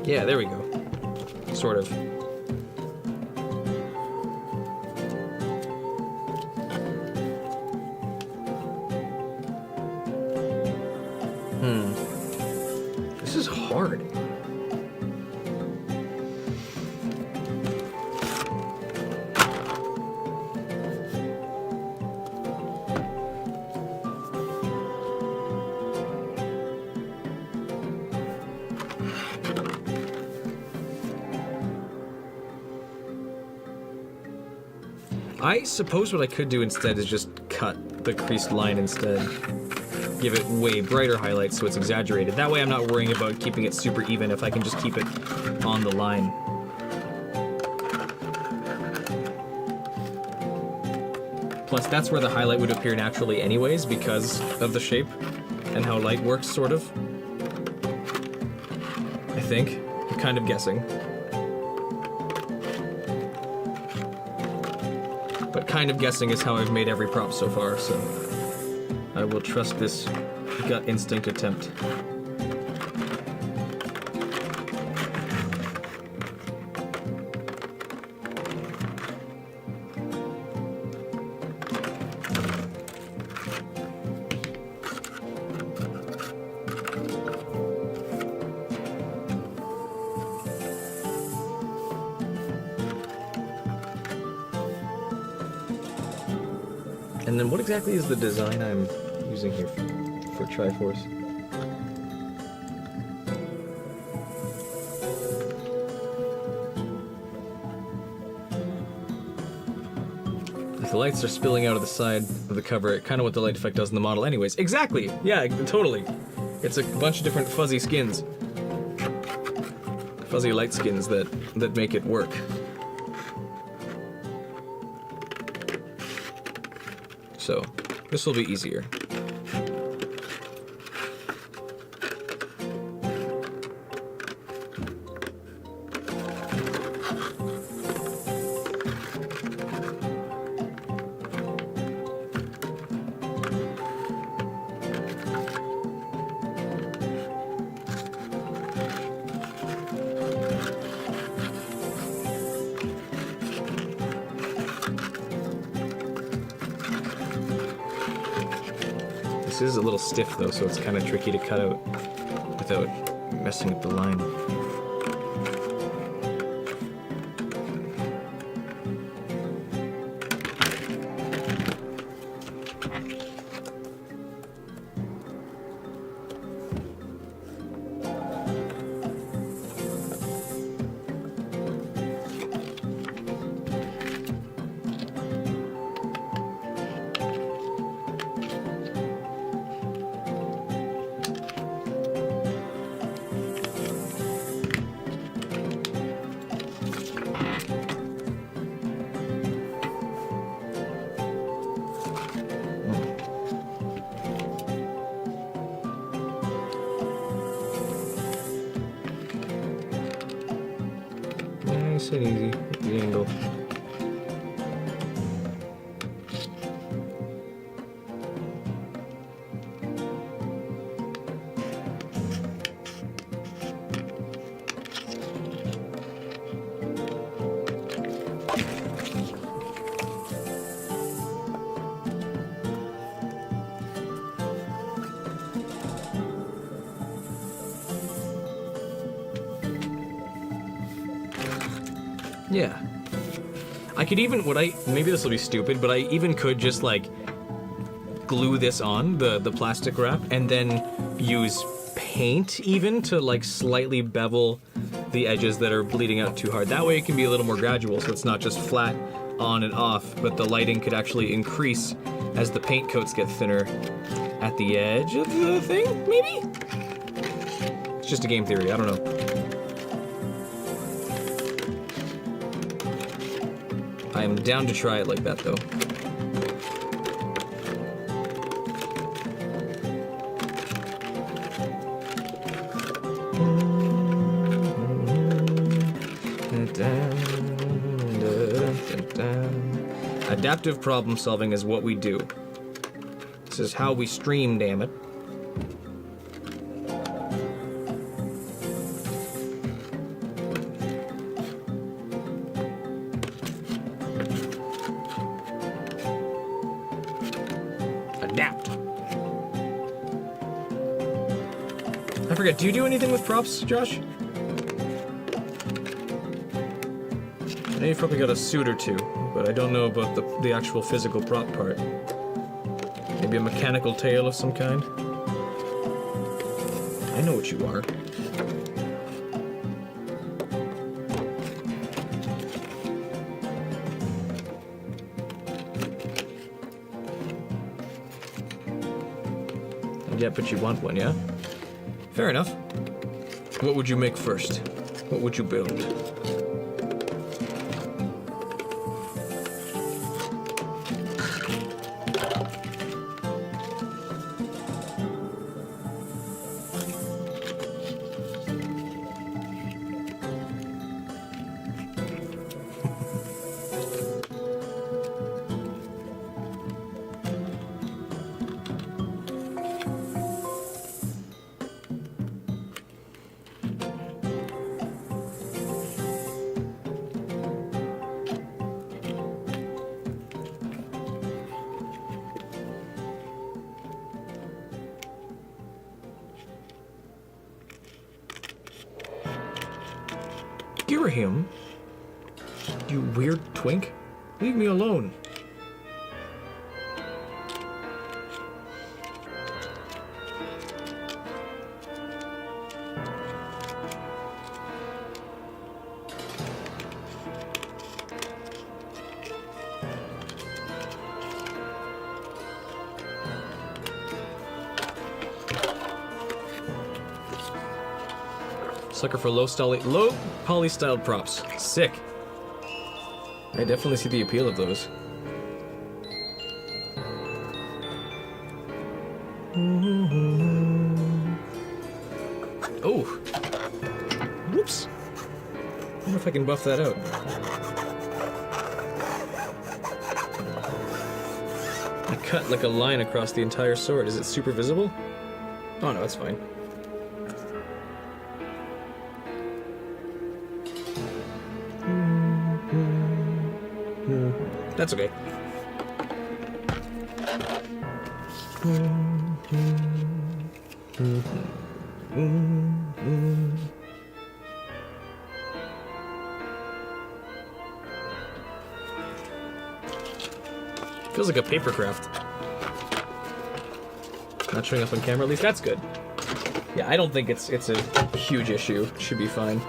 Yeah, there we go. Sort of. This is hard. I suppose what I could do instead is just cut the creased line instead. Give it way brighter highlights so it's exaggerated. That way I'm not worrying about keeping it super even if I can just keep it on the line. Plus, that's where the highlight would appear naturally anyways because of the shape and how light works, sort of. I think. I'm kind of guessing. But kind of guessing is how I've made every prop so far, so I will trust this gut instinct attempt. And then what exactly is the design I'm using here for Triforce? If the lights are spilling out of the side of the cover, kind of what the light effect does in the model anyways. Exactly! Yeah, totally. It's a bunch of different fuzzy skins. Fuzzy light skins that make it work. So, this will be easier. This is a little stiff though, so it's kind of tricky to cut out without messing up the line. Nice and easy with the angle. Yeah. I could even, maybe this will be stupid, but I even could just like glue this on, the plastic wrap, and then use paint even to like slightly bevel the edges that are bleeding out too hard. That way it can be a little more gradual, so it's not just flat on and off, but the lighting could actually increase as the paint coats get thinner at the edge of the thing, maybe? It's just a game theory, I don't know. I am down to try it like that, though. Adaptive problem solving is what we do. This is how we stream, damn it. Adapt. I forget, do you do anything with props, Josh? I know you've probably got a suit or two, but I don't know about the actual physical prop part. Maybe a mechanical tail of some kind? I know what you are. Yeah, but you want one, yeah? Fair enough. What would you make first? What would you build? Him? You weird twink? Leave me alone. Sucker for low poly styled props. Sick. I definitely see the appeal of those. Oh. Whoops. I wonder if I can buff that out. I cut like a line across the entire sword. Is it super visible? Oh no, that's fine. That's okay. Feels like a paper craft. Not showing up on camera, at least that's good. Yeah, I don't think it's a huge issue. It should be fine.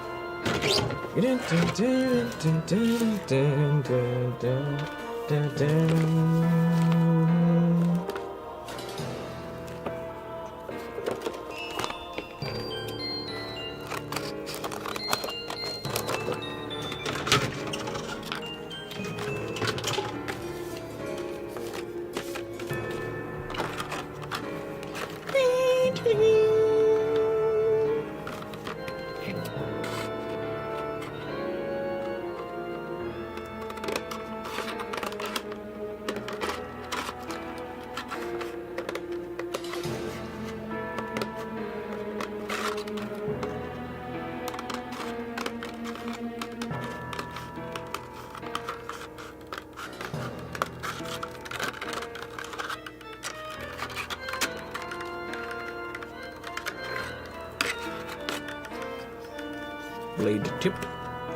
Blade tip.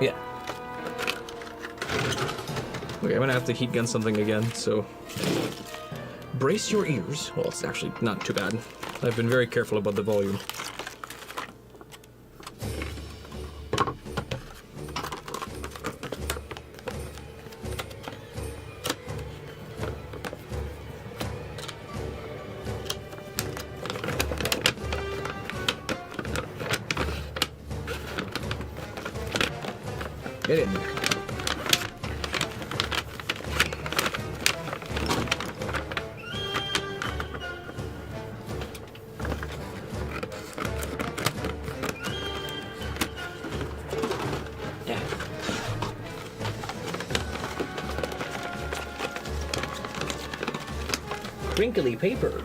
Yeah. Okay, I'm gonna have to heat gun something again, so brace your ears. Well, it's actually not too bad. I've been very careful about the volume. Get in there. Yeah. Crinkly paper.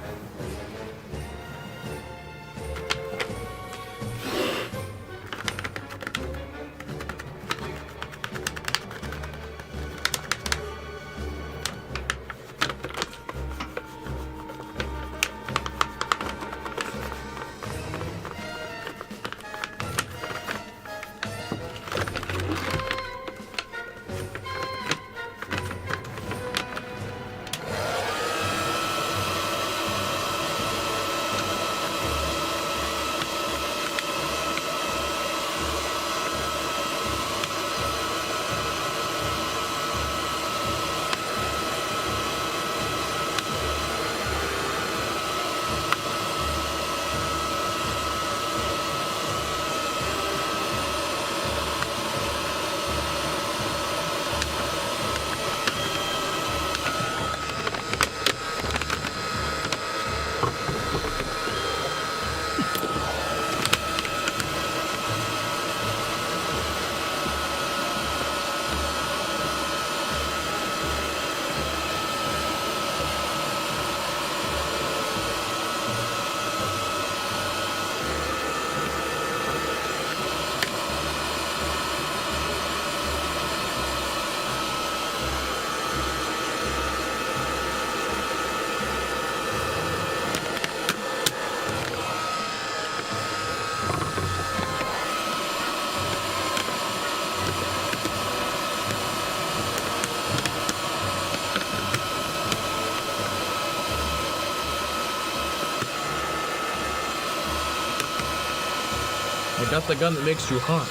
I got the gun that makes you hot.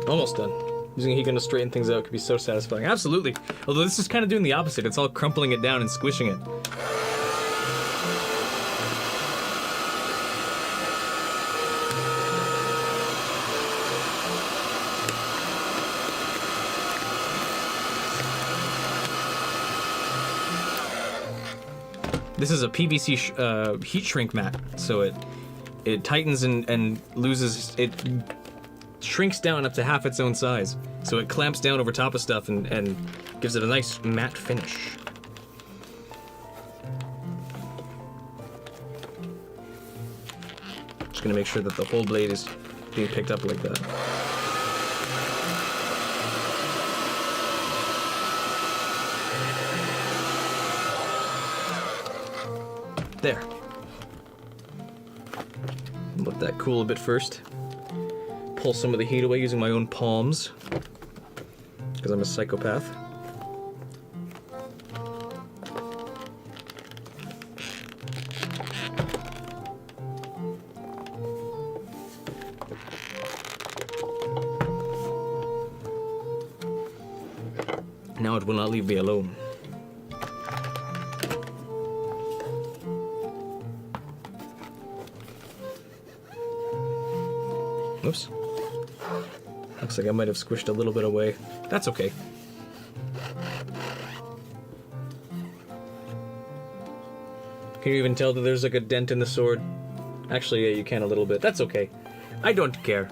Almost done. Using a heat gun to straighten things out could be so satisfying. Absolutely. Although this is kind of doing the opposite. It's all crumpling it down and squishing it. This is a PVC heat shrink mat, so it tightens and loses it. Shrinks down up to half its own size, so it clamps down over top of stuff and gives it a nice matte finish. Just gonna make sure that the whole blade is being picked up like that. There. Let that cool a bit first. Pull some of the heat away using my own palms, because I'm a psychopath. Now it will not leave me alone. Oops. Looks like I might have squished a little bit away. That's okay. Can you even tell that there's like a dent in the sword? Actually, yeah, you can a little bit. That's okay. I don't care.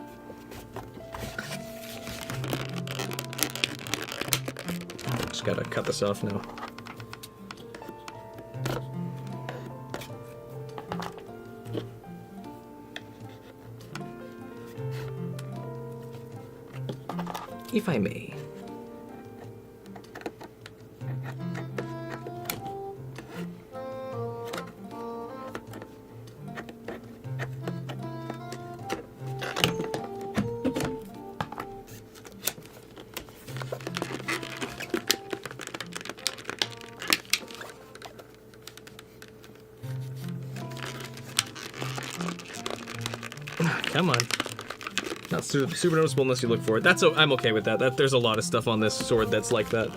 Just gotta cut this off now. If I may. Come on. Not super noticeable unless you look for it. I'm okay with that. There's a lot of stuff on this sword that's like that.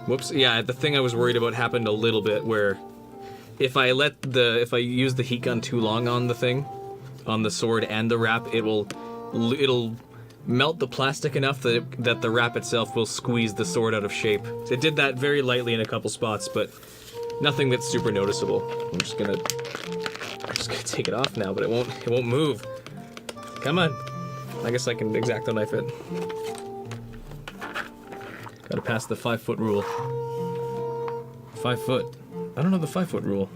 Whoops. Yeah, the thing I was worried about happened a little bit where if I use the heat gun too long on the thing, on the sword and the wrap, it'll melt the plastic enough that the wrap itself will squeeze the sword out of shape. It did that very lightly in a couple spots, but nothing that's super noticeable. I'm just gonna take it off now, but it won't move. Come on. I guess I can X-Acto knife it. Gotta pass the 5-foot rule. 5 foot. I don't know the 5-foot rule.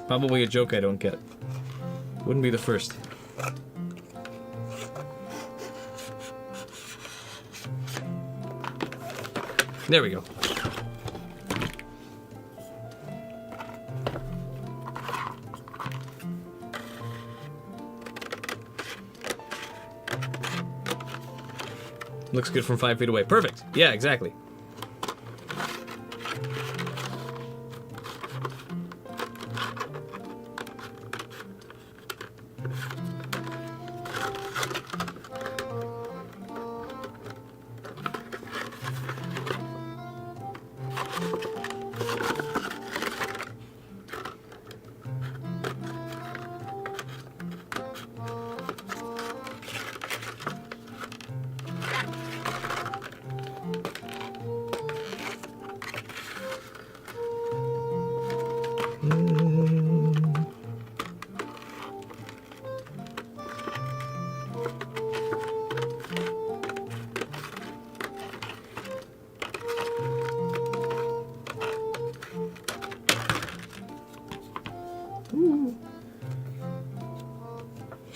Probably a joke I don't get. Wouldn't be the first. There we go. Looks good from 5 feet away. Perfect. Yeah, exactly.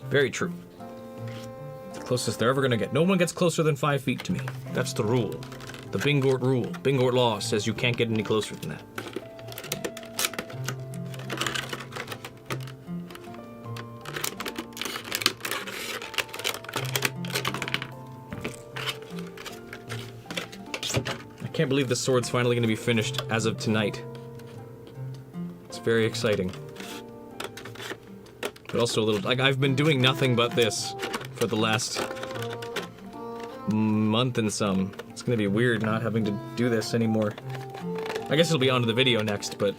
Very true. Closest they're ever gonna get. No one gets closer than 5 feet to me. That's the rule. The Bingort rule. Bingort law says you can't get any closer than that. I can't believe the sword's finally gonna be finished as of tonight. It's very exciting. But also a little, like, I've been doing nothing but this for the last month and some. It's gonna be weird not having to do this anymore. I guess it'll be onto the video next, but...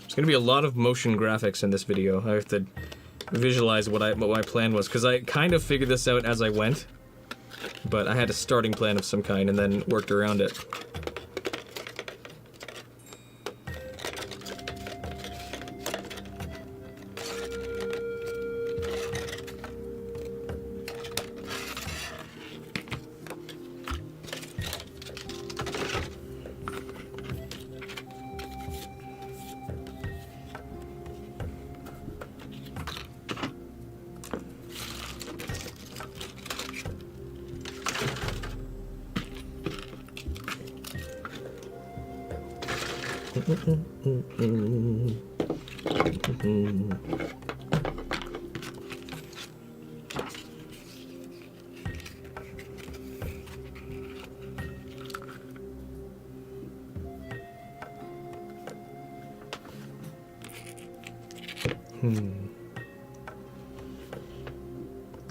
There's gonna be a lot of motion graphics in this video. I have to visualize what my plan was, because I kind of figured this out as I went, but I had a starting plan of some kind and then worked around it.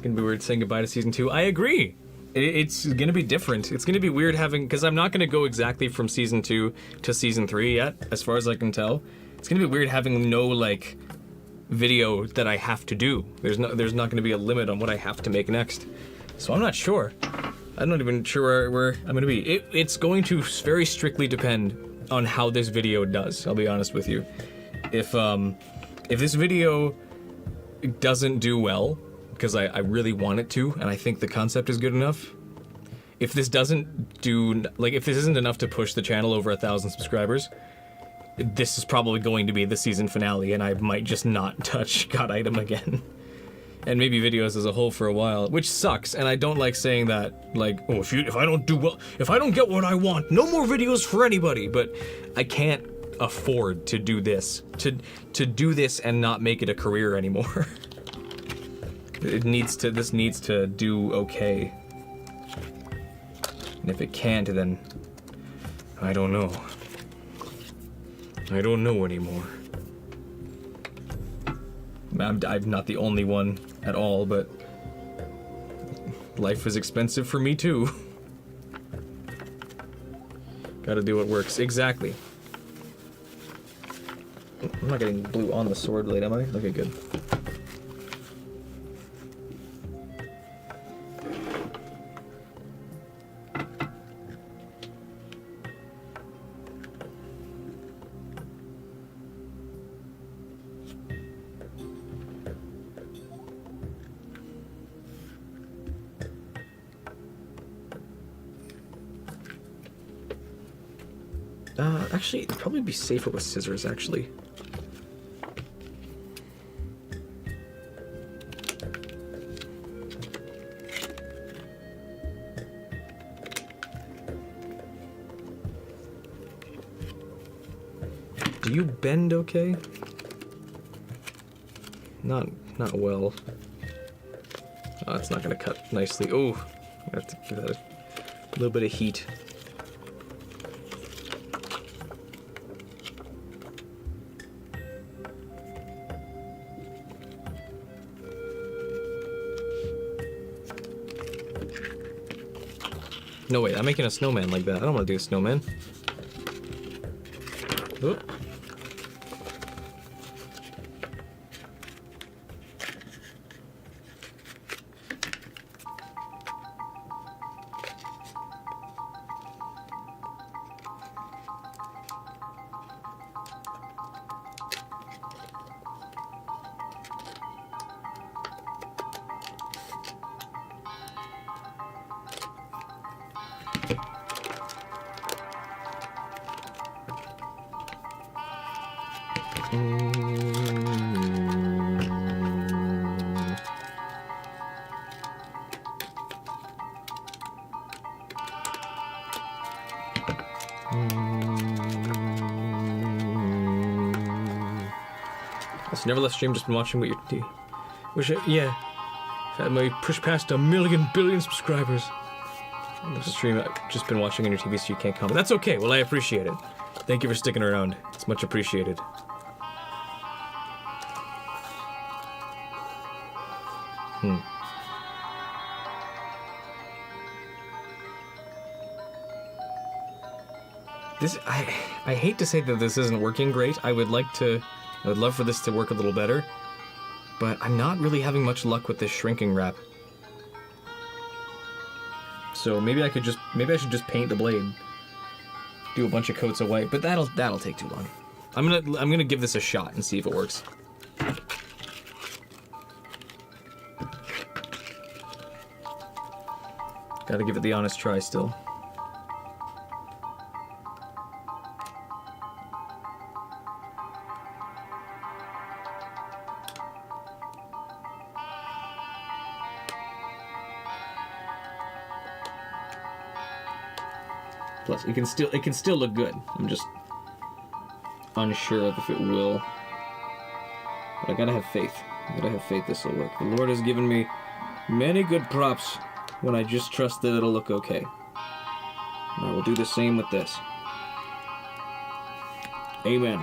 gonna be weird saying goodbye to season 2. I agree. It's gonna be different. It's gonna be weird having, because I'm not gonna go exactly from season 2 to season 3 yet, as far as I can tell. It's gonna be weird having no like video that I have to do. There's not gonna be a limit on what I have to make next. So I'm not sure. I'm not even sure where I'm gonna be. It's going to very strictly depend on how this video does. I'll be honest with you. If this video doesn't do well, because I really want it to, and I think the concept is good enough. If this doesn't do, like, if this isn't enough to push the channel over 1,000 subscribers, this is probably going to be the season finale, and I might just not touch God Item again. And maybe videos as a whole for a while, which sucks, and I don't like saying that, like, oh, if I don't do well, if I don't get what I want, no more videos for anybody, but I can't afford to do this, to do this and not make it a career anymore. This needs to do okay. And if it can't, then I don't know. I don't know anymore. I'm not the only one at all, but life is expensive for me too. Gotta do what works. Exactly. I'm not getting blue on the sword blade, am I? Okay, good. Actually, it'd probably be safer with scissors, actually. Do you bend okay? Not well. Oh, it's not gonna cut nicely. Oh, I have to give that a little bit of heat. No, wait, I'm making a snowman like that. I don't want to do a snowman. Oop. Also, never left stream, just been watching what you're yeah. I may push past 1 million billion subscribers. Left the stream, I've just been watching on your TV, so you can't comment. That's okay, well, I appreciate it. Thank you for sticking around. It's much appreciated. I hate to say that this isn't working great. I would love for this to work a little better, but I'm not really having much luck with this shrinking wrap. So maybe I should just paint the blade. Do a bunch of coats of white, but that'll take too long. I'm gonna give this a shot and see if it works. Gotta give it the honest try still. Plus, it can still look good. I'm just unsure of if it will. But I gotta have faith. I gotta have faith this will work. The Lord has given me many good props when I just trust that it'll look okay. And I will do the same with this. Amen.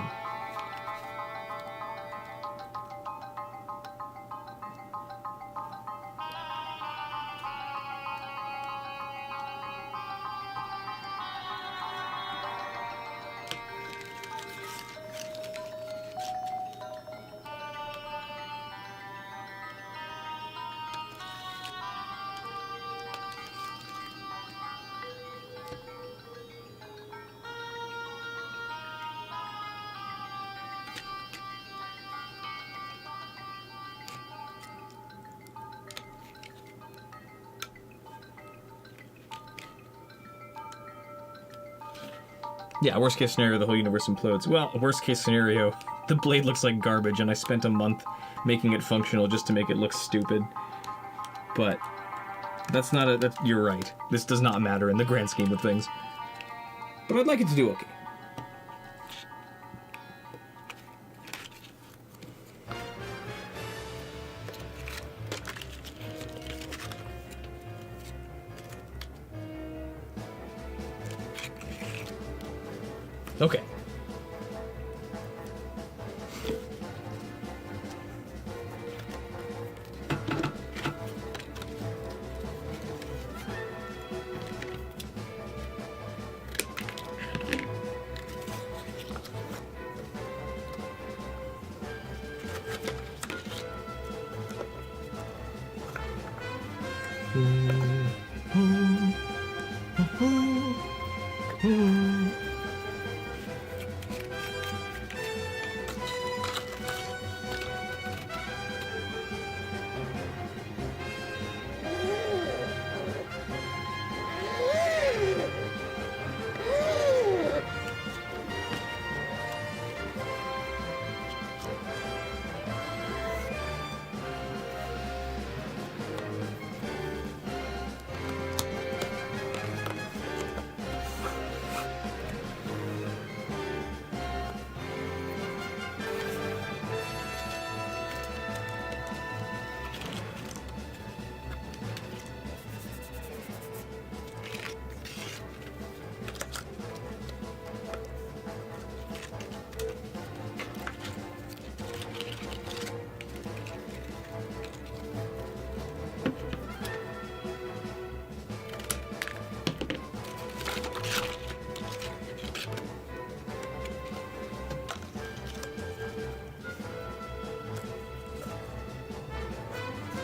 Yeah, worst case scenario, the whole universe implodes. Well, worst case scenario, the blade looks like garbage, and I spent a month making it functional just to make it look stupid. But that's not a... you're right. This does not matter in the grand scheme of things. But I'd like it to do okay. Okay.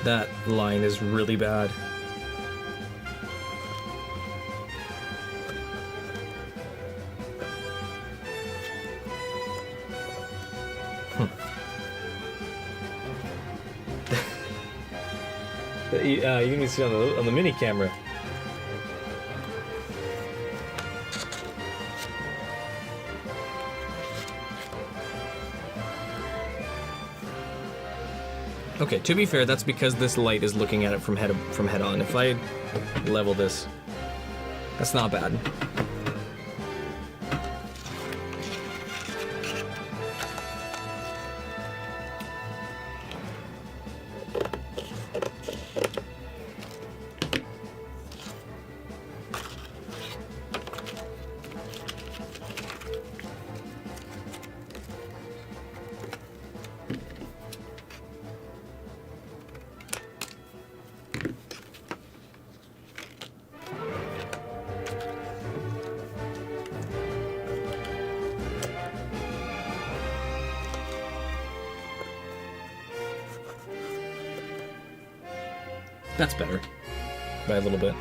That line is really bad. You can see on the mini camera. Okay, to be fair, that's because this light is looking at it from head on. If I level this, that's not bad. That's better. By a little bit.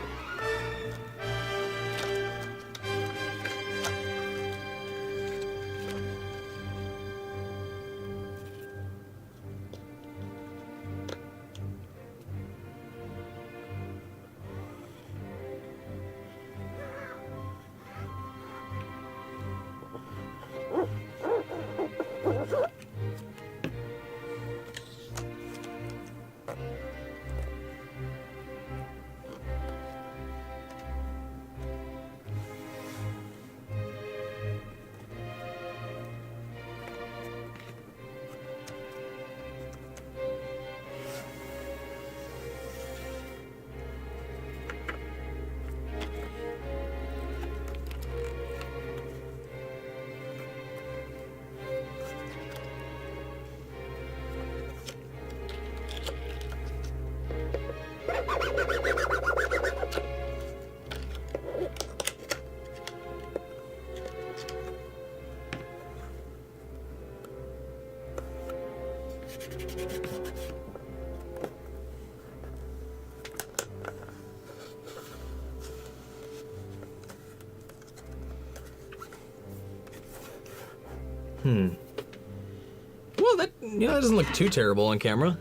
Well, that doesn't look too terrible on camera.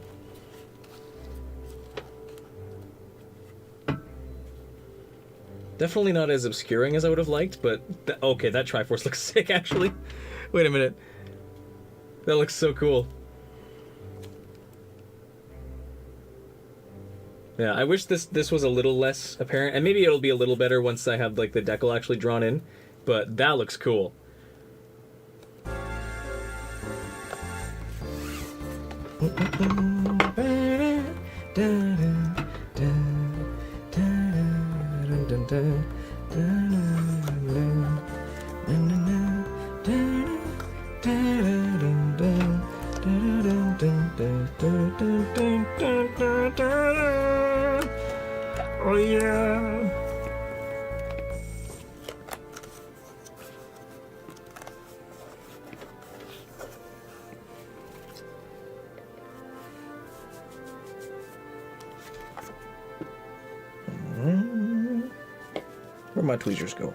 Definitely not as obscuring as I would have liked, but okay, that Triforce looks sick actually. Wait a minute. That looks so cool. Yeah, I wish this was a little less apparent, and maybe it'll be a little better once I have like the decal actually drawn in, but that looks cool. Oh yeah. Where'd my tweezers go?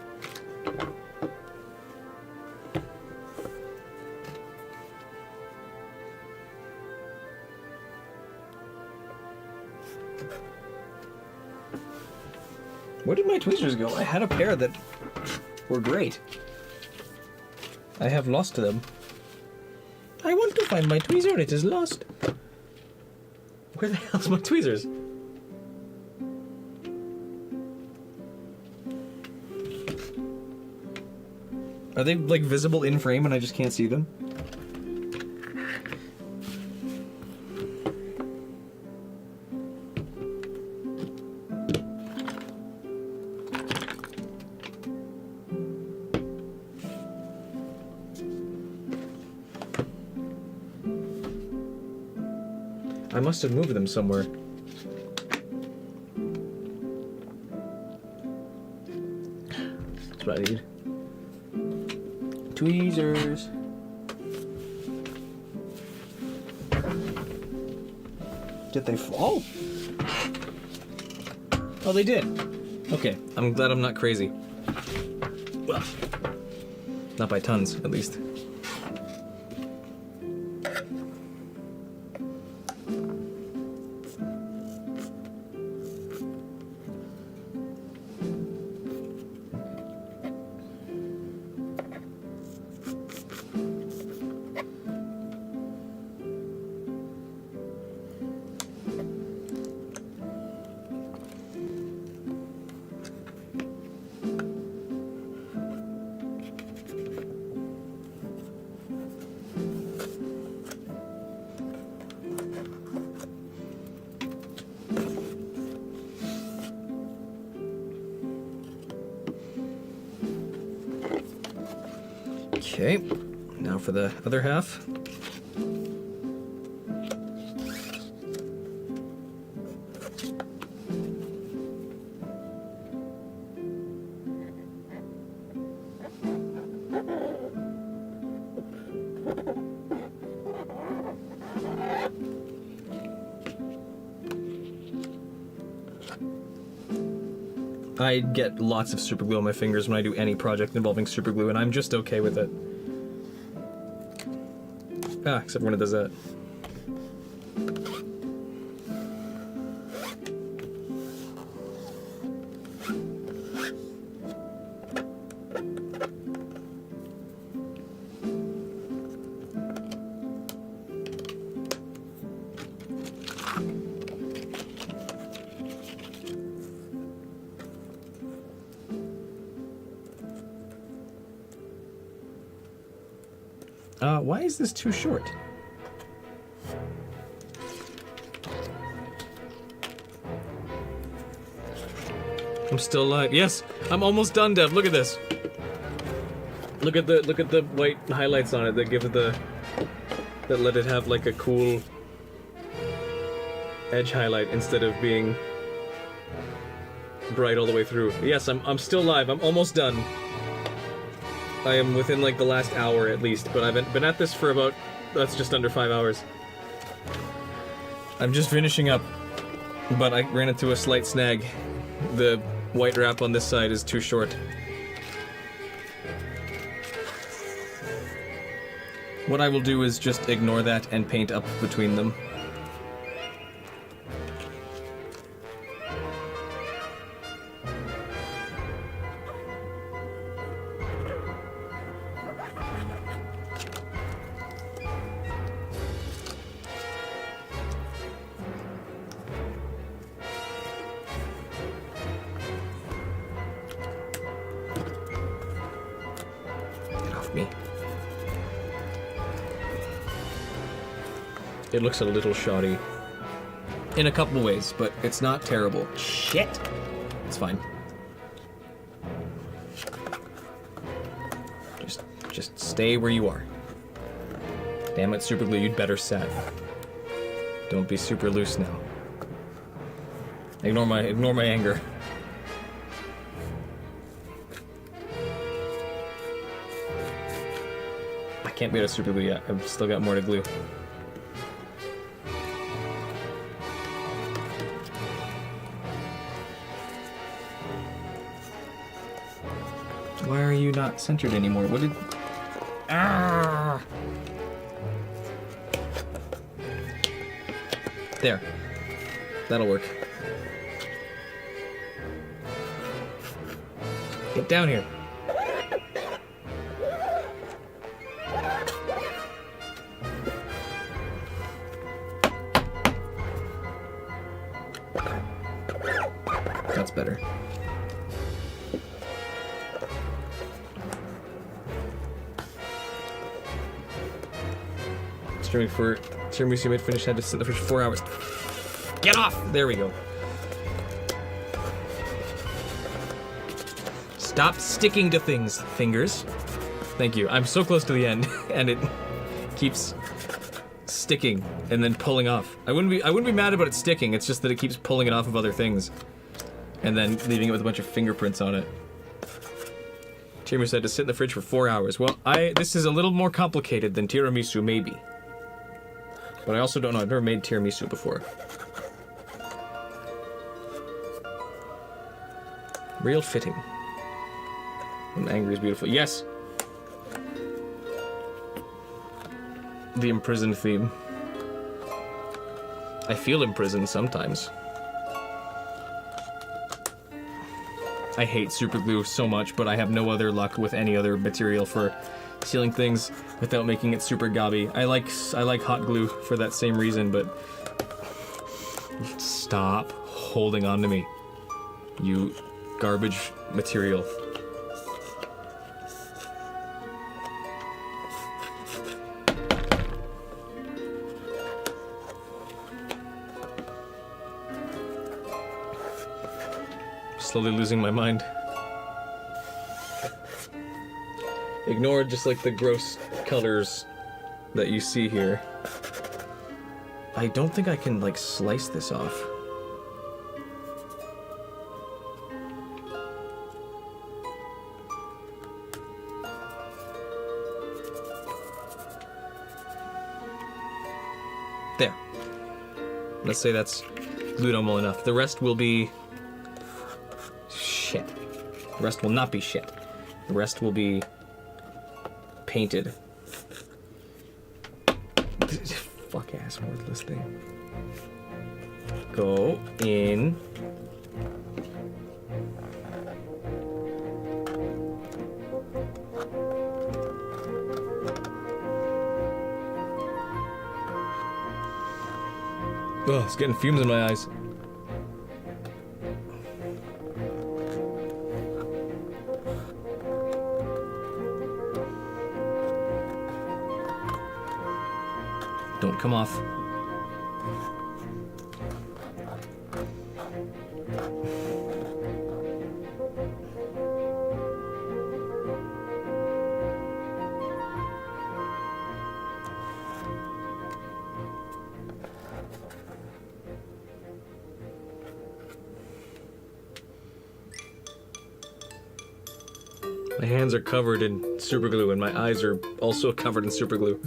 Where did my tweezers go? I had a pair that were great. I have lost them. I want to find my tweezer. It is lost. Where the hell's my tweezers? Are they like visible in frame and I just can't see them? I must have moved them somewhere. That's what I need. Tweezers. Did they fall? Oh, they did. Okay, I'm glad I'm not crazy. Well, not by tons, at least. Okay, now for the other half. I get lots of super glue on my fingers when I do any project involving super glue, and I'm just okay with it. Ah, except when it does that. Why is this too short? I'm still alive. Yes, I'm almost done, Dev. Look at this. Look at the white highlights on it that give it that let it have like a cool edge highlight instead of being bright all the way through. Yes, I'm still live. I'm almost done. I am within like the last hour at least, but I've been at this for about, that's just under 5 hours. I'm just finishing up, but I ran into a slight snag. The white wrap on this side is too short. What I will do is just ignore that and paint up between them. It looks a little shoddy. In a couple ways, but it's not terrible. Shit. It's fine. Just stay where you are. Damn it, super glue, you'd better set. Don't be super loose now. Ignore my anger. I can't be out of super glue yet. I've still got more to glue. Why are you not centered anymore? What did... Ah! There. That'll work. Get down here. That's better. Streaming for tiramisu made finish, had to sit in the fridge for 4 hours. Get off! There we go. Stop sticking to things, fingers. Thank you. I'm so close to the end, and it keeps sticking and then pulling off. I wouldn't be mad about it sticking. It's just that it keeps pulling it off of other things, and then leaving it with a bunch of fingerprints on it. Tiramisu had to sit in the fridge for 4 hours. Well, this is a little more complicated than tiramisu, maybe. But I also don't know. I've never made tiramisu before. Real fitting. When angry is beautiful. Yes! The imprisoned theme. I feel imprisoned sometimes. I hate super glue so much, but I have no other luck with any other material for sealing things without making it super gobby. I like hot glue for that same reason, but stop holding on to me, you garbage material. Slowly losing my mind. Ignore just like the gross colors that you see here. I don't think I can like slice this off. There. Let's say that's glued on well enough. The rest will be shit. The rest will not be shit. The rest will be painted. Fuck ass worthless thing. Go in. Oh, it's getting fumes in my eyes. Don't come off. My hands are covered in super glue and my eyes are also covered in super glue.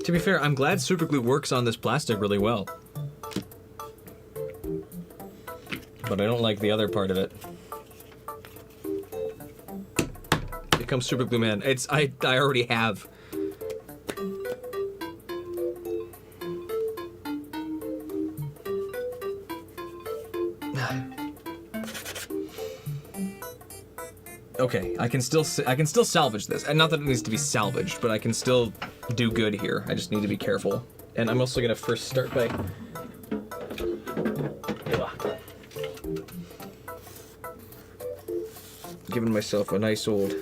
To be fair, I'm glad super glue works on this plastic really well. But I don't like the other part of it. Become super glue man. I already have. Okay, I can still salvage this, and not that it needs to be salvaged, but I can still do good here. I just need to be careful. And I'm also gonna first start by Giving myself a nice old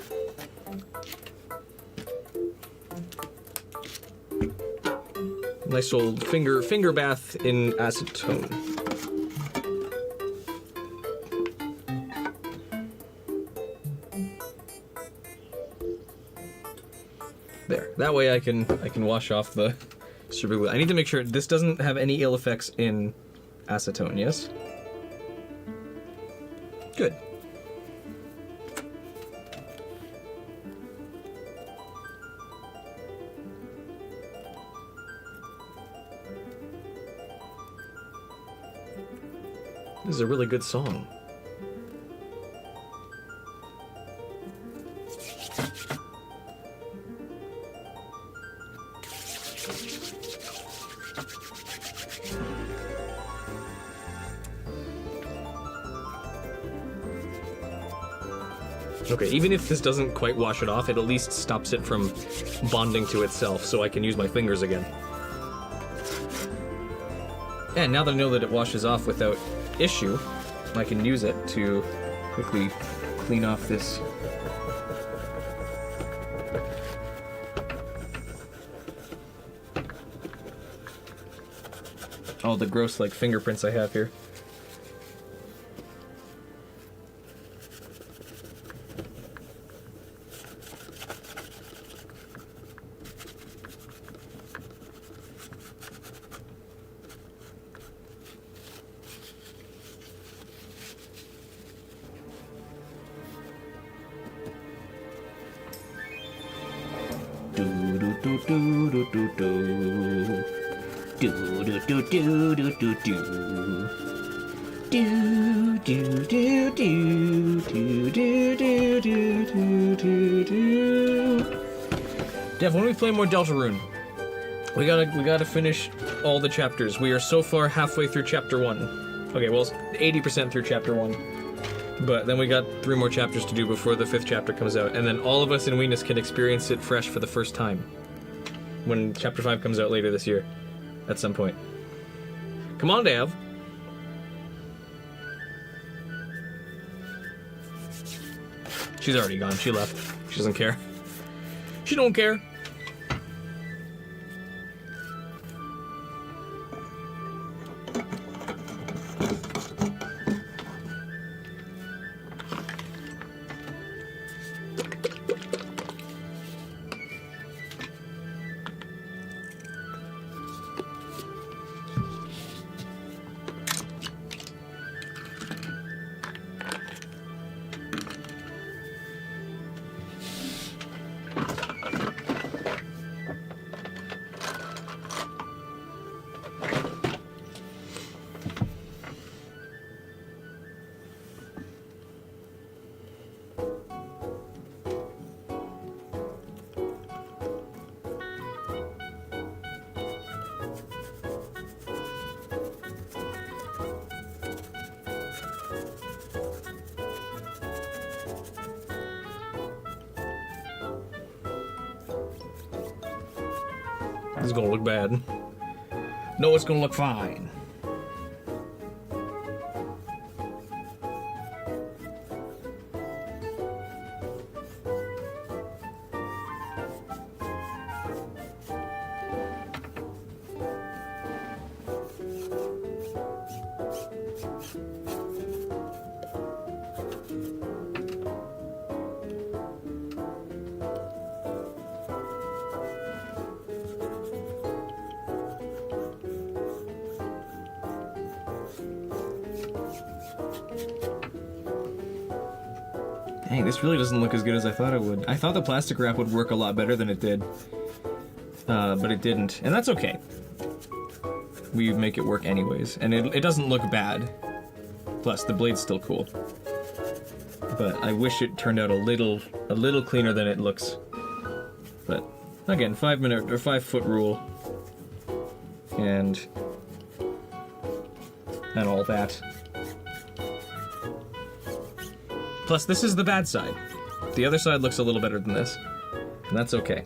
finger bath in acetone. There. That way I can wash off the super glue. I need to make sure this doesn't have any ill effects in acetone, yes? Good. This is a really good song. Okay, even if this doesn't quite wash it off, it at least stops it from bonding to itself, so I can use my fingers again. And now that I know that it washes off without issue, I can use it to quickly clean off this. All the gross, like, fingerprints I have here. Dev, when we play more Deltarune, we gotta finish all the chapters. We are so far halfway through chapter 1. Okay, well, 80% through chapter 1. But then we got 3 more chapters to do before the 5th chapter comes out, and then all of us in Weenus can experience it fresh for the first time. When chapter 5 comes out later this year. At some point. Come on, Dev. She's already gone. She left. She doesn't care. She don't care. This is gonna look bad. No, it's gonna look fine. Dang, this really doesn't look as good as I thought it would. I thought the plastic wrap would work a lot better than it did. But it didn't. And that's okay. We make it work anyways. And it doesn't look bad. Plus, the blade's still cool. But I wish it turned out a little cleaner than it looks. But, again, 5 foot rule. And all that. Plus, this is the bad side. The other side looks a little better than this. And that's okay.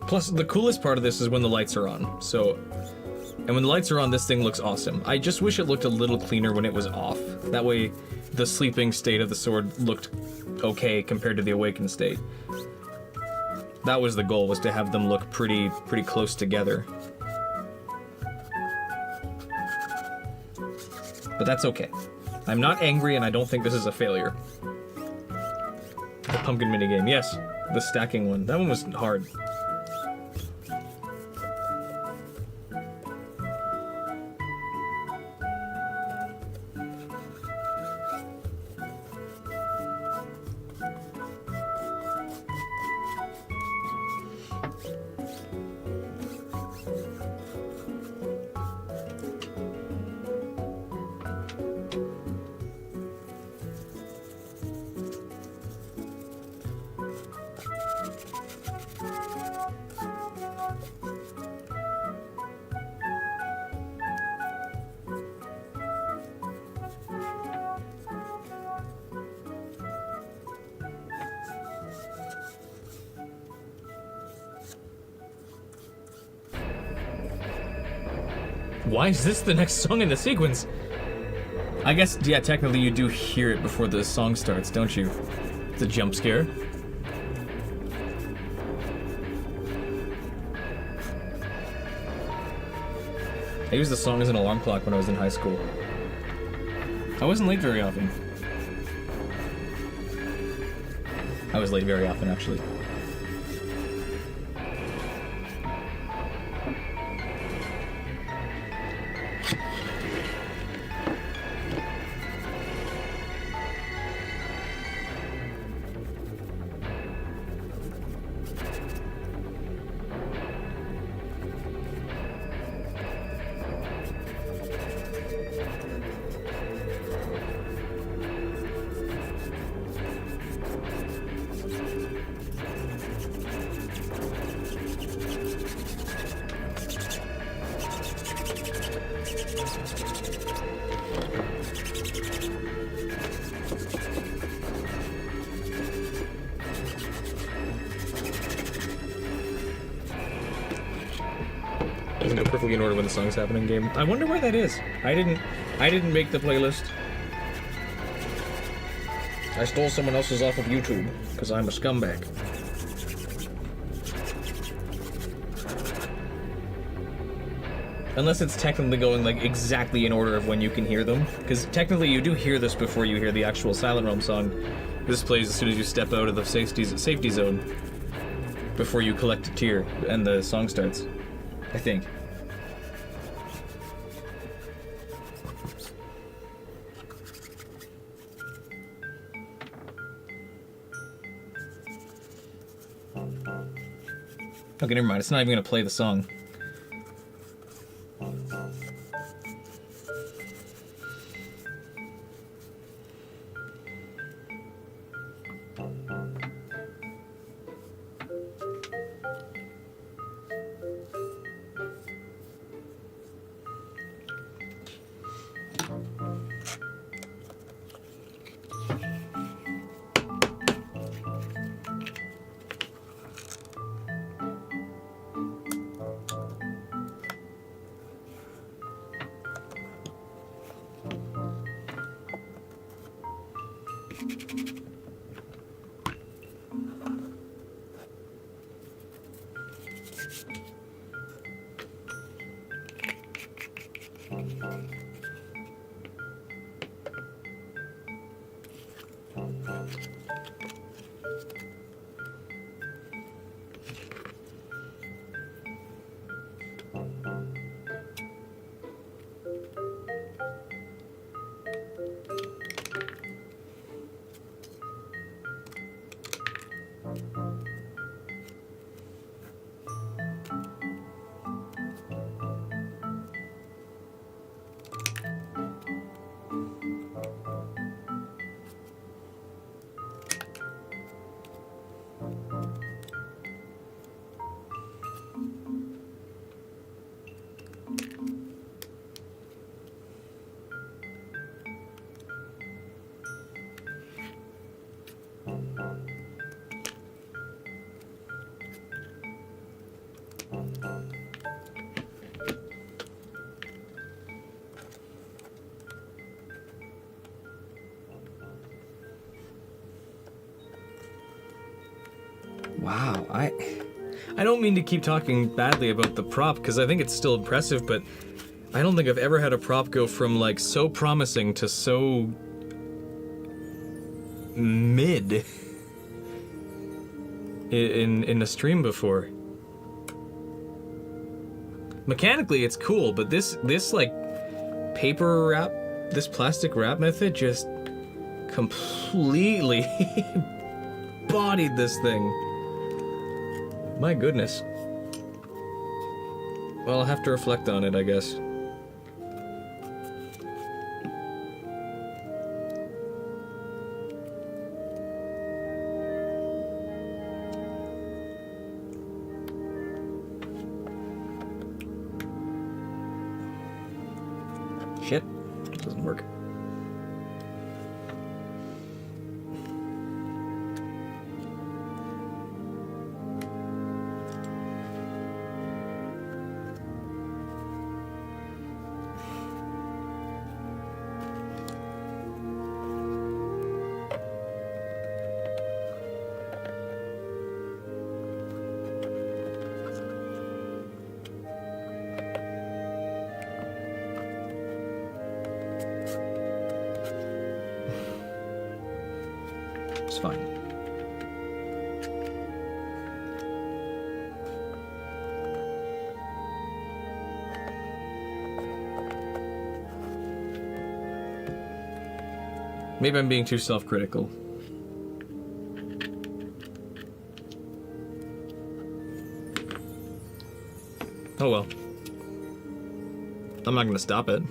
Plus, the coolest part of this is when the lights are on. So, and when the lights are on, this thing looks awesome. I just wish it looked a little cleaner when it was off. That way, the sleeping state of the sword looked okay compared to the awakened state. That was the goal, was to have them look pretty close together. But that's okay. I'm not angry, and I don't think this is a failure. The pumpkin minigame, yes. The stacking one. That one was hard. Why is this the next song in the sequence? I guess, yeah, technically you do hear it before the song starts, don't you? It's a jump scare. I used the song as an alarm clock when I was in high school. I wasn't late very often. I was late very often, actually. Doesn't go perfectly in order when the song's happening game. I wonder why that is. I didn't make the playlist. I stole someone else's off of YouTube, because I'm a scumbag. Unless it's technically going like exactly in order of when you can hear them. Because technically you do hear this before you hear the actual Silent Realm song. This plays as soon as you step out of the safety zone. Before you collect a tear and the song starts. I think. Okay, never mind. It's not even gonna play the song. Wow, I don't mean to keep talking badly about the prop, because I think it's still impressive, but I don't think I've ever had a prop go from, like, so promising to so mid in a stream before. Mechanically, it's cool, but this like paper wrap, this plastic wrap method just completely bodied this thing. My goodness. Well, I'll have to reflect on it, I guess. Shit, it doesn't work. It's fine. Maybe I'm being too self-critical. Oh well. I'm not gonna stop it.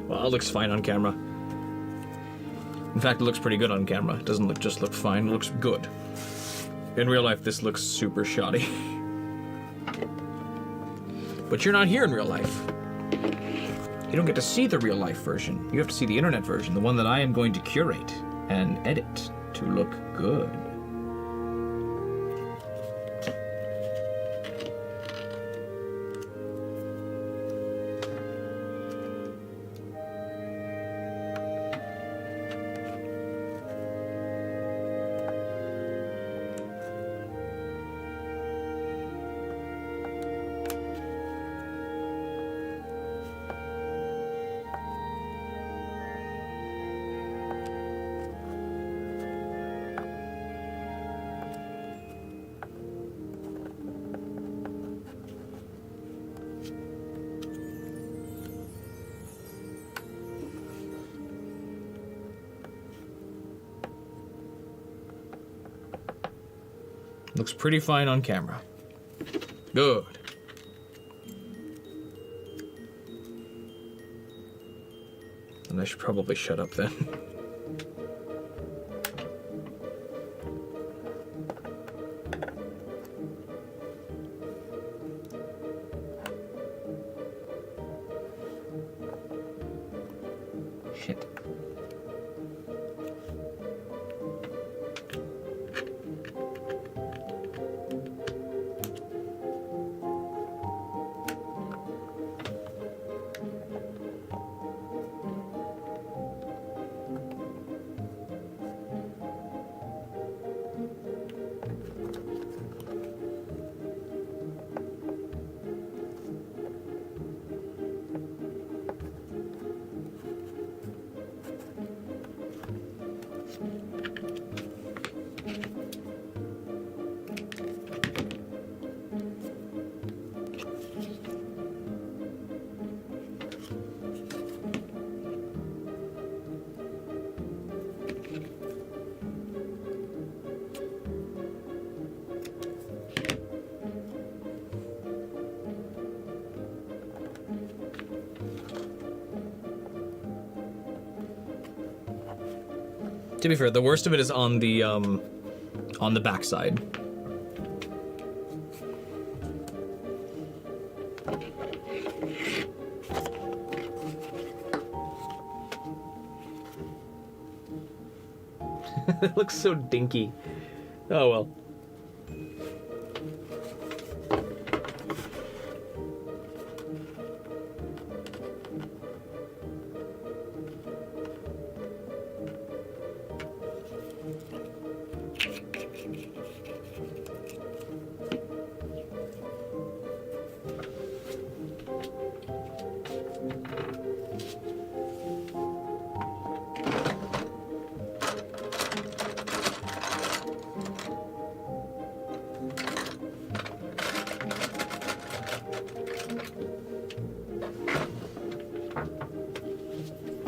Well, it looks fine on camera. In fact, it looks pretty good on camera. It doesn't just look fine, it looks good. In real life, this looks super shoddy. But you're not here in real life. You don't get to see the real life version. You have to see the internet version, the one that I am going to curate and edit to look good. Looks pretty fine on camera. Good. And I should probably shut up then. Shit. To be fair, the worst of it is on the on the back side. It looks so dinky. Oh well.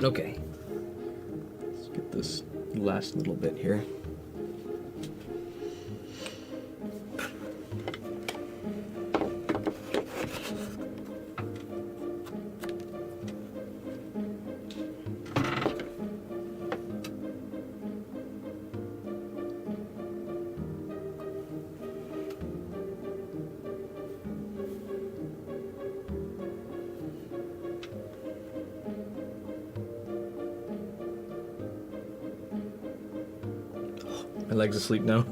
Okay. Let's get this last little bit here. My leg's asleep now.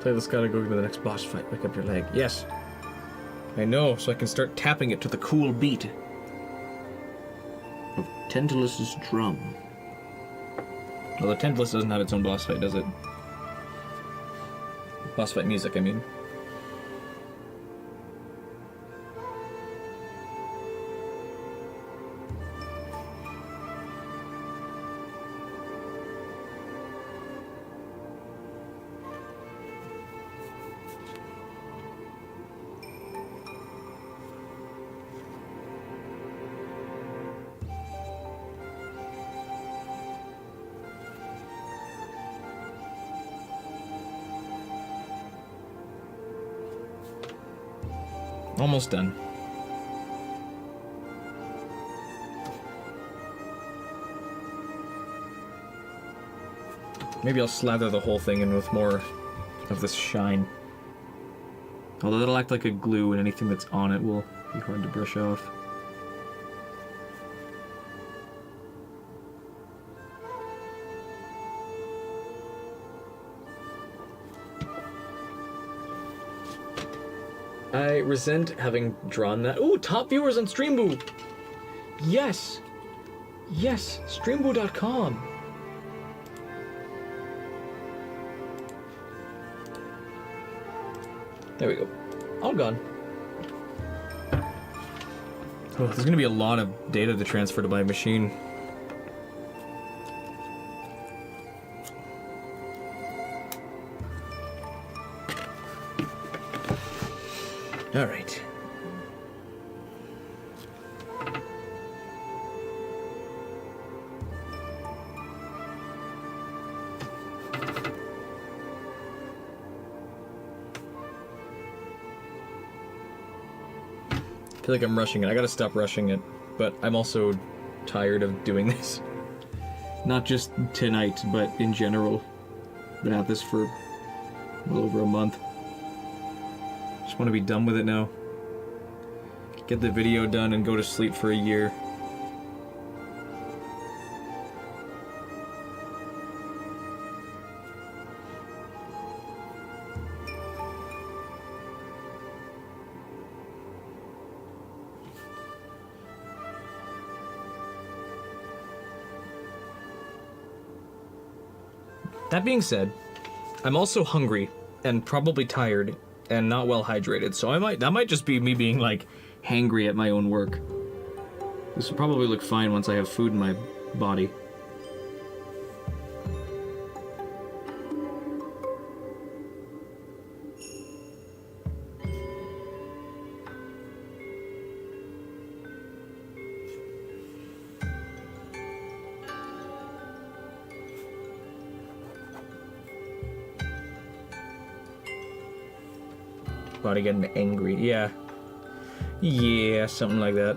Play this gotta go to the next boss fight. Wake up your leg. Yes. I know, so I can start tapping it to the cool beat of Tantalus's drum. Although Tantalus doesn't have its own boss fight, does it? Boss fight music, I mean. Almost done. Maybe I'll slather the whole thing in with more of this shine. Although it'll act like a glue and anything that's on it will be hard to brush off. I resent having drawn that. Ooh, top viewers on Streamboo! Yes! Yes, streamboo.com. There we go. All gone. Oh, there's gonna be a lot of data to transfer to my machine. All right. I feel like I'm rushing it. I gotta stop rushing it, but I'm also tired of doing this. Not just tonight, but in general. Been at this for well over a month. Just want to be done with it now. Get the video done and go to sleep for a year. That being said, I'm also hungry and probably tired and not well hydrated, so that might just be me being like hangry at my own work. This will probably look fine once I have food in my body. Body getting angry. Yeah. Yeah, something like that.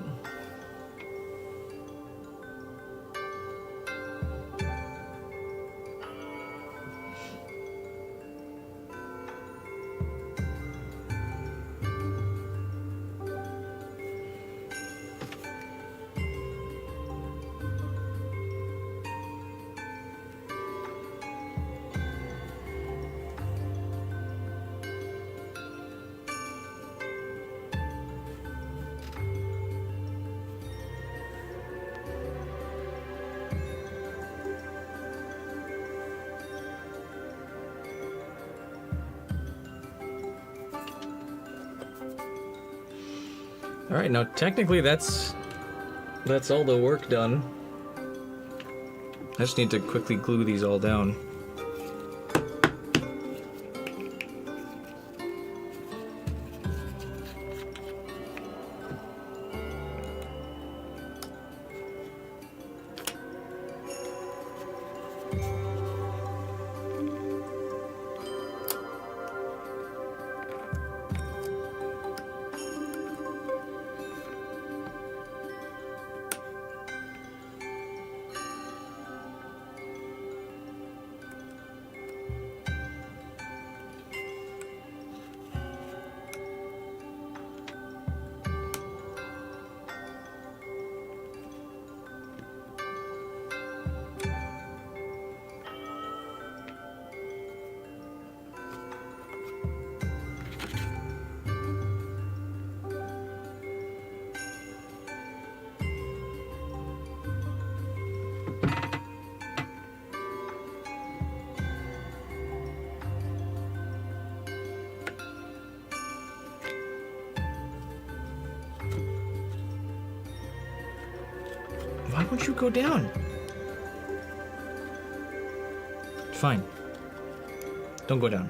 All right, now technically that's all the work done. I just need to quickly glue these all down. Why won't you go down? Fine. Don't go down.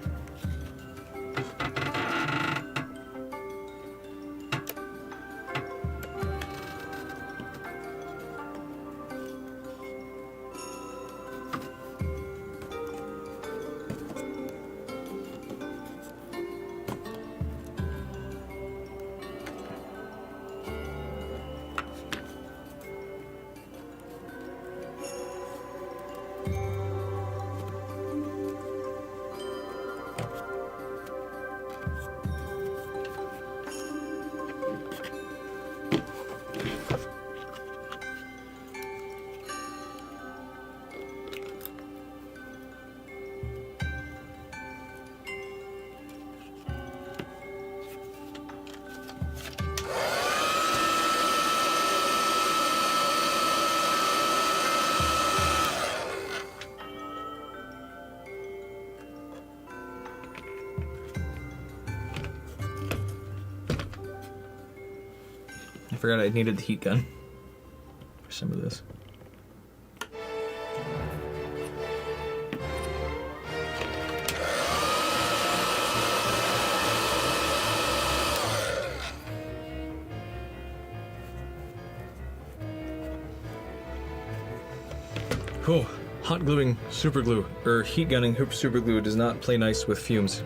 I forgot I needed the heat gun for some of this. Cool. Hot gluing super glue, or heat gunning super glue does not play nice with fumes.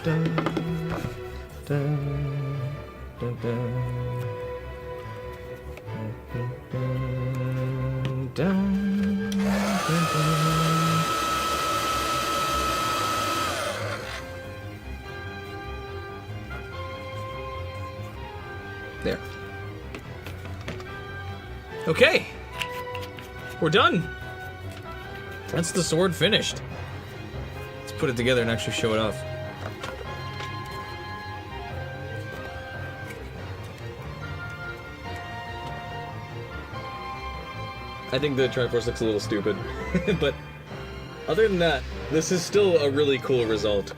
Dun, dun, dun, dun, dun, dun. There. Okay. We're done. That's the sword finished. Let's put it together and actually show it off. I think the Triforce looks a little stupid. But other than that, this is still a really cool result.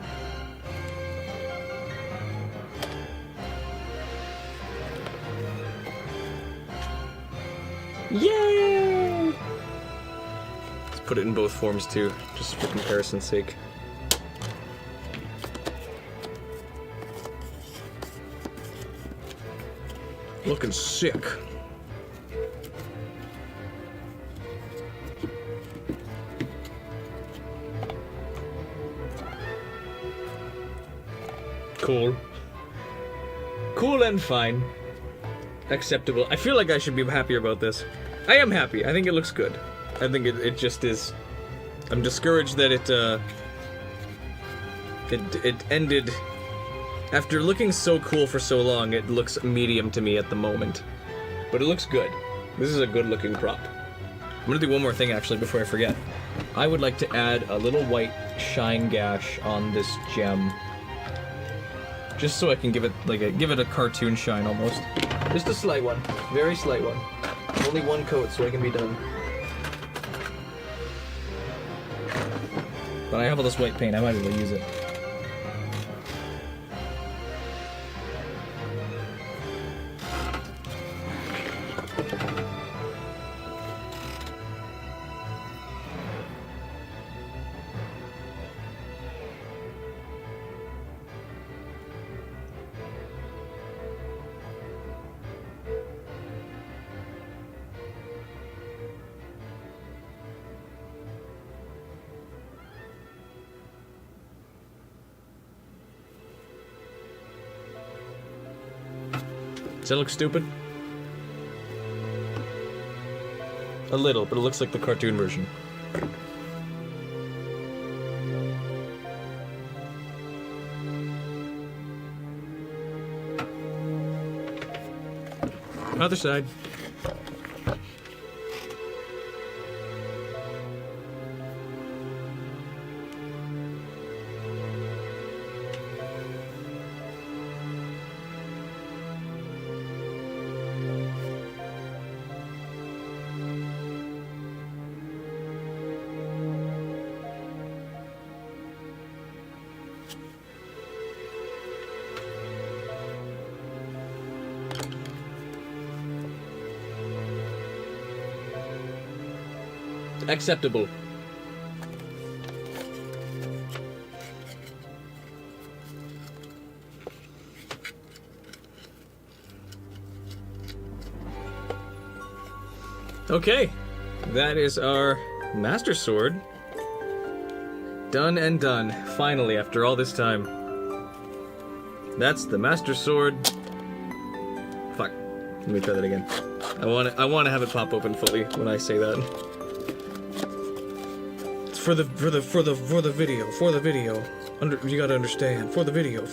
Yay! Let's put it in both forms too, just for comparison's sake. Looking sick. Cool. Cool and fine. Acceptable. I feel like I should be happier about this. I am happy. I think it looks good. I think it just is. I'm discouraged that it ended. After looking so cool for so long, it looks medium to me at the moment. But it looks good. This is a good looking prop. I'm gonna do one more thing actually before I forget. I would like to add a little white shine gash on this gem. Just so I can give it a cartoon shine almost. Just a slight one. Very slight one. Only one coat so I can be done. But I have all this white paint, I might as well use it. Does that look stupid? A little, but it looks like the cartoon version. Other side. Acceptable. Okay, that is our Master Sword. Done and done, finally, after all this time. That's the Master Sword. Fuck. Let me try that again. I want to have it pop open fully when I say that. For the video. You gotta understand. For the video.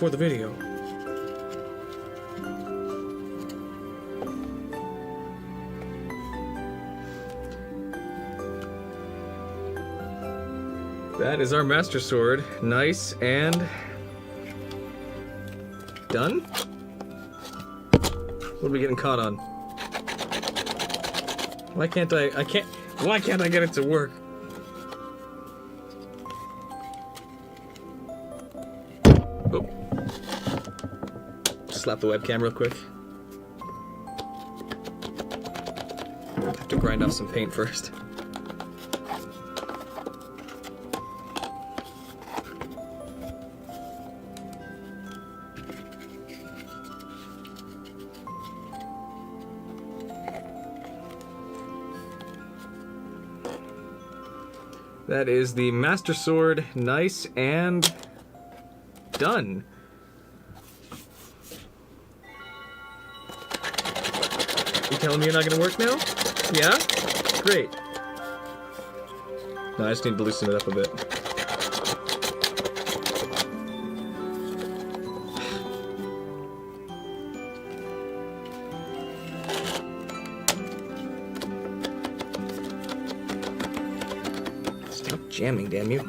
That is our Master Sword. Nice and done? What are we getting caught on? Why can't I get it to work? Slap the webcam real quick. I have to grind off some paint first. That is the Master Sword, nice and done. You telling me you're not gonna work now? Yeah? Great. No, I just need to loosen it up a bit. Stop jamming, damn you.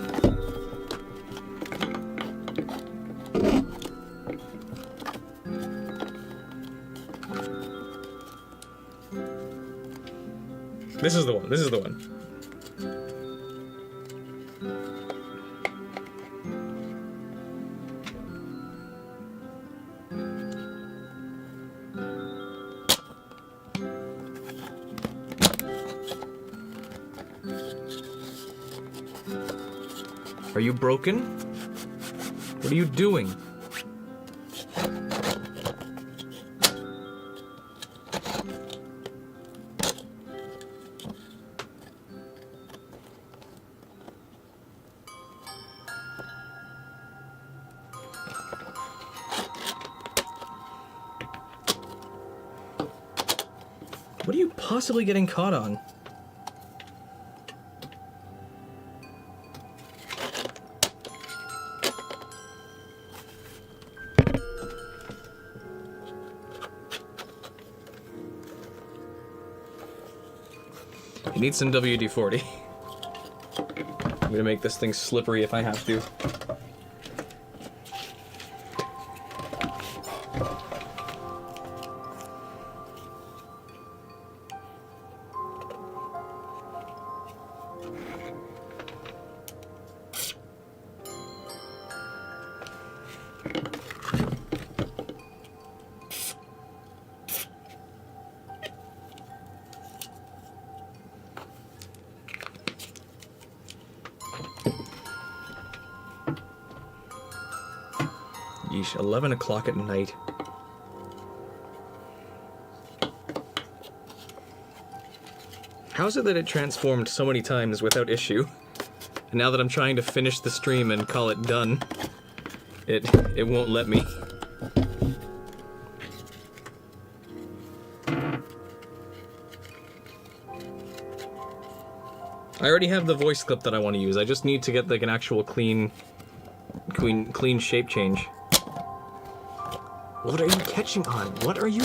This is the one. This is the one. Are you broken? What are you doing? What are you possibly getting caught on? You need some WD-40. I'm gonna make this thing slippery if I have to. Yeesh, 11 o'clock at night. How is it that it transformed so many times without issue? And now that I'm trying to finish the stream and call it done, it won't let me. I already have the voice clip that I want to use. I just need to get like an actual clean shape change. What are you catching on? What are you...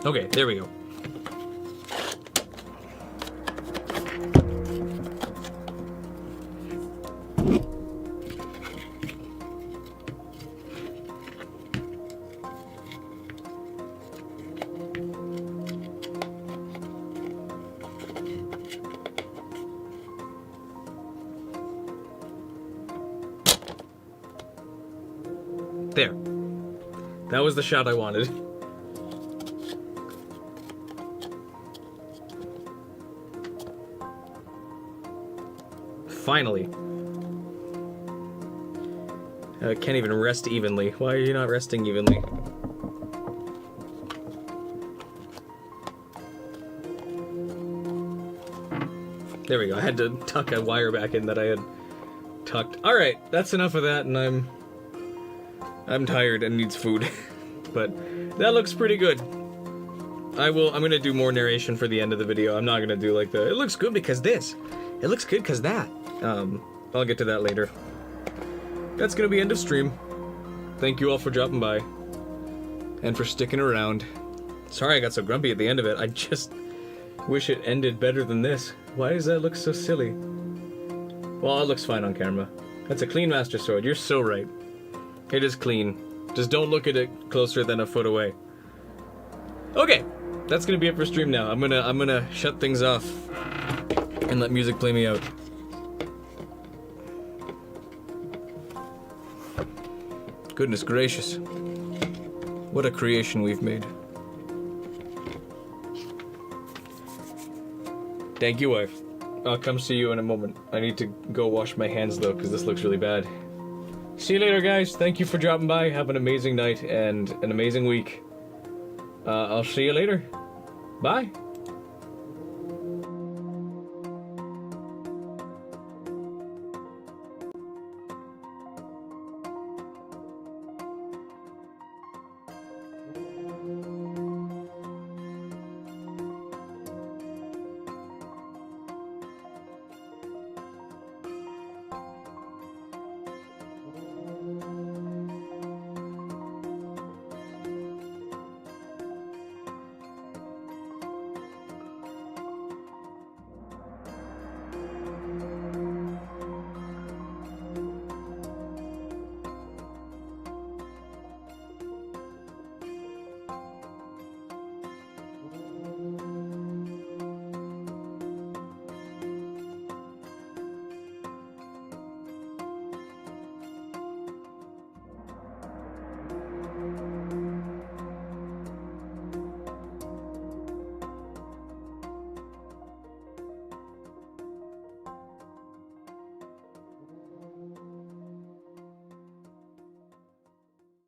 Okay, there we go. There. That was the shot I wanted. Finally. I can't even rest evenly. Why are you not resting evenly? There we go. I had to tuck a wire back in that I had tucked. Alright, that's enough of that, and I'm tired and needs food. But that looks pretty good. I'm gonna do more narration for the end of the video. I'm not gonna do like it looks good because this. It looks good because that. I'll get to that later. That's gonna be end of stream. Thank you all for dropping by. And for sticking around. Sorry I got so grumpy at the end of it. I just wish it ended better than this. Why does that look so silly? Well, it looks fine on camera. That's a clean Master Sword. You're so right. It is clean. Just don't look at it closer than a foot away. Okay, that's gonna be it for stream now. I'm gonna shut things off and let music play me out. Goodness gracious. What a creation we've made. Thank you, wife. I'll come see you in a moment. I need to go wash my hands though, because this looks really bad. See you later, guys. Thank you for dropping by. Have an amazing night and an amazing week. I'll see you later. Bye.